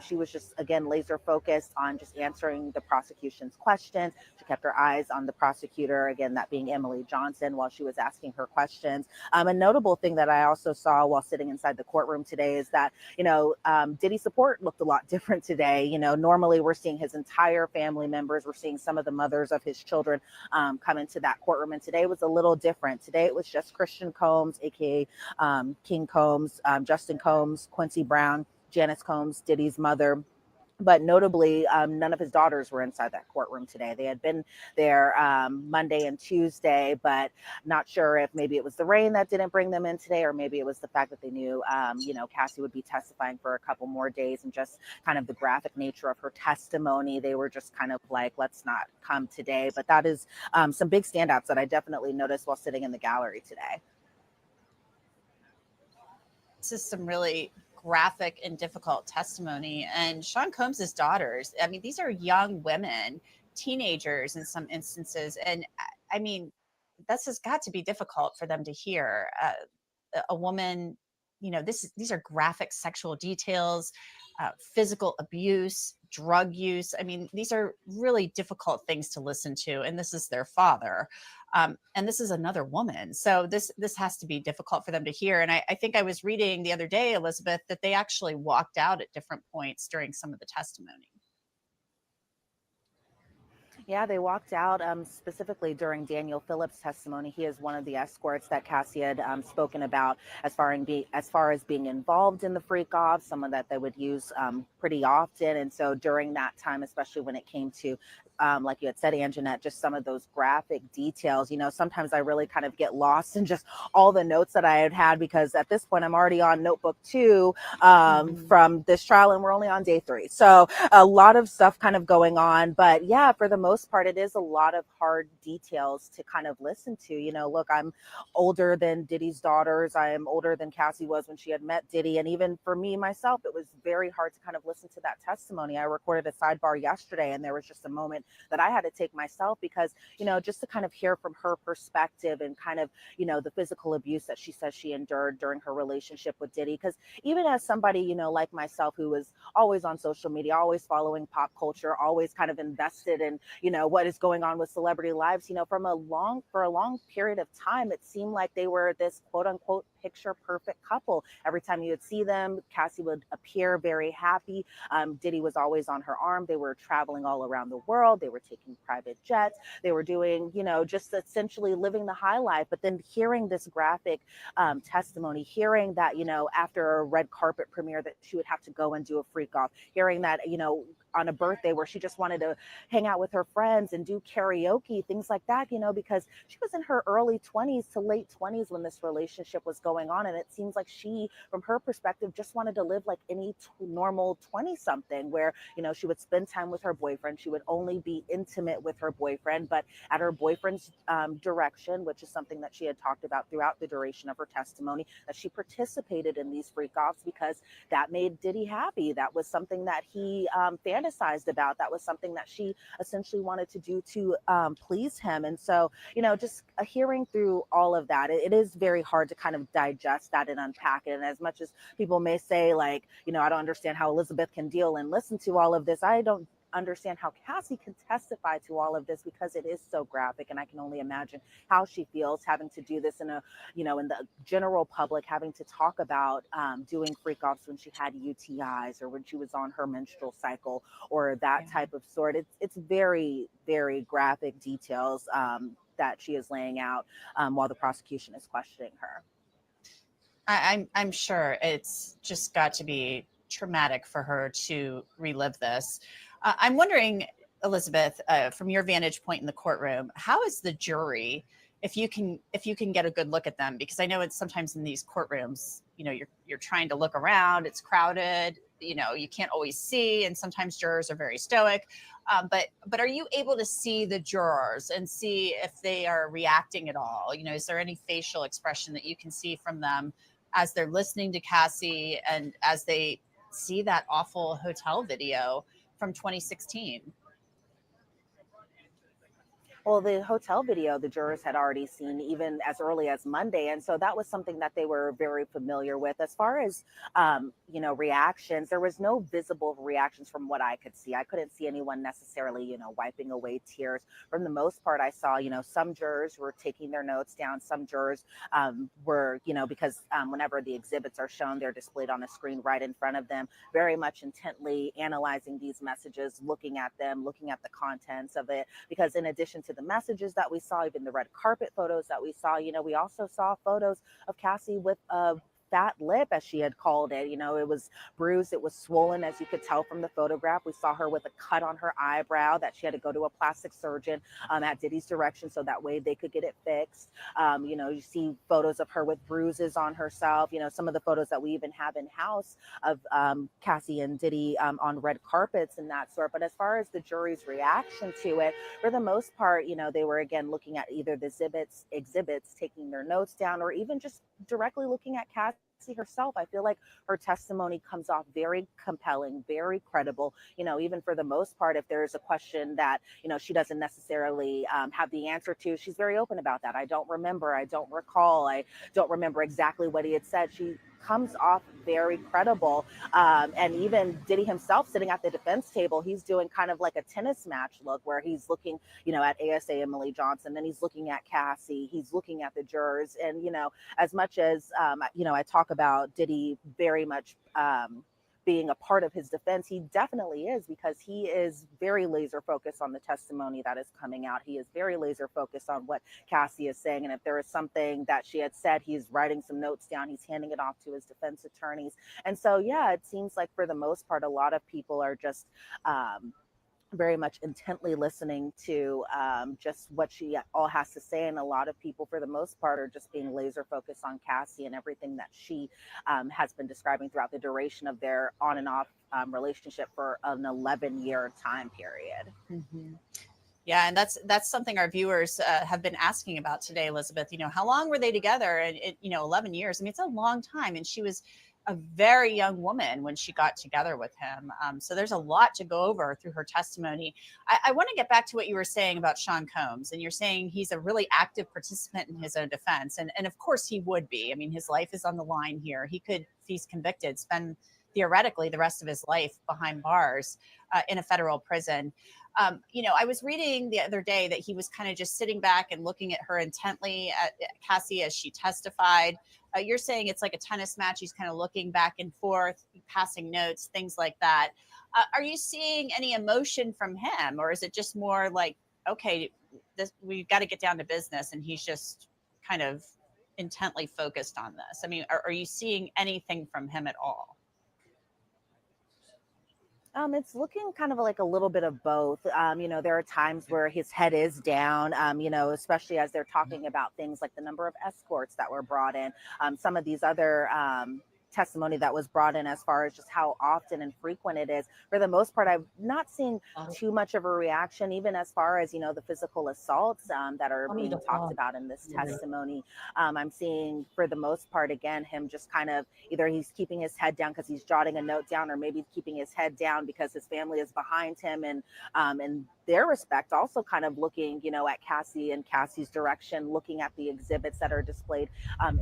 she was just, again, laser focused on just answering the prosecution's questions. She kept her eyes on the prosecutor, again, that being Emily Johnson, while she was asking her questions. A notable thing that I also saw while sitting inside the courtroom today is that, Diddy's support looked a lot different today. Normally we're seeing his entire family members. We're seeing some of the mothers of his children come into that courtroom. And today was a little different. Today it was just Christian Combs, aka King Combs, Justin Combs, Quincy Brown, Janice Combs, Diddy's mother. But notably, none of his daughters were inside that courtroom today. They had been there Monday and Tuesday, but not sure if maybe it was the rain that didn't bring them in today, or maybe it was the fact that they knew, Cassie would be testifying for a couple more days, and just kind of the graphic nature of her testimony. They were just kind of like, let's not come today. But that is some big standouts that I definitely noticed while sitting in the gallery today. This is some really graphic and difficult testimony. And Sean Combs' daughters, I mean, these are young women, teenagers in some instances. And I mean, this has got to be difficult for them to hear. A woman, these are graphic sexual details, physical abuse, drug use. I mean, these are really difficult things to listen to. And this is their father. And this is another woman. So this has to be difficult for them to hear. And I think I was reading the other day, Elizabeth, that they actually walked out at different points during some of the testimony. Yeah, they walked out specifically during Daniel Phillips' testimony. He is one of the escorts that Cassie had spoken about as far as being involved in the freak off, someone that they would use pretty often. And so during that time, especially when it came to, like you had said, Anjanette, just some of those graphic details, sometimes I really kind of get lost in just all the notes that I had because at this point I'm already on notebook 2 from this trial and we're only on day 3. So a lot of stuff kind of going on. But yeah, for the most part, it is a lot of hard details to kind of listen to. Look, I'm older than Diddy's daughters. I am older than Cassie was when she had met Diddy. And even for me, myself, it was very hard to kind of listen to that testimony. I recorded a sidebar yesterday and there was just a moment that I had to take myself because, just to kind of hear from her perspective and kind of, the physical abuse that she says she endured during her relationship with Diddy. Because even as somebody, like myself, who was always on social media, always following pop culture, always kind of invested in, what is going on with celebrity lives, for a long period of time, it seemed like they were this quote unquote picture perfect couple. Every time you would see them, Cassie would appear very happy. Diddy was always on her arm. They were traveling all around the world. They were taking private jets. They were doing, just essentially living the high life. But then hearing this graphic testimony, hearing that, after a red carpet premiere that she would have to go and do a freak off, hearing that, on a birthday where she just wanted to hang out with her friends and do karaoke, things like that, because she was in her early 20s to late 20s when this relationship was going on. And it seems like she, from her perspective, just wanted to live like any normal 20 something where, she would spend time with her boyfriend. She would only be intimate with her boyfriend, but at her boyfriend's direction, which is something that she had talked about throughout the duration of her testimony, that she participated in these freak offs because that made Diddy happy. That was something that he fantasized about. That was something that she essentially wanted to do to please him. And so, just hearing through all of that, it is very hard to kind of digest that and unpack it. And as much as people may say, like, I don't understand how Elizabeth can deal and listen to all of this, I don't understand how Cassie can testify to all of this because it is so graphic. And I can only imagine how she feels having to do this in in the general public, having to talk about doing freak offs when she had UTIs or when she was on her menstrual cycle or that type of sort. It's very, very graphic details that she is laying out while the prosecution is questioning her. I'm sure it's just got to be traumatic for her to relive this. I'm wondering, Elizabeth, from your vantage point in the courtroom, how is the jury? If you can get a good look at them, because I know it's sometimes in these courtrooms, you're trying to look around, it's crowded, you can't always see, and sometimes jurors are very stoic. But are you able to see the jurors and see if they are reacting at all? Is there any facial expression that you can see from them as they're listening to Cassie and as they see that awful hotel video from 2016? Well, the hotel video the jurors had already seen even as early as Monday. And so that was something that they were very familiar with. As far as, reactions, there was no visible reactions from what I could see. I couldn't see anyone necessarily, wiping away tears. From the most part, I saw, some jurors were taking their notes down. Some jurors were, because whenever the exhibits are shown, they're displayed on a screen right in front of them, very much intently analyzing these messages, looking at them, looking at the contents of it. Because in addition to the messages that we saw, even the red carpet photos that we saw, we also saw photos of Cassie with a fat lip, as she had called it. It was bruised, it was swollen, as you could tell from the photograph. We saw her with a cut on her eyebrow that she had to go to a plastic surgeon at Diddy's direction so that way they could get it fixed. You see photos of her with bruises on herself. Some of the photos that we even have in house of Cassie and Diddy on red carpets and that sort. But as far as the jury's reaction to it, for the most part, they were again looking at either the exhibits, taking their notes down, or even just directly looking at Cassie herself. I feel like her testimony comes off very compelling, very credible. Even for the most part, if there's a question that, she doesn't necessarily have the answer to, she's very open about that. I don't remember. I don't recall. I don't remember exactly what he had said. She comes off very credible. And even Diddy himself sitting at the defense table, he's doing kind of like a tennis match look where he's looking, at ASA Emily Johnson, then he's looking at Cassie, he's looking at the jurors. And, as much as, I talk about Diddy very much being a part of his defense. He definitely is, because he is very laser focused on the testimony that is coming out. He is very laser focused on what Cassie is saying. And if there is something that she had said, he's writing some notes down, he's handing it off to his defense attorneys. And so, yeah, it seems like for the most part, a lot of people are just very much intently listening to just what she all has to say. And a lot of people, for the most part, are just being laser focused on Cassie and everything that she has been describing throughout the duration of their on and off relationship for an 11-year time period. Mm-hmm. Yeah, and that's something our viewers have been asking about today, Elizabeth. You know, how long were they together? And 11 years. I mean, it's a long time, and she was a very young woman when she got together with him. So there's a lot to go over through her testimony. I want to get back to what you were saying about Sean Combs, and you're saying he's a really active participant in his own defense, and of course he would be. I mean, his life is on the line here. He could, if he's convicted, spend theoretically the rest of his life behind bars in a federal prison. I was reading the other day that he was kind of just sitting back and looking at her intently, at Cassie, as she testified. You're saying it's like a tennis match. He's kind of looking back and forth, passing notes, things like that. Are you seeing any emotion from him, or is it just more like, okay, we've got to get down to business, and he's just kind of intently focused on this? I mean, are you seeing anything from him at all? It's looking kind of like a little bit of both. There are times where his head is down, especially as they're talking about things like the number of escorts that were brought in, some of these other testimony that was brought in as far as just how often and frequent it is. For the most part, I've not seen too much of a reaction, even as far as, the physical assaults that are being talked about in this testimony. I'm seeing, for the most part, again, him just kind of either he's keeping his head down because he's jotting a note down, or maybe keeping his head down because his family is behind him, and in their respect, also kind of looking, at Cassie and Cassie's direction, looking at the exhibits that are displayed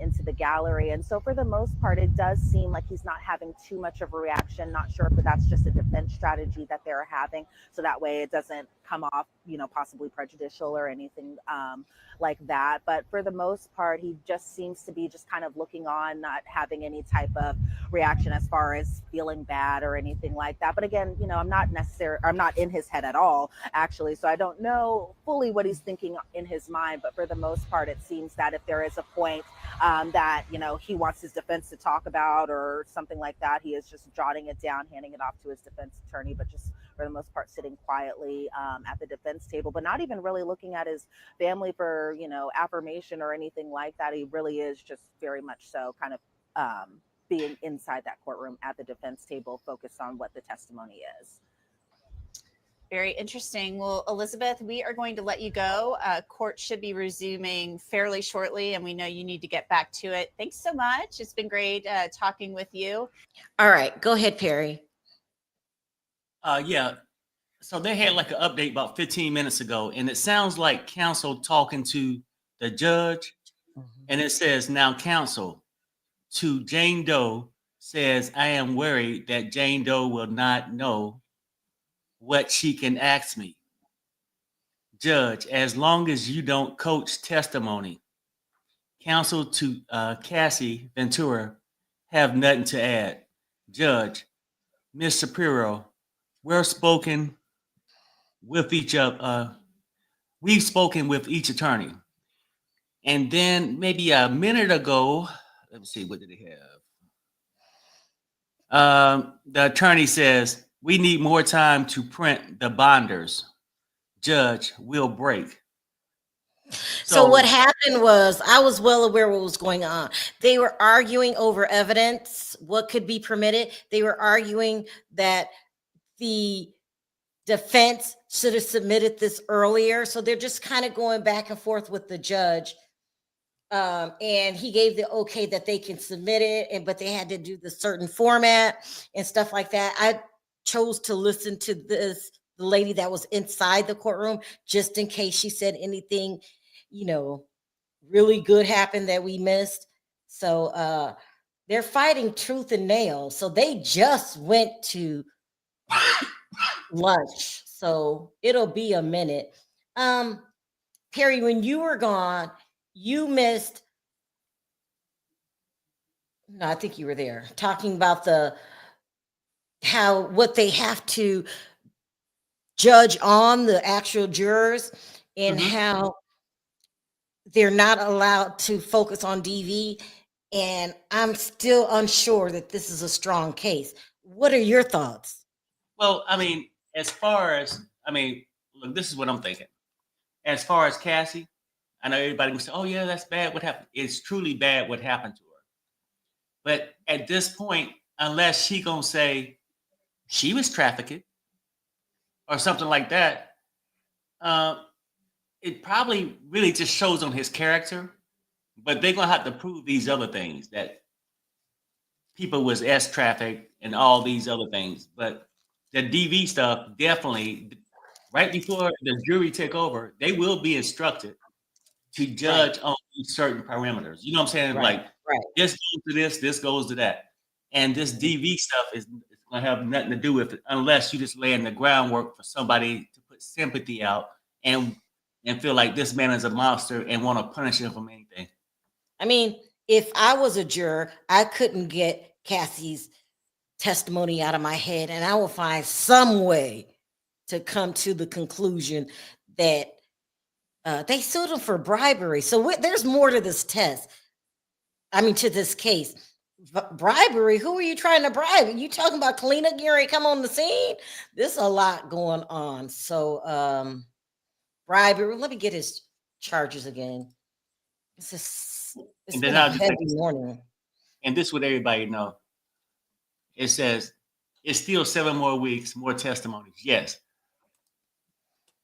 into the gallery. And so for the most part, it does seem like he's not having too much of a reaction. Not sure if that's just a defense strategy that they're having, so that way it doesn't come off, possibly prejudicial or anything like that. But for the most part, he just seems to be just kind of looking on, not having any type of reaction as far as feeling bad or anything like that. But again, I'm not in his head at all, actually, so I don't know fully what he's thinking in his mind. But for the most part, it seems that if there is a point that he wants his defense to talk about or something like that, he is just jotting it down, handing it off to his defense attorney, but just for the most part sitting quietly at the defense table, but not even really looking at his family for affirmation or anything like that. He really is just very much so kind of being inside that courtroom at the defense table, focused on what the testimony is. Very interesting. Well, Elizabeth, we are going to let you go. Court should be resuming fairly shortly, and we know you need to get back to it. Thanks so much. It's been great talking with you. All right, go ahead, Perry. Yeah. So they had like an update about 15 minutes ago, and it sounds like counsel talking to the judge, and it says, "Now counsel to Jane Doe says, I am worried that Jane Doe will not know what she can ask me. Judge, as long as you don't coach testimony." Counsel to Cassie Ventura have nothing to add. Judge, Ms. Shapiro, we've spoken with each attorney. And then maybe a minute ago, let me see, what did they have? The attorney says, we need more time to print the bonders. Judge, we'll break. So what happened was, I was well aware what was going on. They were arguing over evidence, what could be permitted. They were arguing that the defense should have submitted this earlier. So they're just kind of going back and forth with the judge. And he gave the okay that they can submit it, but they had to do the certain format and stuff like that. I chose to listen to the lady that was inside the courtroom, just in case she said anything, really good happened that we missed. So they're fighting tooth and nail. So they just went to lunch. So it'll be a minute. Perry, when you were gone, you missed. No, I think you were there talking about the how what they have to judge on the actual jurors and Mhm. how they're not allowed to focus on DV. And I'm still unsure that this is a strong case. What are your thoughts? Well, I mean, look, this is what I'm thinking. As far as Cassie, I know everybody can say, "Oh yeah, that's bad. What happened?" It's truly bad what happened to her. But at this point, unless she gonna say she was trafficked or something like that, uh, it probably really just shows on his character. But they're gonna have to prove these other things that people was S trafficked and all these other things. But the DV stuff definitely, right before the jury take over, they will be instructed to Right, judge on these certain parameters. You know what I'm saying? right, Like right. this goes to this goes to that. And this Mhm. DV stuff is gonna have nothing to do with it unless you just laying the groundwork for somebody to put sympathy out and feel like this man is a monster and want to punish him from anything. I mean, if I was a juror, I couldn't get Cassie's testimony out of my head, and I will find some way to come to the conclusion that they sued him for bribery. So there's more to this test. I mean, to this case. Bribery? Who are you trying to bribe? You talking about Kalina Gary come on the scene? There's a lot going on. So bribery. Let me get his charges again. It's And been then a I'll just heavy morning. and this would everybody know. It says it's still 7 more weeks, more testimonies. Yes.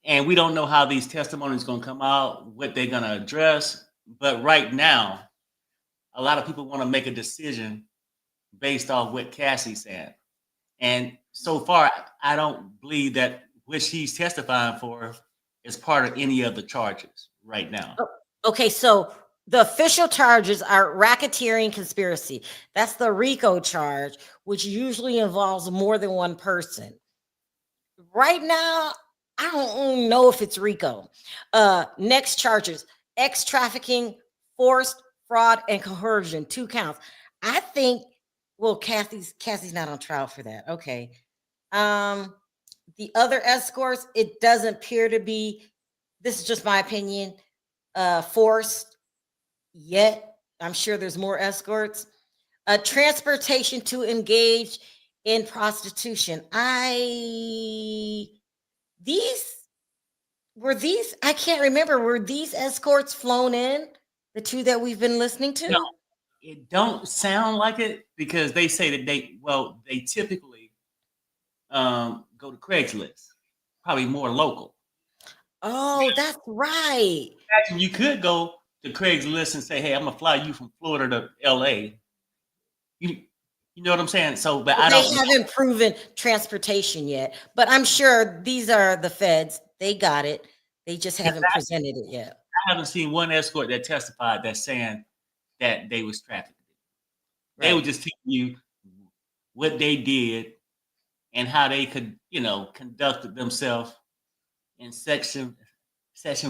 And we don't know how these testimonies going to come out, what they're going to address. But right now, a lot of people want to make a decision based off what Cassie said. And so far, I don't believe that what she's testifying for is part of any of the charges right now. Okay, so the official charges are racketeering conspiracy. That's the RICO charge, which usually involves more than one person. Right now, I don't know if it's RICO. Next charges: X trafficking, forced fraud, and coercion. 2 counts. I think. Well, Cassie's not on trial for that. Okay. The other escorts, it doesn't appear to be. This is just my opinion. Forced yet. I'm sure there's more escorts. Transportation to engage in prostitution. I can't remember. Were these escorts flown in? The 2 that we've been listening to? No, it don't sound like it because they say that they typically go to Craigslist, probably more local. Oh, that's right. Imagine you could go to Craigslist and say, "Hey, I'm gonna fly you from Florida to LA." You know what I'm saying? So, but I They don't know. haven't proven transportation yet, but I'm sure these are the feds. They got it. They just haven't presented it yet. I haven't seen one escort that testified that's saying that they was trafficked. They were Right. just telling you what they did and how they could, conducted themselves in session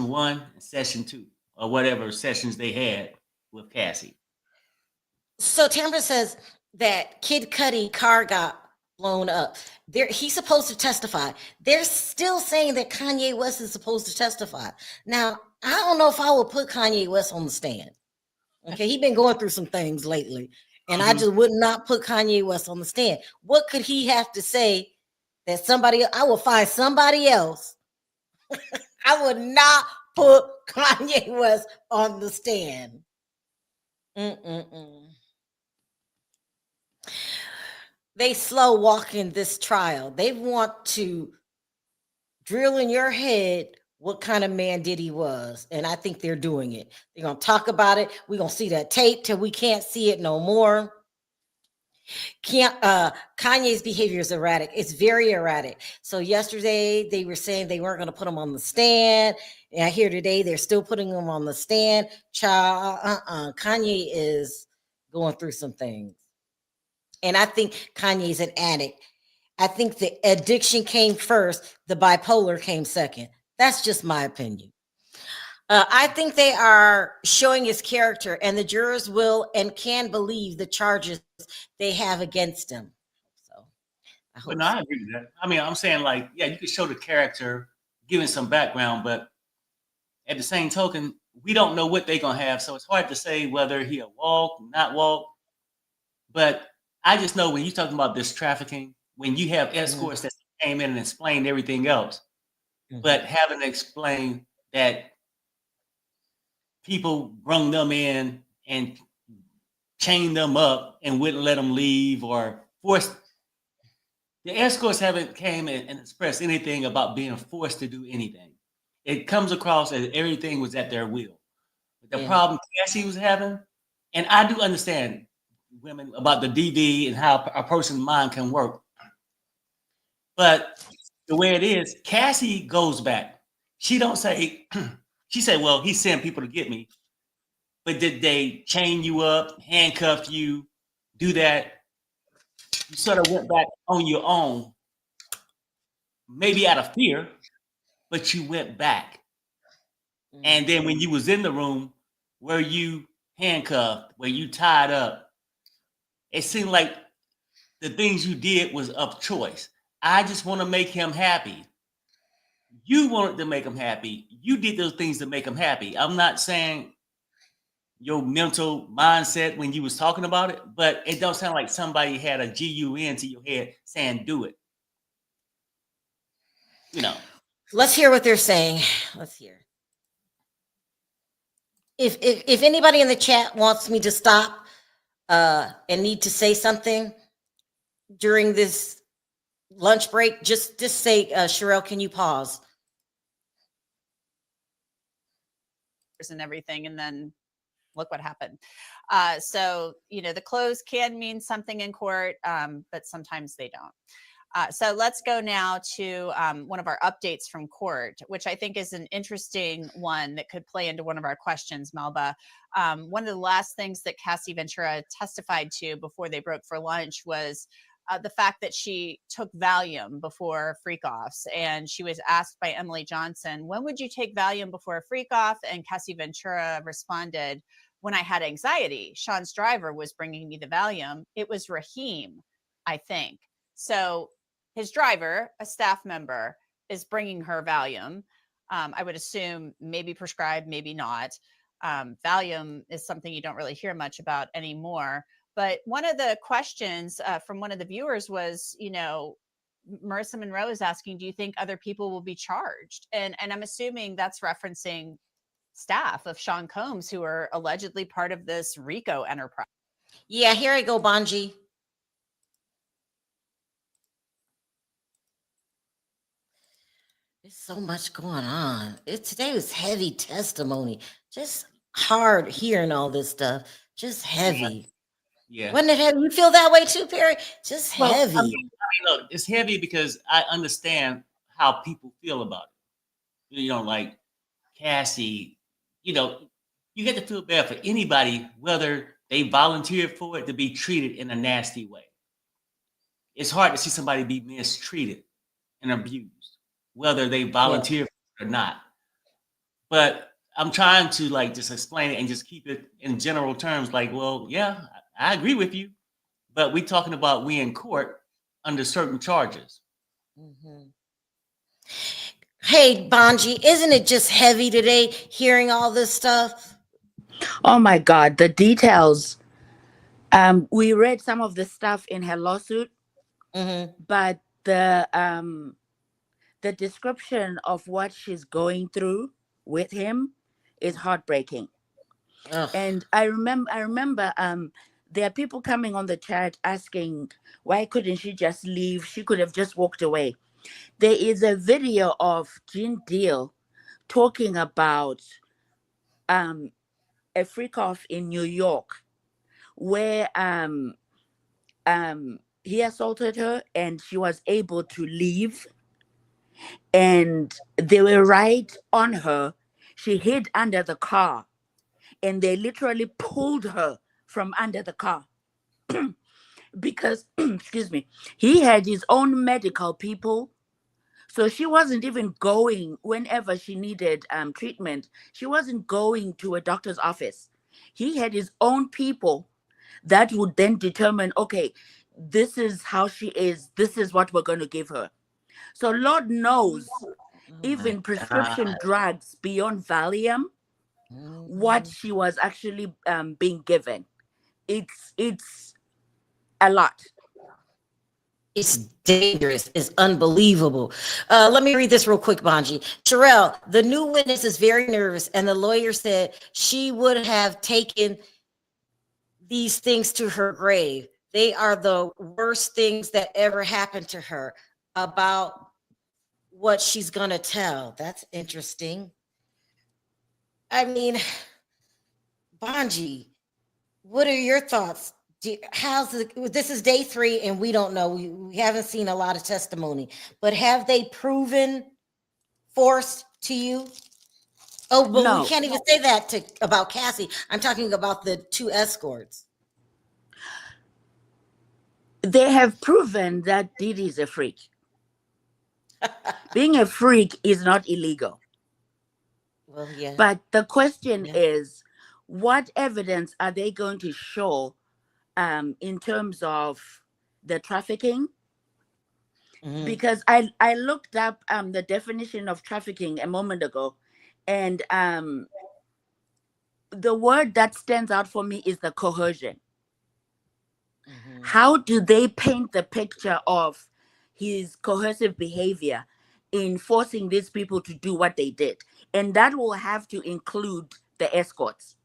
1 and session 2 or whatever sessions they had with Cassie. So Tamara says that Kid Cudi car got blown up. He's supposed to testify. They're still saying that Kanye West is supposed to testify. Now, I don't know if I would put Kanye West on the stand. Okay, he's been going through some things lately, and I just would not put Kanye West on the stand. What could he have to say that I will find somebody else? I would not put Kanye West on the stand. They slow walking this trial. They want to drill in your head what kind of man Diddy was. And I think they're doing it. They're going to talk about it. We're going to see that tape till we can't see it no more. Kanye's behavior is erratic. It's very erratic. So yesterday they were saying they weren't going to put him on the stand. And I hear today they're still putting him on the stand. Kanye is going through some things. And I think Kanye's an addict. I think the addiction came first. The bipolar came second. That's just my opinion. I think they are showing his character, and the jurors will and can believe the charges they have against him. So I But hope no, I so. agree with that. I mean, I'm saying like, yeah, you could show the character, giving some background, but at the same token, we don't know what they're gonna have, so it's hard to say whether he'll walk, not walk. But I just know when you're talking about this trafficking, when you have escorts that came in and explained everything else, but having to explain that people brung them in and chained them up and wouldn't let them leave or forced. The escorts haven't came in and expressed anything about being forced to do anything. It comes across as everything was at their will. The problem Cassie was having, and I do understand women about the DV and how a person's mind can work, but the way it is, Cassie goes back. She don't say, she said, well, he sent people to get me. But did they chain you up, handcuff you, do that? You sort of went back on your own, maybe out of fear, but you went back. And then when you was in the room, were you handcuffed, were you tied up? It seemed like the things you did was of choice. I just want to make him happy. You wanted to make him happy. You did those things to make him happy. I'm not saying your mental mindset when you was talking about it, but it don't sound like somebody had a GUN to your head saying do it. You know. Let's hear what they're saying. Let's hear. If anybody in the chat wants me to stop and need to say something during this lunch break, just say, Sherelle, can you pause? And everything, and then look what happened. So, the close can mean something in court, but sometimes they don't. So let's go now to one of our updates from court, which I think is an interesting one that could play into one of our questions, Melba. One of the last things that Cassie Ventura testified to before they broke for lunch was the fact that she took Valium before freak-offs. And she was asked by Emily Johnson, when would you take Valium before a freak-off? And Cassie Ventura responded, when I had anxiety. Sean's driver was bringing me the Valium. It was Raheem, I think. So his driver, a staff member, is bringing her Valium. I would assume maybe prescribed, maybe not. Valium is something you don't really hear much about anymore. But one of the questions from one of the viewers was, Marissa Monroe is asking, do you think other people will be charged? And I'm assuming that's referencing staff of Sean Combs who are allegedly part of this RICO enterprise. Yeah, here I go, Bonji. There's so much going on. Today was heavy testimony. Just hard hearing all this stuff. Just heavy. Yeah. Wasn't it heavy? You feel that way too, Perry? Just heavy. I mean, look, it's heavy because I understand how people feel about it. Like Cassie, you get to feel bad for anybody, whether they volunteered for it, to be treated in a nasty way. It's hard to see somebody be mistreated and abused, whether they volunteer for it or not. But I'm trying to just explain it and just keep it in general terms. Like, well, yeah, I agree with you, but we're talking about we in court under certain charges. Hey, Bonji, isn't it just heavy today hearing all this stuff? Oh my God, the details. We read some of the stuff in her lawsuit, but the description of what she's going through with him is heartbreaking. Ugh. And I remember there are people coming on the chat asking, why couldn't she just leave? She could have just walked away. There is a video of Gene Deal talking about a freak off in New York where he assaulted her and she was able to leave, and they were right on her. She hid under the car and they literally pulled her from under the car because excuse me, he had his own medical people. So she wasn't even going whenever she needed treatment. She wasn't going to a doctor's office. He had his own people that would then determine, okay, this is how she is, this is what we're going to give her. So Lord knows, Oh even my prescription God. drugs beyond Valium, what Mhm. she was actually being given. It's a lot. It's dangerous. It's unbelievable. Let me read this real quick, Bonji. Sherelle, the new witness is very nervous, and the lawyer said she would have taken these things to her grave. They are the worst things that ever happened to her about what she's going to tell. That's interesting. I mean, Bonji, what are your thoughts? How's this is day 3 and we don't know. We haven't seen a lot of testimony, but have they proven force to you? Oh, but we No, can't even say that about Cassie. I'm talking about the 2 escorts. they have proven that Diddy is a freak. Being a freak is not illegal. Well, yeah. But the question Yeah. is, what evidence are they going to show in terms of the trafficking? Mhm. Because I looked up the definition of trafficking a moment ago, and the word that stands out for me is the coercion. Mhm. How do they paint the picture of his coercive behavior in forcing these people to do what they did? And that will have to include the escorts.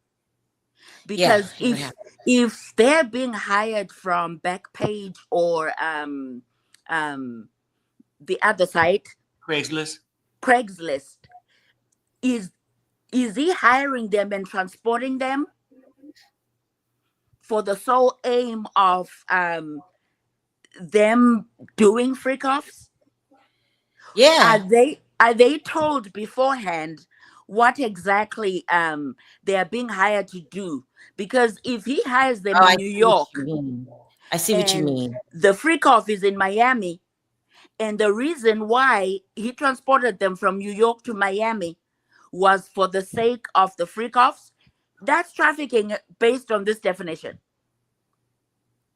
Yeah, Because it would have. if they're being hired from Backpage or the other site, Craigslist. is he hiring them and transporting them for the sole aim of them doing freak offs? Yeah. Are they told beforehand what exactly they are being hired to do? Because if he hires them Oh, in I New see what York you mean. I see what you and mean. the freak off is in Miami, and the reason why he transported them from New York to Miami was for the sake of the freak offs, that's trafficking based on this definition.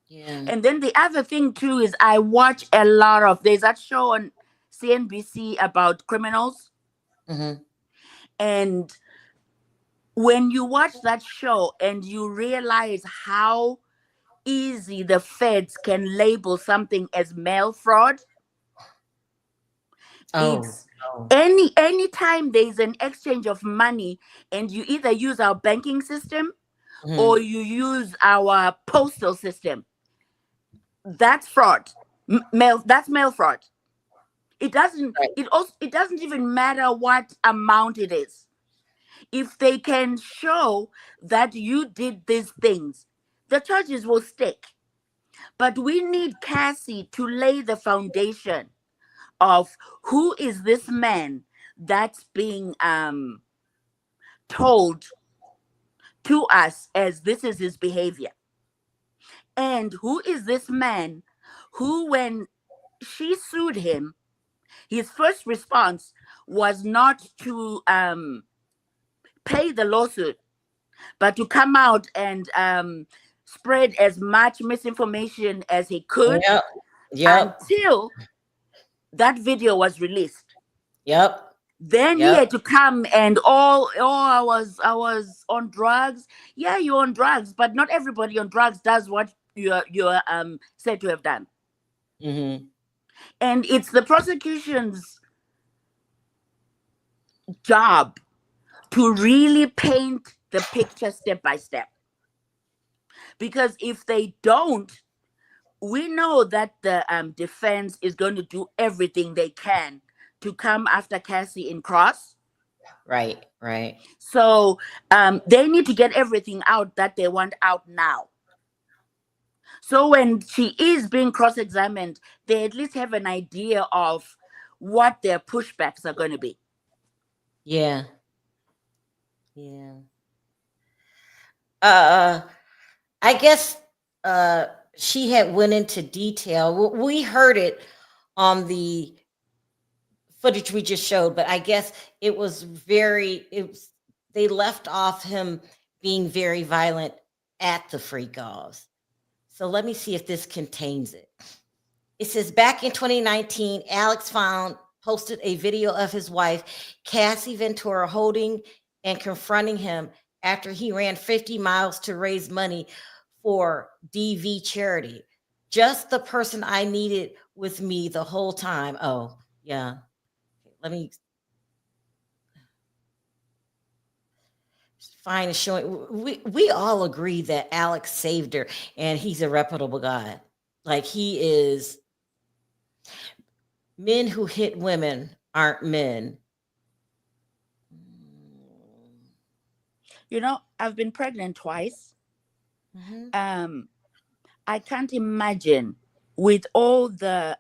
Yeah. And then the other thing too is I watch a lot of, there's that show on CNBC about criminals. Mhm. And when you watch that show and you realize how easy the feds can label something as mail fraud, Oh. it's anytime there's an exchange of money and you either use our banking system Mhm. or you use our postal system, that's fraud. That's mail fraud. It doesn't Right. it doesn't even matter what amount it is. If they can show that you did these things, the charges will stick. But we need Cassie to lay the foundation of who is this man that's being told to us as this is his behavior, and who is this man who, when she sued him, his first response was not to pay the lawsuit, but to come out and spread as much misinformation as he could. Yep. Yep. Until that video was released. Yep. Then he Yep. had to come and I was on drugs. Yeah, you're on drugs, but not everybody on drugs does what you're said to have done. Mhm. And it's the prosecution's job to really paint the picture step by step. Because if they don't, we know that the defense is going to do everything they can to come after Cassie in cross. Right. Right. So they need to get everything out that they want out now. So when she is being cross-examined, they at least have an idea of what their pushbacks are going to be. Yeah. Yeah. I guess she had went into detail. We heard it on the footage we just showed, but I guess it was they left off him being very violent at the freak offs. So let me see if this contains it. It says back in 2019, Alex posted a video of his wife, Cassie Ventura, holding and confronting him after he ran 50 miles to raise money for DV charity. Just the person I needed with me the whole time. Oh, yeah. Let me find a showing. We all agree that Alex saved her and he's a reputable guy. Like he is. Men who hit women aren't men. You know, I've been pregnant twice. Mm-hmm. I can't imagine with all the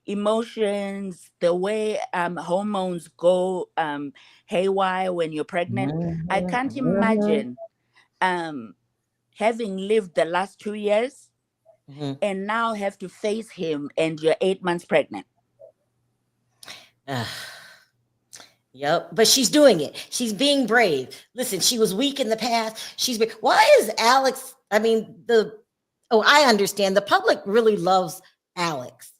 emotions, the way hormones go haywire when you're pregnant. I can't imagine having lived the last 2 years and now have to face him and you're 8 months pregnant. Yep, but she's doing it. She's being brave. Listen, she was weak in the past. Why is Alex? I mean, I understand the public really loves Alex,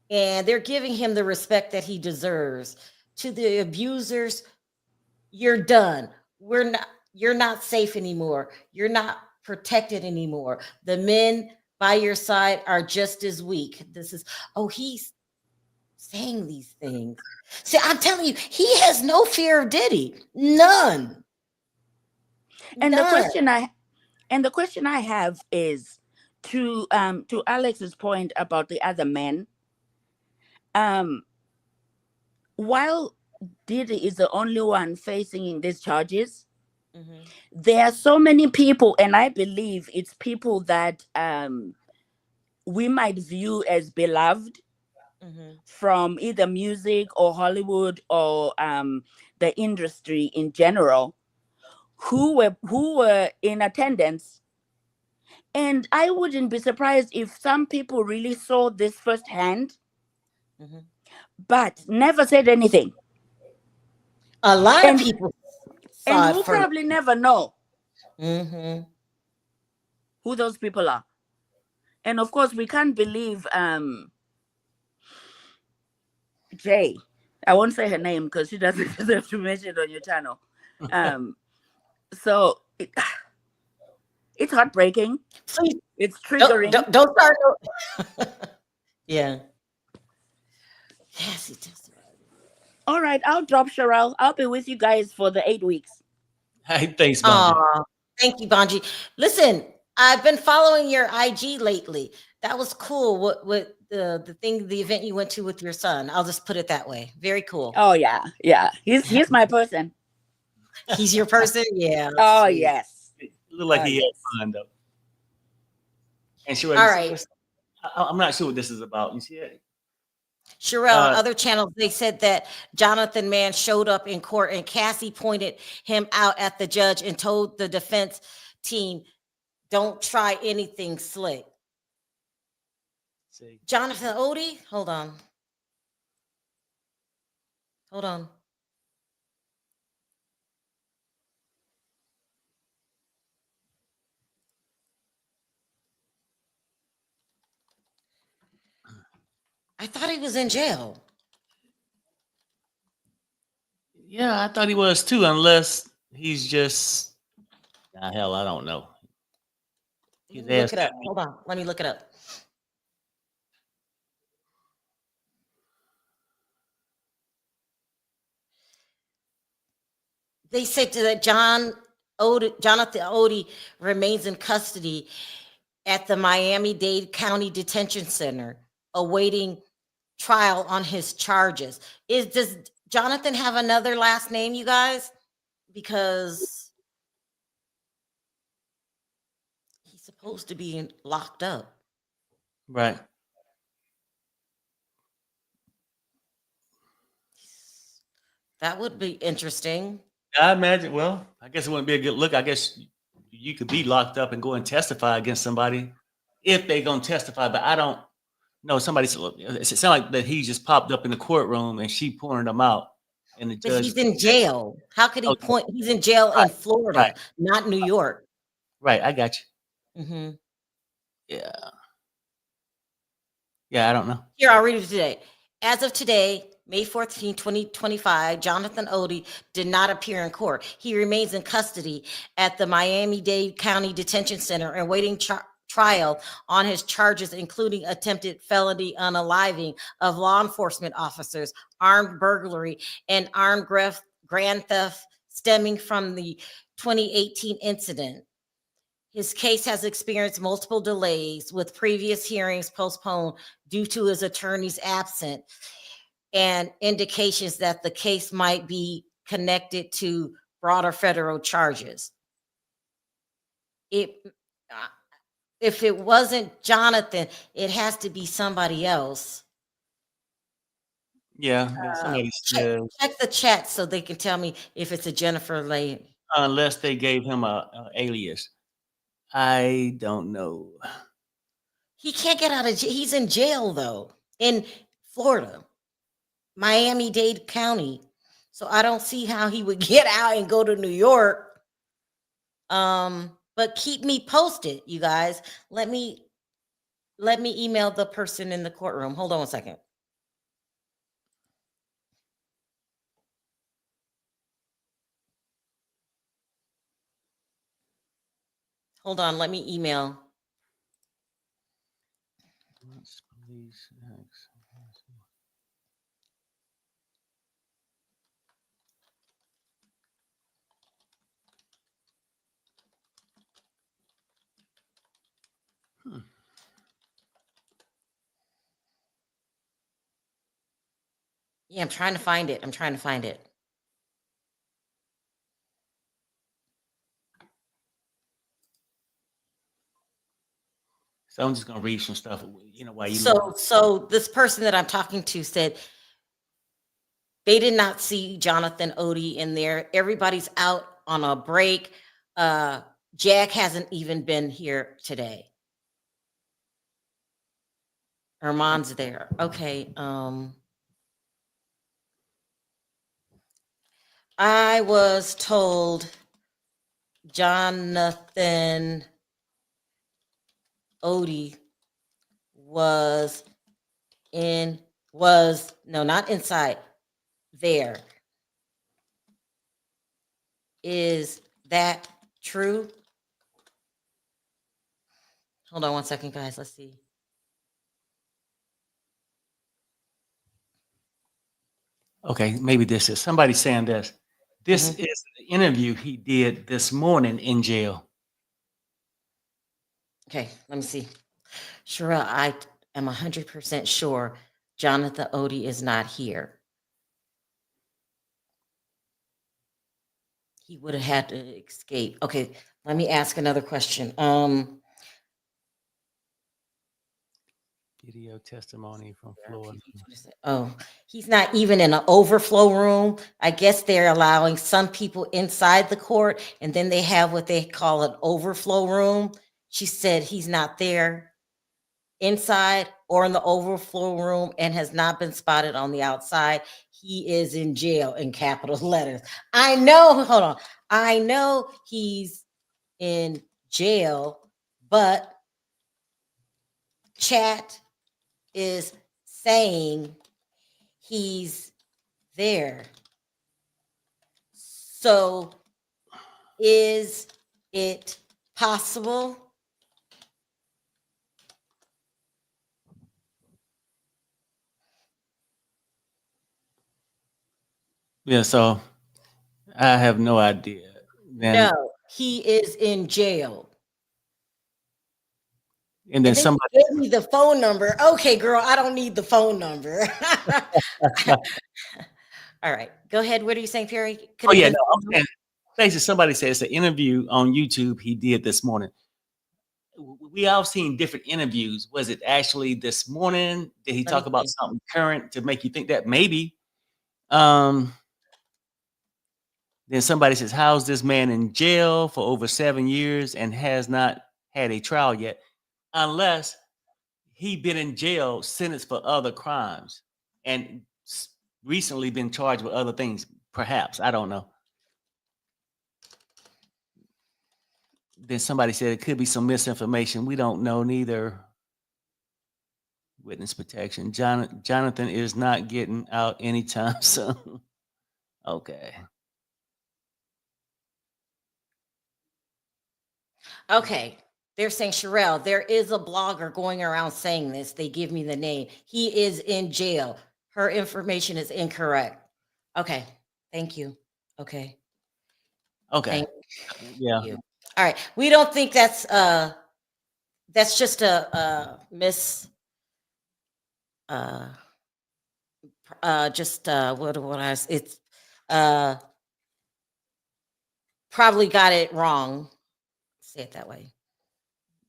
and they're giving him the respect that he deserves. To the abusers, you're done. You're not safe anymore. You're not protected anymore. The men by your side are just as weak. He's saying these things. See, I'm telling you, he has no fear of Diddy. None. And the question I have is to Alex's point about the other men. While Diddy is the only one facing these charges, there are so many people, and I believe it's people that we might view as beloved from either music or Hollywood or the industry in general, who were in attendance. And I wouldn't be surprised if some people really saw this firsthand, but never said anything. A lot of people saw and it we'll from probably never know who those people are. And of course, we can't believe Jay. I won't say her name because she doesn't deserve to mention it on your channel. So it's heartbreaking. Please, it's triggering. Don't start. Yeah. Yes, it is. All right, I'll drop Sherelle. I'll be with you guys for the 8 weeks. Hey, thanks, Bonji. Thank you, Bonji. Listen, I've been following your IG lately. That was cool. What the event you went to with your son. I'll just put it that way. Very cool. Oh yeah. He's my person. He's your person? Yeah. Oh sweet. yes. Look like he had fun though. And Sherelle, all right. I'm not sure what this is about. You see it? Sherelle, other channels, they said that Jonathan Mann showed up in court and Cassie pointed him out at the judge and told the defense team, don't try anything slick. See. Jonathan Odie, hold on. I thought he was in jail. Yeah, I thought he was too, unless he's just hell, I don't know. Look it up. Hold on. Let me look it up. They said that Jonathan Odie remains in custody at the Miami-Dade County Detention Center, awaiting trial on his charges. Does Jonathan have another last name, you guys? Because he's supposed to be locked up. Right. That would be interesting. I imagine. Well, I guess it wouldn't be a good look. I guess you could be locked up and go and testify against somebody if they're gonna testify. But I don't know. Somebody said it sounds like that he just popped up in the courtroom and she pouring them out. And the judge. But he's in jail. How could he point? He's in jail in Florida, not New York. Right. I got you. Mm-hmm. Yeah. Yeah, I don't know. Here, I'll read it today. As of today, May 14, 2025, Jonathan Odie did not appear in court. He remains in custody at the Miami-Dade County Detention Center and waiting trial on his charges, including attempted felony unaliving of law enforcement officers, armed burglary, and armed grand theft stemming from the 2018 incident. His case has experienced multiple delays, with previous hearings postponed due to his attorney's absence and indications that the case might be connected to broader federal charges. If it wasn't Jonathan, it has to be somebody else. Yeah, somebody said Check the chat so they can tell me if it's a Jennifer lady. unless they gave him a alias. I don't know. He can't get out of jail. He's in jail though, in Florida, Miami-Dade County. So I don't see how he would get out and go to New York. But keep me posted, you guys. Let me email the person in the courtroom. Hold on one second. Hold on, let me email. Yeah, I'm trying to find it. So I'm just gonna read some stuff, while you So this person that I'm talking to said they did not see Jonathan Odie in there. Everybody's out on a break. Jack hasn't even been here today. Armand's there. Okay. I was told Jonathan Odie was not inside there. Is that true? Hold on one second, guys. Let's see. Okay, maybe this is somebody saying this. This is the interview he did this morning in jail. Okay, let me see. Shira, I am 100% sure Jonathan Odie is not here. He would have had to escape. Okay, let me ask another question. Video testimony from Florida. Oh, he's not even in an overflow room. I guess they're allowing some people inside the court, and then they have what they call an overflow room. She said he's not there inside or in the overflow room and has not been spotted on the outside. He is in jail in capital letters. I know, hold on. I know he's in jail, but chat is saying he's there. So is it possible? Yeah, so I have no idea. No, he is in jail. And then they somebody gave me the phone number. Okay, girl, I don't need the phone number. All right, go ahead. What are you saying, Perry? I'm saying basically somebody said it's an interview on YouTube he did this morning. We all seen different interviews. Was it actually this morning? Did he talk about something current to make you think that? Maybe. Then somebody says, how's this man in jail for over 7 years and has not had a trial yet? Unless he been in jail, sentenced for other crimes, and recently been charged with other things. Perhaps, I don't know. Then somebody said it could be some misinformation. We don't know neither. Witness protection. Jonathan is not getting out anytime soon. Okay. Okay. They're saying, Sherelle, there is a blogger going around saying this. They give me the name. He is in jail. Her information is incorrect. Okay. Thank you. Okay. Okay. Thank Yeah. you. All right. We don't think that's just a miss just what I it's probably got it wrong. Say it that way.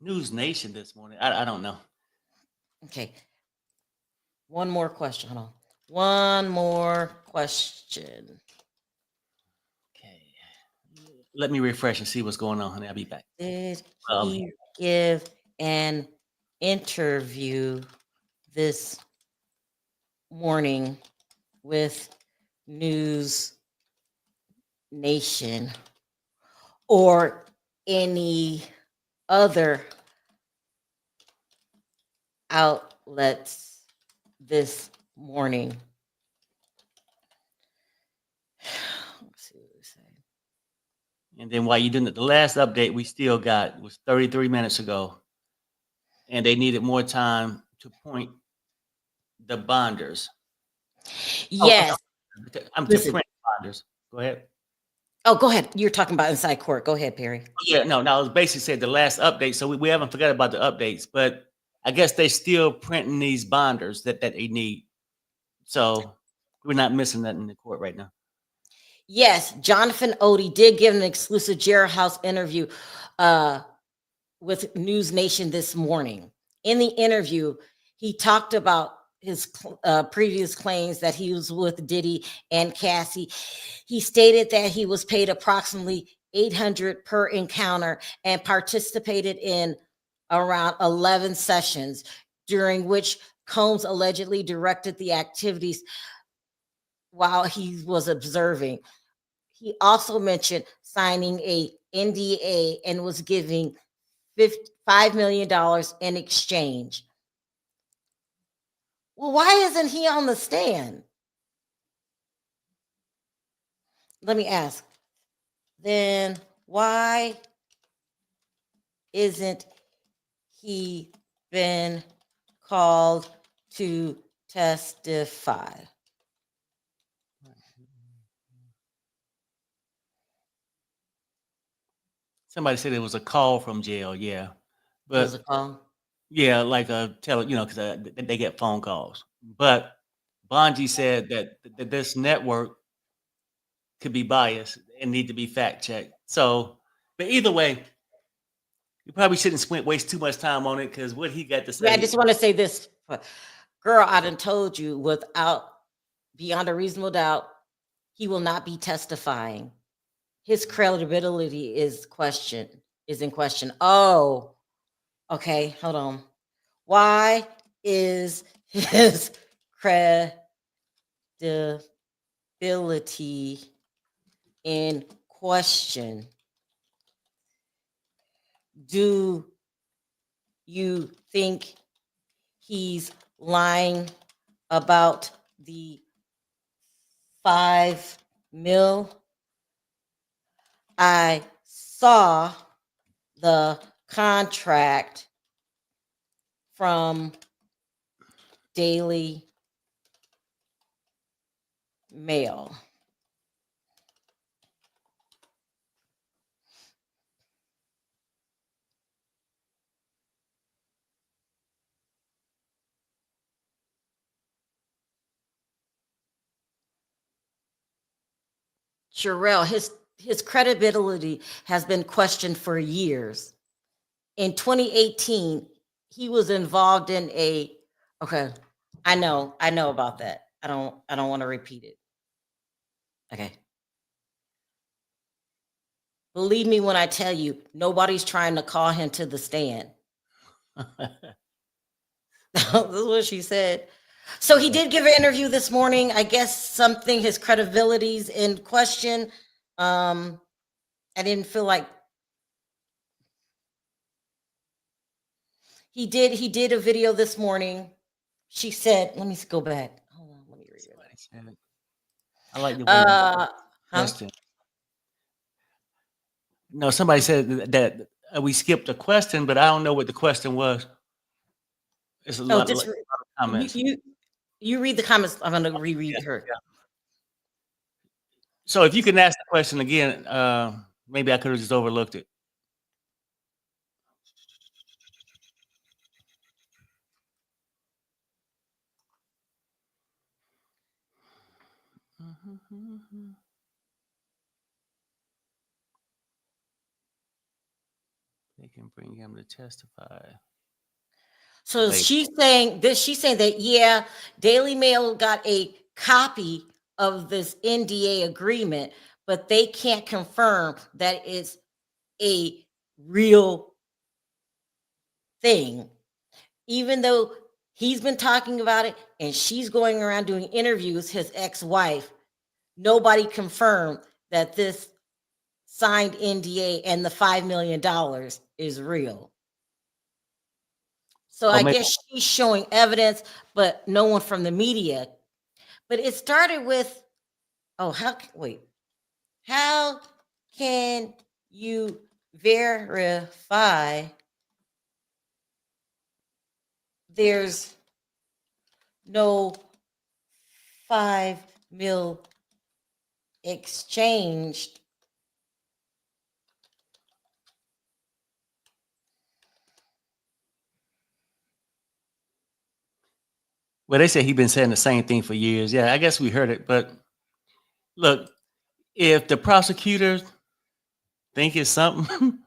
News Nation this morning. I don't know. Okay. One more question. Hold on. One more question. Okay. Let me refresh and see what's going on, honey. I'll be back. Did he give an interview this morning with News Nation or any other outlets this morning? Let's see what we say. And then while you're doing it, the last update we still got was 33 minutes ago. And they needed more time to point the bonders. Yes. I'm to Listen. print bonders. Go ahead. Oh, go ahead. You're talking about inside court. Go ahead, Perry. Yeah, no, I was basically saying the last update. So we haven't forgot about the updates, but I guess they're still printing these bonders that they need. So we're not missing that in the court right now. Yes, Jonathan Odie did give an exclusive jailhouse interview with News Nation this morning. In the interview, he talked about his previous claims that he was with Diddy and Cassie. He stated that he was paid approximately $800 per encounter and participated in around 11 sessions, during which Combs allegedly directed the activities while he was observing. He also mentioned signing a NDA and was giving $5 million in exchange. Well, why isn't he on the stand? Let me ask. Then why isn't he been called to testify? Somebody said it was a call from jail. Yeah, but It was a call. yeah, like a because they get phone calls. But Bonji said that this network could be biased and need to be fact checked. So, but either way, you probably shouldn't waste too much time on it because what he got to say. Yeah, I just want to say this, girl. I done told you without beyond a reasonable doubt, he will not be testifying. His credibility is in question. Oh, okay, hold on. Why is his credibility in question? Do you think he's lying about the $5 million? I saw the contract from Daily Mail. Sherelle, his credibility has been questioned for years. In 2018, he was involved in I know about that. I don't want to repeat it. Okay. Believe me when I tell you, nobody's trying to call him to the stand. This is what she said. So he did give an interview this morning. I guess his credibility's in question. I didn't feel like He did a video this morning. She said, let me go back. Hold on, let me read it. I like the one Huh? question. No, somebody said that we skipped a question, but I don't know what the question was. It's a lot, Just of comments. you read the comments. I'm gonna reread her. Yeah. So if you can ask the question again, maybe I could have just overlooked it. They can bring him to testify. So she's saying that, yeah, Daily Mail got a copy of this NDA agreement, but they can't confirm that it's a real thing, even though he's been talking about it and she's going around doing interviews, his ex-wife. Nobody confirmed that this signed NDA and the $5 million is real. So I guess she's showing evidence, but no one from the media. But it started with, how can you verify there's no 5 mil exchanged? Well, they say he's been saying the same thing for years. Yeah, I guess we heard it. But look, if the prosecutors think it's something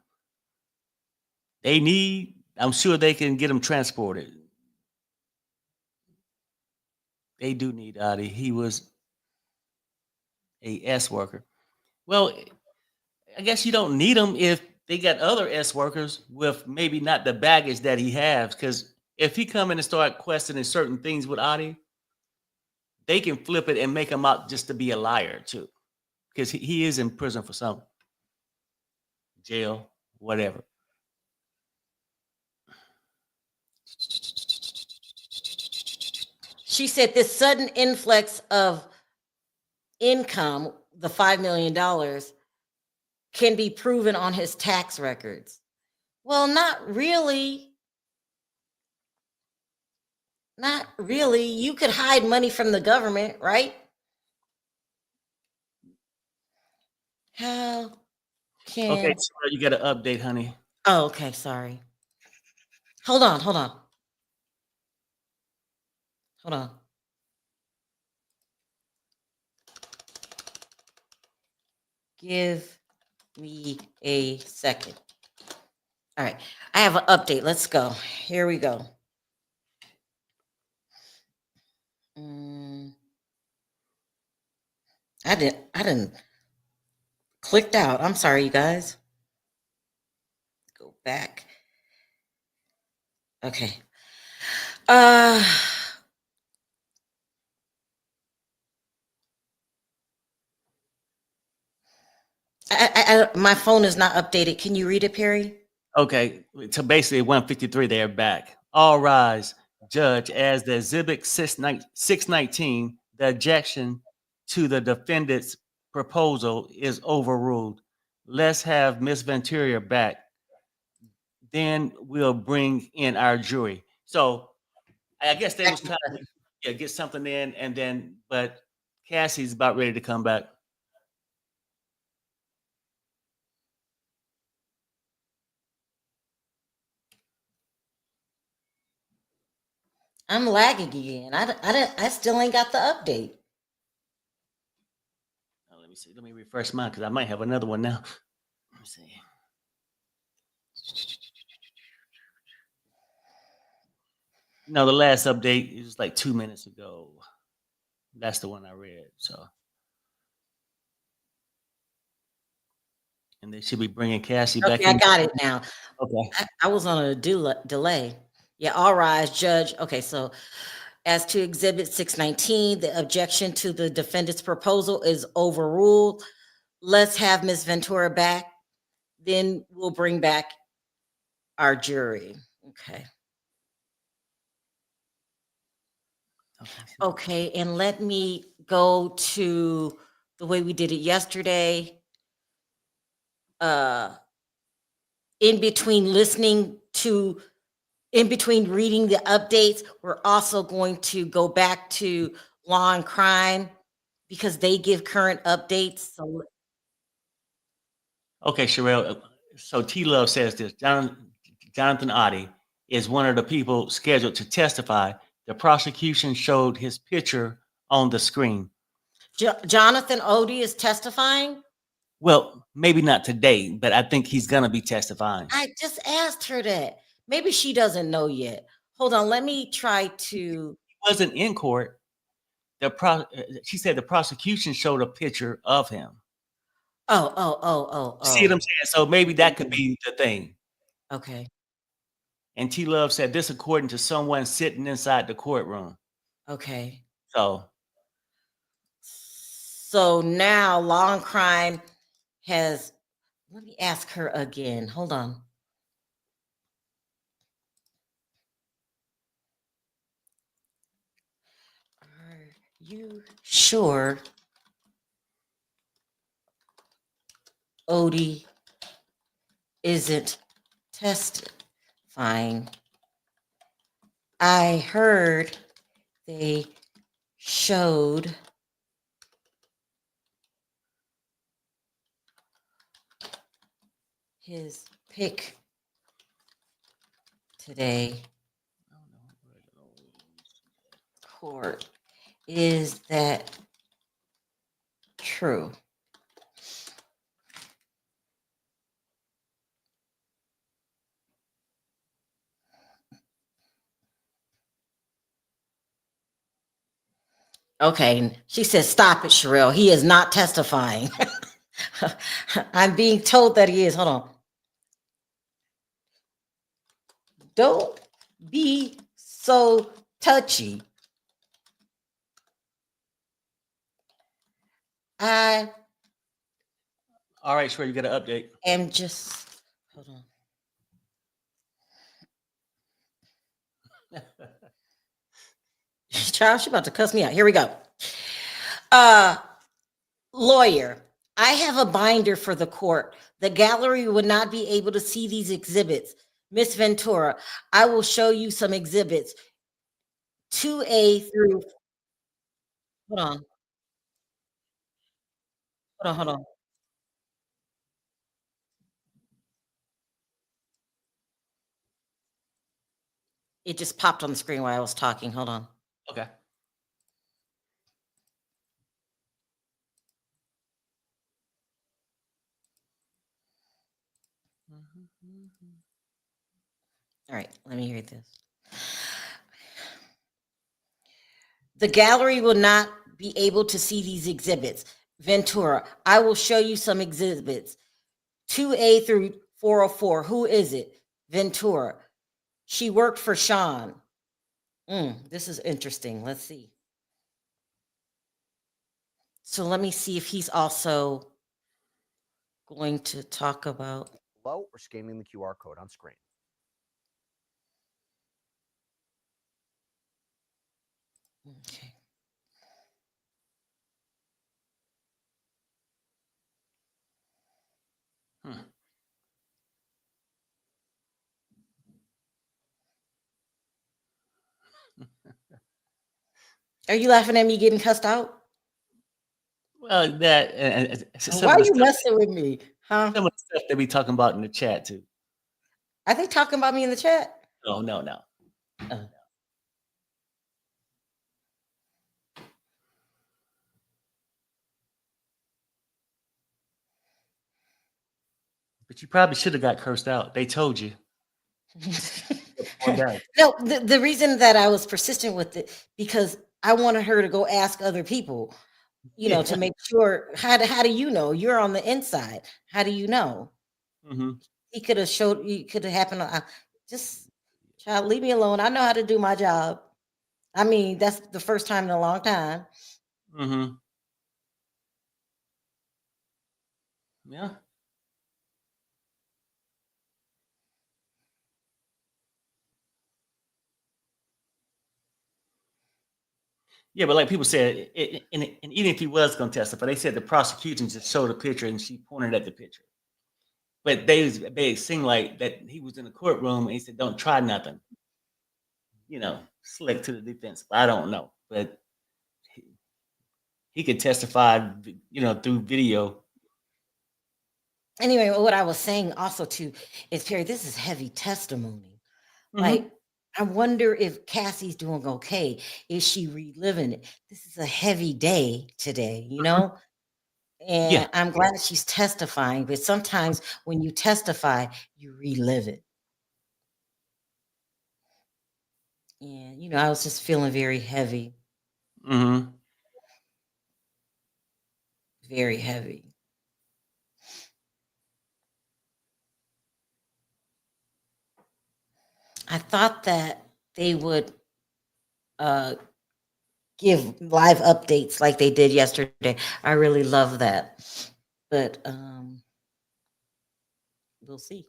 they need, I'm sure they can get him transported. They do need Adi. He was a S worker. Well, I guess you don't need him if they got other S workers with maybe not the baggage that he has. Because if he come in and start questioning certain things with Adi, they can flip it and make him out just to be a liar too. Because he is in prison for something. Jail, whatever. She said this sudden influx of income, the $5 million, can be proven on his tax records. Well, not really. Not really. You could hide money from the government, right? How can... Okay, so you got an update, honey. Oh, okay, sorry. Hold on. Hold on. Give me a second. All right, I have an update. Let's go. Here we go. I didn't clicked out. I'm sorry, you guys. Go back. Okay. My phone is not updated. Can you read it, Perry? Okay, so basically 153, they're back. All rise. Judge, as the exhibit 619, the objection to the defendant's proposal is overruled. Let's have Miss Ventura back. Then we'll bring in our jury. So I guess they was trying to get something in, and then, but Cassie's about ready to come back. I'm lagging again. I still ain't got the update. Let me see. Let me refresh mine because I might have another one now. Let me see. No, the last update is like 2 minutes ago. That's the one I read. So, and they should be bringing Cassie back. Okay, I got it now. Okay. I was on a delay. Yeah, all rise, Judge. Okay, so as to Exhibit 619, the objection to the defendant's proposal is overruled. Let's have Ms. Ventura back. Then we'll bring back our jury. Okay. Okay, and let me go to the way we did it yesterday. In between reading the updates, we're also going to go back to Law and Crime because they give current updates. So Okay, Sherelle. So T Love says this. Jonathan Oddie is one of the people scheduled to testify. The prosecution showed his picture on the screen. Jonathan Odie is testifying? Well, maybe not today, but I think he's gonna be testifying. I just asked her that. Maybe she doesn't know yet. Hold on, let me try to. He wasn't in court. She said the prosecution showed a picture of him. See what I'm saying? So maybe that could be the thing. Okay. And T Love said this according to someone sitting inside the courtroom. Okay. So now Law and Crime has, let me ask her again. Hold on. Are you sure Odie isn't testifying? I heard they showed his pic today. Court. Is that true? Okay, she says, stop it, Sherelle. He is not testifying. I'm being told that he is. Hold on. Don't be so touchy. I all right, sure, you got an update. am just, hold on. Child, she about to cuss me out. Here we go. Lawyer, I have a binder for the court. The gallery would not be able to see these exhibits. Miss Ventura, I will show you some exhibits. 2A through, hold on. Hold on. It just popped on the screen while I was talking. Hold on. Okay. All right, let me read this. The gallery will not be able to see these exhibits. Ventura, I will show you some exhibits. 2A through 404. Who is it? Ventura. She worked for Sean. This is interesting. Let's see. So let me see if he's also going to talk about. Below or scanning the QR code on screen. Okay. Are you laughing at me getting cussed out? Well, that Why are you messing with me? Huh? Some of the stuff they be talking about in the chat too. Are they talking about me in the chat? Oh, no. But you probably should have got cursed out. They told you. No, the reason that I was persistent with it because I wanted her to go ask other people, to make sure. How do you know? You're on the inside. How do you know? He could have showed. He could have happened. Just child, leave me alone. I know how to do my job. I mean, that's the first time in a long time. Yeah. Yeah, but like people said, and even if he was going to testify, they said the prosecution just showed a picture and she pointed at the picture. But they seemed like that he was in the courtroom and he said, "Don't try nothing." You know, slick to the defense. But I don't know, but he could testify, you know, through video. Anyway, what I was saying also too is, Perry, this is heavy testimony. Mhm. Like, I wonder if Cassie's doing okay. Is she reliving it? This is a heavy day today, you know? Yeah. And I'm glad she's testifying, but sometimes when you testify, you relive it. And, you know, I was just feeling very heavy, Mm-hmm. very heavy. I thought that they would uh, give live updates like they did yesterday. I really love that. But we'll see.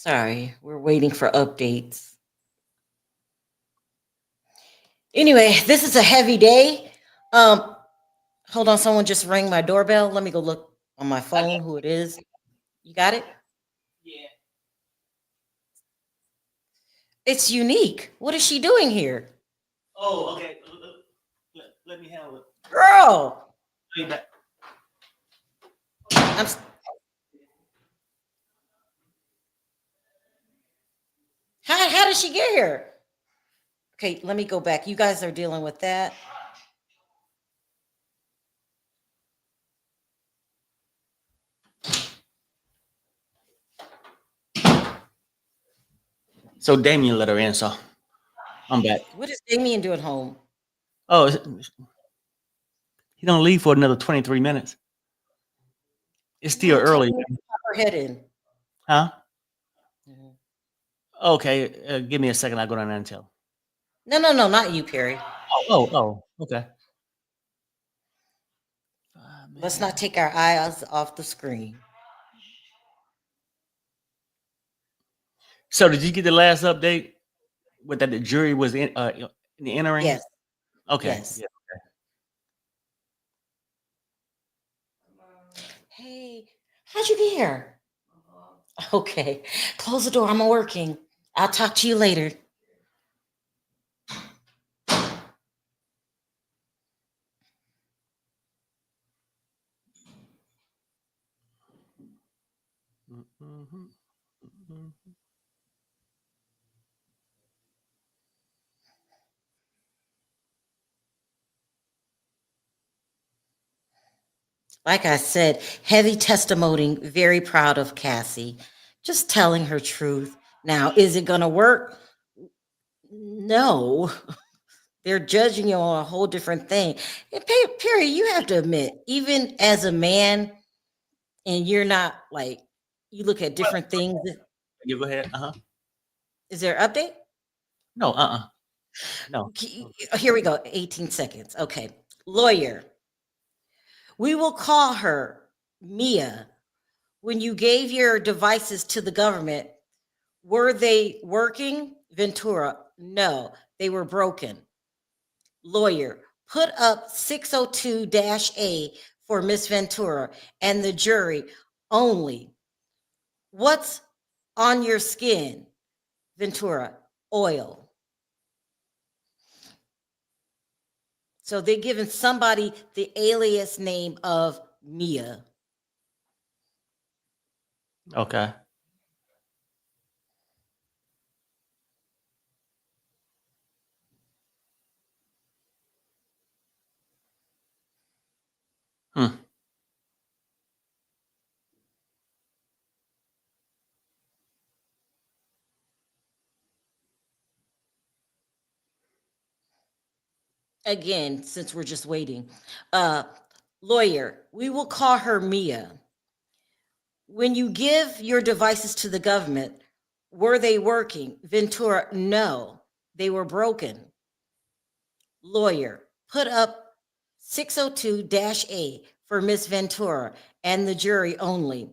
Sorry, we're waiting for updates. Anyway, this is a heavy day. Um, hold on, someone just rang my doorbell. Let me go look on my phone who it is. You got it? Yeah. It's unique. What is she doing here? Oh, okay. Let me handle it. Girl, Way back. I'm how did she get here? Okay, let me go back. You guys are dealing with that. So Damien let her in, so I'm back. What is Damien doing home? Oh, he don't leave for another 23 minutes. It's still No, tell early, her to pop her head in. huh? Mhm. Okay, give me a second. I'll go down there and tell. No, no, no, not you, Perry. Oh, okay. Let's not take our eyes off the screen. So did you get the last update with that the jury was in the entering? Yes, Okay. yes. Yeah. Hey, how'd you get here? Okay, close the door. I'm working. I'll talk to you later. Mhm. Mhm. Like I said, heavy testimony. Very proud of Cassie. Just telling her truth. Now, is it going to work? No. They're judging you on a whole different thing. And Perry, you have to admit, even as a man, and you're not like, you look at different things. You go ahead. Is there an update? No. No. Here we go. 18 seconds. Okay. Lawyer. We will call her Mia. When you gave your devices to the government, were they working? Ventura. No, they were broken. Lawyer. Put up 602-A for Miss Ventura and the jury only. What's on your skin? Ventura. Oil. So they're giving somebody the alias name of Mia. Okay. Hmm. Again, since we're just waiting. Uh Lawyer, we will call her Mia. When you give your devices to the government, were they working? Ventura, no, they were broken. Lawyer, put up 602-A for Miss Ventura and the jury only.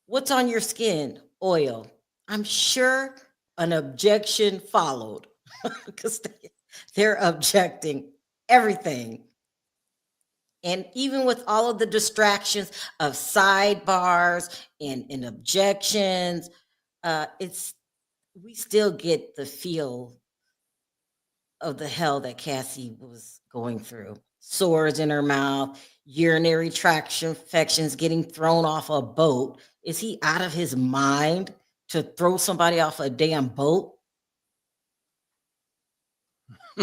What's on your skin? Oil. I'm sure an objection followed because they're objecting everything. And even with all of the distractions of sidebars and objections, we still get the feel of the hell that Cassie was going through. Sores in her mouth, urinary tract infections, getting thrown off a boat. Is he out of his mind to throw somebody off a damn boat?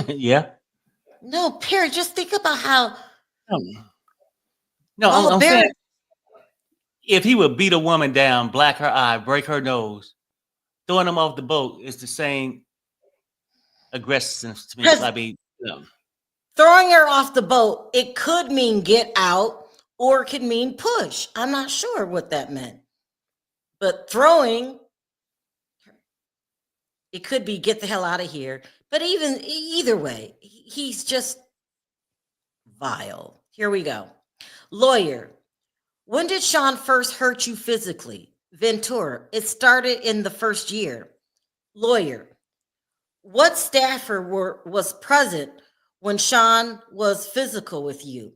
Yeah. No, Perry, just think about how No, all I'm saying Barrett, if he would beat a woman down, black her eye, break her nose, throwing them off the boat is the same aggressiveness to me. because I mean, you know, throwing her off the boat, it could mean get out or it could mean push. I'm not sure what that meant. But throwing, it could be get the hell out of here. But either way, he's just vile. Here we go. Lawyer, when did Sean first hurt you physically? Ventura, it started in the first year. Lawyer, what staffer was present when Sean was physical with you?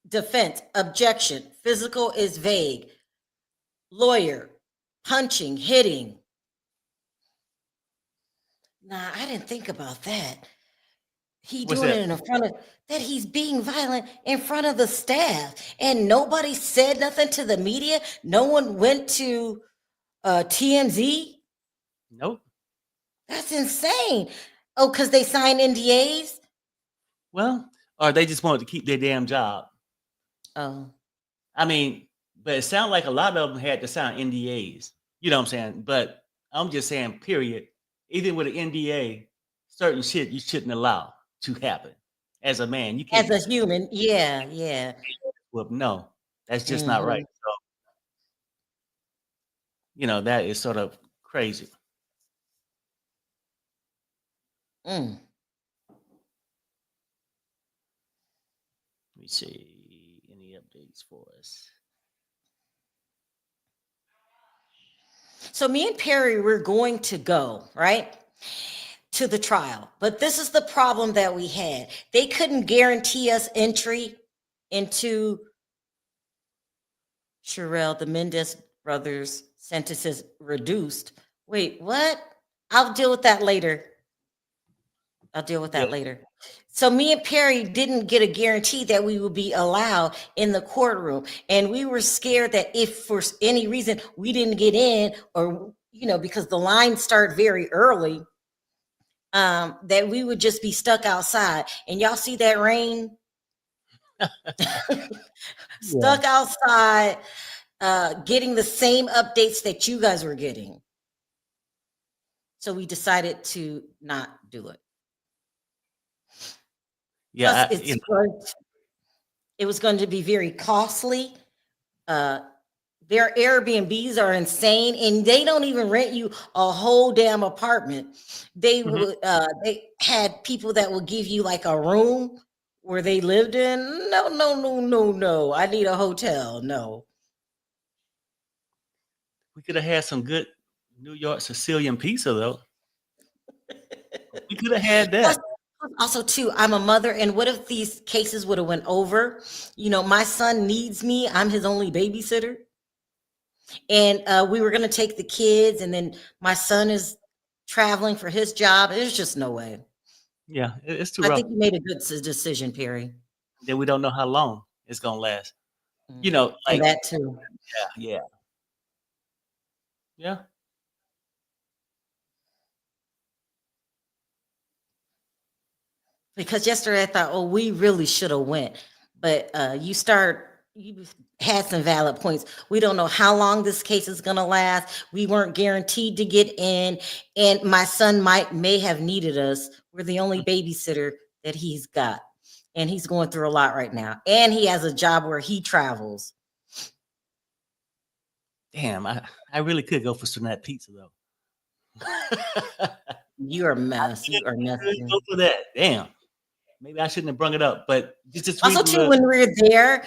Defense, objection, physical is vague. Lawyer, punching, hitting. Nah, I didn't think about that. He what's doing that? it in front of that he's being violent in front of the staff and nobody said nothing to the media. No one went to TMZ. Nope. That's insane. Oh, because they signed NDAs. Well, or they just wanted to keep their damn job. Oh, I mean, but it sounded like a lot of them had to sign NDAs. You know what I'm saying? But I'm just saying, period. Even with an NDA, certain shit you shouldn't allow to happen. As a man, you can't as a human, yeah. well, no, that's just not right. So, that is sort of crazy. Mm. Let me see any updates for us. So me and Perry, we're going to go, right, to the trial. But this is the problem that we had. They couldn't guarantee us entry into Sherelle, the Mendez brothers' sentences reduced. Wait, what? I'll deal with that later. So me and Perry didn't get a guarantee that we would be allowed in the courtroom. And we were scared that if for any reason we didn't get in or, because the lines start very early, that we would just be stuck outside. And y'all see that rain? Stuck outside, getting the same updates that you guys were getting. So we decided to not do it. Yeah, Plus, it was going to be very costly. Their Airbnbs are insane, and they don't even rent you a whole damn apartment. They they had people that would give you like a room where they lived in. No. I need a hotel. No. we could have had some good New York Sicilian pizza though. We could have had that. Also, too, I'm a mother, and what if these cases would have went over? My son needs me. I'm his only babysitter. And we were going to take the kids, and then my son is traveling for his job. There's just no way. Yeah, it's too I rough. think you made a good decision, Perry. Then we don't know how long it's gonna last. And Like that too. Yeah. Because yesterday I thought, oh, we really should have went. But you had some valid points. We don't know how long this case is going to last. We weren't guaranteed to get in. And my son may have needed us. We're the only babysitter that he's got. and he's going through a lot right now. And he has a job where he travels. Damn, I really could go for some of that pizza though. You're a mess. You are Could messy. go for that. Damn. Maybe I shouldn't have brung it up, but just Also, read the too, little- when we're there,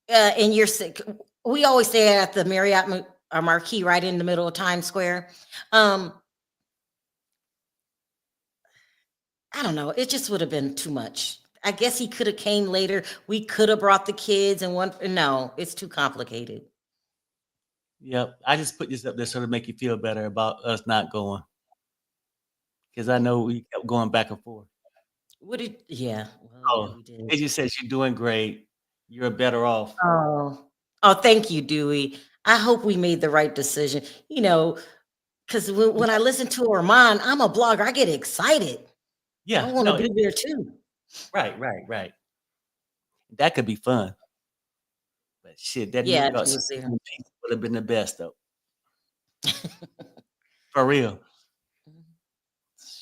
and you're sick, we always stay at the Marriott Marquis, right in the middle of Times Square. I don't know. It just would have been too much. I guess he could have came later. We could have brought the kids and one. No, it's too complicated. Yep. I just put this up there so to make you feel better about us not going. Because I know we kept going back and forth. What did? Yeah. Well, Oh, yeah, we did. they just said you're doing great. You're better off. Oh, thank you, Dewey. I hope we made the right decision. You know, because when I listen to Armand, I'm a blogger. I get excited. Yeah. I want to be there too. Right. That could be fun. But shit, that Yeah, New if York he was there. would have been the best though. For real.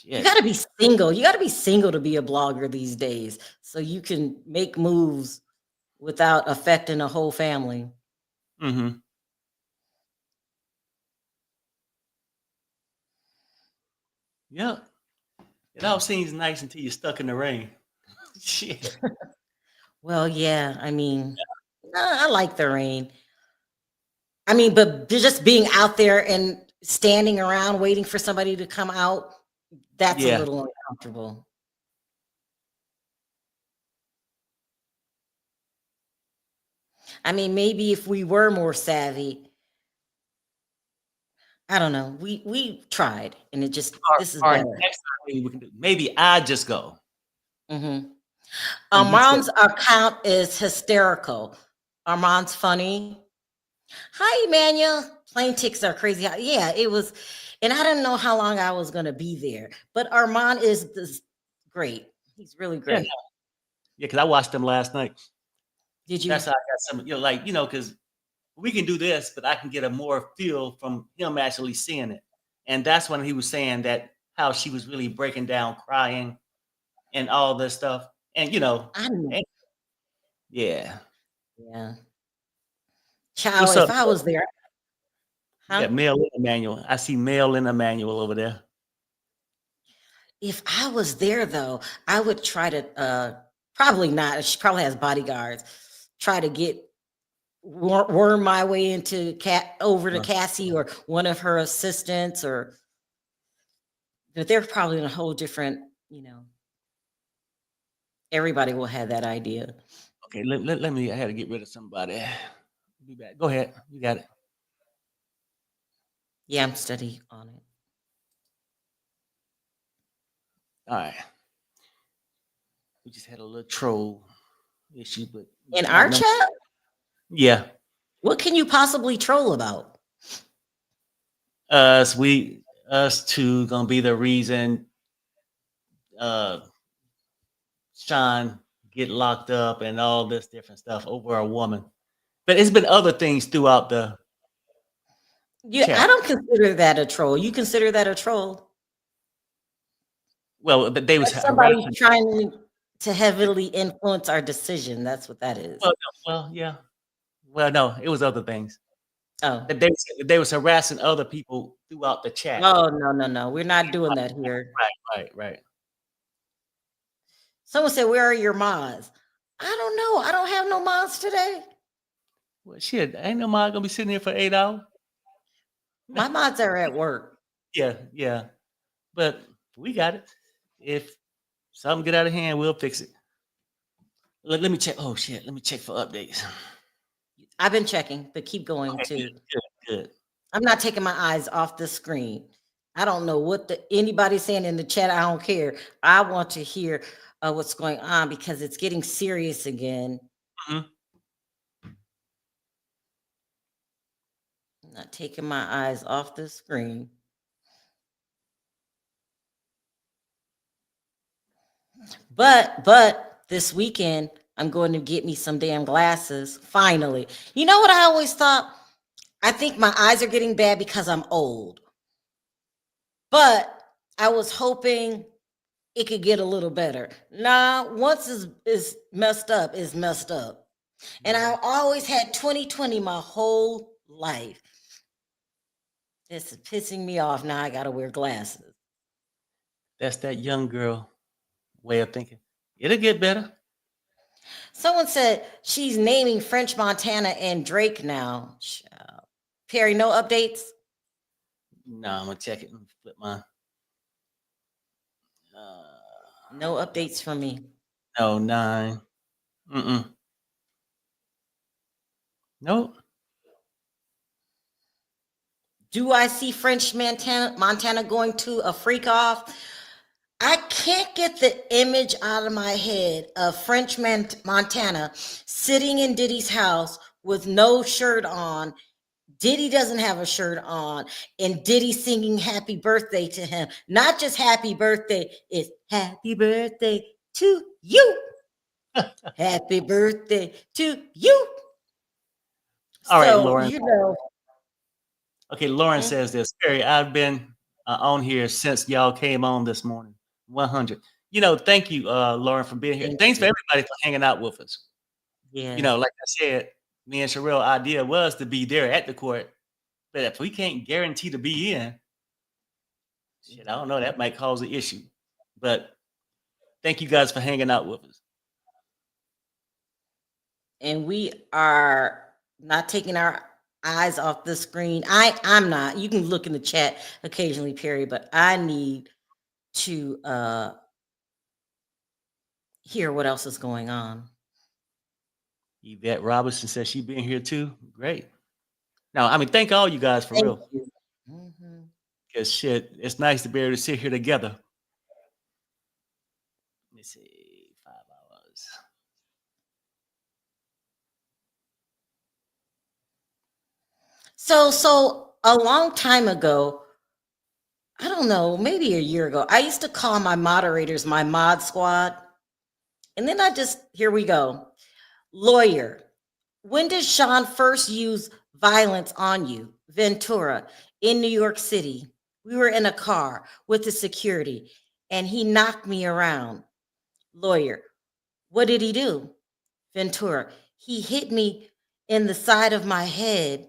You Shit. got to be single. You got to be single to be a blogger these days, so you can make moves without affecting a whole family. Mm-hmm. Yep. It all seems nice until you're stuck in the rain. Shit. Well, yeah. I mean, I like the rain. I mean, but just being out there and standing around waiting for somebody to come out, that's a Yeah. little uncomfortable. I mean, maybe if we were more savvy, I don't know. We tried, and it just this is Or better. next time maybe we can do. Maybe I just go. Mm-hmm. And he Armand's said, account is hysterical. Armand's funny. Hi, Emmanuel. Plane tickets are crazy. Yeah, it was, and I didn't know how long I was gonna be there. But Armand is great. He's really yeah, great. because I watched them last night. Did you? That's how I got some, because we can do this, but I can get a more feel from him actually seeing it. And that's when he was saying that how she was really breaking down, crying, and all this stuff. And I know. yeah. Yeah. Child, What's if up? I was there, huh? Yeah, Mel and Emmanuel. I see Mel and Emmanuel over there. If I was there though, I would try to probably not. She probably has bodyguards. Try to get worm my way into over to Cassie or one of her assistants, but they're probably in a whole different, everybody will have that idea. Okay, let me. I had to get rid of somebody. Be back. Go ahead. You got it. Yeah, I'm steady on it. All right. We just had a little troll issue, but In our chat, yeah. what can you possibly troll about? Us two gonna be the reason Sean get locked up and all this different stuff over a woman. But it's been other things throughout the Yeah, chat. I don't consider that a troll. You consider that a troll? Well, but they was That's somebody harassing. trying to heavily influence our decision. That's what that is. Well, yeah. Well, no, it was other things. Oh. That they was harassing other people throughout the chat. Oh, no. We're not doing that here. Right. Someone said, where are your mods? I don't know. I don't have no mods today. Well, shit, ain't no mod gonna be sitting here for 8 hours. My mods are at work. Yeah. But we got it. If something get out of hand, we'll fix it. Let me check. Oh shit, let me check for updates. I've been checking, but keep going too. Good. I'm not taking my eyes off the screen. I don't know what anybody's saying in the chat. I don't care. I want to hear what's going on because it's getting serious again. Mhm. I'm not taking my eyes off the screen. But this weekend, I'm going to get me some damn glasses. Finally. You know what I always thought? I think my eyes are getting bad because I'm old. But I was hoping it could get a little better. Nah, once is messed up, is messed up. And I always had 2020 my whole life. This is pissing me off. Now I gotta wear glasses. That's that young girl way of thinking. It'll get better. Someone said she's naming French Montana and Drake now. Child. Perry, no updates? No, I'm gonna check it and flip mine. No updates from me. No, 9. Nope. Do I see French Montana going to a freak off? I can't get the image out of my head of French Montana sitting in Diddy's house with no shirt on. Diddy doesn't have a shirt on, and Diddy singing happy birthday to him. Not just happy birthday, it's happy birthday to you. Happy birthday to you. All right, So, Lauren. you know. Okay, Lauren says this. Perry, I've been on here since y'all came on this morning. 100. You know, thank you, Lauren, for being here. Thanks for everybody for hanging out with us. Yeah. You know, like I said, me and Sherelle idea was to be there at the court, but if we can't guarantee to be in, shit, I don't know, that might cause an issue. But thank you guys for hanging out with us. And we are not taking our eyes off the screen. I'm not. You can look in the chat occasionally, Perry, but I need to hear what else is going on. Yvette Robinson says she been here too. Great. Now, I mean, thank all you guys for Thank real. you. Because shit, it's nice to be able to sit here together. Let me see, 5 hours. So a long time ago, I don't know, maybe a year ago, I used to call my moderators my mod squad. And then here we go. Lawyer, when did Sean first use violence on you? Ventura, in New York City. We were in a car with the security and he knocked me around. Lawyer, what did he do? Ventura, he hit me in the side of my head.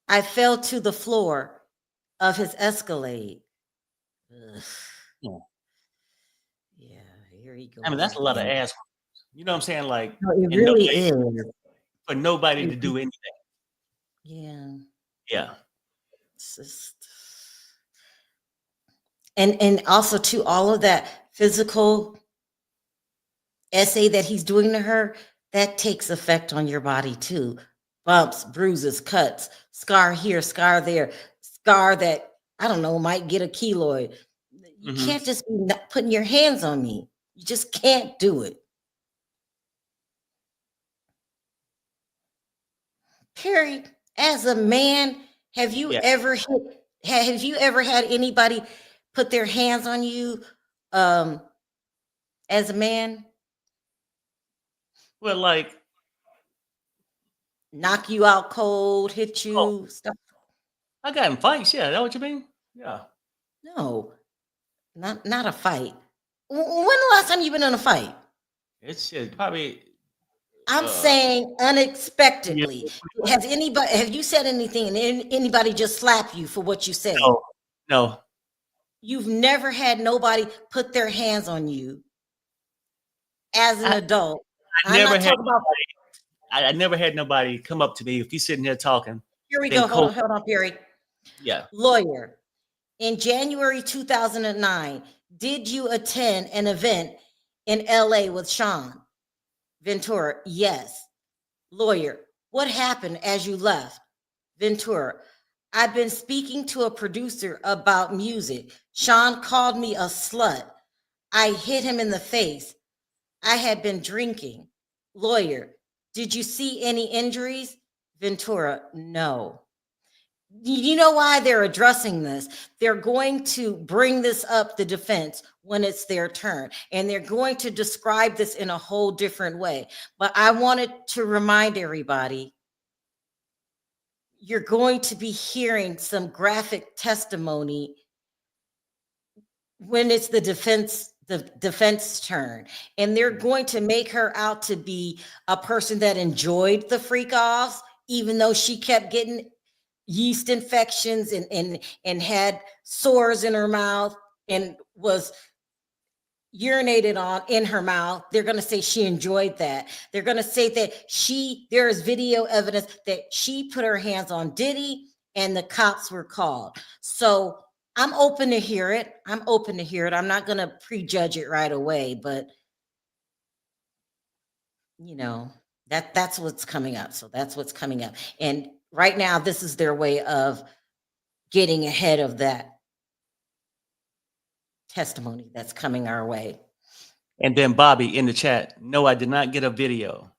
I fell to the floor of his Escalade. Ugh. Yeah, here he goes. I mean, that's a lot of ass. You know what I'm saying? Like, No, it really is. For nobody to do anything. Yeah. Yeah. It's just... And also to all of that physical essay that he's doing to her, that takes effect on your body too. Bumps, bruises, cuts, scar here, scar there, scar that, I don't know, might get a keloid. You can't just be putting your hands on me. You just can't do it. Perry, as a man, have you ever had anybody put their hands on you as a man? Well, like knock you out cold, hit you, stuff. I got in fights, yeah. Is that what you mean? Yeah. No, not a fight. When the last time you been in a fight? It's probably. I'm saying unexpectedly. Yeah. Have you said anything and anybody just slap you for what you said? No. You've never had nobody put their hands on you as an adult. I never had nobody come up to me if he's sitting here talking. Here we go. Hold on, Perry. Yeah. Lawyer, in January 2009, did you attend an event in LA with Sean Ventura? Yes. Lawyer, what happened as you left? Ventura, I've been speaking to a producer about music. Sean called me a slut. I hit him in the face. I had been drinking. Lawyer, did you see any injuries? Ventura, no. You know why they're addressing this? They're going to bring this up, the defense, when it's their turn. And they're going to describe this in a whole different way. But I wanted to remind everybody, you're going to be hearing some graphic testimony when it's the defense the defense turn, and they're going to make her out to be a person that enjoyed the freak offs, even though she kept getting yeast infections and had sores in her mouth and was urinated on in her mouth. They're going to say she enjoyed that. They're going to say that there is video evidence that she put her hands on Diddy and the cops were called. So I'm open to hear it. I'm not going to prejudge it right away, but that's what's coming up. So that's what's coming up. And right now, this is their way of getting ahead of that testimony that's coming our way. And then Bobby in the chat, no, I did not get a video.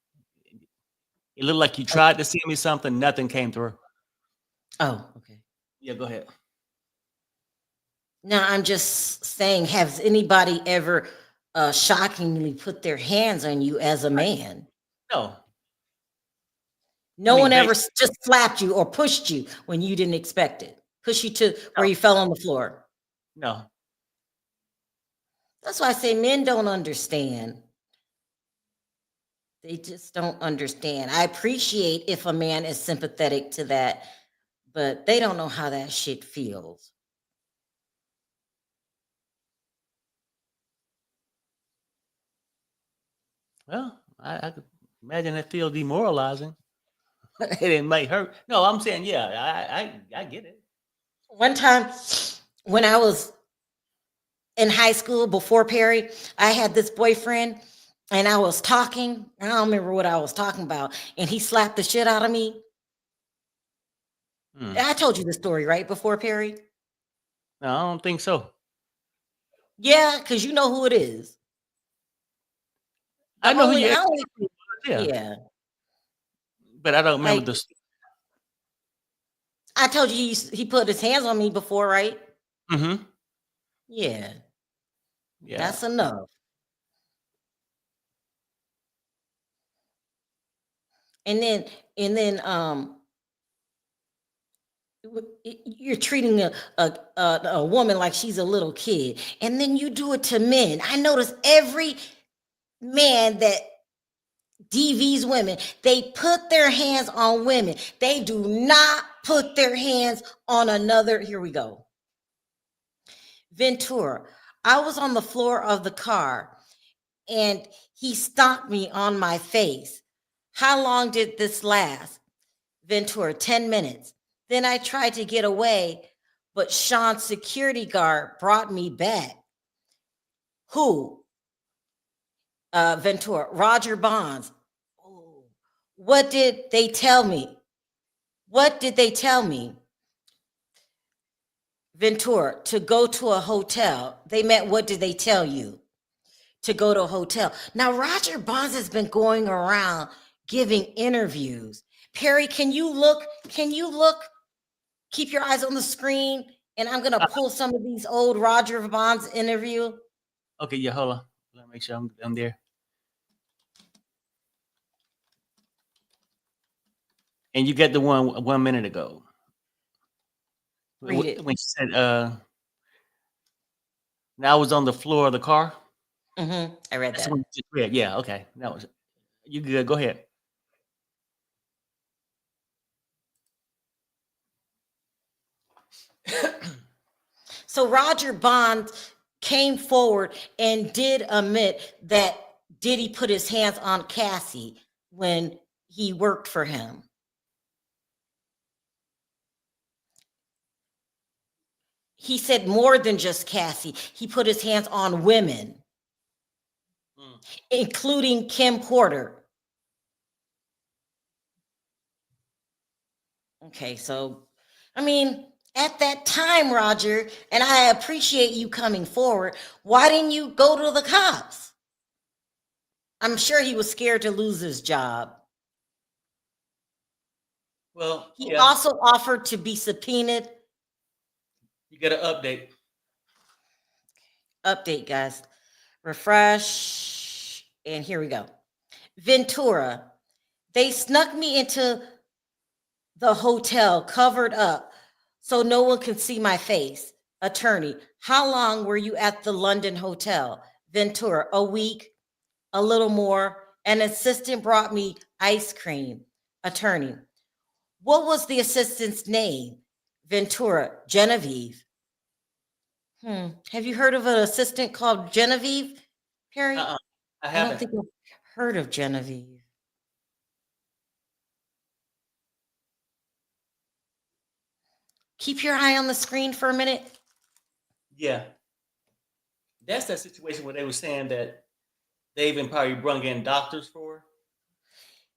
It looked like you tried to send me something, nothing came through. Oh, okay. Yeah, go ahead. Now, I'm just saying, has anybody ever shockingly put their hands on you as a man? No. No one ever just slapped you or pushed you when you didn't expect it. Push you to where you fell on the floor. No. That's why I say men don't understand. They just don't understand. I appreciate if a man is sympathetic to that, but they don't know how that shit feels. Well, I could imagine it feels demoralizing. It might hurt. No, I'm saying, yeah, I get it. One time when I was in high school before Perry, I had this boyfriend and I was talking. I don't remember what I was talking about. And he slapped the shit out of me. I told you the story, right? Before Perry? No, I don't think so. Yeah, because you know who it is. I know who you are. Yeah. But I don't remember the. I told you he put his hands on me before, right? Mm-hmm. Yeah. Yeah. That's enough. And then you're treating a woman like she's a little kid, and then you do it to men. I notice every man that DVs women, they put their hands on women. They do not put their hands on another. Here we go. Ventura, I was on the floor of the car and he stomped me on my face. How long did this last? Ventura, 10 minutes. Then I tried to get away, but Sean's security guard brought me back. Who? Ventura, Roger Bonds. What did they tell me? What did they tell me? Ventura, to go to a hotel. They meant, what did they tell you? To go to a hotel. Now, Roger Bonds has been going around giving interviews. Perry, can you look? Keep your eyes on the screen, and I'm going to pull some of these old Roger Bonds interview. Okay, yeah, hold on. Let me make sure I'm there. And you get the one 1 minute ago. Read it. When she said, now I was on the floor of the car. Mm-hmm. I read that. One you just read. Yeah, okay. That was you good. Go ahead. So Roger Bond came forward and did admit that Diddy put his hands on Cassie when he worked for him. He said more than just Cassie. He put his hands on women, including Kim Porter. Okay, so, I mean, at that time, Roger, and I appreciate you coming forward, why didn't you go to the cops? I'm sure he was scared to lose his job. Well, he also offered to be subpoenaed. You get an update. Update, guys. Refresh. And here we go. Ventura. They snuck me into the hotel covered up so no one can see my face. Attorney. How long were you at the London hotel? Ventura, a week, a little more. An assistant brought me ice cream. Attorney, what was the assistant's name? Ventura, Genevieve. Have you heard of an assistant called Genevieve, Perry? I I don't haven't. think I've heard of Genevieve. Keep your eye on the screen for a minute. Yeah. That's that situation where they were saying that they even probably brung in doctors for her.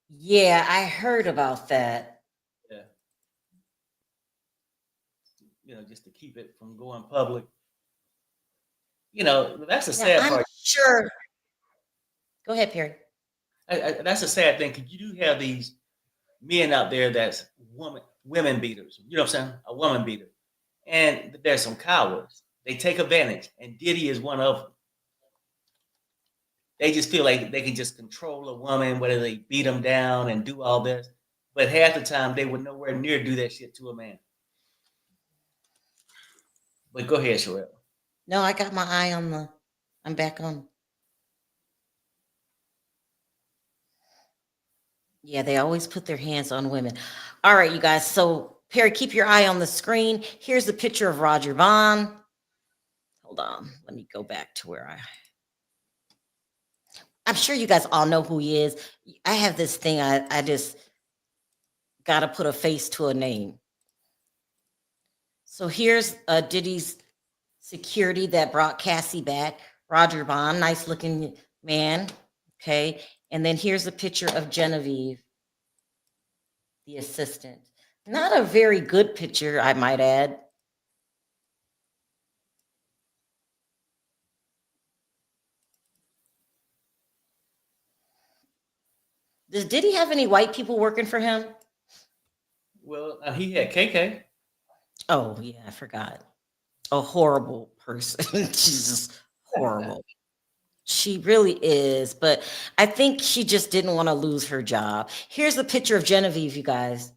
Yeah, I heard about that. Yeah. Just to keep it from going public. That's the Now, sad I'm part. sure. Go ahead, Perry. That's a sad thing because you do have these men out there that's women beaters. You know what I'm saying? A woman beater. And there's some cowards. They take advantage. And Diddy is one of them. They just feel like they can just control a woman, whether they beat them down and do all this. But half the time, they would nowhere near do that shit to a man. But go ahead, Sherelle. No, I got my eye on the. I'm back on. Yeah, they always put their hands on women. All right, you guys. So, Perry, keep your eye on the screen. Here's a picture of Roger Bond. Hold on. Let me go back to where I'm sure you guys all know who he is. I have this thing. I just got to put a face to a name. So here's Diddy's security that brought Cassie back. Roger Bond, nice looking man. Okay. And then here's a picture of Genevieve, the assistant. Not a very good picture, I might add. Does Diddy have any white people working for him? Well, he had KK. Oh, yeah, I forgot. A horrible person. She's just horrible. She really is, but I think she just didn't want to lose her job. Here's a picture of Genevieve, you guys.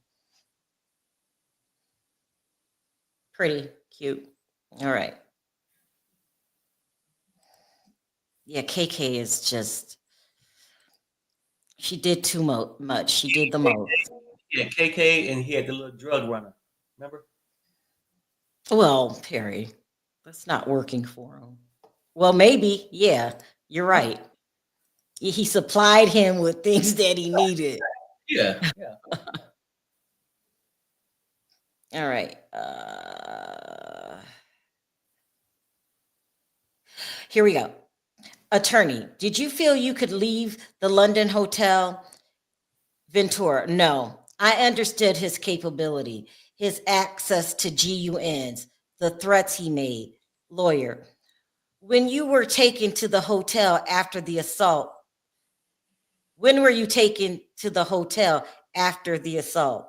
Pretty cute. All right. Yeah, KK is just, she did too much. She did the most. Yeah, KK, and he had the little drug runner. Remember? Well, Perry, that's not working for him. Well, maybe. Yeah, you're right. He supplied him with things that he needed. Yeah. All right. Here we go. Attorney, did you feel you could leave the London hotel? Ventura, no. I understood his capability, his access to GUNs, the threats he made. Lawyer, when you were taken to the hotel after the assault, when were you taken to the hotel after the assault?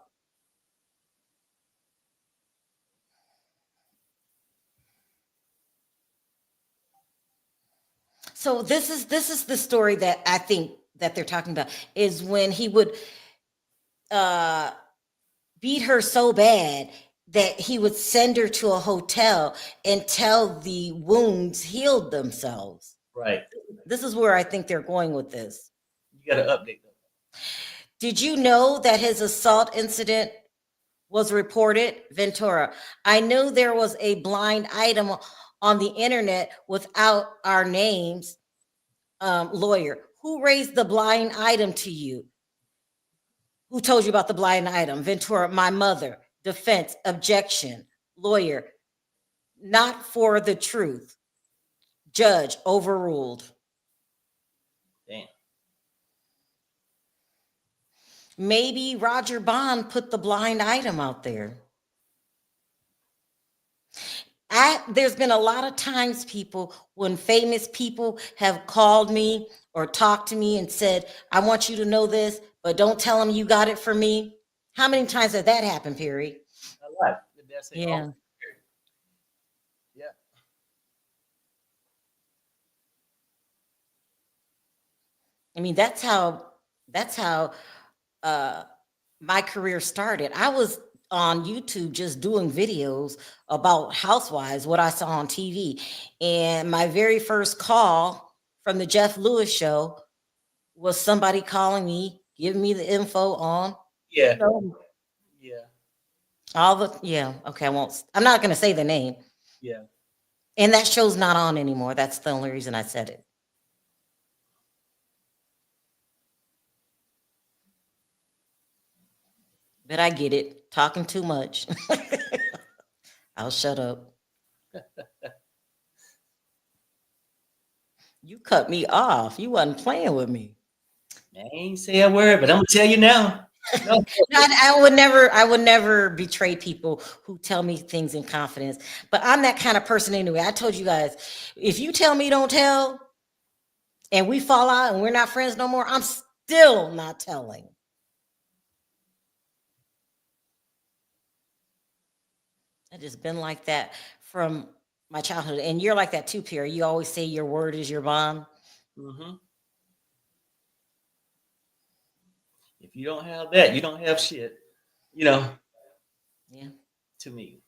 So this is the story that I think that they're talking about, is when he would beat her so bad that he would send her to a hotel and tell the wounds healed themselves. Right. This is where I think they're going with this. You got to update them. Did you know that his assault incident was reported? Ventura, I know there was a blind item on the internet without our names. Lawyer, who raised the blind item to you? Who told you about the blind item? Ventura, my mother. Defense, objection. Lawyer, not for the truth. Judge, overruled. Damn. Maybe Roger Bond put the blind item out there. There's been a lot of times, people, when famous people have called me or talked to me and said, I want you to know this, but don't tell them you got it from me. How many times has that happened, Perry? A lot. Yeah. Yeah. I mean, that's how my career started. I was on YouTube just doing videos about housewives, what I saw on TV. And my very first call from the Jeff Lewis show was somebody calling me, giving me the info on, Yeah. you know, Yeah. okay, I'm not gonna say the name. Yeah. And that show's not on anymore. That's the only reason I said it. But I get it. Talking too much. I'll shut up. You cut me off. You wasn't playing with me. I ain't say a word, but I'm gonna tell you now. No. No, I would never betray people who tell me things in confidence. But I'm that kind of person anyway. I told you guys, if you tell me don't tell, and we fall out and we're not friends no more, I'm still not telling. I just been like that from my childhood. And you're like that too, Pierre. You always say your word is your bond. Mm-hmm. If you don't have that, you don't have shit. You know. Yeah. To me.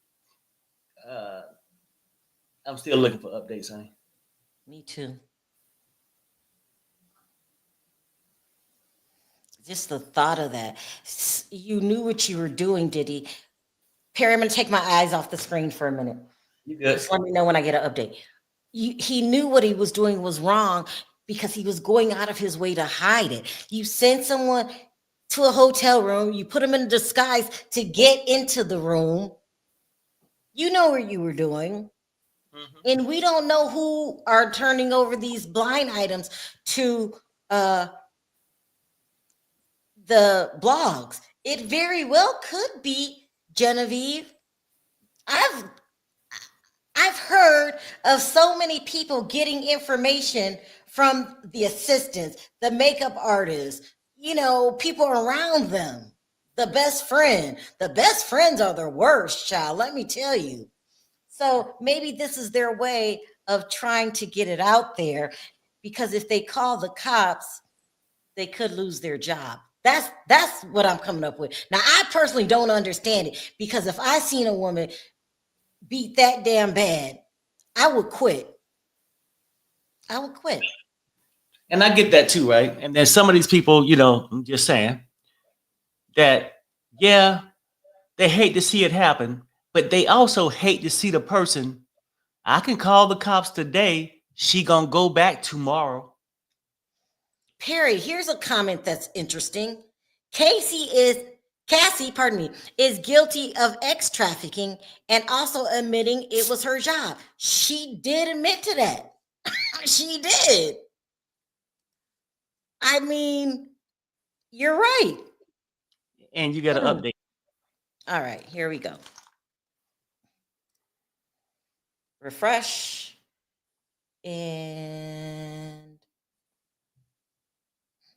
I'm still looking for updates, honey. Me too. Just the thought of that. You knew what you were doing, Diddy. Perry, I'm going to take my eyes off the screen for a minute. You good? Just let me know when I get an update. He knew what he was doing was wrong because he was going out of his way to hide it. You send someone to a hotel room, you put them in a disguise to get into the room. You know what you were doing. Mm-hmm. And we don't know who are turning over these blind items to the blogs. It very well could be Genevieve. I've heard of so many people getting information from the assistants, the makeup artists, you know, people around them, the best friend. The best friends are the worst, child, let me tell you. So maybe this is their way of trying to get it out there, because if they call the cops, they could lose their job. That's what I'm coming up with. Now, I personally don't understand it, because if I seen a woman beat that damn bad, I would quit. I would quit. And I get that too, right? And then some of these people, you know, I'm just saying that, yeah, they hate to see it happen, but they also hate to see the person. I can call the cops today. She gonna go back tomorrow. Perry, here's a comment that's interesting. Cassie, is guilty of X trafficking and also admitting it was her job. She did admit to that. She did. I mean, you're right. And you got to update. All right, here we go. Refresh. And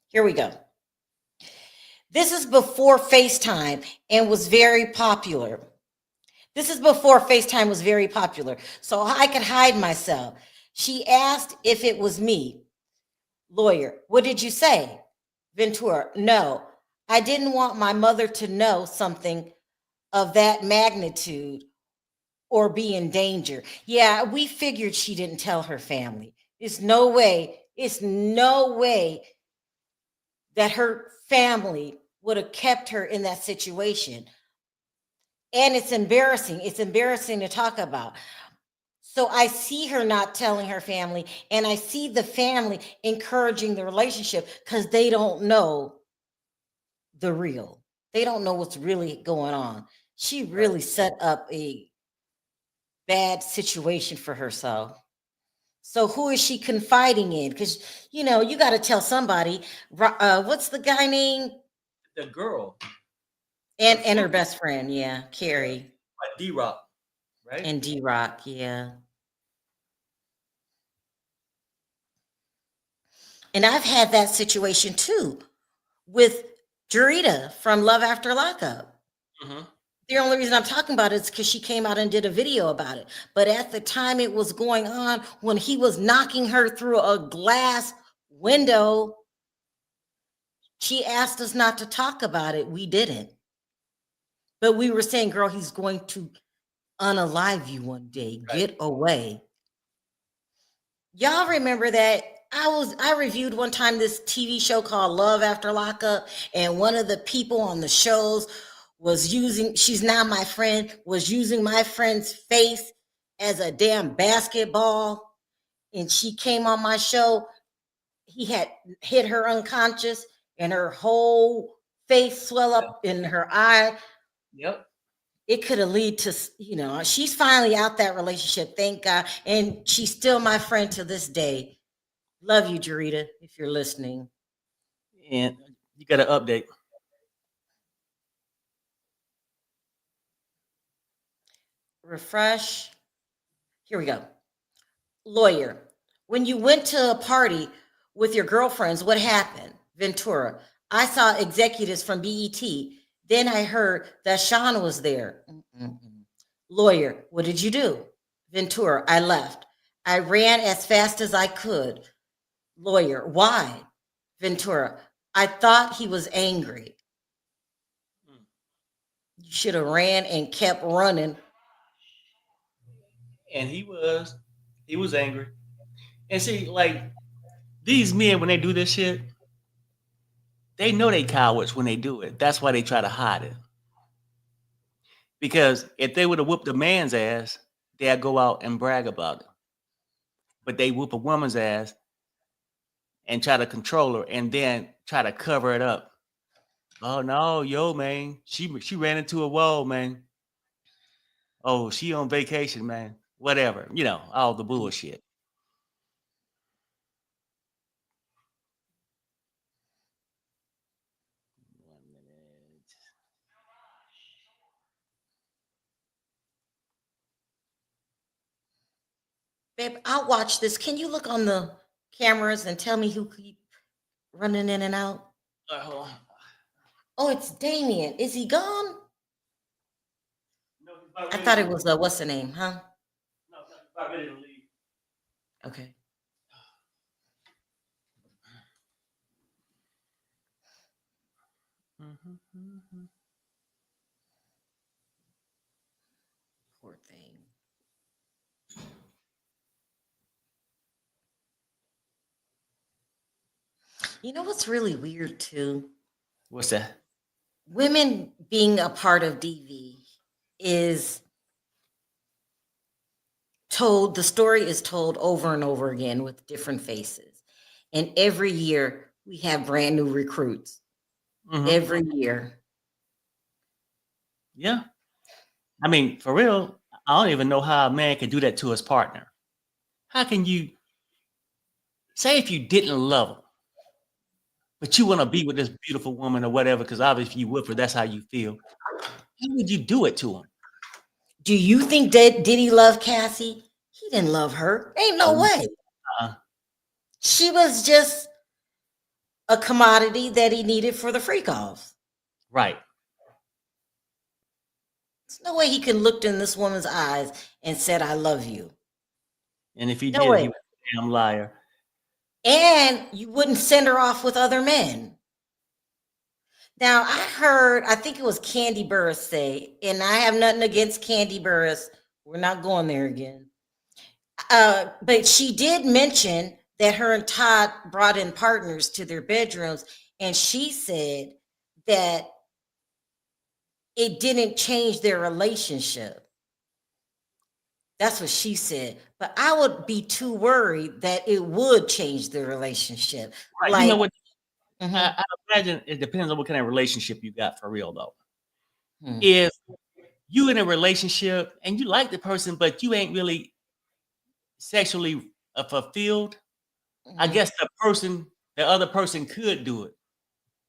here we go. This is before FaceTime and was very popular. So I could hide myself. She asked if it was me. Lawyer, what did you say? Ventura, no, I didn't want my mother to know something of that magnitude or be in danger. Yeah, we figured she didn't tell her family. It's no way that her family would have kept her in that situation. And it's embarrassing. It's embarrassing to talk about. So I see her not telling her family, and I see the family encouraging the relationship because they don't know the real. They don't know what's really going on. She really set up a bad situation for herself. So who is she confiding in? Because, you know, you got to tell somebody. What's the guy name? The girl. And her best friend, yeah, Carrie. D-Rock, right? And D-Rock, yeah. And I've had that situation too with Jarita from Love After Lockup. Mm-hmm. The only reason I'm talking about it is because she came out and did a video about it. But at the time it was going on, when he was knocking her through a glass window, she asked us not to talk about it. We didn't. But we were saying, girl, he's going to unalive you one day. Right. Get away. Y'all remember that I reviewed one time this TV show called Love After Lockup, and one of the people on the shows was using, she's now my friend, was using my friend's face as a damn basketball. And she came on my show. He had hit her unconscious, and her whole face swell up in her eye. Yep. It could have lead to, she's finally out that relationship, thank God. And she's still my friend to this day. Love you, Jarita, if you're listening. And you got an update. Refresh. Here we go. Lawyer, when you went to a party with your girlfriends, what happened? Ventura, I saw executives from BET. Then I heard that Sean was there. Lawyer, what did you do? Ventura, I left. I ran as fast as I could. Lawyer, why? Ventura, I thought he was angry. You should have ran and kept running. And he was angry. And see, like, these men, when they do this shit, they know they cowards when they do it. That's why they try to hide it. Because if they would have whooped a man's ass, they'd go out and brag about it. But they whoop a woman's ass and try to control her and then try to cover it up. Oh no, yo, man. She ran into a wall, man. Oh, she on vacation, man. Whatever. All the bullshit. Babe, I'll watch this. Can you look on the cameras and tell me who keep running in and out? Hold on. Oh, it's Damien. Is he gone? No, he's about I ready thought to it was, what's the name, huh? No, he's about ready to leave. Okay. Poor thing. You know what's really weird too? What's that? Women being a part of DV is told, the story is told over and over again with different faces. And every year we have brand new recruits. Every year. Yeah. I mean, for real, I don't even know how a man can do that to his partner. How can you say if you didn't love her, but you want to be with this beautiful woman or whatever, because obviously you with her, that's how you feel. How would you do it to him? Do you think did he love Cassie? He didn't love her. Ain't no way. She was just a commodity that he needed for the freak offs. Right. There's no way he can look in this woman's eyes and said, I love you. And if he No did, way. he was a damn liar. And you wouldn't send her off with other men. Now, I think it was Candy Burris say, and I have nothing against Candy Burris. We're not going there again. But she did mention that her and Todd brought in partners to their bedrooms, and she said that it didn't change their relationship. That's what she said. But I would be too worried that it would change the relationship. Right. Like, You know what? I imagine it depends on what kind of relationship you got for real, though. If you in a relationship and you like the person, but you ain't really sexually fulfilled, I guess the other person could do it.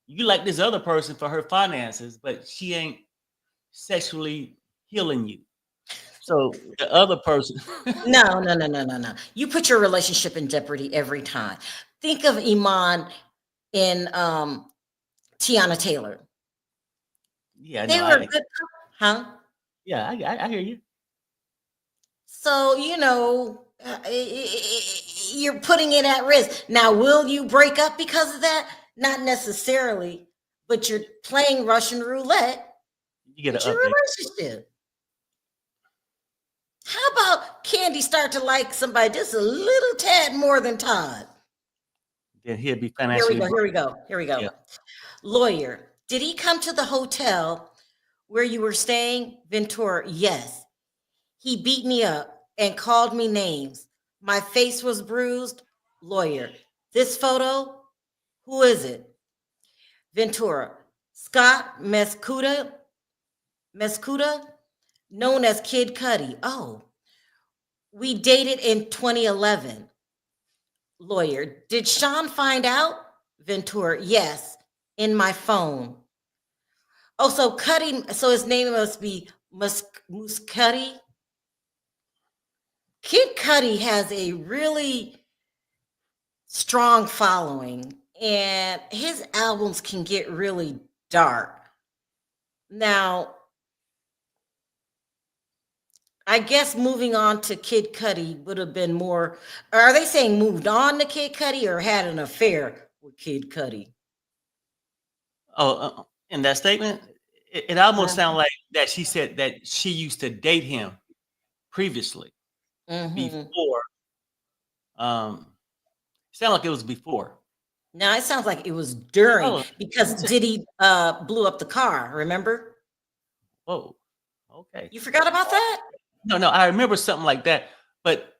You like this other person for her finances, but she ain't sexually healing you. So the other person. No. You put your relationship in jeopardy every time. Think of Iman and Tiana Taylor. Yeah, They were good, huh? Yeah, I hear you. So, you're putting it at risk. Now, will you break up because of that? Not necessarily, but you're playing Russian roulette You get with an your update. relationship. How about Candy start to like somebody just a little tad more than Todd? then he'll be Here we financially. go. Here we go. Here we go. Yeah. Lawyer, did he come to the hotel where you were staying? Ventura, yes. He beat me up and called me names. My face was bruised. Lawyer, this photo, who is it? Ventura, Scott Mescuda, known as Kid Cudi. Oh, we dated in 2011. Lawyer, did Sean find out? Ventura, yes, in my phone. Oh, so Cudi, so his name must be Muscudi. Kid Cudi has a really strong following, and his albums can get really dark. Now, I guess moving on to Kid Cudi would have been more. Are they saying moved on to Kid Cudi or had an affair with Kid Cudi? Oh, in that statement, it almost sounded like that she said that she used to date him previously, before. Sound like it was before. Now it sounds like it was during Oh, because Diddy blew up the car. Remember? whoa, okay. You forgot about that? No, I remember something like that. But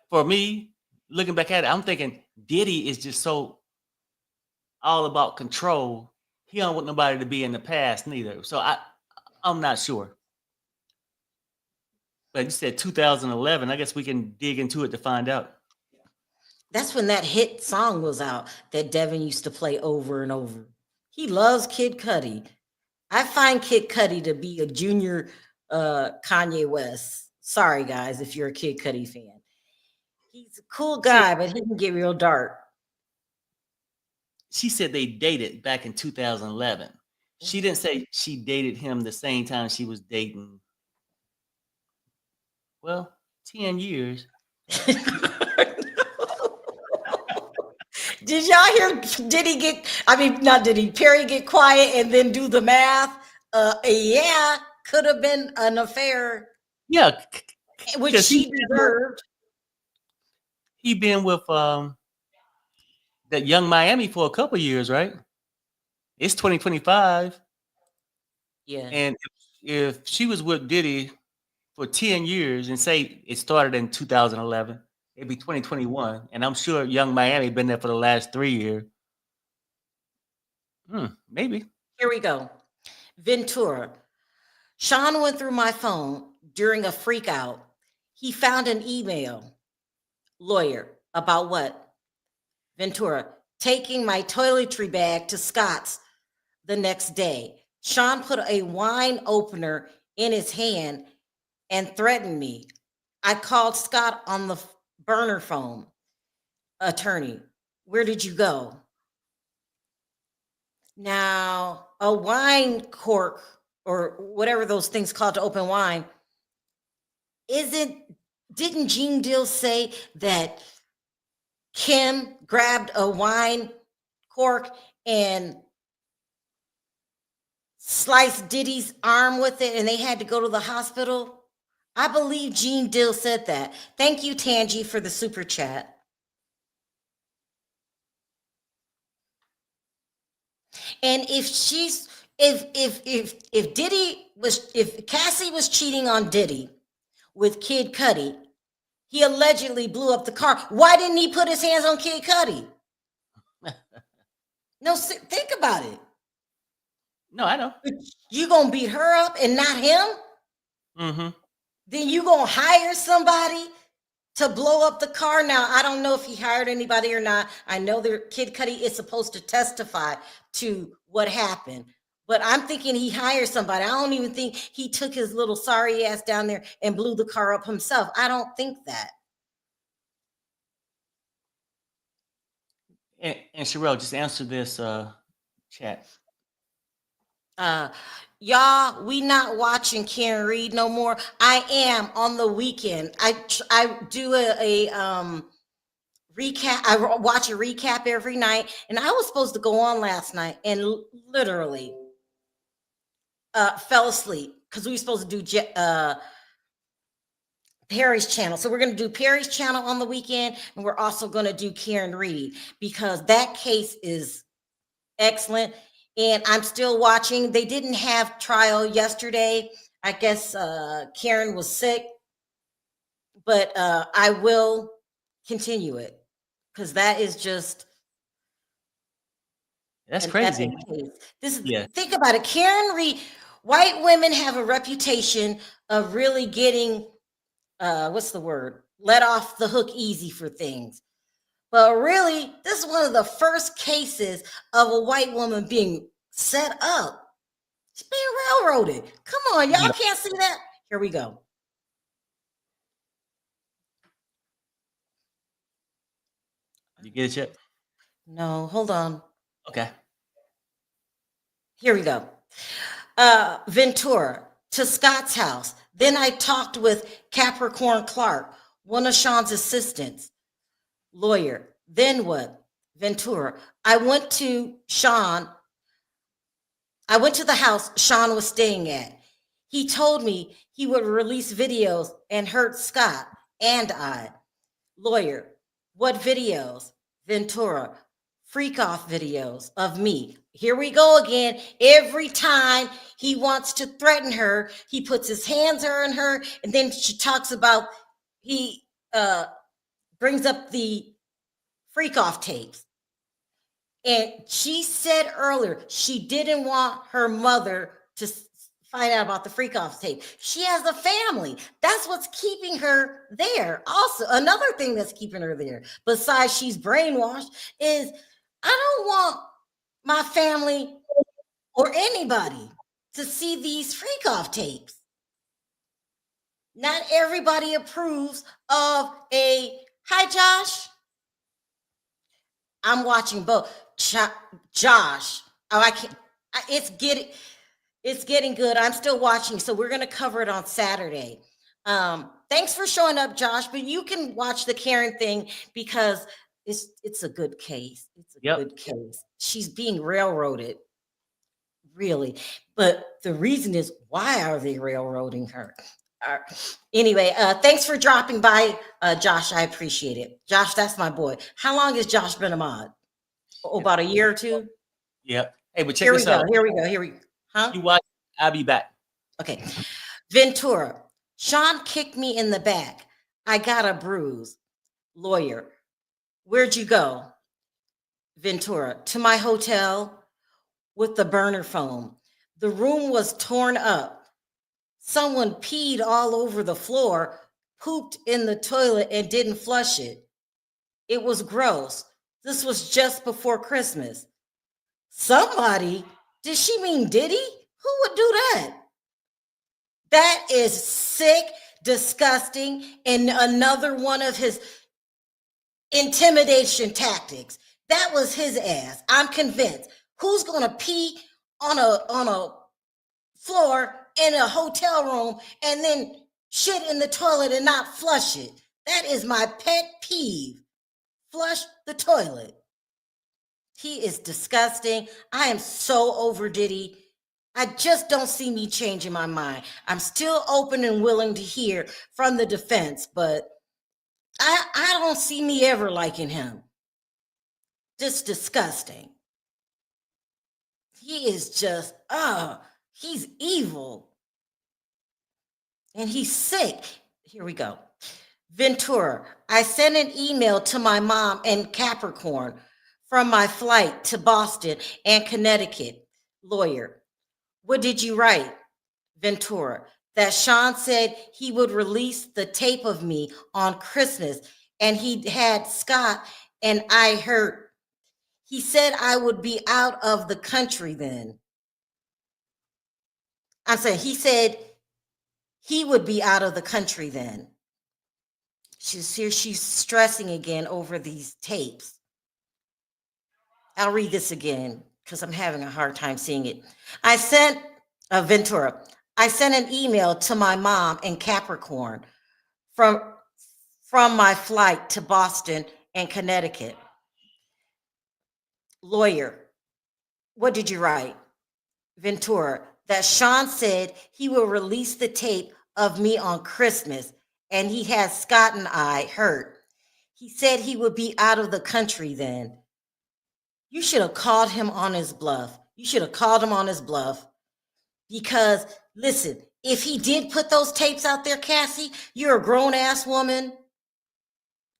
for me, looking back at it, I'm thinking Diddy is just so all about control. He don't want nobody to be in the past neither. So I'm not sure. But you said 2011. I guess we can dig into it to find out. That's when that hit song was out that Devin used to play over and over. He loves Kid Cudi. I find Kid Cudi to be a junior Kanye West. Sorry, guys, if you're a Kid Cudi fan. He's a cool guy, but he can get real dark. She said they dated back in 2011. She didn't say she dated him the same time she was dating. Well, 10 years. Did y'all hear Perry get quiet and then do the math? Yeah, could have been an affair. Yeah, which she deserved. He been with that Young Miami for a couple years, right? It's 2025. Yeah. And if she was with Diddy for 10 years and say it started in 2011, it'd be 2021. And I'm sure Young Miami been there for the last 3 years. Maybe. Here we go. Ventura. Sean went through my phone during a freak out. He found an email. Lawyer. About what? Ventura. Taking my toiletry bag to Scott's the next day. Sean put a wine opener in his hand and threatened me. I called Scott on the burner phone. Attorney, where did you go? Now, a wine cork or whatever those things called to open wine, didn't Gene Deal say that Kim grabbed a wine cork and sliced Diddy's arm with it and they had to go to the hospital? I believe Gene Dill said that. Thank you, Tangi, for the super chat. And if Cassie was cheating on Diddy with Kid Cudi, he allegedly blew up the car. Why didn't he put his hands on Kid Cudi? No, think about it. No, I know. You gonna beat her up and not him? Mm-hmm. Then you gonna hire somebody to blow up the car? Now, I don't know if he hired anybody or not. I know that Kid Cudi is supposed to testify to what happened, but I'm thinking he hired somebody. I don't even think he took his little sorry ass down there and blew the car up himself. I don't think that. And Sherelle, just answer this chat. Y'all, we not watching Karen Reed no more. I am on the weekend. I do a recap. I watch a recap every night, and I was supposed to go on last night and literally fell asleep because we were supposed to do Perry's channel. So we're going to do Perry's channel on the weekend, and we're also going to do Karen Reed because that case is excellent. And I'm still watching. They didn't have trial yesterday. I guess Karen was sick, but I will continue it because that is just That's an crazy. epic case. This is Yeah. think about it. Karen Reed. White women have a reputation of really getting what's the word? Let off the hook easy for things. But really, this is one of the first cases of a white woman being set up. She's being railroaded. Come on, y'all Yeah. can't see that? Here we go. You get it yet? No, hold on. Okay. Here we go. Ventura to Scott's house. Then I talked with Capricorn Clark, one of Sean's assistants, lawyer. Then what? Ventura. I went to the house Sean was staying at. He told me he would release videos and hurt Scott and I. Lawyer. What videos? Ventura. Freak off videos of me. Here we go again. Every time he wants to threaten her, he puts his hands on her, and then she talks about, he brings up the freak off tapes. And she said earlier she didn't want her mother to find out about the freak off tape. She has a family. That's what's keeping her there. Also, another thing that's keeping her there, besides she's brainwashed, is I don't want my family or anybody to see these freak off tapes. Not everybody approves of a hi, Josh. I'm watching both. Josh. Oh, I can't. It's getting good. I'm still watching, so we're going to cover it on Saturday. Thanks for showing up, Josh. But you can watch the Karen thing because it's a good case. It's a good case. She's being railroaded, really. But the reason is, why are they railroading her? Anyway, thanks for dropping by, Josh. I appreciate it. Josh, that's my boy. How long has Josh been a mod? Oh, about a year or two? Yep. Hey, but check Here we this go. out. Here we go. Huh? You watch. I'll be back. Okay. Ventura. Sean kicked me in the back. I got a bruise. Lawyer. Where'd you go? Ventura. To my hotel with the burner phone. The room was torn up. Someone peed all over the floor, pooped in the toilet, and didn't flush it. It was gross. This was just before Christmas. Somebody? Did she mean Diddy? Who would do that? That is sick, disgusting, and another one of his intimidation tactics. That was his ass. I'm convinced. Who's gonna pee on a floor in a hotel room and then shit in the toilet and not flush it? That is my pet peeve. Flush the toilet. He is disgusting. I am so over Diddy. I just don't see me changing my mind. I'm still open and willing to hear from the defense, but I don't see me ever liking him. Just disgusting. He is just, he's evil. And he's sick. Here we go. Ventura, I sent an email to my mom in Capricorn from my flight to Boston and Connecticut. Lawyer, what did you write? Ventura, that Sean said he would release the tape of me on Christmas and he had Scott and I heard. He said I would be out of the country then. I'm saying he said he would be out of the country then. She's here, she's stressing again over these tapes. I'll read this again because I'm having a hard time seeing it. I sent Ventura. I sent an email to my mom in Capricorn from my flight to Boston and Connecticut. Lawyer, what did you write? Ventura, that Sean said he will release the tape of me on Christmas and he had Scott and I hurt. He said he would be out of the country then. You should have called him on his bluff. You should have called him on his bluff. Because, listen, if he did put those tapes out there, Cassie, you're a grown ass woman.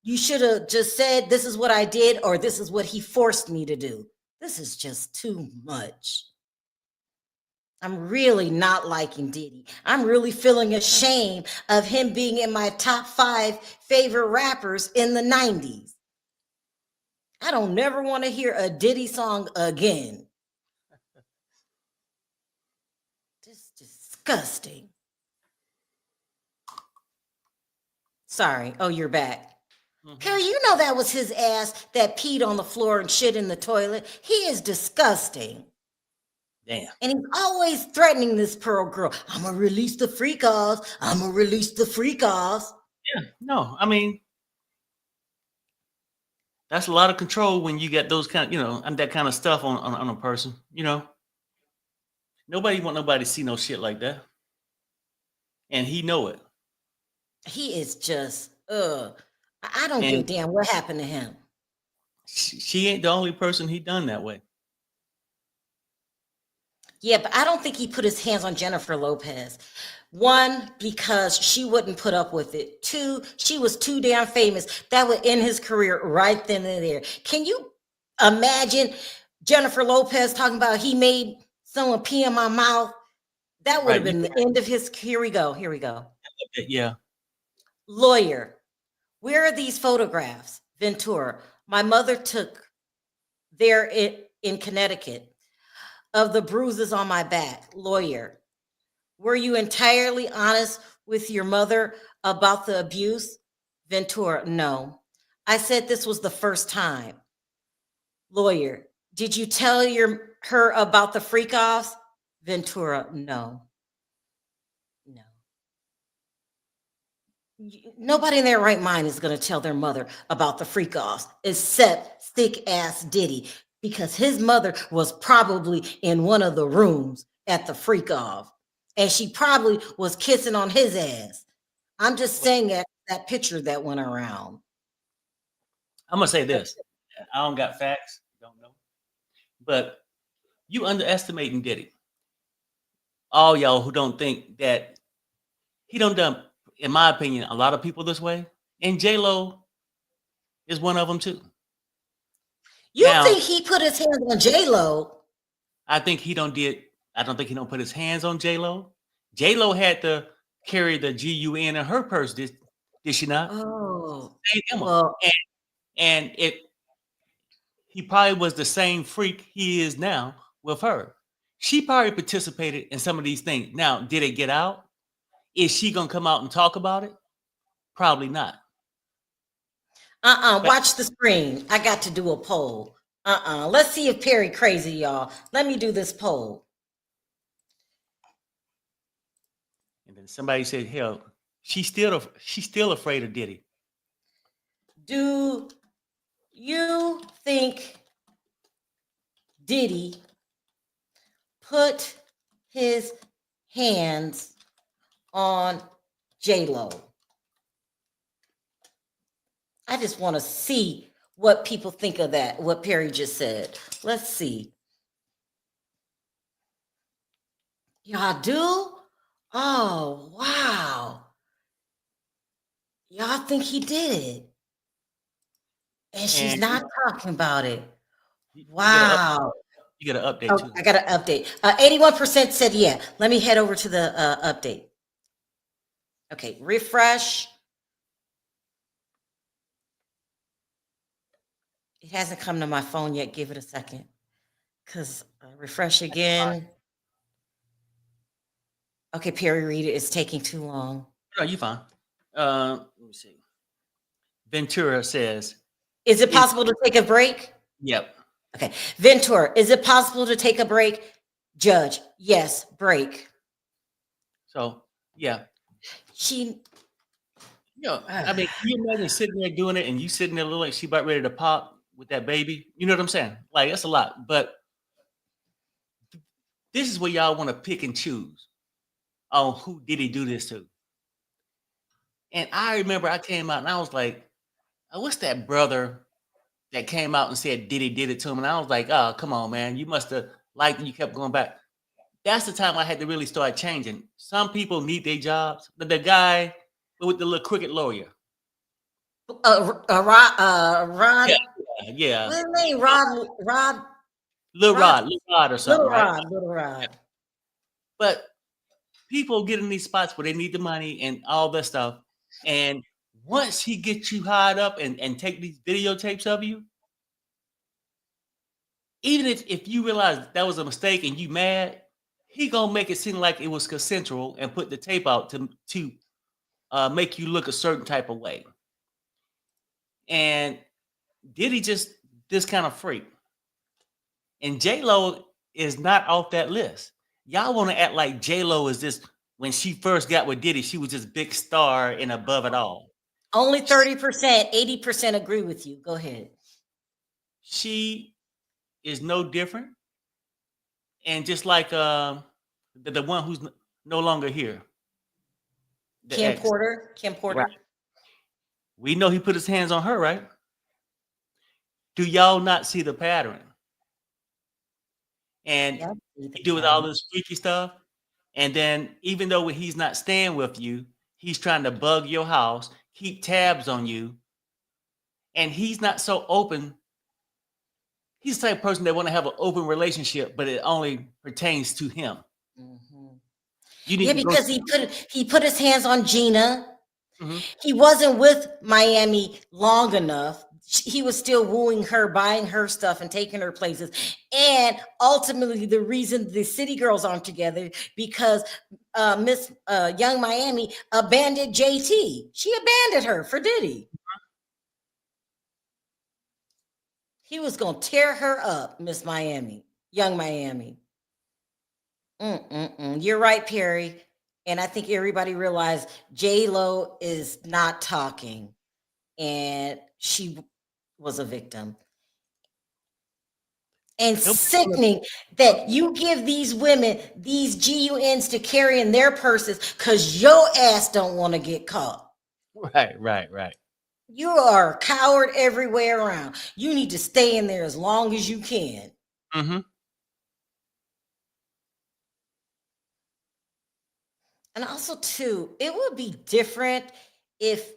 You should have just said, this is what I did, or this is what he forced me to do. This is just too much. I'm really not liking Diddy. I'm really feeling ashamed of him being in my top 5 favorite rappers in the 90s. I don't never want to hear a Diddy song again. Just disgusting. Sorry. Oh, you're back. Perry, you know that was his ass that peed on the floor and shit in the toilet. He is disgusting. Damn. And he's always threatening this Pearl girl. I'm going to release the freak offs. I'm going to release the freak offs. Yeah, no, I mean, that's a lot of control when you get those kind of, and that kind of stuff on a person, Nobody want nobody to see no shit like that. And he know it. He is just, I don't give a And damn what happened to him. she ain't the only person he done that way. Yeah, but I don't think he put his hands on Jennifer Lopez. 1, because she wouldn't put up with it. 2, she was too damn famous. That would end his career right then and there. Can you imagine Jennifer Lopez talking about he made someone pee in my mouth? That would have been the end of his. Here we go. Yeah. Lawyer, where are these photographs? Ventura, my mother took there in Connecticut of the bruises on my back. Lawyer, were you entirely honest with your mother about the abuse? Ventura, no. I said this was the first time. Lawyer, did you tell her about the freak offs? Ventura, no. Nobody in their right mind is going to tell their mother about the freak offs except thick ass Diddy, because his mother was probably in one of the rooms at the freak off, and she probably was kissing on his ass. I'm just saying that picture that went around. I'm gonna say this. I don't got facts, don't know. But you underestimating Diddy. All y'all who don't think that he don't done, in my opinion, a lot of people this way. And J-Lo is one of them too. You think he put his hands on J-Lo? I think he don't put his hands on J-Lo. J-Lo had to carry the GUN in her purse, did she not? Oh. Well, and he probably was the same freak he is now with her. She probably participated in some of these things. Now, did it get out? Is she gonna come out and talk about it? Probably not. Watch the screen. I got to do a poll. Let's see if Perry crazy, y'all. Let me do this poll. And then somebody said, hell, she's still afraid of Diddy. Do you think Diddy put his hands on J-Lo? I just want to see what people think of that, what Perry just said. Let's see. Y'all do? Oh, wow. Y'all think he did. And she's not talking about it. Wow. You got an update too. I got an update. 81% said yeah. Let me head over to the update. Okay, refresh. It hasn't come to my phone yet. Give it a second. Because refresh again. Okay, Perry, read it. It's taking too long. No, you're fine. Let me see. Ventura says, is it possible to take a break? Yep. Okay. Ventura, is it possible to take a break? Judge, yes, break. So, yeah. I mean, can you imagine sitting there doing it and you sitting there looking like she about ready to pop with that baby? You know what I'm saying? Like, that's a lot. But this is where y'all want to pick and choose on who did he do this to. And I remember I came out and I was like, oh, what's that brother that came out and said Diddy did it to him? And I was like, oh, come on, man. You must have liked it. You kept going back. That's the time I had to really start changing. Some people need their jobs. The guy with the little crooked lawyer. Ron, Yeah, yeah. what's his name? Rob, Little Rod, Rod or something, right? Little Rod. But people get in these spots where they need the money and all that stuff. And once he gets you hired up and take these videotapes of you, even if you realize that was a mistake and you mad, he gonna make it seem like it was consensual and put the tape out to make you look a certain type of way. And Diddy just this kind of freak. And J-Lo is not off that list. Y'all want to act like J-Lo is this when she first got with Diddy, she was this big star and above it all. Only 30%, 80% agree with you. Go ahead. She is no different. And just like the one who's no longer here. Kim ex. Porter. Right. We know he put his hands on her, right? Do y'all not see the pattern? And he do with all this freaky stuff. And then even though he's not staying with you, he's trying to bug your house, keep tabs on you. And he's not so open. He's the type of person that want to have an open relationship, but it only pertains to him. Mm-hmm. You need yeah, to because he put his hands on Gina. Mm-hmm. He wasn't with Miami long enough. He was still wooing her, buying her stuff and taking her places. And ultimately, the reason the city girls aren't together because Miss Young Miami abandoned JT. She abandoned her for Diddy. He was going to tear her up, Miss Miami, Young Miami. You're right, Perry. And I think everybody realized J-Lo is not talking. And she was a victim. And sickening that you give these women these GUNs to carry in their purses because your ass don't want to get caught. Right. You are a coward every way around. You need to stay in there as long as you can. Mm-hmm. And also, too, it would be different if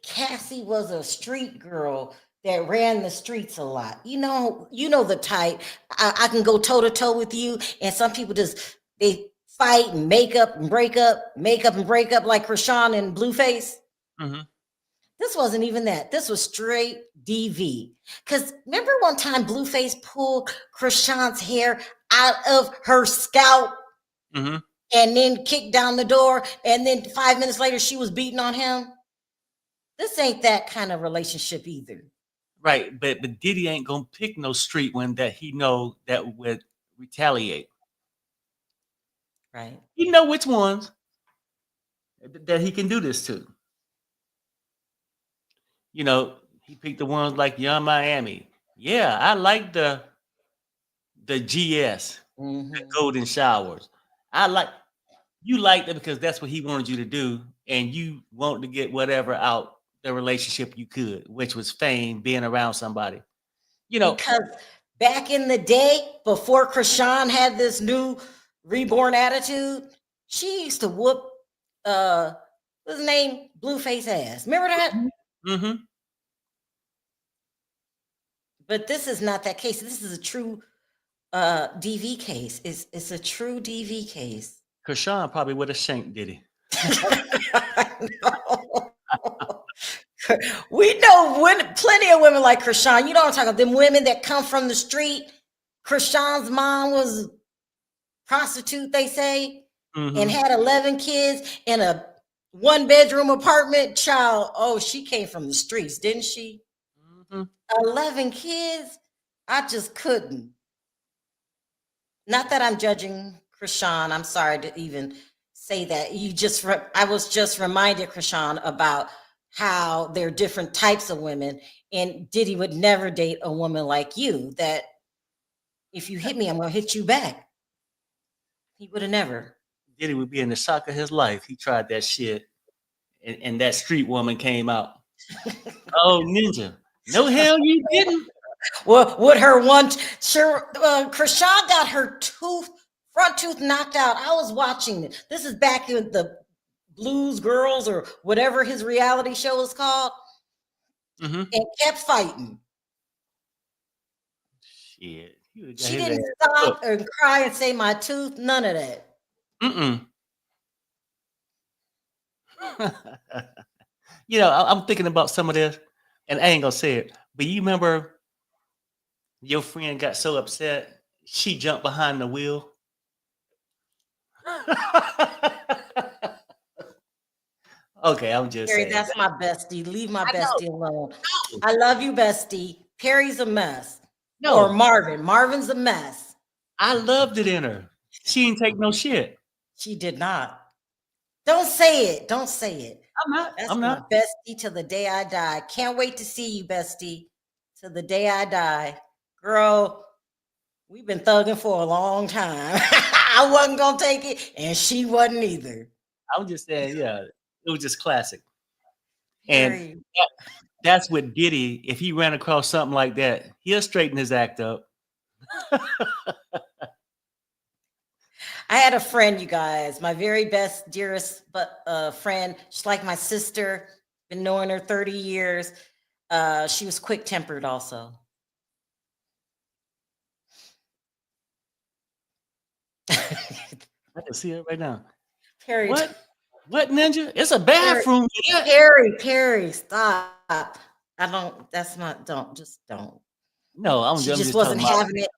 Cassie was a street girl that ran the streets a lot. You know the type. I can go toe to toe with you, and some people they fight and make up and break up like Krishan and Blueface. Mm-hmm. This wasn't even that. This was straight DV. Because remember one time Blueface pulled Krishan's hair out of her scalp mm-hmm. and then kicked down the door, and then 5 minutes later she was beating on him? This ain't that kind of relationship either. Right, but Diddy ain't gonna pick no street one that he know that would retaliate. Right. He know which ones that he can do this to. You know, he picked the ones like Young Miami. Yeah, I like the GS, the golden showers. You liked it because that's what he wanted you to do, and you wanted to get whatever out the relationship you could, which was fame, being around somebody. You know, because back in the day, before Krishan had this new reborn attitude, she used to whoop what's his name? Blueface ass. Remember that? Mm-hmm. But this is not that case. This is a true DV case. It's a true DV case. Krishan probably would have shanked Diddy. We know plenty of women like Krishan. You know what I'm talking about? Them women that come from the street. Krishan's mom was a prostitute, they say, and had 11 kids in a 1-bedroom apartment. Child, oh, she came from the streets, didn't she? 11 kids? I just couldn't. Not that I'm judging Krishan. I'm sorry to even say that. I was just reminded, Krishan, about how there are different types of women, and Diddy would never date a woman like you, that if you hit me, I'm going to hit you back. He would have never. Diddy would be in the shock of his life. He tried that shit, and that street woman came out. Oh, Ninja. No, hell you didn't. Well, with her one, sure, Krishan got her front tooth knocked out. I was watching it. This is back in the Blues Girls or whatever his reality show is called, and kept fighting. Shit. She didn't stop and cry and say my tooth. None of that. You know, I'm thinking about some of this, and I ain't gonna say it, but you remember your friend got so upset she jumped behind the wheel. Okay, I'm just Perry, saying. that's my bestie. Leave my bestie alone. I love you, bestie. Perry's a mess. No. Or Marvin. Marvin's a mess. I loved it in her. She didn't take no shit. She did not. Don't say it. Don't say it. I'm not. That's I'm my not. bestie till the day I die. Can't wait to see you, bestie, till the day I die. Girl, we've been thugging for a long time. I wasn't going to take it, and she wasn't either. I'm just saying, yeah, it was just classic. And that's what Diddy, if he ran across something like that, he'll straighten his act up. I had a friend, you guys, my very best, dearest friend. She's like my sister. Been knowing her 30 years. She was quick-tempered also. I can see it right now. Perry, what Ninja? It's a bathroom. Perry, stop. I don't. That's not. Don't. No, I'm she just just wasn't having it.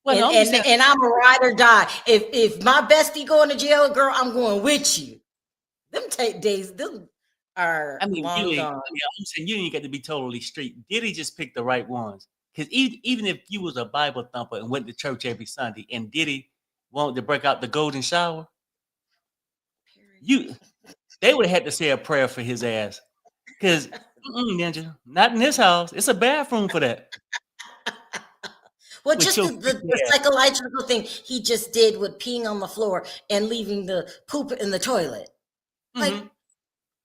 Well, and I'm a ride or die. If my bestie going to jail, girl, I'm going with you. Them days, them are long gone. I'm saying you didn't get to be totally straight. Diddy just picked the right ones. Because even if you was a Bible thumper and went to church every Sunday, and Diddy wanted to break out the golden shower, they would have had to say a prayer for his ass. Because Ninja, not in this house. It's a bathroom for that. Well, just the psychological thing he just did with peeing on the floor and leaving the poop in the toilet. Like,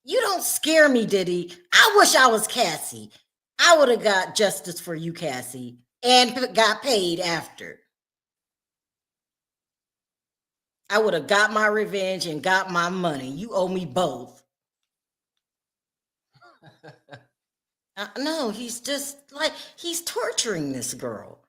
you don't scare me, Diddy. I wish I was Cassie. I would have got justice for you, Cassie, and got paid after. I would have got my revenge and got my money. You owe me both. No, he's just like, he's torturing this girl.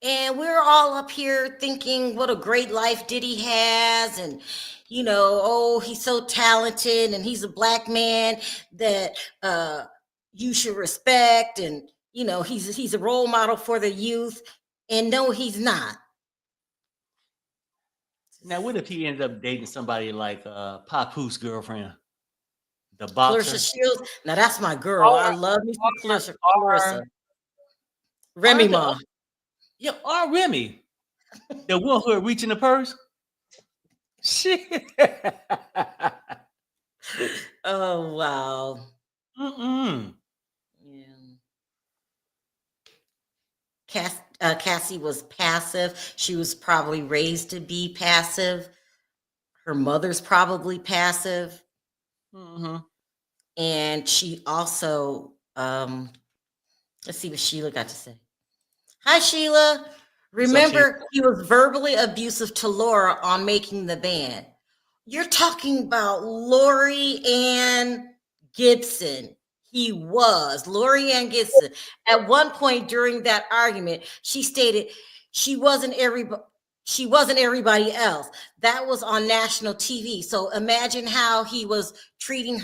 And we're all up here thinking what a great life Diddy has. And, you know, oh, he's so talented and he's a black man that you should respect. And, you know, he's a role model for the youth. And no, he's not. Now, what if he ends up dating somebody like Papoose girlfriend? The boxer? Clarissa Shields. Now, that's my girl. I love me some Clarissa. Remy Ma. Yeah, or Remy. The one who are reaching the purse. Shit. Oh, wow. Yeah. Cassie was passive. She was probably raised to be passive. Her mother's probably passive. And she also, let's see what Sheila got to say. Hi, Sheila. Remember, he was verbally abusive to Laura on Making the Band. You're talking about Lori Ann Gibson. He was Lori Ann Gibson. At one point during that argument, she stated she wasn't everybody else. That was on national TV. So imagine how he was treating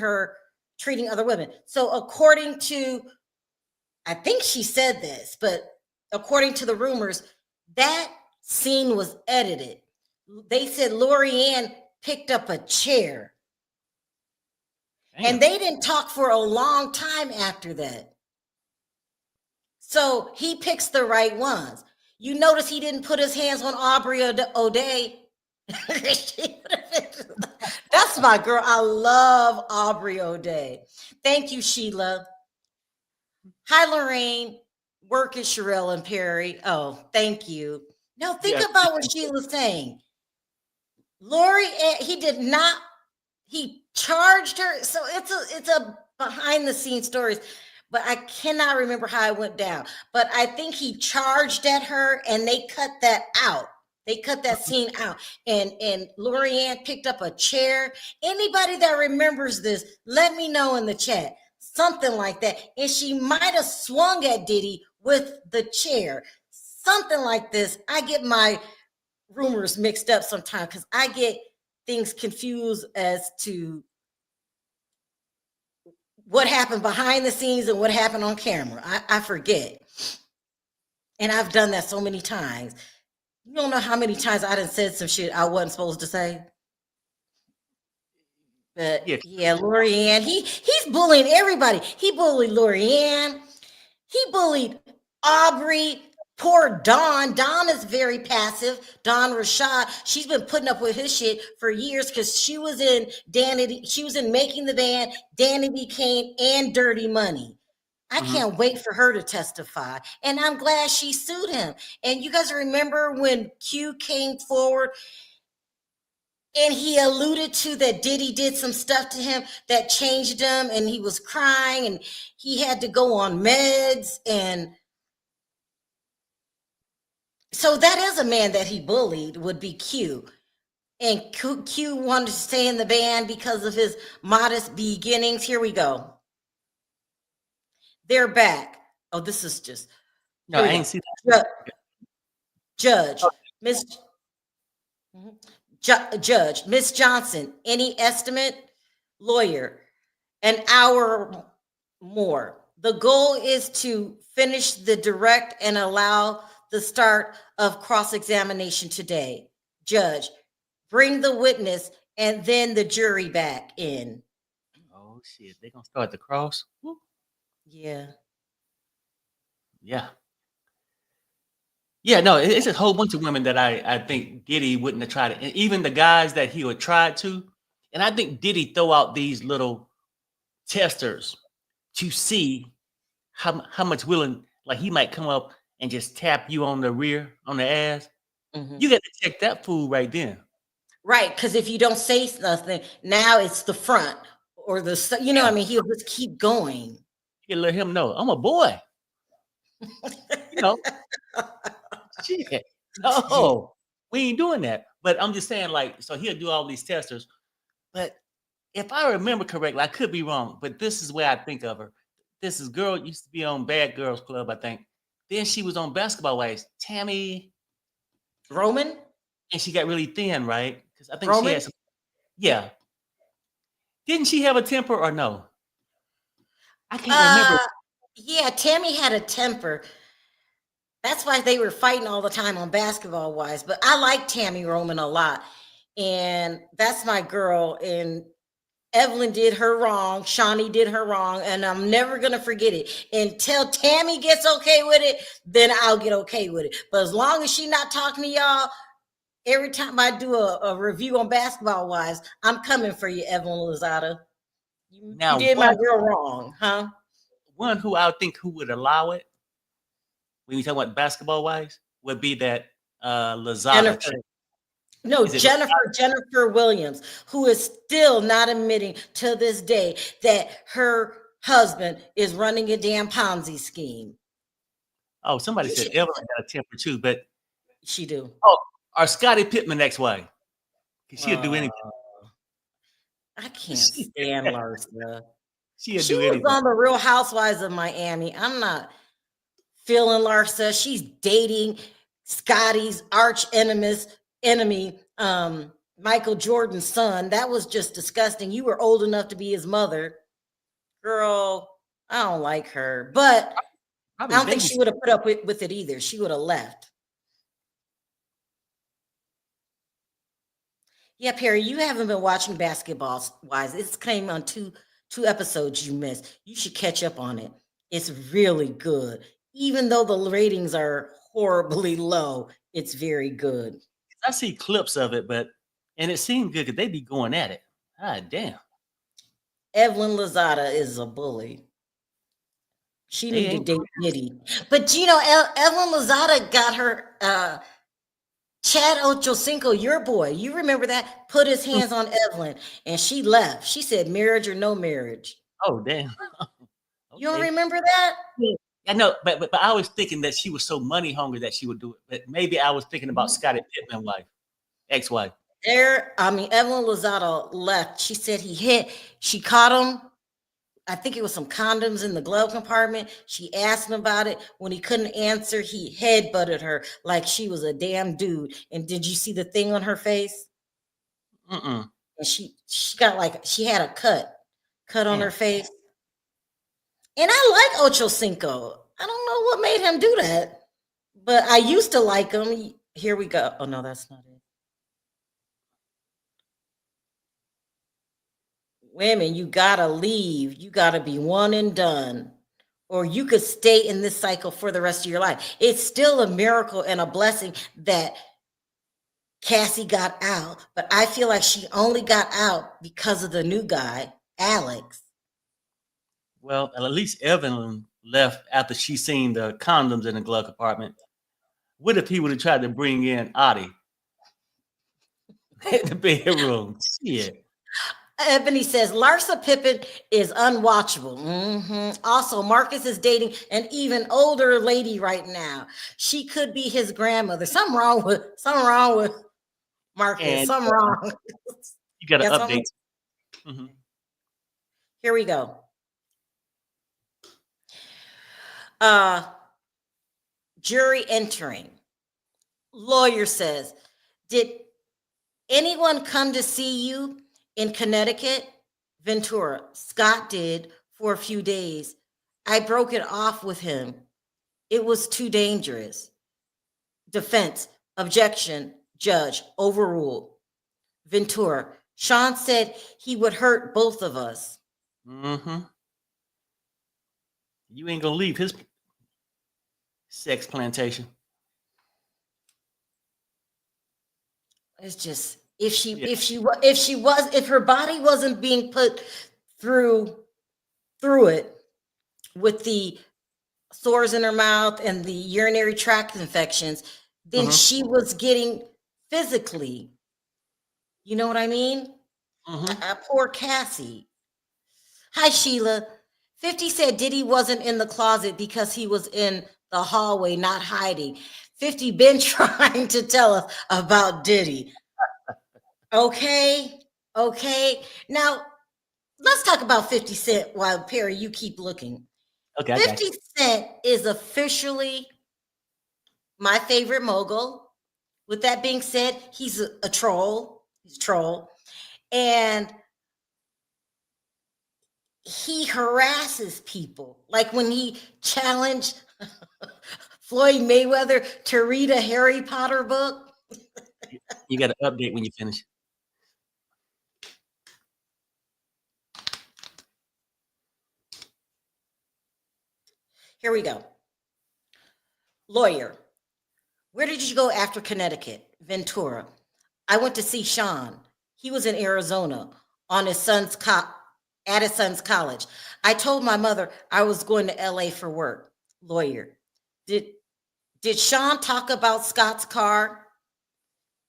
other women. So according to, I think she said this, but according to the rumors, that scene was edited. They said Lori Ann picked up a chair. Damn. And they didn't talk for a long time after that. So he picks the right ones. You notice he didn't put his hands on Aubrey O'Day. That's my girl. I love Aubrey O'Day. Thank you, Sheila. Hi, Lorraine. Work is Sherelle and Perry. Oh, thank you. Now think about what Sheila's saying. Lori, he charged her. So it's a behind the scenes stories, but I cannot remember how it went down. But I think he charged at her, and they cut that out. They cut that scene out, and Lorianne picked up a chair. Anybody that remembers this, let me know in the chat. Something like that, and she might have swung at Diddy with the chair. Something like this. I get my rumors mixed up sometimes because I get things confused as to what happened behind the scenes and what happened on camera. I forget. And I've done that so many times. You don't know how many times I done said some shit I wasn't supposed to say. But yeah, Lorianne, he's bullying everybody. He bullied Lorianne. He bullied Aubrey. Poor Dawn. Dawn is very passive. Dawn Rashad. She's been putting up with his shit for years because she was in Danity. She was in Making the Band, Danity Kane, and Dirty Money. I can't wait for her to testify. And I'm glad she sued him. And you guys remember when Q came forward and he alluded to that Diddy did some stuff to him that changed him, and he was crying and he had to go on meds. And so that is a man that he bullied, would be Q. And Q wanted to stay in the band because of his modest beginnings. Here we go. They're back. Oh, this is just. No, I ain't see that. Judge, Miss. Judge, Miss Johnson, any estimate? Lawyer, an hour more. The goal is to finish the direct and allow the start of cross-examination today. Judge, bring the witness and then the jury back in. Oh shit, they gonna start the cross? Woo. Yeah. Yeah. Yeah, no, it's a whole bunch of women that I think Diddy wouldn't have tried it. And even the guys that he would try to. And I think Diddy throw out these little testers to see how much willing, like he might come up and just tap you on the rear, on the ass. You got to check that fool right then. Right, because if you don't say nothing, now it's the front or the, you know what I mean? He'll just keep going. You let him know, I'm a boy. You know, shit. No, we ain't doing that. But I'm just saying, like, so he'll do all these testers. But if I remember correctly, I could be wrong, but this is where I think of her. This is girl used to be on Bad Girls Club, I think. Then she was on Basketball Wives, Tammy Roman, and she got really thin, right? Because I think Roman? she had some. Yeah. Didn't she have a temper or no? I can't remember. Yeah, Tammy had a temper. That's why they were fighting all the time on Basketball Wives. But I like Tammy Roman a lot. And that's my girl. And Evelyn did her wrong. Shawnee did her wrong. And I'm never going to forget it. Until Tammy gets okay with it, then I'll get okay with it. But as long as she's not talking to y'all, every time I do a review on Basketball Wives, I'm coming for you, Evelyn Lozada. You did my girl wrong, huh? One who I think who would allow it, when you talk about Basketball Wives, would be that Lozada. Jennifer Williams, who is still not admitting to this day that her husband is running a damn Ponzi scheme. Oh, somebody said Evelyn got a temper too, but she do. Oh, our Scottie Pippen ex-wife. She'll do anything. I can't stand Larsa. She was on the Real Housewives of Miami. I'm not feeling Larsa. She's dating Scottie's arch enemy, Michael Jordan's son. That was just disgusting. You were old enough to be his mother. Girl, I don't like her. But I don't think she would have put up with it either. She would have left. Yeah, Perry, you haven't been watching Basketball Wives. It's came on two episodes you missed. You should catch up on it. It's really good. Even though the ratings are horribly low, it's very good. I see clips of it, and it seemed good because they be going at it. Ah, damn. Evelyn Lozada is a bully. She needed to date Diddy. But you know, Evelyn Lozada got her Chad Ochocinco, your boy, you remember that? Put his hands on Evelyn and she left. She said marriage or no marriage. Oh, damn. You don't Okay. remember that? I know, but I was thinking that she was so money hungry that she would do it. But maybe I was thinking about Scottie Pittman's wife, ex-wife. Evelyn Lozado left. She said she caught him. I think it was some condoms in the glove compartment. She asked him about it. When he couldn't answer, he headbutted her like she was a damn dude. And did you see the thing on her face? Mm-mm. And she had a cut on her face. And I like Ocho Cinco. I don't know what made him do that, but I used to like him. Here we go. Oh no, that's not it. Women, you gotta leave. You gotta be one and done, or you could stay in this cycle for the rest of your life. It's still a miracle and a blessing that Cassie got out, but I feel like she only got out because of the new guy, Alex. Well, at least Evelyn left after she seen the condoms in the glove compartment. What if he would have tried to bring in Adi in the bedroom? Shit. Ebony says Larsa Pippen is unwatchable. Also, Marcus is dating an even older lady right now. She could be his grandmother. Something wrong with Marcus. And something wrong. you got to Yeah, update. Mm-hmm. Here we go. Jury entering. Lawyer says, did anyone come to see you in Connecticut? Ventura, Scott did for a few days. I broke it off with him. It was too dangerous. Defense, objection, judge, overruled. Ventura, Sean said he would hurt both of us. Mm-hmm. You ain't gonna leave his sex plantation. It's just if her body wasn't being put through it with the sores in her mouth and the urinary tract infections, then she was getting physically, you know what I mean? Poor Cassie. Hi, Sheila. 50 said Diddy wasn't in the closet because he was in the hallway, not hiding. 50 been trying to tell us about Diddy. Okay. Now, let's talk about 50 Cent while, Perry, you keep looking. Okay, 50 Cent is officially my favorite mogul. With that being said, he's a troll. He's a troll. And he harasses people. Like when he challenged Floyd Mayweather to read a Harry Potter book. You got to update when you finish. Here we go. Lawyer, where did you go after Connecticut? Ventura. I went to see Sean. He was in Arizona on his son's at his son's college. I told my mother I was going to LA for work. Lawyer, did Sean talk about Scott's car?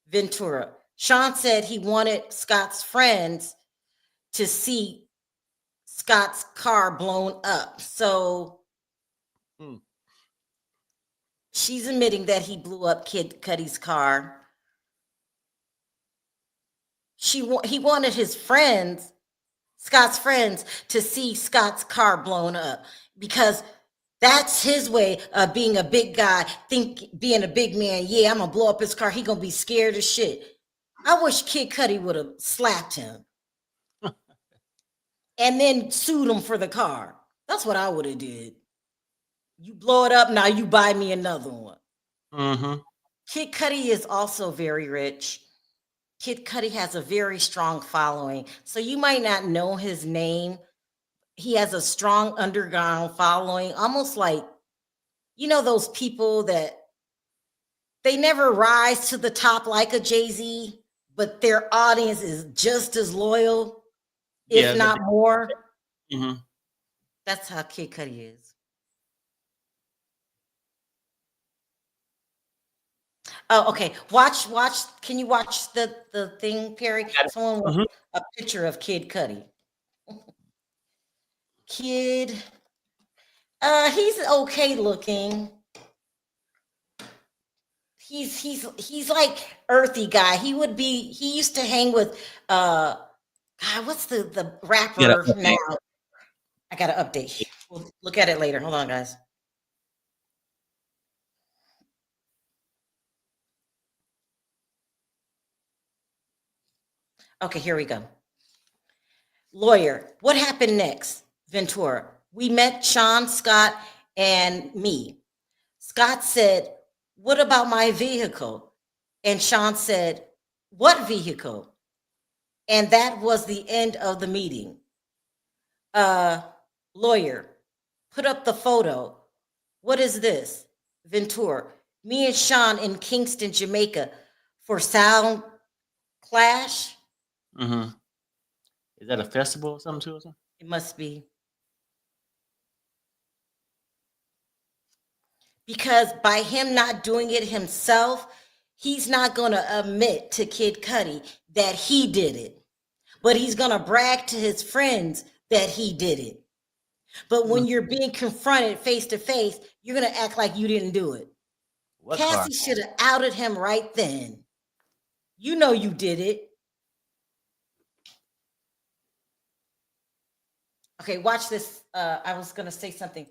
Ventura. Sean said he wanted Scott's friends to see Scott's car blown up. So she's admitting that he blew up Kid Cudi's car. He wanted his friends, Scott's friends, to see Scott's car blown up because that's his way of being a big guy, being a big man. Yeah, I'm gonna blow up his car. He gonna be scared as shit. I wish Kid Cudi would have slapped him and then sued him for the car. That's what I would have did. You blow it up, now you buy me another one. Kid Cudi is also very rich. Kid Cudi has a very strong following. So you might not know his name. He has a strong underground following, almost like, you know, those people that they never rise to the top like a Jay-Z, but their audience is just as loyal, if not more. That's how Kid Cudi is. Oh, okay. Watch. Can you watch the thing, Perry? Someone wants a picture of Kid Cudi. Kid, he's okay looking. He's like earthy guy. He used to hang with God, what's the rapper now? I gotta update. We'll look at it later. Hold on, guys. Okay, here we go. Lawyer, what happened next? Ventura, we met Sean, Scott, and me. Scott said, what about my vehicle? And Sean said, what vehicle? And that was the end of the meeting. Lawyer, put up the photo. What is this? Ventura, me and Sean in Kingston, Jamaica for Sound Clash. Mm-hmm. Is that a festival or something too? Or something? It must be. Because by him not doing it himself, he's not going to admit to Kid Cudi that he did it. But he's going to brag to his friends that he did it. But when you're being confronted face to face, you're going to act like you didn't do it. What Cassie should have outed him right then. You know you did it. Okay, watch this. I was going to say something.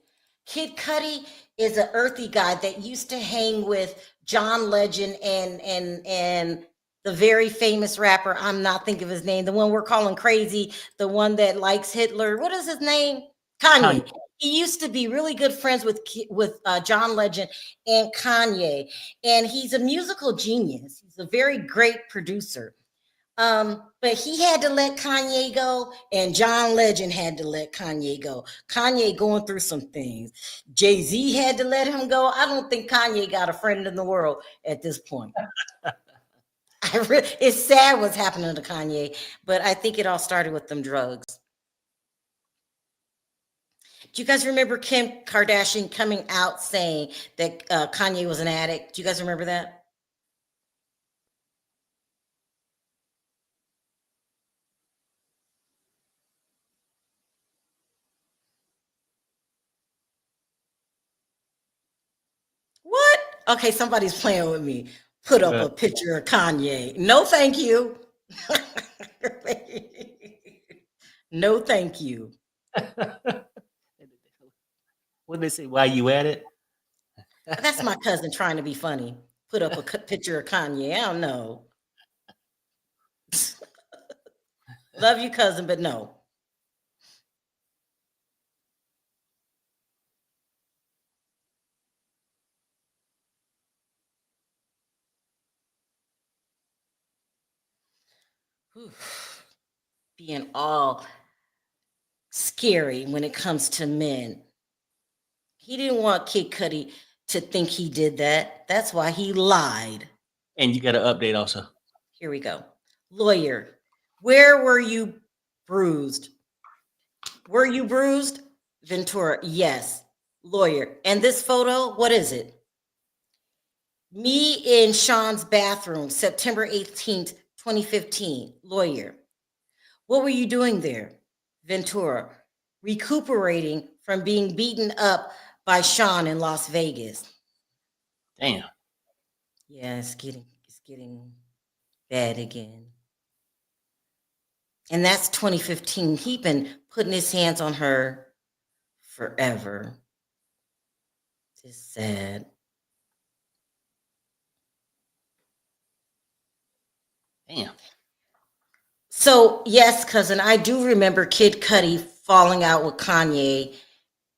Kid Cudi is an earthy guy that used to hang with John Legend and the very famous rapper. I'm not thinking of his name. The one we're calling crazy. The one that likes Hitler. What is his name? Kanye. He used to be really good friends with John Legend and Kanye, and he's a musical genius. He's a very great producer. But he had to let Kanye go, and John Legend had to let Kanye go. Kanye going through some things. Jay-Z had to let him go. I don't think Kanye got a friend in the world at this point. It's sad what's happening to Kanye, but I think it all started with them drugs. Do you guys remember Kim Kardashian coming out saying that Kanye was an addict? Do you guys remember that? What? Okay, somebody's playing with me. Put up a picture of Kanye. No, thank you. No, thank you. What did they say? Why you at it? That's my cousin trying to be funny. Put up a picture of Kanye. I don't know. Love you, cousin, but no. Whew. Being all scary when it comes to men. He didn't want Kid Cudi to think he did that. That's why he lied. And you got an update also. Here we go. Lawyer, where were you bruised? Were you bruised? Ventura, yes. Lawyer, and this photo, what is it? Me in Sean's bathroom, September 18th, 2015. Lawyer, what were you doing there? Ventura, recuperating from being beaten up by Sean in Las Vegas. Damn. Yeah, it's getting bad again. And that's 2015. He's been putting his hands on her forever. It's sad. Damn. So yes, cousin, I do remember Kid Cudi falling out with Kanye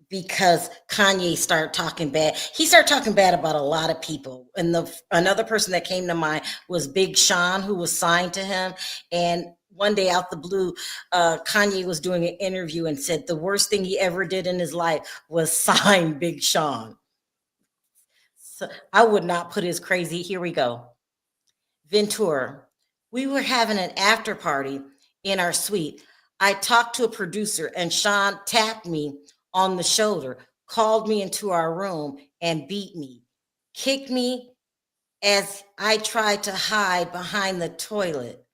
because Kanye started talking bad. He started talking bad about a lot of people. And another person that came to mind was Big Sean, who was signed to him. And one day out the blue, Kanye was doing an interview and said the worst thing he ever did in his life was sign Big Sean. So I would not put his crazy. Here we go. Ventura, we were having an after party in our suite. I talked to a producer and Sean tapped me on the shoulder, called me into our room and beat me, kicked me as I tried to hide behind the toilet.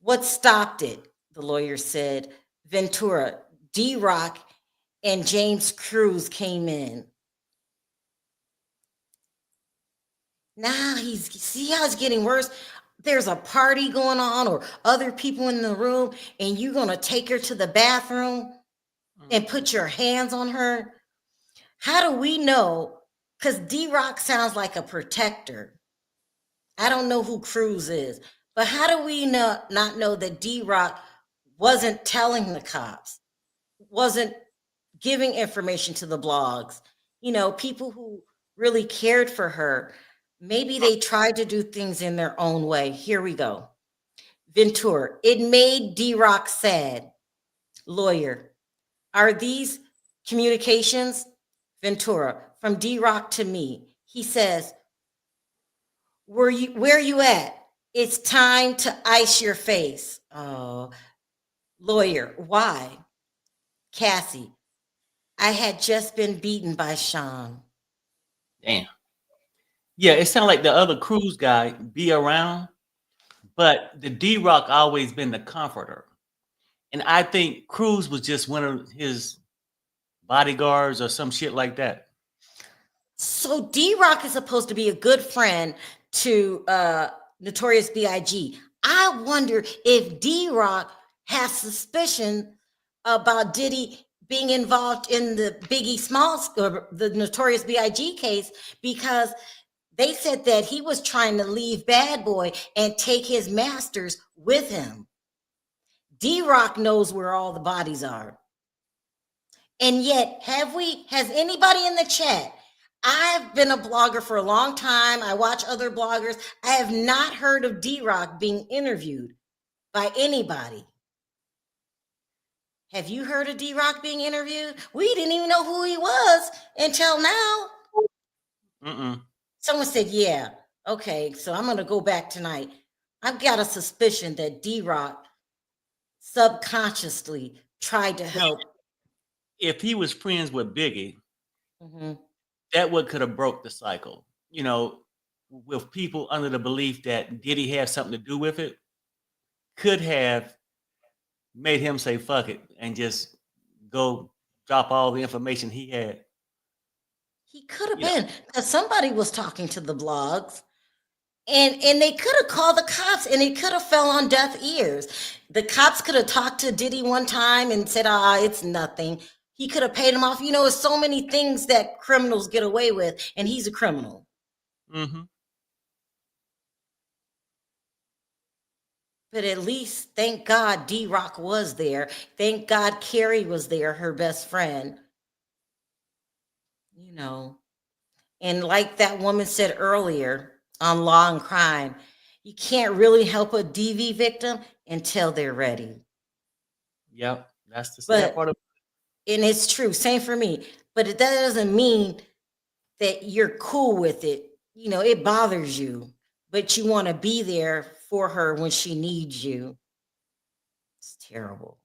What stopped it? The lawyer said. Ventura, D-Rock, and James Cruz came in. Now see how it's getting worse? There's a party going on or other people in the room, and you're going to take her to the bathroom and put your hands on her? How do we know? Because D-Rock sounds like a protector. I don't know who Cruz is, but how do we not know that D-Rock wasn't telling the cops, wasn't giving information to the blogs? People who really cared for her. Maybe they tried to do things in their own way. Here we go. Ventura, it made D-Rock sad. Lawyer, are these communications? Ventura, from D-Rock to me. He says, where you at? It's time to ice your face. Oh, lawyer, why? Cassie, I had just been beaten by Sean. Damn. Yeah, it sounded like the other Cruz guy be around, but the D-Rock always been the comforter. And I think Cruz was just one of his bodyguards or some shit like that. So D-Rock is supposed to be a good friend to Notorious B.I.G. I wonder if D-Rock has suspicion about Diddy being involved in the Biggie Smalls or the Notorious B.I.G. case, because they said that he was trying to leave Bad Boy and take his masters with him. D-Rock knows where all the bodies are. And yet, has anybody in the chat? I've been a blogger for a long time. I watch other bloggers. I have not heard of D-Rock being interviewed by anybody. Have you heard of D-Rock being interviewed? We didn't even know who he was until now. Someone said, yeah. Okay, so I'm going to go back tonight. I've got a suspicion that D-Rock subconsciously tried to help. If he was friends with Biggie, that would could have broke the cycle. With people under the belief that Diddy had something to do with it, could have made him say fuck it and just go drop all the information he had. He could have been, because somebody was talking to the blogs, and they could have called the cops, and it could have fell on deaf ears. The cops could have talked to Diddy one time and said, it's nothing. He could have paid him off. There's so many things that criminals get away with, and he's a criminal. But at least, thank God, D-Rock was there. Thank God Carrie was there, her best friend. And like that woman said earlier on Law and Crime, you can't really help a DV victim until they're ready. Yep, that's the sad part of it. And it's true, same for me. But that doesn't mean that you're cool with it. It bothers you, but you want to be there for her when she needs you. It's terrible.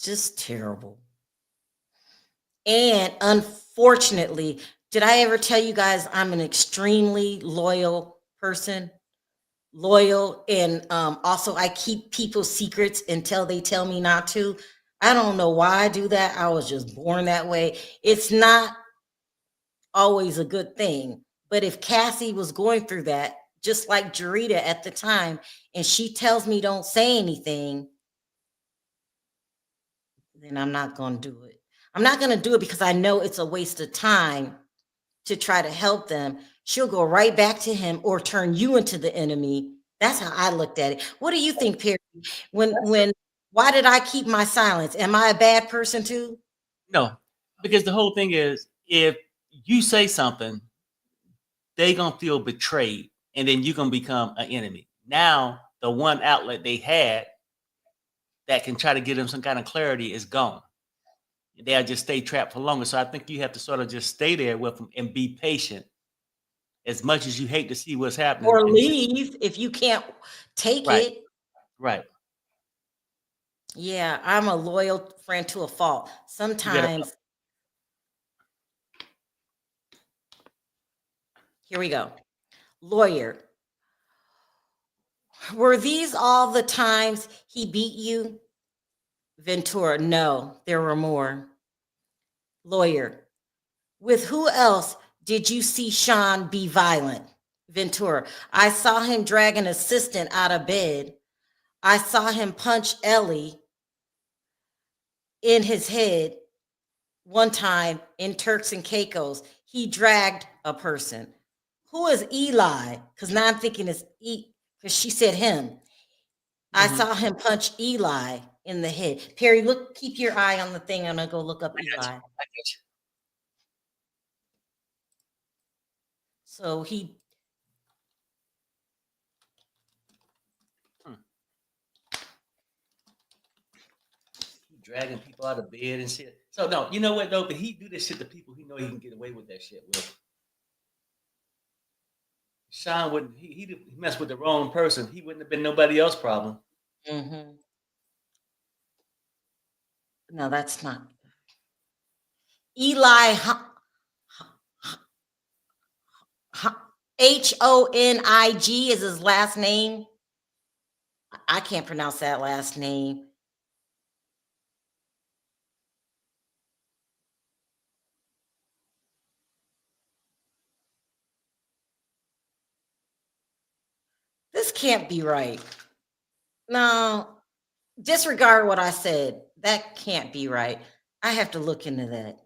Just terrible. And unfortunately, did I ever tell you guys I'm an extremely loyal person? Loyal, and also I keep people's secrets until they tell me not to. I don't know why I do that. I was just born that way. It's not always a good thing. But if Cassie was going through that, just like Jarita at the time, and she tells me don't say anything, then I'm not going to do it. I'm not going to do it because I know it's a waste of time to try to help them. She'll go right back to him or turn you into the enemy. That's how I looked at it. What do you think, Perry? Why did I keep my silence? Am I a bad person too? No, because the whole thing is, if you say something, they gonna feel betrayed, and then you're gonna become an enemy. Now, the one outlet they had that can try to give them some kind of clarity is gone. They'll just stay trapped for longer. So I think you have to sort of just stay there with them and be patient. As much as you hate to see what's happening. Or leave if you can't take it. Right. Yeah, I'm a loyal friend to a fault. Sometimes Here we go. Lawyer. Were these all the times he beat you? Ventura. No, there were more. Lawyer. With who else did you see Sean be violent? Ventura. I saw him drag an assistant out of bed. I saw him punch Ellie in his head one time in Turks and Caicos. He dragged a person. Who is Eli? Because now I'm thinking it's because she said him. I saw him punch Eli in the head. Perry, look, keep your eye on the thing. I'm gonna go look up Eli. So he Dragging people out of bed and shit. So no, you know what though? But he do this shit to people he know he can get away with that shit with. Sean wouldn't. He messed with the wrong person. He wouldn't have been nobody else's problem. No, that's not Eli Honig is his last name. I can't pronounce that last name. This can't be right. No, disregard what I said. That can't be right. I have to look into that.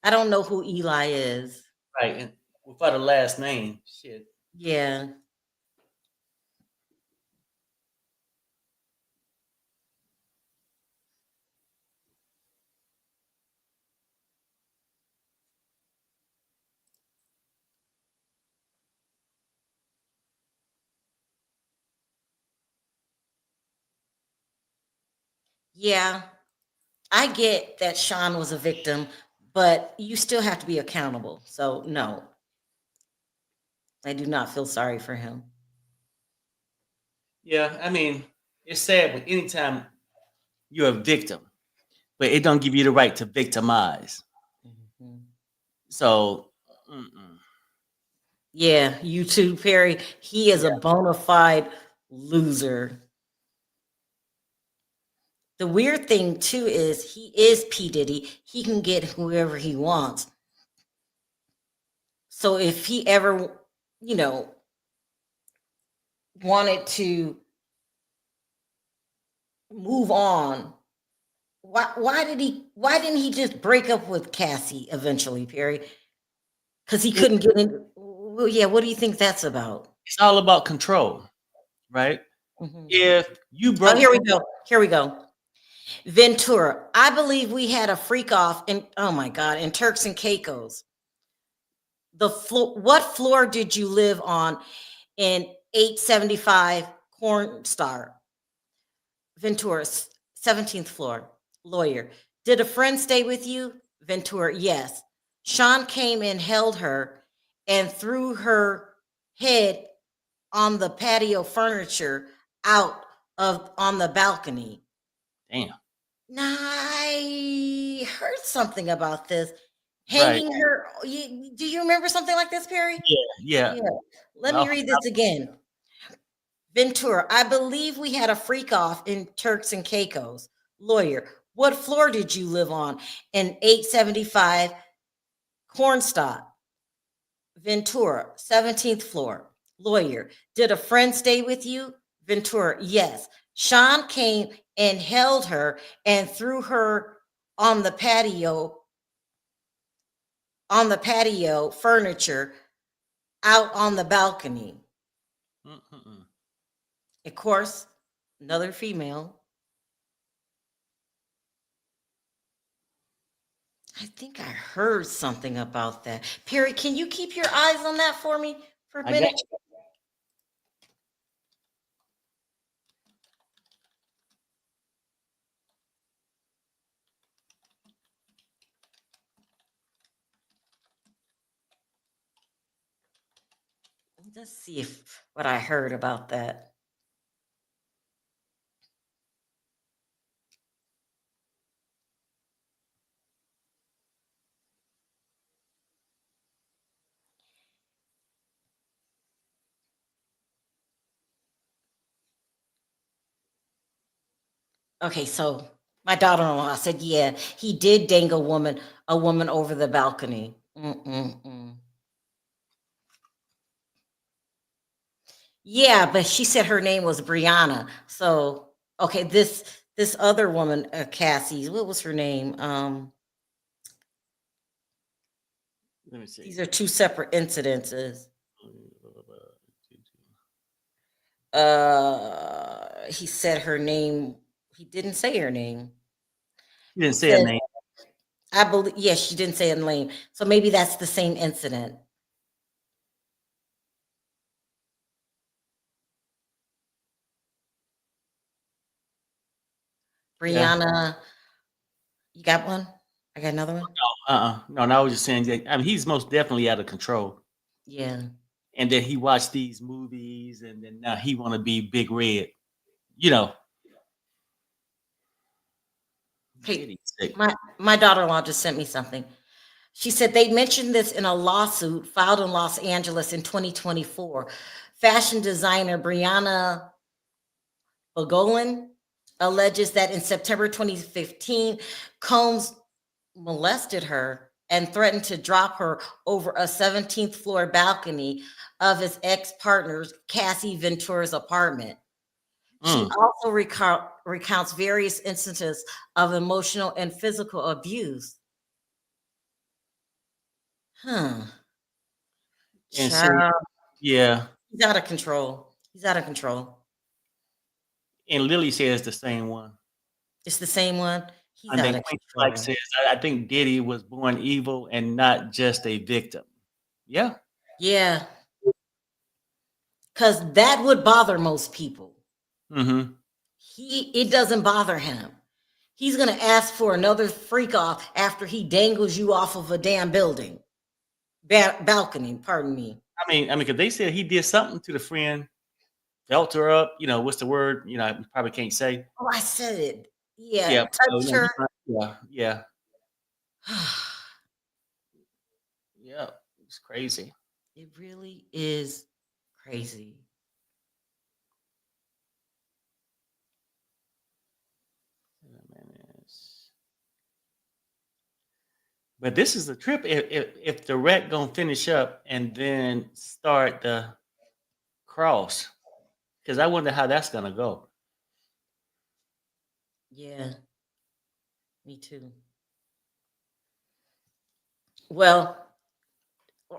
I don't know who Eli is. Right, and without a last name, shit. Yeah. Yeah, I get that Sean was a victim, but you still have to be accountable. So, no, I do not feel sorry for him. Yeah, I mean, it's sad, but anytime you're a victim, but it don't give you the right to victimize. So, yeah, you too, Perry. He is a bona fide loser. The weird thing too is he is P. Diddy. He can get whoever he wants. So if he ever, wanted to move on, why didn't he just break up with Cassie eventually, Perry? Because he couldn't get in. Well, yeah, what do you think that's about? it's all about control, right? If you Oh, broke, here we go. Here we go. Ventura. I believe we had a freak off in, oh my God, in Turks and Caicos. What floor did you live on in 875 Cornstar? Ventura, 17th floor. Lawyer. Did a friend stay with you? Ventura, yes. Sean came and held her and threw her head on the patio furniture out of on the balcony. damn, Now, I heard something about this. right? Hanging her. Do you remember something like this, Perry? Yeah. Let me read this again. Ventura, I believe we had a freak off in Turks and Caicos. Lawyer, what floor did you live on in 875 Cornstalk? Ventura, 17th floor. Lawyer, did a friend stay with you? Ventura, yes. Sean came and held her and threw her on the patio furniture out on the balcony. Of course, another female. I think I heard something about that. Perry, can you keep your eyes on that for me for a I minute? got you. Let's see if what I heard about that. Okay, so my daughter-in-law said, yeah, he did dang a woman over the balcony. Mm-mm-mm. Yeah, but she said her name was Brianna. So, okay, this other woman, Cassie, what was her name? Let me see. These are two separate incidences. He said her name. He didn't say her name. He didn't He say a said, name. I believe, yes, she didn't say her name. So maybe that's the same incident. Yeah. Brianna, you got one? I got another one? No, I was just saying that. I mean, he's most definitely out of control. Yeah. And then he watched these movies, and then now he want to be Big Red. You know. Hey, my daughter-in-law just sent me something. She said they mentioned this in a lawsuit filed in Los Angeles in 2024. Fashion designer Brianna Bogolin alleges that in September 2015, Combs molested her and threatened to drop her over a 17th floor balcony of his ex-partner's Cassie Ventura's apartment. She also recounts various instances of emotional and physical abuse. Huh. And see, Child, yeah. he's out of control. He's out of control. And Lily says the same one. It's the same one. He's And out then of Queen control. Flight says, I think Diddy was born evil and not just a victim. Yeah. Yeah. Because that would bother most people. Mm-hmm. It doesn't bother him. He's gonna ask for another freak off after he dangles you off of a damn building. Balcony, pardon me. I mean, because they said he did something to the friend, felt her up. You know, what's the word? You know, I probably can't say. Oh, I said it. Yeah, Yeah. touched her. Yeah. Yeah. It's crazy. It really is crazy. But this is a trip. If the wreck gonna finish up and then start the cross, because I wonder how that's gonna go. Yeah, me too. Well,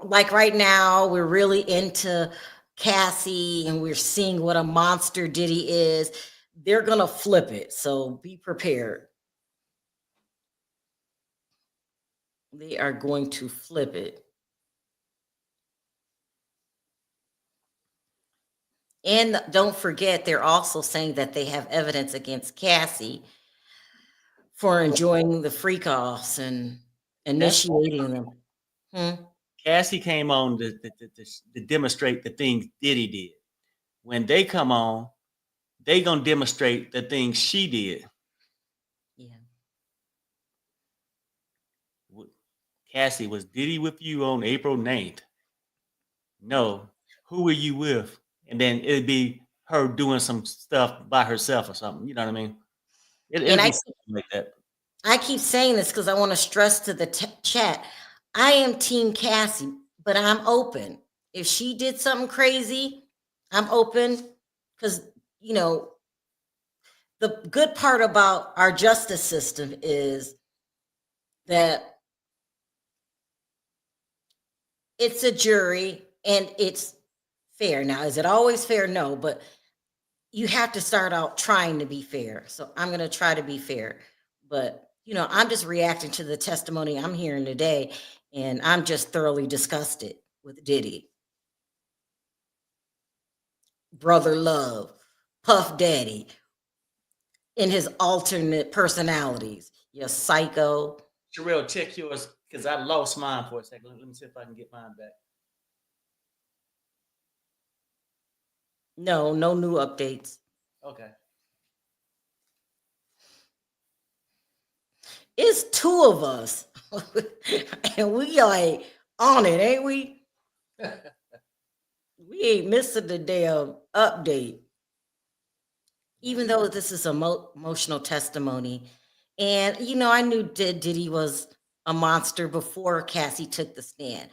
like right now, we're really into Cassie and we're seeing what a monster Diddy is. They're gonna flip it, so be prepared. They are going to flip it. And don't forget, they're also saying that they have evidence against Cassie for enjoying the freak offs and initiating them. Cassie came on to demonstrate the things Diddy did. When they come on, they gonna demonstrate the things she did. Yeah. Cassie, was Diddy with you on April 9th? No. Who were you with? And then it'd be her doing some stuff by herself or something. You know what I mean? It'll be something like that. I keep saying this because I want to stress to the chat. I am Team Cassie, but I'm open. If she did something crazy, I'm open because, you know, the good part about our justice system is that it's a jury and it's fair. Now, is it always fair? No, but you have to start out trying to be fair. So I'm going to try to be fair. But, you know, I'm just reacting to the testimony I'm hearing today, and I'm just thoroughly disgusted with Diddy. Brother Love, Puff Daddy, in his alternate personalities. You psycho. Sherelle, check yours because I lost mine for a second. Let me see if I can get mine back. No new updates. Okay. It's two of us. And we like on it, ain't we? We ain't missing the damn update. even though this is a emotional testimony, and I knew Diddy was a monster before Cassie took the stand,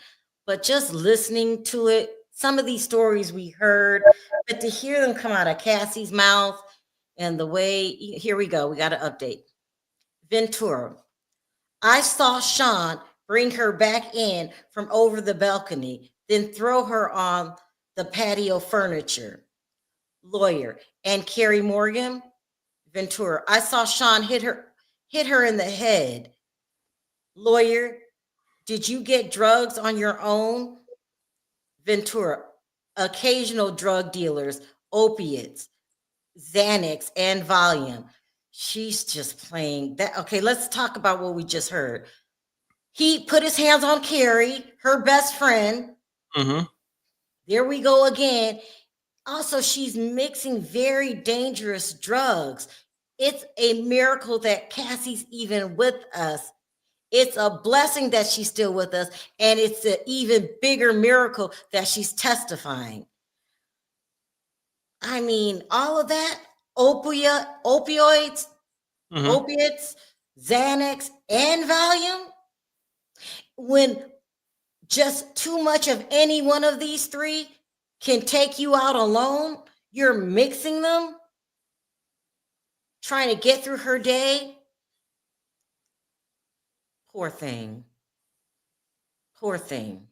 but just listening to it, some of these stories we heard, but to hear them come out of Cassie's mouth and the way, here we go, we got an update. Ventura, I saw Sean bring her back in from over the balcony, then throw her on the patio furniture. Lawyer, and Carrie Morgan, Ventura, I saw Sean hit her in the head. Lawyer, did you get drugs on your own? Ventura, occasional drug dealers, opiates, Xanax, and Valium. She's just playing that. Okay, let's talk about what we just heard. He put his hands on Carrie, her best friend. Mm-hmm. There we go again. Also, she's mixing very dangerous drugs. It's a miracle that Cassie's even with us. It's a blessing that she's still with us. And it's an even bigger miracle that she's testifying. I mean, all of that, opioids, opiates, Xanax, and Valium. When just too much of any one of these three can take you out alone, you're mixing them, trying to get through her day. Poor thing. Poor thing.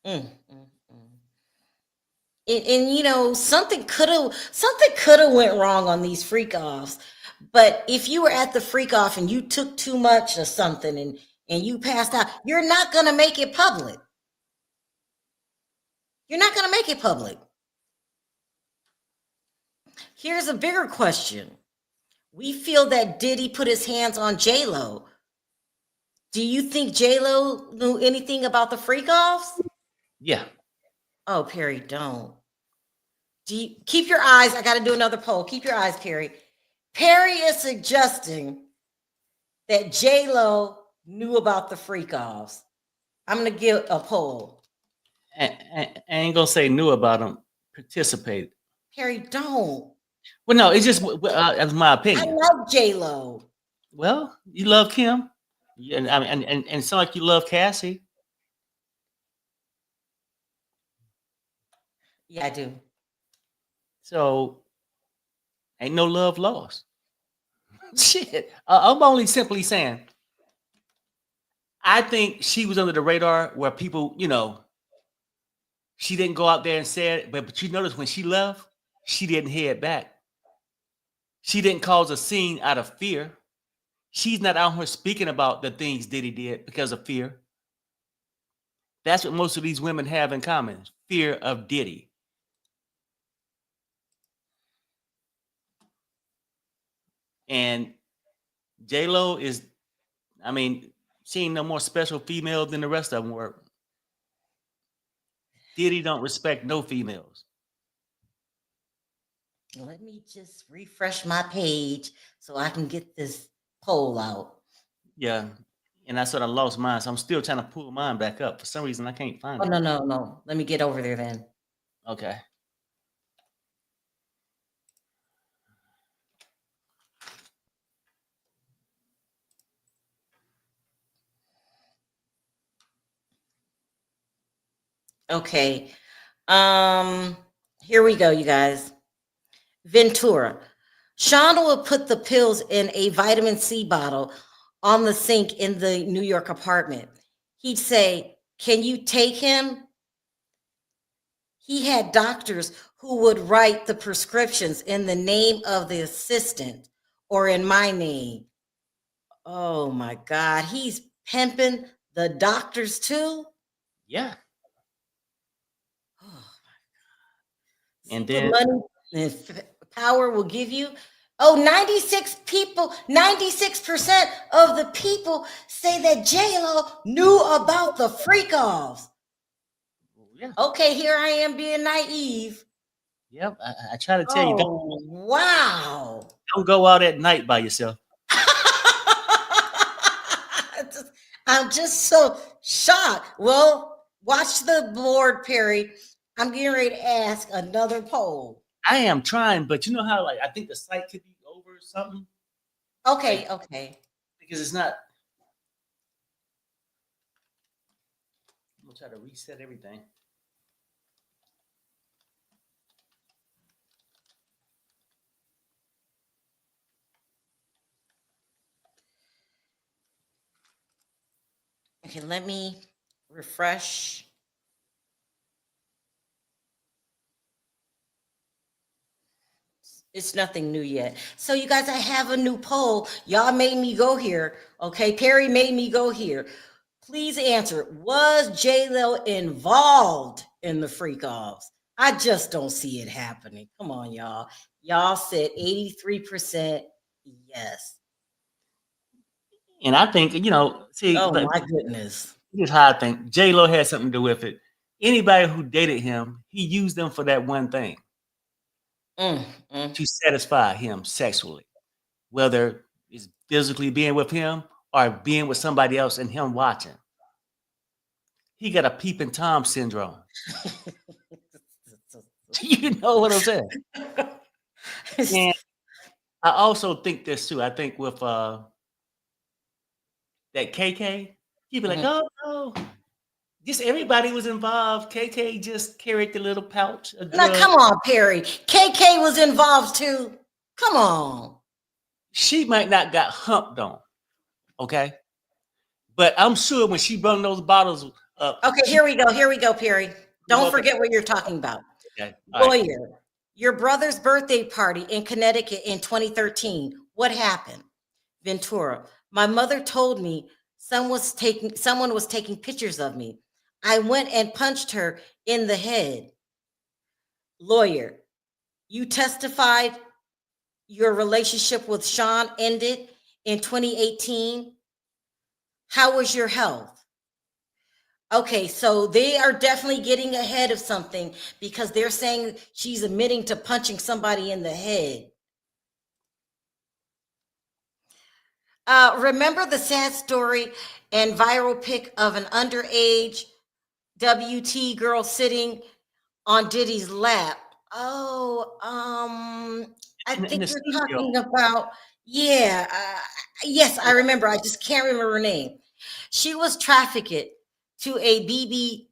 And something could have went wrong on these freak offs. But if you were at the freak off and you took too much of something and you passed out, you're not going to make it public. You're not going to make it public. Here's a bigger question. We feel that Diddy put his hands on J-Lo. Do you think J-Lo knew anything about the freak offs? Yeah. Oh, Perry, don't. Keep your eyes. I got to do another poll. Keep your eyes, Perry. Perry is suggesting that J-Lo knew about the freak offs. I'm going to give a poll. I ain't going to say knew about them, participated. Perry, don't. Well, no, it's just that's my opinion. I love J-Lo. Well, you love Kim, and it's not like you love Cassie. Yeah, I do. So, ain't no love lost. Shit, I'm only simply saying. I think she was under the radar where people, she didn't go out there and say it, but you notice when she left, she didn't head back. She didn't cause a scene out of fear. She's not out here speaking about the things Diddy did because of fear. That's what most of these women have in common, fear of Diddy. And J-Lo is, she ain't no more special female than the rest of them were. Diddy don't respect no females. Let me just refresh my page so I can get this poll out. Yeah, and that's what I lost mine. So I'm still trying to pull mine back up. For some reason, I can't find it. No. Let me get over there then. Okay. Okay. Here we go, you guys. Ventura. Sean will put the pills in a vitamin C bottle on the sink in the New York apartment. He'd say, "Can you take him?" He had doctors who would write the prescriptions in the name of the assistant or in my name. Oh my God. He's pimping the doctors too? Yeah. Oh my God. And See then what money and power will give you. Oh, 96% of the people say that J-Lo knew about the freak offs. Yeah. Okay, here I am being naive. Yep, I try to tell you. Wow. Don't go out at night by yourself. I'm just so shocked. Well, watch the board, Perry. I'm getting ready to ask another poll. I am trying, but you know how like I think the site could be over something Okay, okay. because it's not. I'm gonna try to reset everything. Okay, let me refresh. It's nothing new yet. So you guys, I have a new poll. Y'all made me go here. Okay, Perry made me go here. Please answer. Was J-Lo involved in the freak offs? I just don't see it happening. Come on, y'all. Y'all said 83% yes. And I think see, Oh like, my goodness. here's how I think J Lo had something to do with it. Anybody who dated him, he used them for that one thing to satisfy him sexually, whether it's physically being with him or being with somebody else and him watching. He got a peeping Tom syndrome. You know what I'm saying? And I also think this too. I think with that KK, he'd be like, oh no, just everybody was involved. KK just carried the little pouch of Now, drugs. come on, Perry. KK was involved too. Come on. She might not got humped on, okay? But I'm sure when she brought those bottles up, Okay, here we go. Here we go, Perry. Don't welcome. forget what you're talking about. Okay, all right. Lawyer, your brother's birthday party in Connecticut in 2013. What happened? Ventura, my mother told me someone was taking pictures of me. I went and punched her in the head. Lawyer, you testified your relationship with Sean ended in 2018. How was your health? Okay, so they are definitely getting ahead of something because they're saying she's admitting to punching somebody in the head. Remember the sad story and viral pic of an underage WT girl sitting on Diddy's lap? Oh, I In think the you're studio. talking about, yeah, yes, I remember. I just can't remember her name. She was trafficked to a BB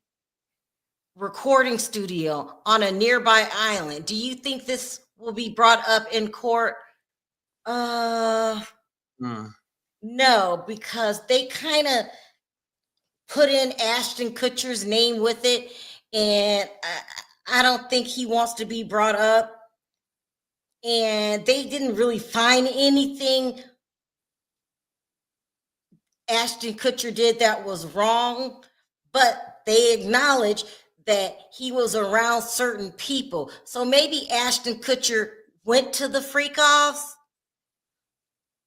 recording studio on a nearby island. Do you think this will be brought up in court? No, because they kind of put in Ashton Kutcher's name with it, and I don't think he wants to be brought up. And they didn't really find anything Ashton Kutcher did that was wrong, but they acknowledge that he was around certain people. So maybe Ashton Kutcher went to the freak offs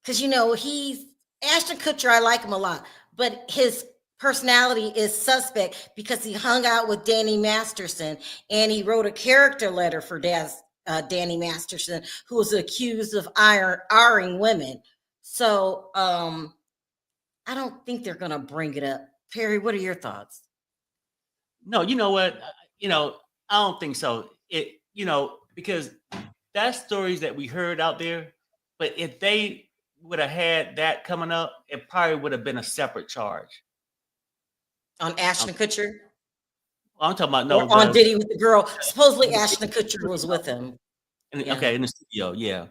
because he's Ashton Kutcher. I like him a lot, but his personality is suspect because he hung out with Danny Masterson and he wrote a character letter for Danny Masterson, who was accused of ironing women. So I don't think they're going to bring it up. Perry, what are your thoughts? No, you know what? I don't think so. Because that's stories that we heard out there. But if they would have had that coming up, it probably would have been a separate charge. On Ashton Kutcher? I'm talking about Or on Diddy with the girl. Supposedly Ashton Kutcher was with him. Okay, in the studio, yeah.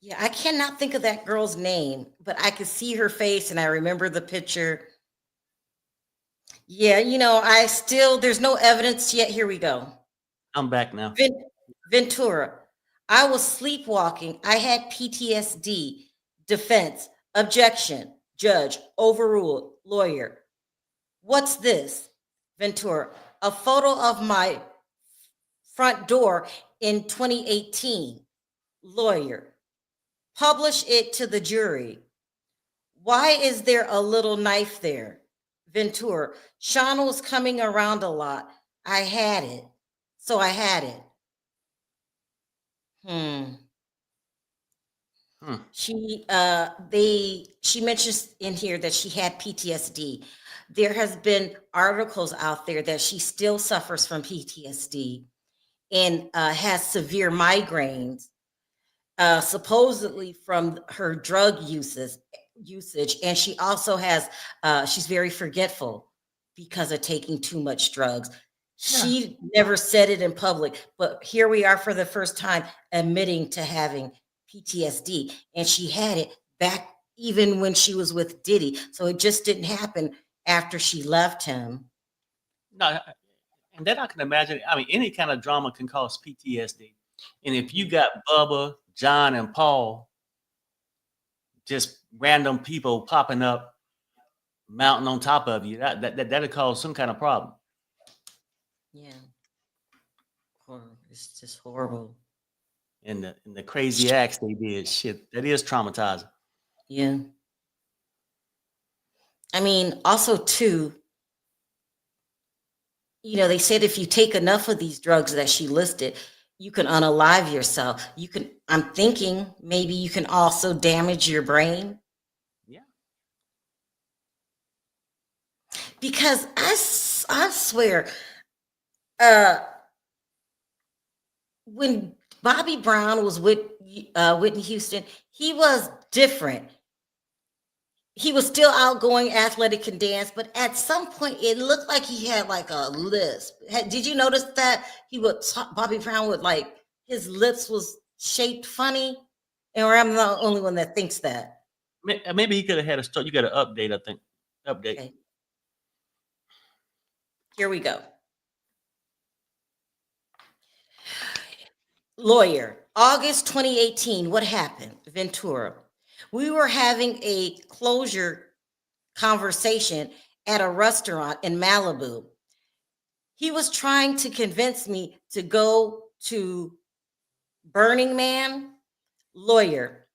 Yeah, I cannot think of that girl's name, but I could see her face and I remember the picture. Yeah, there's no evidence yet. Here we go. I'm back now. Ventura, I was sleepwalking. I had PTSD. Defense, objection, judge, overruled, lawyer. What's this? Ventura, a photo of my front door in 2018. Lawyer, publish it to the jury. Why is there a little knife there? Ventura, Sean was coming around a lot. I had it. So I had it. She mentions in here that she had PTSD. There has been articles out there that she still suffers from PTSD. and has severe migraines, supposedly from her drug usage, and she also has she's very forgetful because of taking too much drugs. She never said it in public, but here we are for the first time admitting to having PTSD, and she had it back even when she was with Diddy. So it just didn't happen after she left him. No, and then I can imagine. I mean, any kind of drama can cause PTSD, and if you got Bubba, John, and Paul, just random people popping up, mounting on top of you, that'll cause some kind of problem. Yeah. It's just horrible. And the crazy acts they did, shit, that is traumatizing. Yeah. I mean, also too, they said if you take enough of these drugs that she listed, you can unalive yourself. I'm thinking maybe you can also damage your brain. Yeah. Because I swear, when Bobby Brown was with Whitney Houston, he was different. He was still outgoing, athletic, and dance, but at some point it looked like he had like a lisp. Did you notice that Bobby Brown would like his lips was shaped funny? Or I'm the only one that thinks that. Maybe he could have had a start. You got an update, I think. Update. Okay. Here we go. Lawyer, August 2018. What happened? Ventura. We were having a closure conversation at a restaurant in Malibu. He was trying to convince me to go to Burning Man. Lawyer,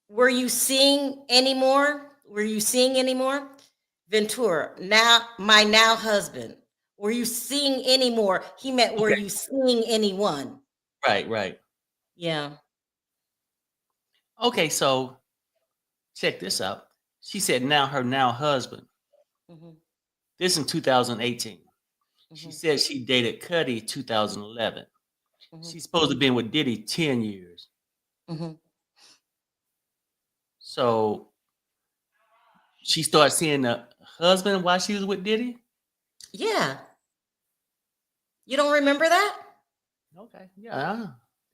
were you seeing anymore? Ventura, now my now husband. Were you seeing any more? He meant, were you seeing anyone? Right. Yeah. Okay, so check this out. She said her now husband. Mm-hmm. This in 2018. Mm-hmm. She said she dated Cuddy 2011. Mm-hmm. She's supposed to have been with Diddy 10 years. Mm-hmm. So she started seeing the husband while she was with Diddy? Yeah. You don't remember that? Okay. Yeah.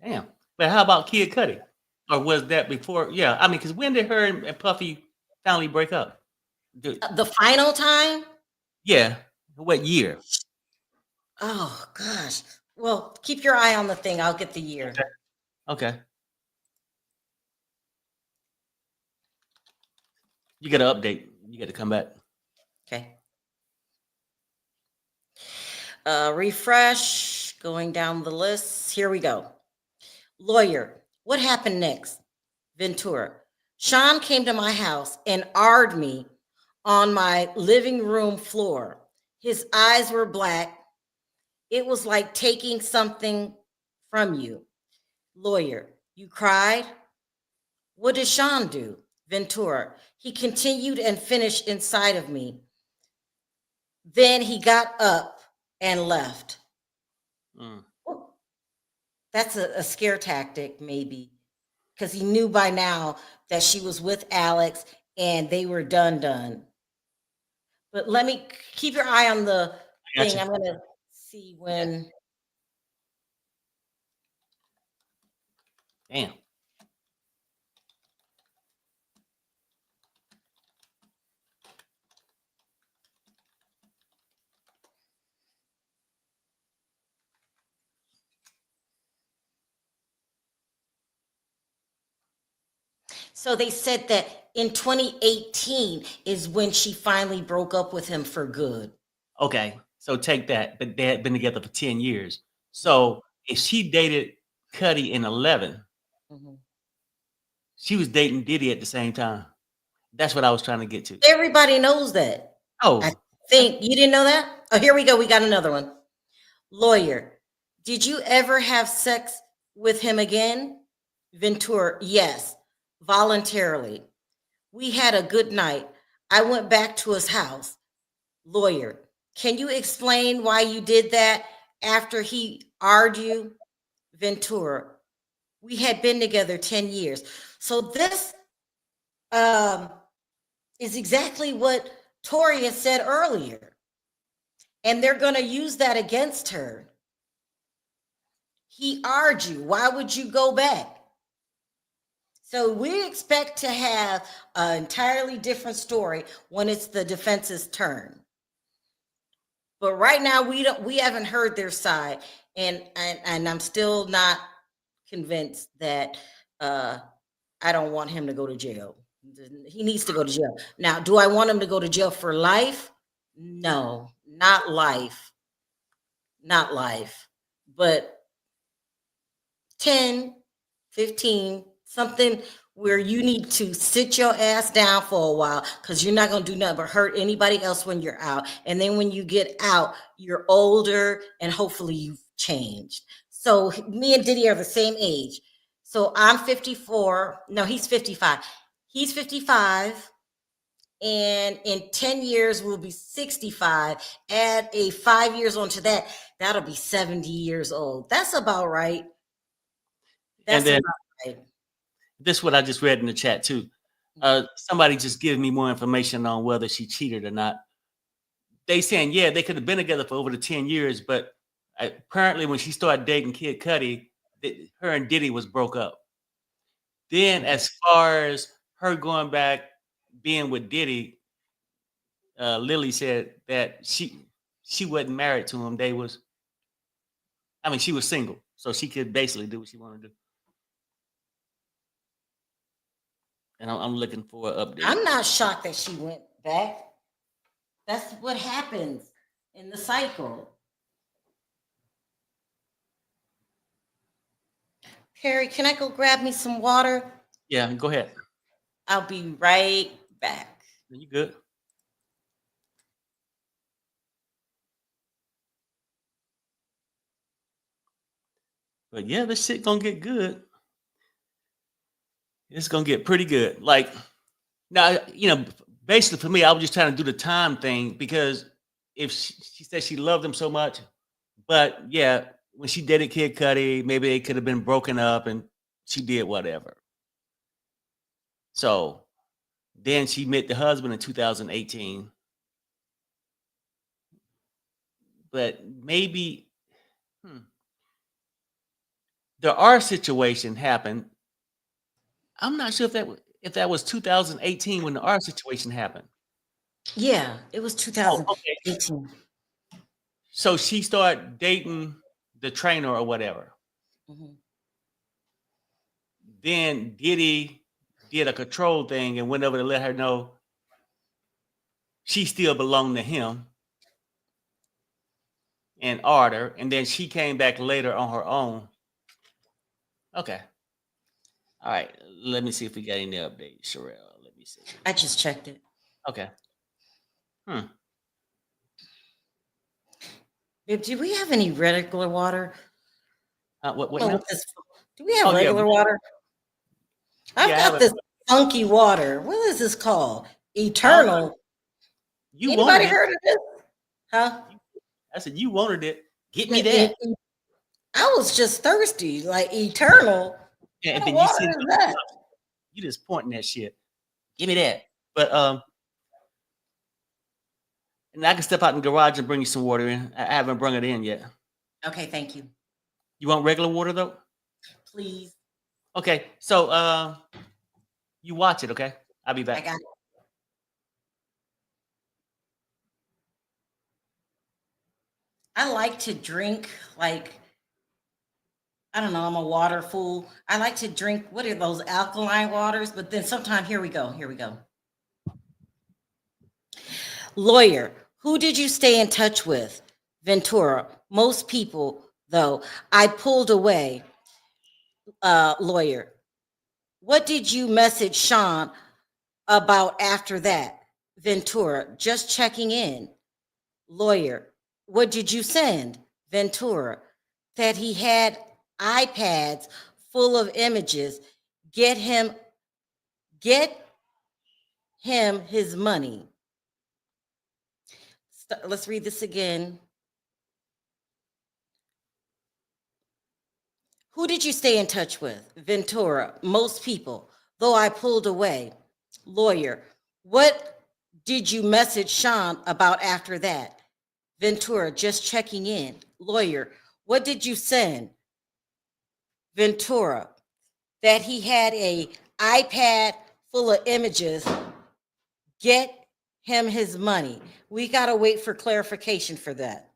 Damn. But how about Kid Cudi? Or was that before? Yeah. I mean, because when did her and Puffy finally break up? The final time? Yeah. What year? Oh, gosh. Well, keep your eye on the thing. I'll get the year. Okay. You got to update. You got to come back. Okay. Refresh. Going down the list. Here we go. Lawyer, what happened next? Ventura. Sean came to my house and arred me on my living room floor. His eyes were black. It was like taking something from you. Lawyer, you cried? What did Sean do? Ventura. He continued and finished inside of me. Then he got up and left. Mm. That's a scare tactic, maybe, because he knew by now that she was with Alex and they were done. But let me keep your eye on the thing. I'm going to see when. Damn. So they said that in 2018 is when she finally broke up with him for good. Okay. So take that. But they had been together for 10 years. So if she dated Cuddy in 11, she was dating Diddy at the same time. That's what I was trying to get to. Everybody knows that. Oh. I think you didn't know that? Oh, here we go. We got another one. Lawyer, did you ever have sex with him again? Ventura, yes, voluntarily. We had a good night. I went back to his house. Lawyer, can you explain why you did that? after he argued Ventura. We had been together 10 years. So this is exactly what Tori had said earlier. And they're going to use that against her. He argued. Why would you go back? So we expect to have an entirely different story when it's the defense's turn. But right now we haven't heard their side, and I'm still not convinced that I don't want him to go to jail. He needs to go to jail. Now, do I want him to go to jail for life? No, not life. Not life. But 10, 15, something where you need to sit your ass down for a while, because you're not going to do nothing but hurt anybody else when you're out. And then when you get out, you're older and hopefully you've changed. So me and Diddy are the same age. So I'm 54. No, he's 55. He's 55. And in 10 years, we'll be 65. Add a 5 years onto that, that'll be 70 years old. That's about right. And That's then about right. this is what I just read in the chat too. Somebody just gave me more information on whether she cheated or not. They saying, yeah, they could have been together for over the 10 years, but apparently when she started dating Kid Cudi, her and Diddy was broke up. Then as far as her going back, being with Diddy, Lily said that she wasn't married to him. She was single, so she could basically do what she wanted to do. And I'm looking for an update. I'm not shocked that she went back. That's what happens in the cycle. Perry, can I go grab me some water? Yeah, go ahead. I'll be right back. You good? But yeah, this shit gonna get good. It's gonna get pretty good. Like now, basically for me, I was just trying to do the time thing, because if she said she loved him so much, but yeah, when she dated Kid Cudi, maybe they could have been broken up and she did whatever. So then she met the husband in 2018. But maybe the R situation happened. I'm not sure if that was 2018 when the R situation happened. Yeah, it was 2018. Okay. So she started dating the trainer or whatever. Mm-hmm. Then Diddy did a control thing and went over to let her know she still belonged to him and Arthur. And then she came back later on her own. Okay. All right. Let me see if we got any updates, Sherelle. Let me see. I just checked it. Okay. Babe, do we have any regular water? What No, now? do we have regular water? I've got this funky water. What is this called? Eternal. Anybody heard of this? Huh? I said, you wanted it. Get me that. I was just thirsty, like Eternal. Yeah, and what then water is that? You just pointing that shit. Give me that. But and I can step out in the garage and bring you some water in. I haven't brought it in yet. Okay, thank you. You want regular water though? Please. Okay, so you watch it, okay? I'll be back. I got it. I like to drink, like, I don't know, I'm a water fool. I like to drink, what are those, alkaline waters? But then sometimes, here we go. Lawyer, who did you stay in touch with? Ventura. Most people, though, I pulled away. Lawyer, what did you message Sean about after that? Ventura, just checking in. Lawyer, what did you send? Ventura, that he had iPads full of images. Get him his money. Let's read this again. Who did you stay in touch with? Ventura, most people, though I pulled away. Lawyer, what did you message Sean about after that? Ventura, just checking in. Lawyer, what did you send? Ventura, that he had a iPad full of images. Get him his money. We got to wait for clarification for that.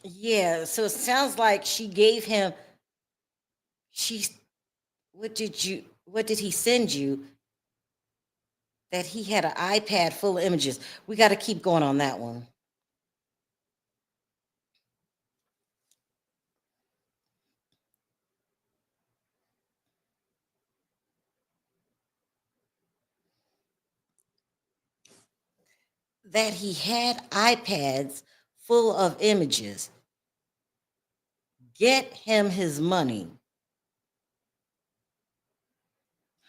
Yeah, so it sounds like she gave him, what did he send you? That he had an iPad full of images. We got to keep going on that one. That he had iPads full of images. Get him his money.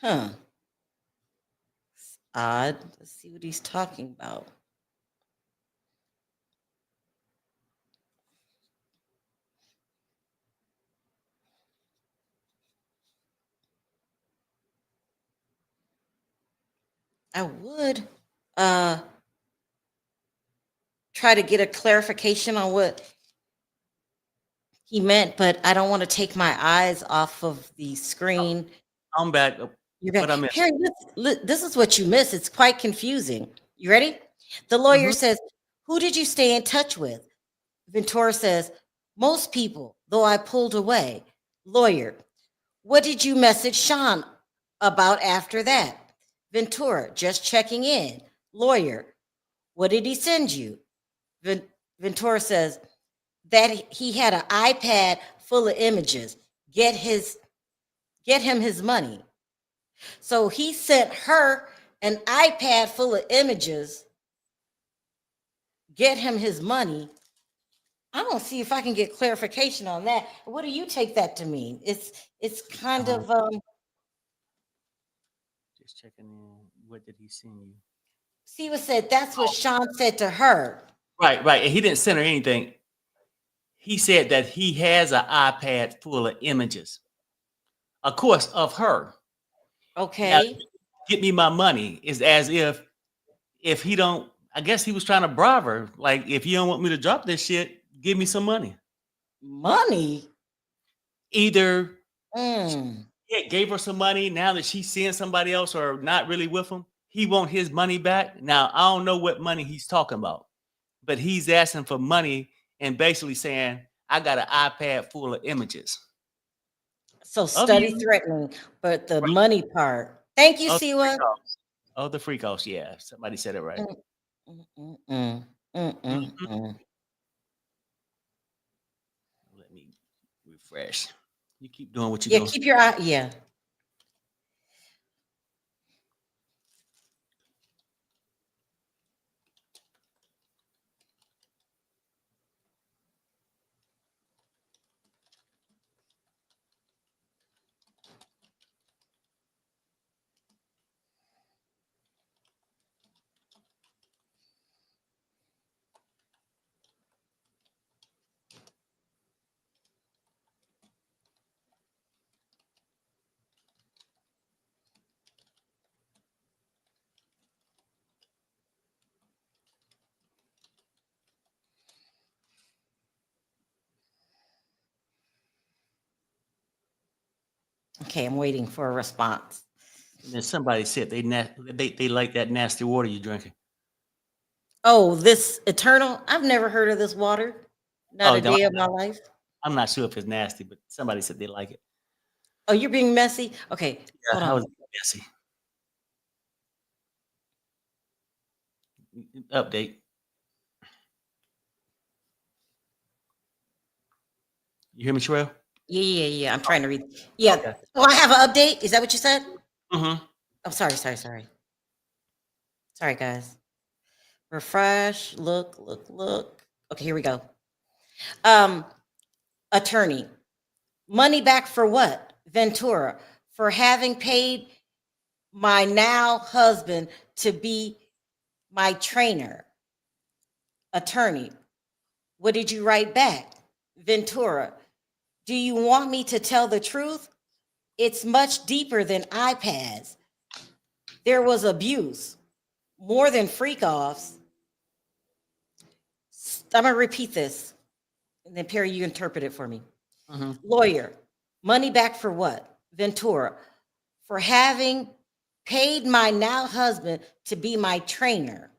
Huh. Odd. Let's see what he's talking about. I would try to get a clarification on what he meant, but I don't want to take my eyes off of the screen. I'm back. You're What I back. missed? Perry, this is what you missed. It's quite confusing. You ready? The lawyer says, who did you stay in touch with? Ventura says, most people, though I pulled away. Lawyer, what did you message Sean about after that? Ventura, just checking in. Lawyer, what did he send you? Ventura says that he had an iPad full of images. Get him his money. So he sent her an iPad full of images. Get him his money. I don't see if I can get clarification on that. What do you take that to mean? It's kind of Just checking in. What did he send you? see what said that's what Sean said to her. Right, right. And he didn't send her anything. He said that he has an iPad full of images, of course, of her. Okay. Now, get me my money is as if he don't. I guess he was trying to bribe her. Like, if you don't want me to drop this shit, give me some money. Money. Either Mm. he gave her some money now that she's seeing somebody else or not really with him. He want his money back. Now I don't know what money he's talking about, but he's asking for money and basically saying, "I got an iPad full of images." So Of study you. threatening, but the Right. money part. Thank you, Of the Siwa. freak offs. Of the freak offs. Yeah, somebody said it right. Mm. Let me refresh. You keep doing what you're Yeah, doing. keep your eye. Yeah. Okay, I'm waiting for a response. And then somebody said they like that nasty water you're drinking. Oh, this Eternal? I've never heard of this water. Not Oh, a no, day of my life. I'm not sure if it's nasty, but somebody said they like it. Oh, you're being messy? Okay, Yeah, hold I on. was messy. Update. You hear me, Sherelle? Yeah. I'm trying to read. Yeah. Okay. Oh, I have an update. Is that what you said? Mm-hmm. Oh, sorry. Sorry, guys. Refresh. Look. Okay, here we go. Attorney. Money back for what? Ventura. For having paid my now husband to be my trainer. Attorney, what did you write back? Ventura, do you want me to tell the truth? It's much deeper than iPads. There was abuse, more than freak offs. I'm going to repeat this. And then, Perry, you interpret it for me. Mhm. Lawyer, money back for what? Ventura, for having paid my now husband to be my trainer.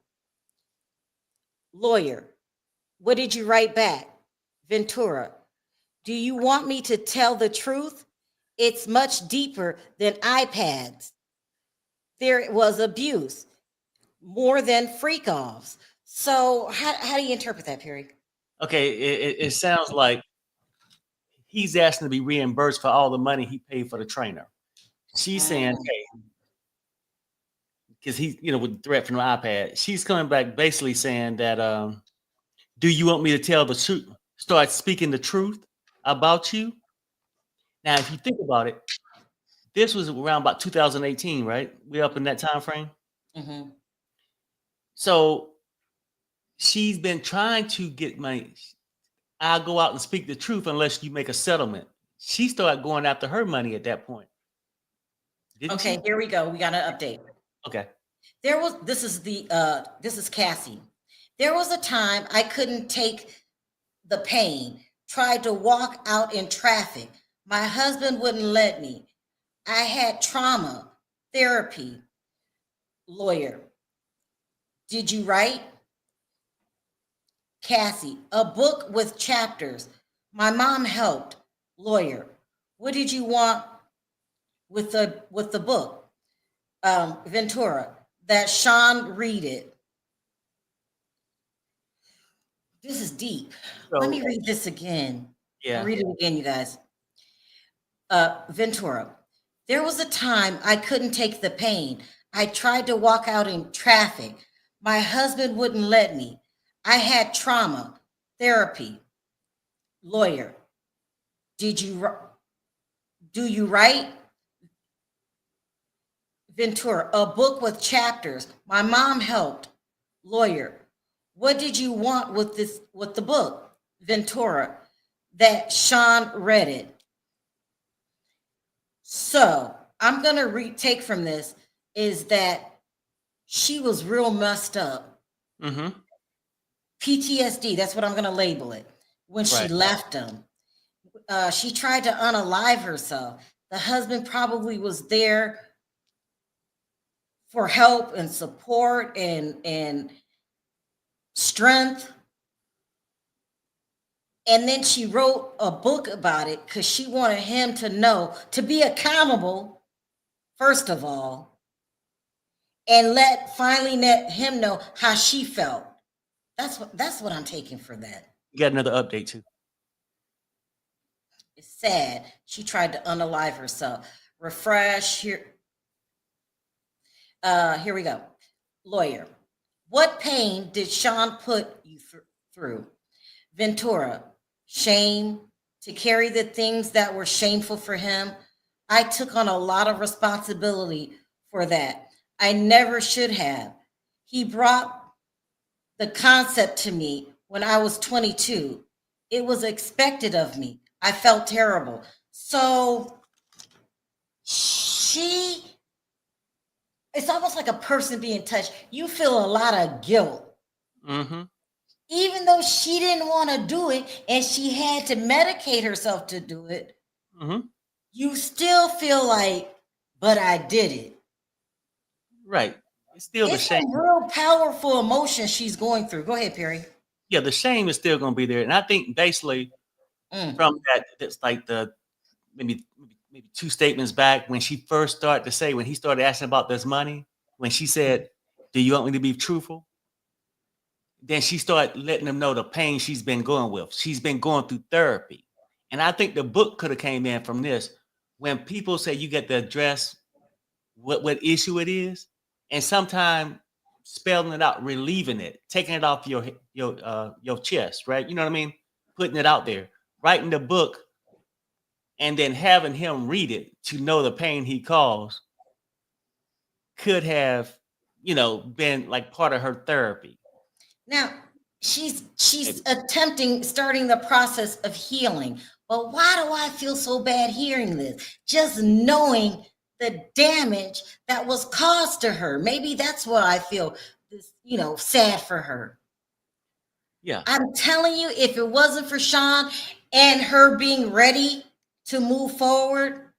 Lawyer, what did you write back? Ventura, do you want me to tell the truth? It's much deeper than iPads. There was abuse, more than freak offs. So, how do you interpret that, Perry? Okay, it sounds like he's asking to be reimbursed for all the money he paid for the trainer. She's saying, hey, because he's, with the threat from the iPad, she's coming back basically saying that, do you want me to tell the truth? Start speaking the truth about you. Now, if you think about it, this was around about 2018, right? We up in that time frame. Mm-hmm. So she's been trying to get money. I'll go out and speak the truth unless you make a settlement. She started going after her money at that point. Didn't Okay, she? here we go. We got an update. Okay. This is Cassie. There was a time I couldn't take the pain, tried to walk out in traffic. My husband wouldn't let me. I had trauma, therapy. Lawyer, did you write? Cassie, a book with chapters. My mom helped. Lawyer, what did you want with the book? Ventura, that Sean read it. This is deep. Let me read this again. Yeah. I'll read it again, you guys. Ventura, there was a time I couldn't take the pain. I tried to walk out in traffic. My husband wouldn't let me. I had trauma, therapy. Lawyer, do you write? Ventura, a book with chapters. My mom helped. Lawyer, what did you want with the book? Ventura, that Sean read it. So I'm gonna retake from this is that she was real messed up. Mm-hmm. PTSD, that's what I'm gonna label it. When she Right. left him, she tried to unalive herself. The husband probably was there for help and support and strength. And then she wrote a book about it because she wanted him to know, to be accountable, first of all, and finally let him know how she felt. That's what I'm taking for that. You got another update too. It's sad. She tried to unalive herself. Refresh here. Here we go. Lawyer, what pain did Sean put you through? Ventura, shame, to carry the things that were shameful for him. I took on a lot of responsibility for that. I never should have. He brought the concept to me when I was 22. It was expected of me. I felt terrible. So it's almost like a person being touched. You feel a lot of guilt. Mm-hmm. Even though she didn't want to do it and she had to medicate herself to do it, Mm-hmm. you still feel like, but I did it. Right. It's still the It's shame. a real powerful emotion she's going through. Go ahead, Perry. Yeah, the shame is still going to be there, and I think basically from that's like the maybe 2 statements back when she first started to say, when he started asking about this money, when she said, "Do you want me to be truthful?" Then she started letting them know the pain she's been going with. She's been going through therapy, and I think the book could have came in from this. When people say you get to address what issue it is, and sometimes spelling it out, relieving it, taking it off your chest, right? You know what I mean? Putting it out there, writing the book, and then having him read it to know the pain he caused could have, been like part of her therapy. Now, she's starting the process of healing. But why do I feel so bad hearing this? Just knowing the damage that was caused to her. Maybe that's why I feel this, sad for her. Yeah. I'm telling you, if it wasn't for Sean and her being ready to move forward,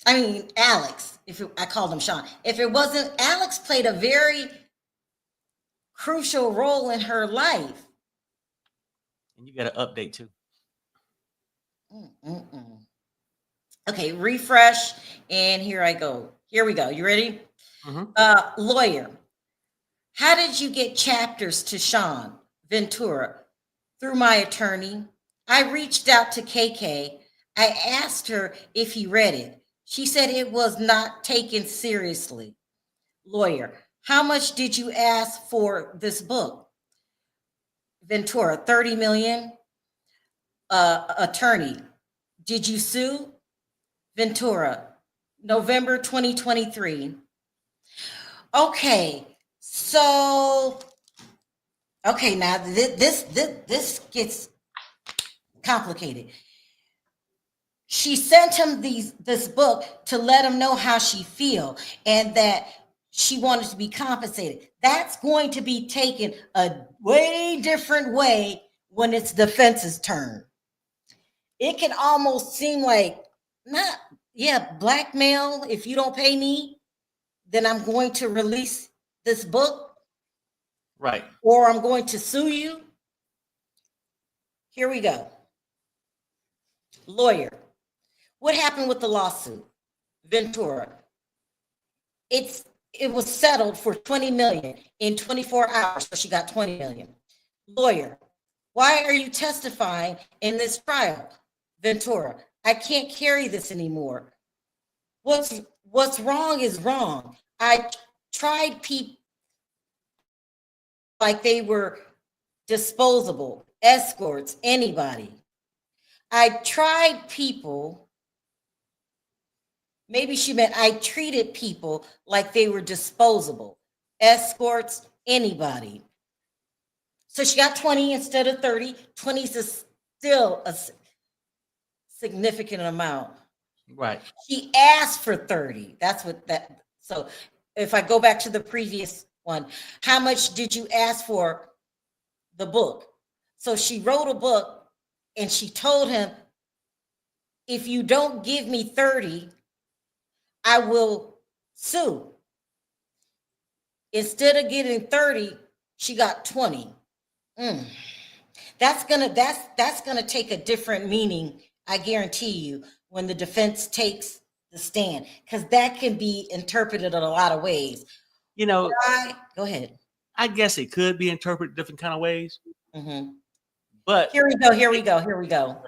I mean, Alex, I called him Sean. If it wasn't, Alex played a very crucial role in her life. And you got an update too. Okay, refresh. And here I go. Here we go. You ready? Lawyer, how did you get chapters to Sean Ventura? Through my attorney. I reached out to KK. I asked her if he read it. She said it was not taken seriously. Lawyer, how much did you ask for this book? Ventura, 30 million. Attorney, did you sue? Ventura, November 2023. Okay, so now this gets complicated. She sent him this book to let him know how she feel and that she wanted to be compensated. That's going to be taken a way different way when it's defense's turn. It can almost seem like blackmail. If you don't pay me, then I'm going to release this book. Right. Or I'm going to sue you. Here we go. Lawyer, what happened with the lawsuit? Ventura. It was settled for 20 million in 24 hours, so she got 20 million. Lawyer, why are you testifying in this trial? Ventura, I can't carry this anymore. What's wrong is wrong. I tried people like they were disposable, escorts, anybody. I tried people, maybe she meant I treated people like they were disposable, escorts, anybody. So she got 20 instead of 30. 20 is still a significant amount. Right. She asked for 30. So if I go back to the previous one, how much did you ask for the book? So she wrote a book and she told him, if you don't give me 30, I will sue. Instead of getting 30, she got 20. That's gonna take a different meaning, I guarantee you, when the defense takes the stand, because that can be interpreted in a lot of ways. Go ahead. I guess it could be interpreted different kind of ways. But here we go.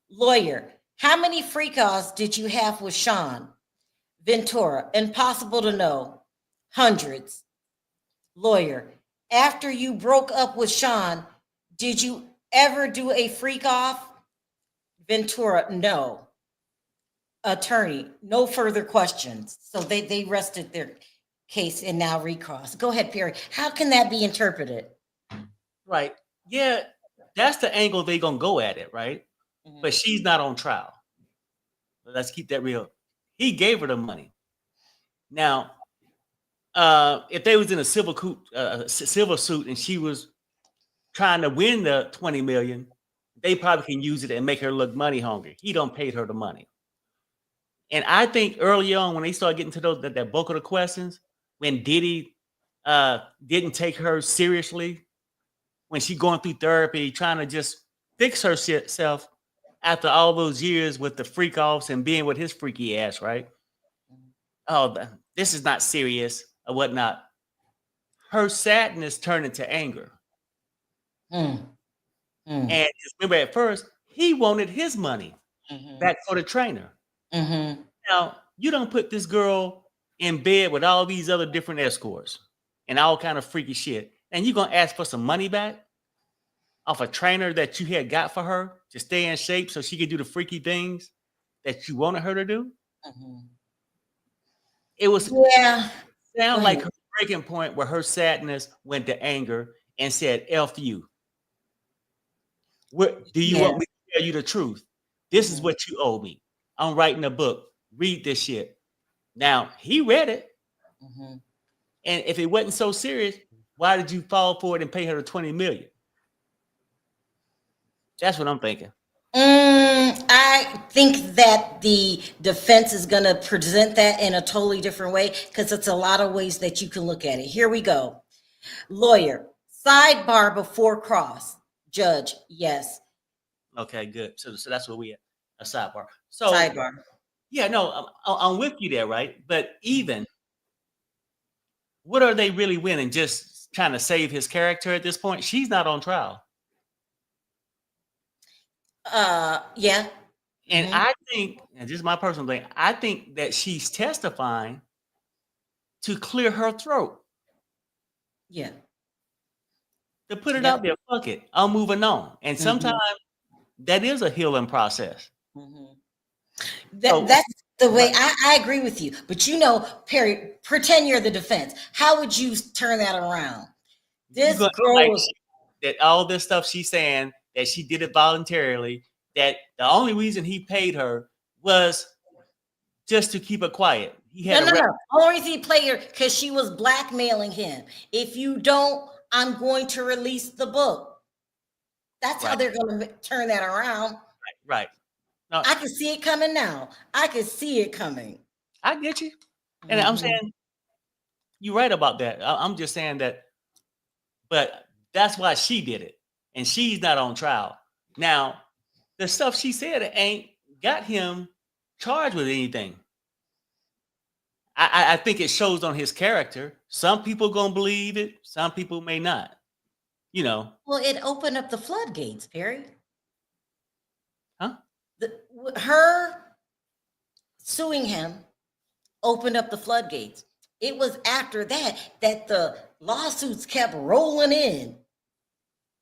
Lawyer, how many freak offs did you have with Sean Ventura? Impossible to know. Hundreds. Lawyer, after you broke up with Sean, did you ever do a freak off? Ventura, no. Attorney, no further questions. So they rested their case and now recross. Go ahead, Perry. How can that be interpreted? Right. Yeah, that's the angle they're gonna go at it, right? But she's not on trial. Let's keep that real. He gave her the money. Now, if they was in a civil suit and she was trying to win the 20 million, they probably can use it and make her look money hungry. He don't pay her the money. And I think early on when they started getting to that bulk of the questions, when Diddy didn't take her seriously, when she going through therapy, trying to just fix herself after all those years with the freak offs and being with his freaky ass, right? Oh, this is not serious or whatnot. Her sadness turned into anger. And just remember, at first, he wanted his money back for the trainer. Now, you don't put this girl in bed with all these other different escorts and all kind of freaky shit, and you're going to ask for some money back off a trainer that you had got for her to stay in shape so she could do the freaky things that you wanted her to do? It was sound like her breaking point where her sadness went to anger and said, F you. What do you Yeah. want me to tell you the truth? This is Mhm. what you owe me. I'm writing a book. Read this shit. Now he read it. Mhm. And if it wasn't so serious, why did you fall for it and pay her the 20 million? That's what I'm thinking. I think that the defense is going to present that in a totally different way because it's a lot of ways that you can look at it. Here we go. Lawyer, sidebar before cross. Judge, yes. Okay, good. So that's where we at. A sidebar. So Sidebar. yeah, no, I'm with you there, right? But even what are they really winning? Just trying to save his character at this point? She's not on trial. Yeah. And Mhm. I think, and this is my personal thing, I think that she's testifying to clear her throat, Yeah. to put it Yep. out there. Fuck it. I'm moving on. And Mhm. sometimes that is a healing process. Mhm. So That's the way right, I agree with you. But you know, Perry, pretend you're the defense. How would you turn that around? you're This gonna act girl like was that all this stuff she's saying that she did it voluntarily, that the only reason he paid her was just to keep her quiet. He no, had a no, rep. no. Only reason he played her because she was blackmailing him. If you don't, I'm going to release the book. That's how Right, they're going to turn that around. right. No, I can see it coming now. I can see it coming. I get you. And I'm saying you're right about that. I'm just saying that, but that's why she did it. And she's not on trial. Now, the stuff she said ain't got him charged with anything. I think it shows on his character. Some people gonna believe it, some people may not. You know, Well, it opened up the floodgates, Perry. huh? Her suing him opened up the floodgates. It was after that that the lawsuits kept rolling in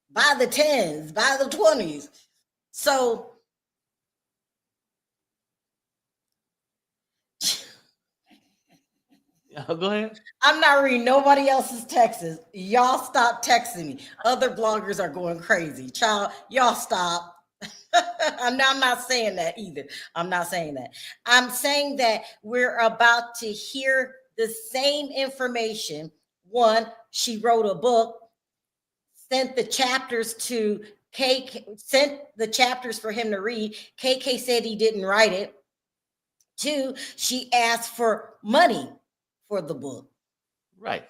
by the tens, by the 20s. So Go ahead. I'm not reading nobody else's texts. Y'all stop texting me. Other bloggers are going crazy. Child, y'all stop. I'm not saying that either. I'm not saying that. I'm saying that we're about to hear the same information. One, she wrote a book, sent the chapters to KK, sent the chapters for him to read. KK said he didn't write it. Two, she asked for money for the book Right.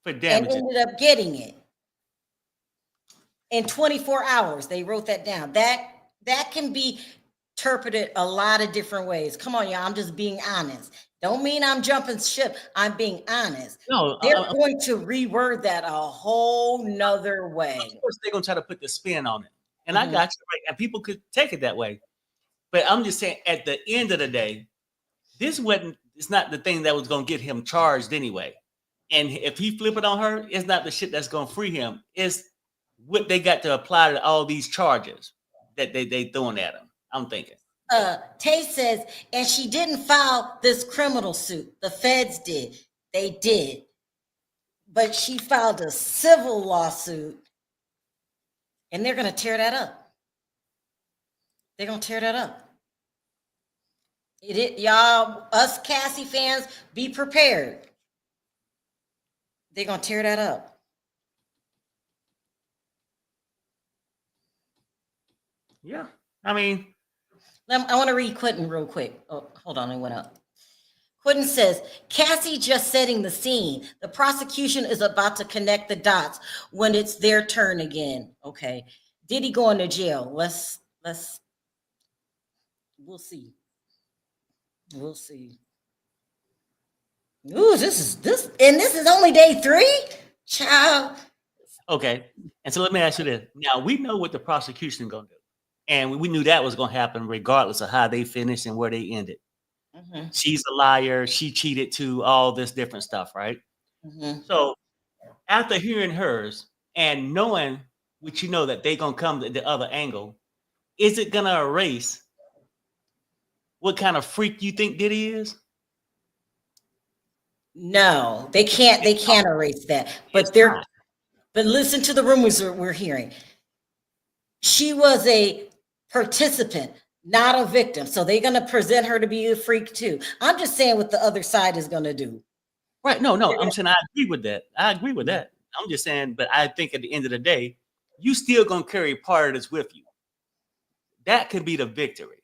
For and damages. ended up getting it in 24 hours. They wrote that down. That can be interpreted a lot of different ways. Come on, y'all. I'm just being honest. Don't mean I'm jumping ship. I'm being honest. No, They're going to reword that a whole nother way. of course they're gonna try to put the spin on it. And I Mhm. got you right. And people could take it that way. But I'm just saying at the end of the day, it's not the thing that was gonna get him charged anyway. And if he flip it on her, it's not the shit that's gonna free him. It's what they got to apply to all these charges that they throwing at him. I'm thinking. Tay says, and she didn't file this criminal suit. The feds did. They did. But she filed a civil lawsuit, and they're going to tear that up. They're going to tear that up. Y'all, us Cassie fans, be prepared. They're going to tear that up. Yeah. I mean, I want to read Quentin real quick. Oh, hold on, it went up. Quentin says, Cassie just setting the scene. The prosecution is about to connect the dots when it's their turn again. Okay. Diddy going to jail? We'll see. We'll see. Ooh, this is only day 3? Child. okay. And so let me ask you this. Now we know what the prosecution gonna do. And we knew that was gonna happen regardless of how they finished and where they ended. Mm-hmm. She's a liar, she cheated too, all this different stuff, right? Mm-hmm. So after hearing hers and knowing what you know that they gonna come to the other angle, is it gonna erase what kind of freak you think Diddy is? No, they can't erase that. But It's not. But listen to the rumors that we're hearing. She was a participant, not a victim. So they're going to present her to be a freak too. I'm just saying what the other side is going to do. Right. No, I'm saying I agree with that. I agree with that. I'm just saying, but I think at the end of the day, you still gonna carry part of this with you. That could be the victory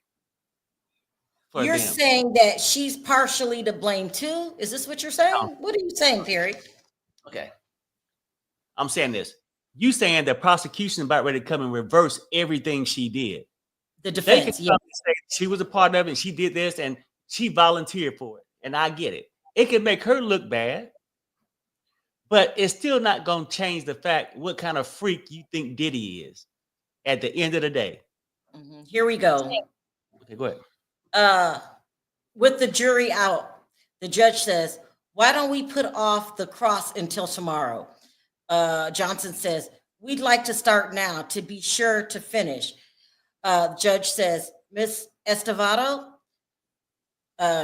for You're them. saying that she's partially to blame too? Is this what you're saying? What are you saying, Perry? Okay. I'm saying this. You saying the prosecution about ready to come and reverse everything she did. The They can defense, yeah. come and say she was a part of it and she did this and she volunteered for it. And I get it. It can make her look bad, but it's still not going to change the fact what kind of freak you think Diddy is at the end of the day. Here we go. Okay, go ahead. With the jury out, the judge says, why don't we put off the cross until tomorrow? Johnson says, we'd like to start now to be sure to finish. Judge says, Miss Estevado,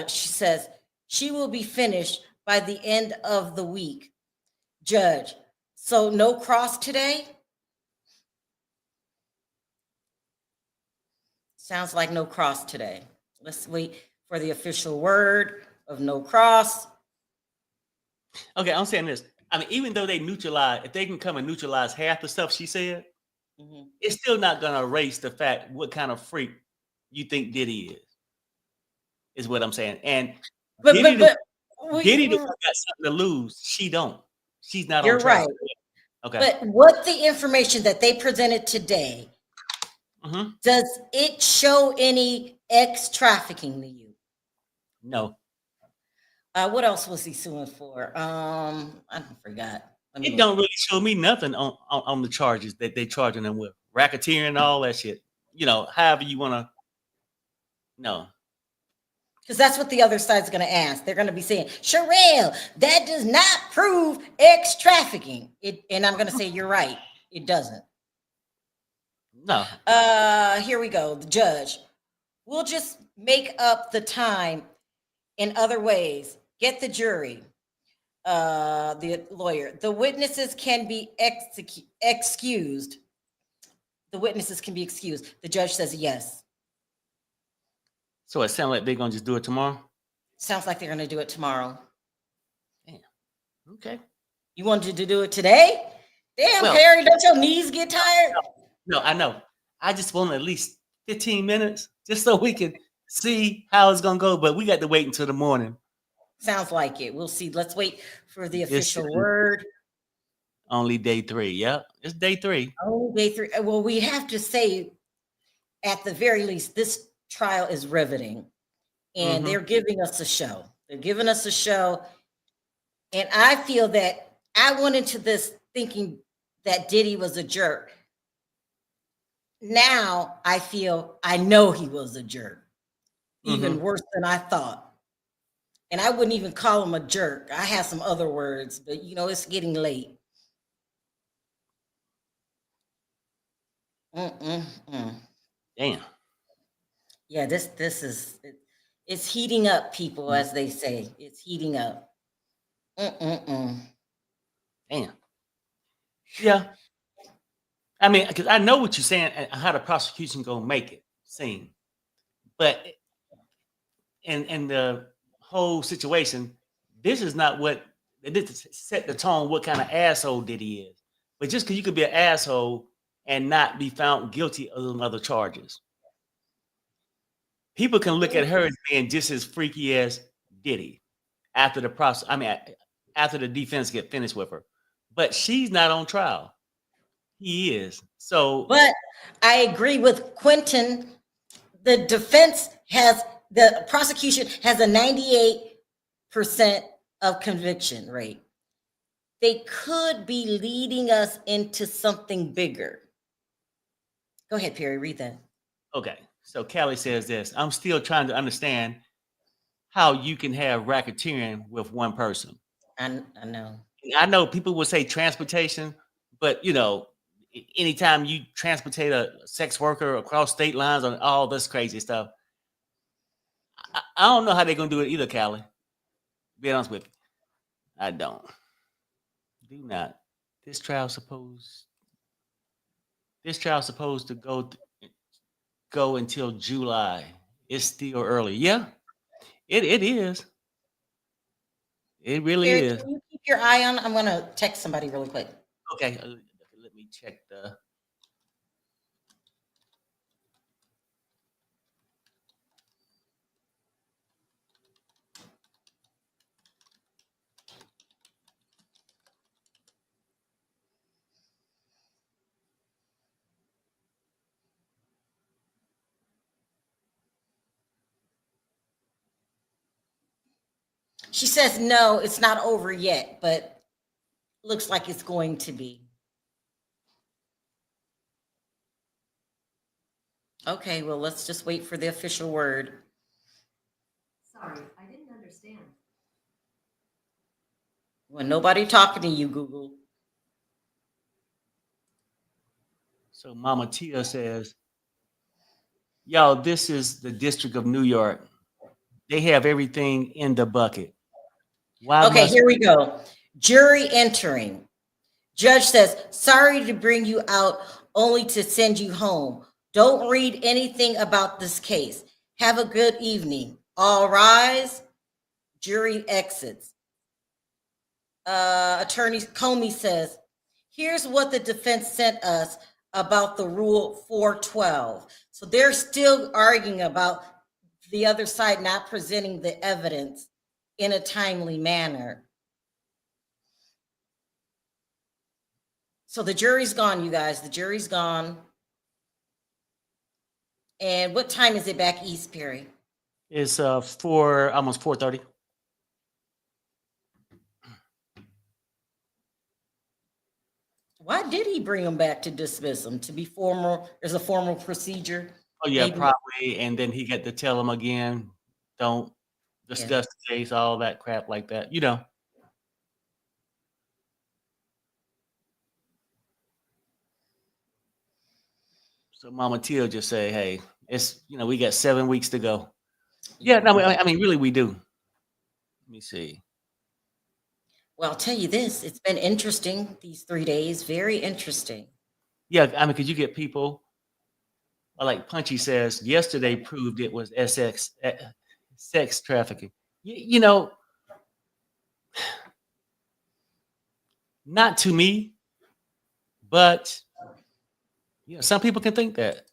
she says, she will be finished by the end of the week. Judge, so no cross today? Sounds like no cross today. Let's wait for the official word of no cross. Okay, I'm saying this. I mean, even though they neutralize, if they can come and neutralize half the stuff she said, it's still not going to erase the fact what kind of freak you think Diddy is what I'm saying. And Diddy the one got something to lose. She don't. She's not You're on trial. right. Okay. But what the information that they presented today, does it show any ex trafficking to you? No. What else was he suing for? I forgot. It don't really show me nothing on the charges that they charging them with. Racketeering and all that shit. You know, however you want to. No. Because that's what the other side's going to ask. They're going to be saying, Sherelle, that does not prove ex trafficking. And I'm going to say, you're right. It doesn't. No. Here we go. The judge. We'll just make up the time in other ways. Get the jury. The lawyer. The witnesses can be excused. The witnesses can be excused. The judge says yes. So it sounds like they're going to just do it tomorrow? Sounds like they're going to do it tomorrow. Damn. Okay. You wanted to do it today? Damn, Well, Perry, don't your knees get tired? No, I know. I just want at least 15 minutes just so we can see how it's going to go. But we got to wait until the morning. Sounds like it. We'll see. Let's wait for the official word. Only day 3. Yep. It's day 3. Oh, day 3. Well, we have to say, at the very least, this trial is riveting. And they're giving us a show. They're giving us a show. And I feel that I went into this thinking that Diddy was a jerk. Now I feel I know he was a jerk. Even worse than I thought. And I wouldn't even call him a jerk. I have some other words, but you know, it's getting late. Damn. Yeah, this is it's heating up, people, as they say. It's heating up. Damn. Yeah. I mean, because I know what you're saying and how the prosecution gonna make it seem, but in the whole situation, this is not what this set the tone. What kind of asshole Diddy is? But just because you could be an asshole and not be found guilty of some other charges, people can look at her as being just as freaky as Diddy after the process. I mean, after the defense get finished with her, but she's not on trial. He is. So, but I agree with Quentin. The prosecution has a 98% of conviction rate. They could be leading us into something bigger. Go ahead, Perry, read that. Okay. So Callie says this, I'm still trying to understand how you can have racketeering with one person. I know. I know people will say transportation, but you know, anytime you transportate a sex worker across state lines on all this crazy stuff, I don't know how they're gonna do it either, Callie. Be honest with you. I don't. Do not. This trial supposed to go until July. It's still early. Yeah, it is. It really Barry, is. can you keep your eye on? I'm gonna text somebody really quick. Okay, let me check the. She says no, it's not over yet, but looks like it's going to be. Okay, well, let's just wait for the official word. Sorry, I didn't understand. Well, nobody talking to you, Google. So Mama Tia says, "Y'all, this is the District of New York. They have everything in the bucket. Why Okay, must here we go. Jury entering. Judge says, sorry to bring you out only to send you home. Don't read anything about this case. Have a good evening. All rise. Jury exits. Attorney Comey says, here's what the defense sent us about the Rule 412. So they're still arguing about the other side not presenting the evidence in a timely manner. So the jury's gone, you guys. The jury's gone. And what time is it back east, Perry? It's almost 4:30. Why did he bring them back to dismiss them? To be formal, there's a formal procedure. Oh yeah, Maybe. probably. And then he got to tell him again, don't discuss the case, all that crap like that. You know. So Mama Tia just say, hey, it's we got 7 weeks to go. Yeah, no, I mean, really, we do. Let me see. Well, I'll tell you this, it's been interesting these 3 days, very interesting. Yeah, I mean, because you get people, like Punchy says, yesterday proved it was sex trafficking. You know, not to me, but some people can think that.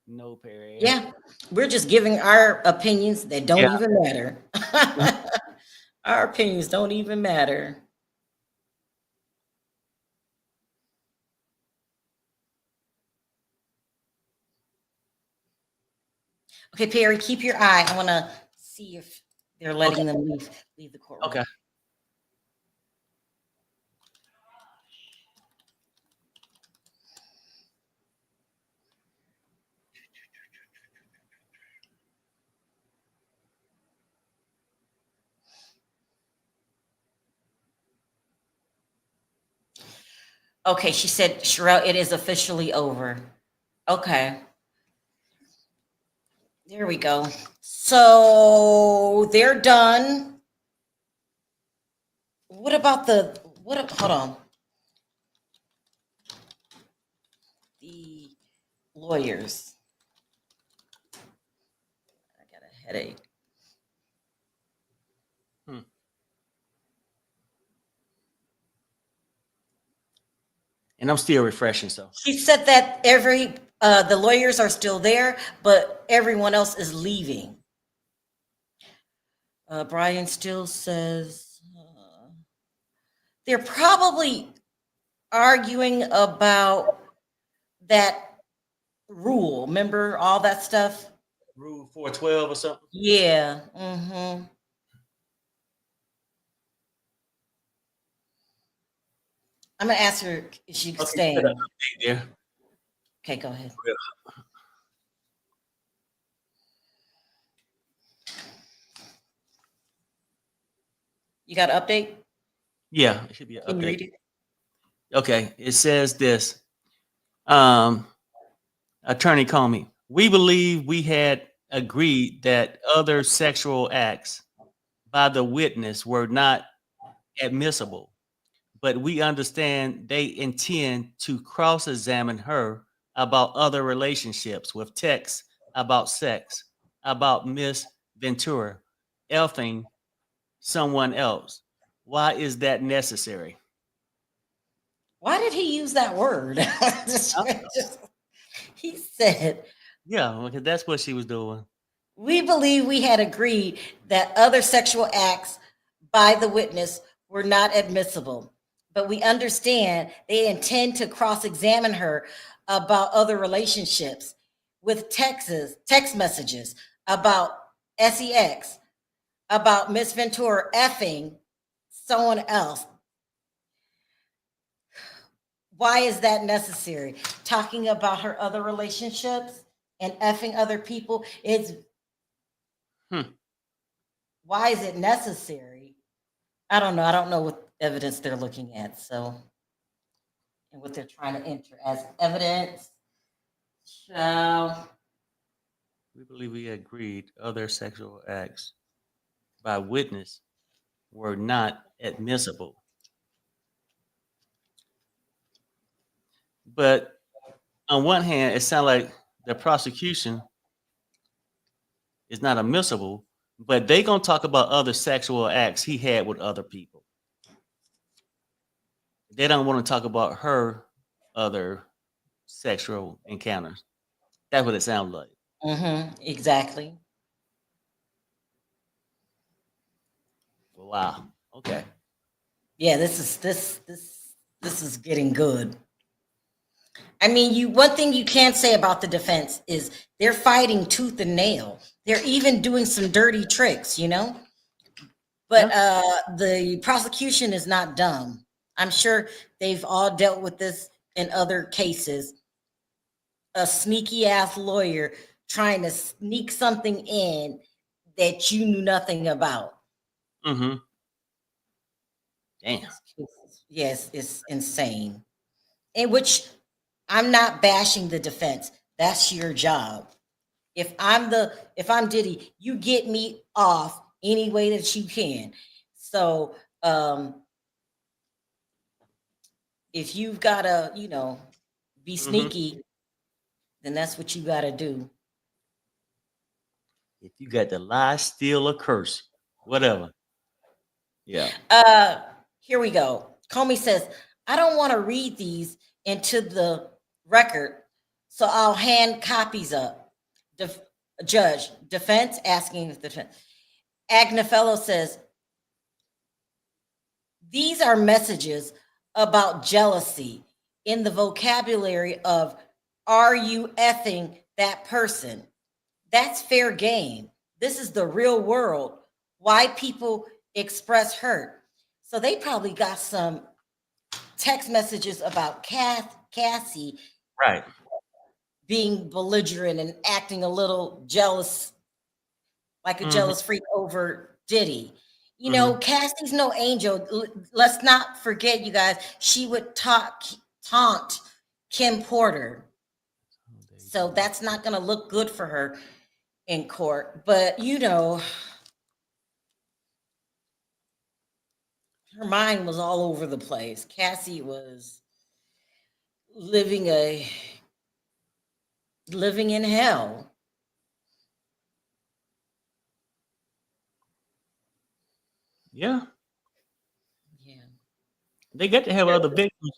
No, Perry. Yeah, we're just giving our opinions that don't even matter. Our opinions don't even matter. Okay, Perry, keep your eye. I want to see if they're letting them leave the courtroom. Okay. Okay, she said, Sherelle, it is officially over. Okay. There we go. So they're done. What about hold on. The lawyers. I got a headache. And I'm still refreshing, so. She said that the lawyers are still there, but everyone else is leaving. Brian still says they're probably arguing about that rule. Remember all that stuff? Rule 412 or something? Yeah. Mm-hmm. I'm gonna ask her if she can stay. Yeah. Okay, go ahead. You got an update? Yeah, it should be an Can you update. read it? Okay, it says this. Attorney Comey, we believe we had agreed that other sexual acts by the witness were not admissible, but we understand they intend to cross-examine her about other relationships with texts about sex, about Miss Ventura elfing someone else. Why is that necessary? Why did he use that word? He said, Yeah, because that's what she was doing. we believe we had agreed that other sexual acts by the witness were not admissible, but we understand they intend to cross-examine her about other relationships with text messages about sex, about Miss Ventura effing someone else. Why is that necessary? Talking about her other relationships and effing other people is why is it necessary? I don't know. I don't know what evidence they're looking at. So, and what they're trying to enter as evidence. So, We believe we agreed other sexual acts by witness were not admissible. But on one hand, it sounds like the prosecution is not admissible, but they gonna talk about other sexual acts he had with other people. They don't want to talk about her other sexual encounters. That's what it sounds like. exactly. Wow. Okay. Yeah, this is getting good. I mean, one thing you can't say about the defense is they're fighting tooth and nail. They're even doing some dirty tricks, you know? But the prosecution is not dumb. I'm sure they've all dealt with this in other cases. A sneaky ass lawyer trying to sneak something in that you knew nothing about. Mm-hmm. Damn. Yes, it's insane. In which I'm not bashing the defense. That's your job. If I'm Diddy, you get me off any way that you can. So if you've gotta, be sneaky, then that's what you gotta do. If you got to lie, steal, or curse, whatever. Yeah. Here we go. Comey says, I don't want to read these into the record, so I'll hand copies up. Judge, defense asking the defense. Agnefello says, these are messages about jealousy in the vocabulary of, are you effing that person? That's fair game. This is the real world. Why people express hurt. So they probably got some text messages about Cassie Right. being belligerent and acting a little jealous, like a jealous freak over Diddy. You know, Cassie's no angel. Let's not forget, you guys, she would taunt Kim Porter. So that's not going to look good for her in court. But, her mind was all over the place. Cassie was living in hell. Yeah. Yeah. They get to have other victims.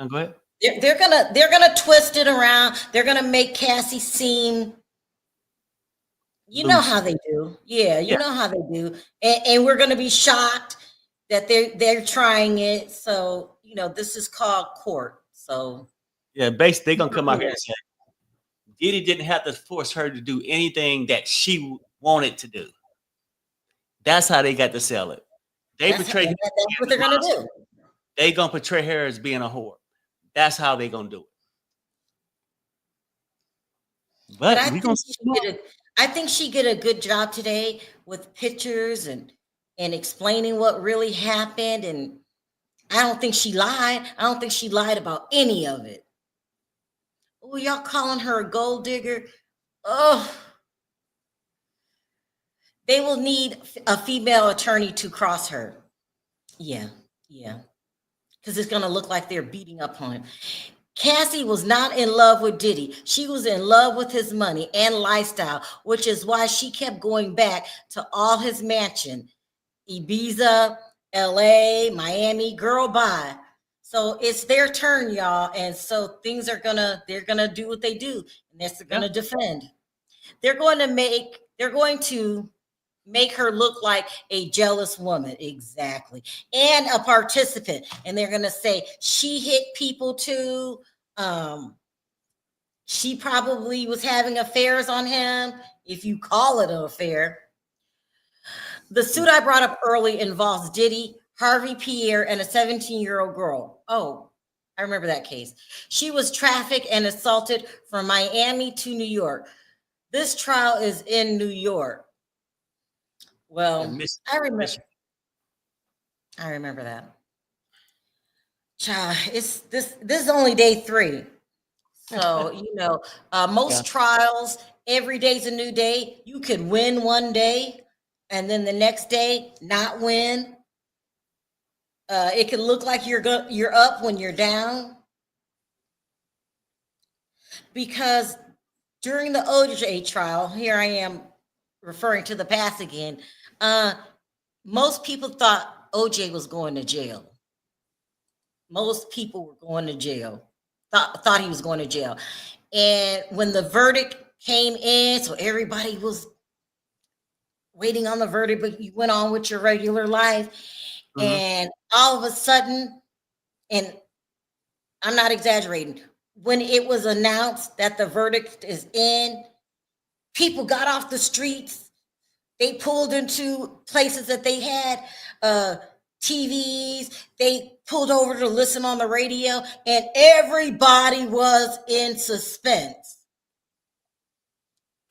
Go ahead. They're gonna twist it around. They're gonna make Cassie seem, you know Loose. how they do. Yeah, you know how they do. And we're gonna be shocked that they're trying it. So, this is called court. So Yeah, basically they're gonna come out here and say Diddy didn't have to force her to do anything that she wanted to do. That's how they got to sell it. that's what they're gonna do. They gonna portray her as being a whore. That's how they gonna do it. But I think she did a good job today with pictures and explaining what really happened. And I don't think she lied. I don't think she lied about any of it. Oh, y'all calling her a gold digger? Oh, they will need a female attorney to cross her. Yeah. because it's going to look like they're beating up on him. Cassie was not in love with Diddy. She was in love with his money and lifestyle, which is why she kept going back to all his mansion, Ibiza, LA, Miami, girl, bye. So it's their turn, y'all. And so they're going to do what they do. And they're going to defend. They're going to make her look like a jealous woman. Exactly. And a participant. And they're going to say she hit people too. She probably was having affairs on him, if you call it an affair. The suit I brought up early involves Diddy, Harvey Pierre, and a 17-year-old girl. Oh, I remember that case. She was trafficked and assaulted from Miami to New York. This trial is in New York. Well, I remember that. Child, this is only day 3. So, most trials, every day's a new day. You could win one day and then the next day not win. It could look like you're up when you're down. Because during the OJ trial, here I am referring to the past again, most people thought OJ was going to jail. Most people were going to jail, thought he was going to jail. And when the verdict came in, so everybody was waiting on the verdict, but you went on with your regular life. And all of a sudden, and I'm not exaggerating, when it was announced that the verdict is in, people got off the streets. They pulled into places that they had TVs. They pulled over to listen on the radio, and everybody was in suspense.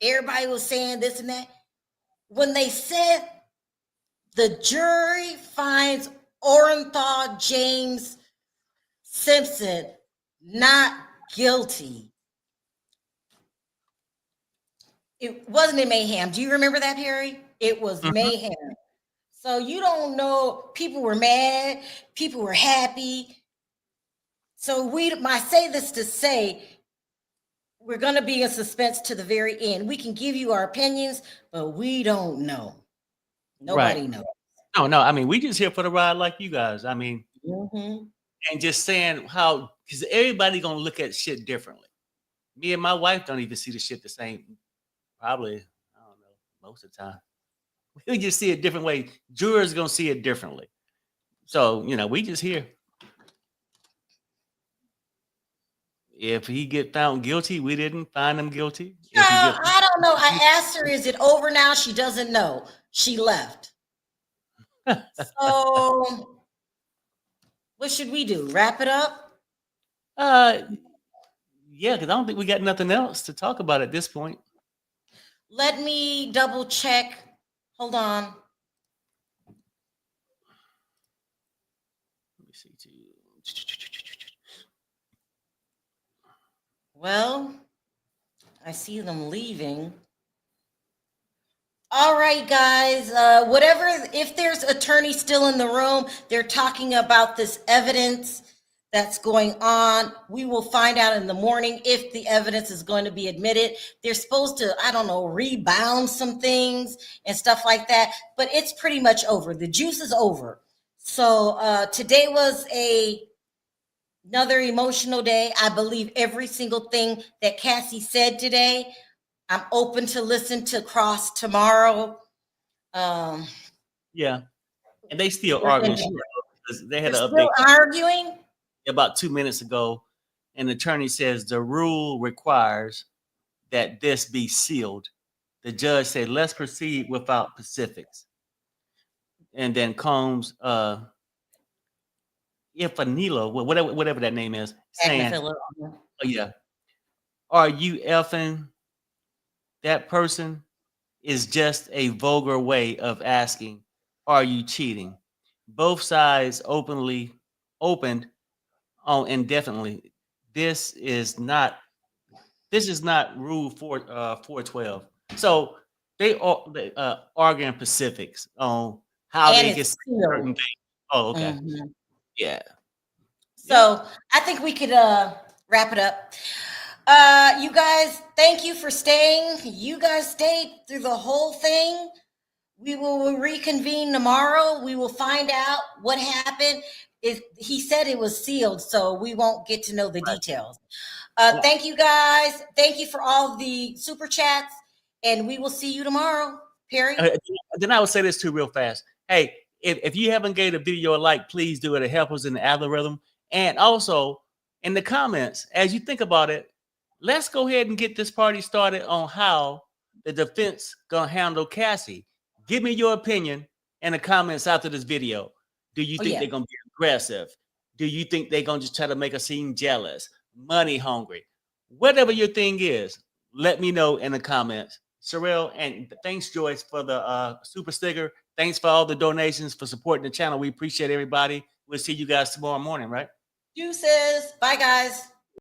Everybody was saying this and that. When they said the jury finds Orenthal James Simpson not guilty, it wasn't in mayhem. Do you remember that, Perry? It was mayhem. So you don't know, people were mad, people were happy. So I say this to say, we're going to be in suspense to the very end. We can give you our opinions, but we don't know. Nobody knows. No. I mean, we just here for the ride like you guys. I mean, and just saying how, because everybody going to look at shit differently. Me and my wife don't even see the shit the same. Probably, I don't know, most of the time. We just see it a different way. Jurors going to see it differently. So, we just here. If he get found guilty, we didn't find him guilty. I don't know. I asked her, is it over now? She doesn't know. She left. So what should we do? Wrap it up? Yeah, because I don't think we got nothing else to talk about at this point. Let me double check. Hold on. Let me see too. Well, I see them leaving. All right, guys. If there's attorneys still in the room, they're talking about this evidence that's going on. We will find out in the morning if the evidence is going to be admitted. They're supposed to, rebound some things and stuff like that, but it's pretty much over. The juice is over. So today was another emotional day. I believe every single thing that Cassie said today. I'm open to listen to Cross tomorrow. Yeah, and they still arguing. They had an update. Still arguing about 2 minutes ago. An attorney says the rule requires that this be sealed. The judge said, "Let's proceed without specifics." And then Combs, Ifanilo, whatever that name is, saying, "Oh yeah, are you effing that person?" Is just a vulgar way of asking, "Are you cheating?" Both sides opened on indefinitely. This is not Rule 412. So they arguing specifics on how they get certain things. Oh, okay. Yeah. So I think we could wrap it up. You guys, thank you for staying. You guys stayed through the whole thing. We will reconvene tomorrow. We will find out what happened. He said it was sealed, so we won't get to know the details. Thank you guys. Thank you for all the super chats, and we will see you tomorrow. Perry. Then I would say this too, real fast. Hey, if you haven't gave the video a like, please do it. It helps us in the algorithm. And also in the comments, as you think about it, let's go ahead and get this party started on how the defense gonna handle Cassie. Give me your opinion in the comments after this video. Do you think they're gonna be aggressive? Do you think they're gonna just try to make us seem jealous, money hungry? Whatever your thing is, let me know in the comments. Sorrel, and thanks, Joyce, for the super sticker. Thanks for all the donations, for supporting the channel. We appreciate everybody. We'll see you guys tomorrow morning, right? Deuces. Bye, guys.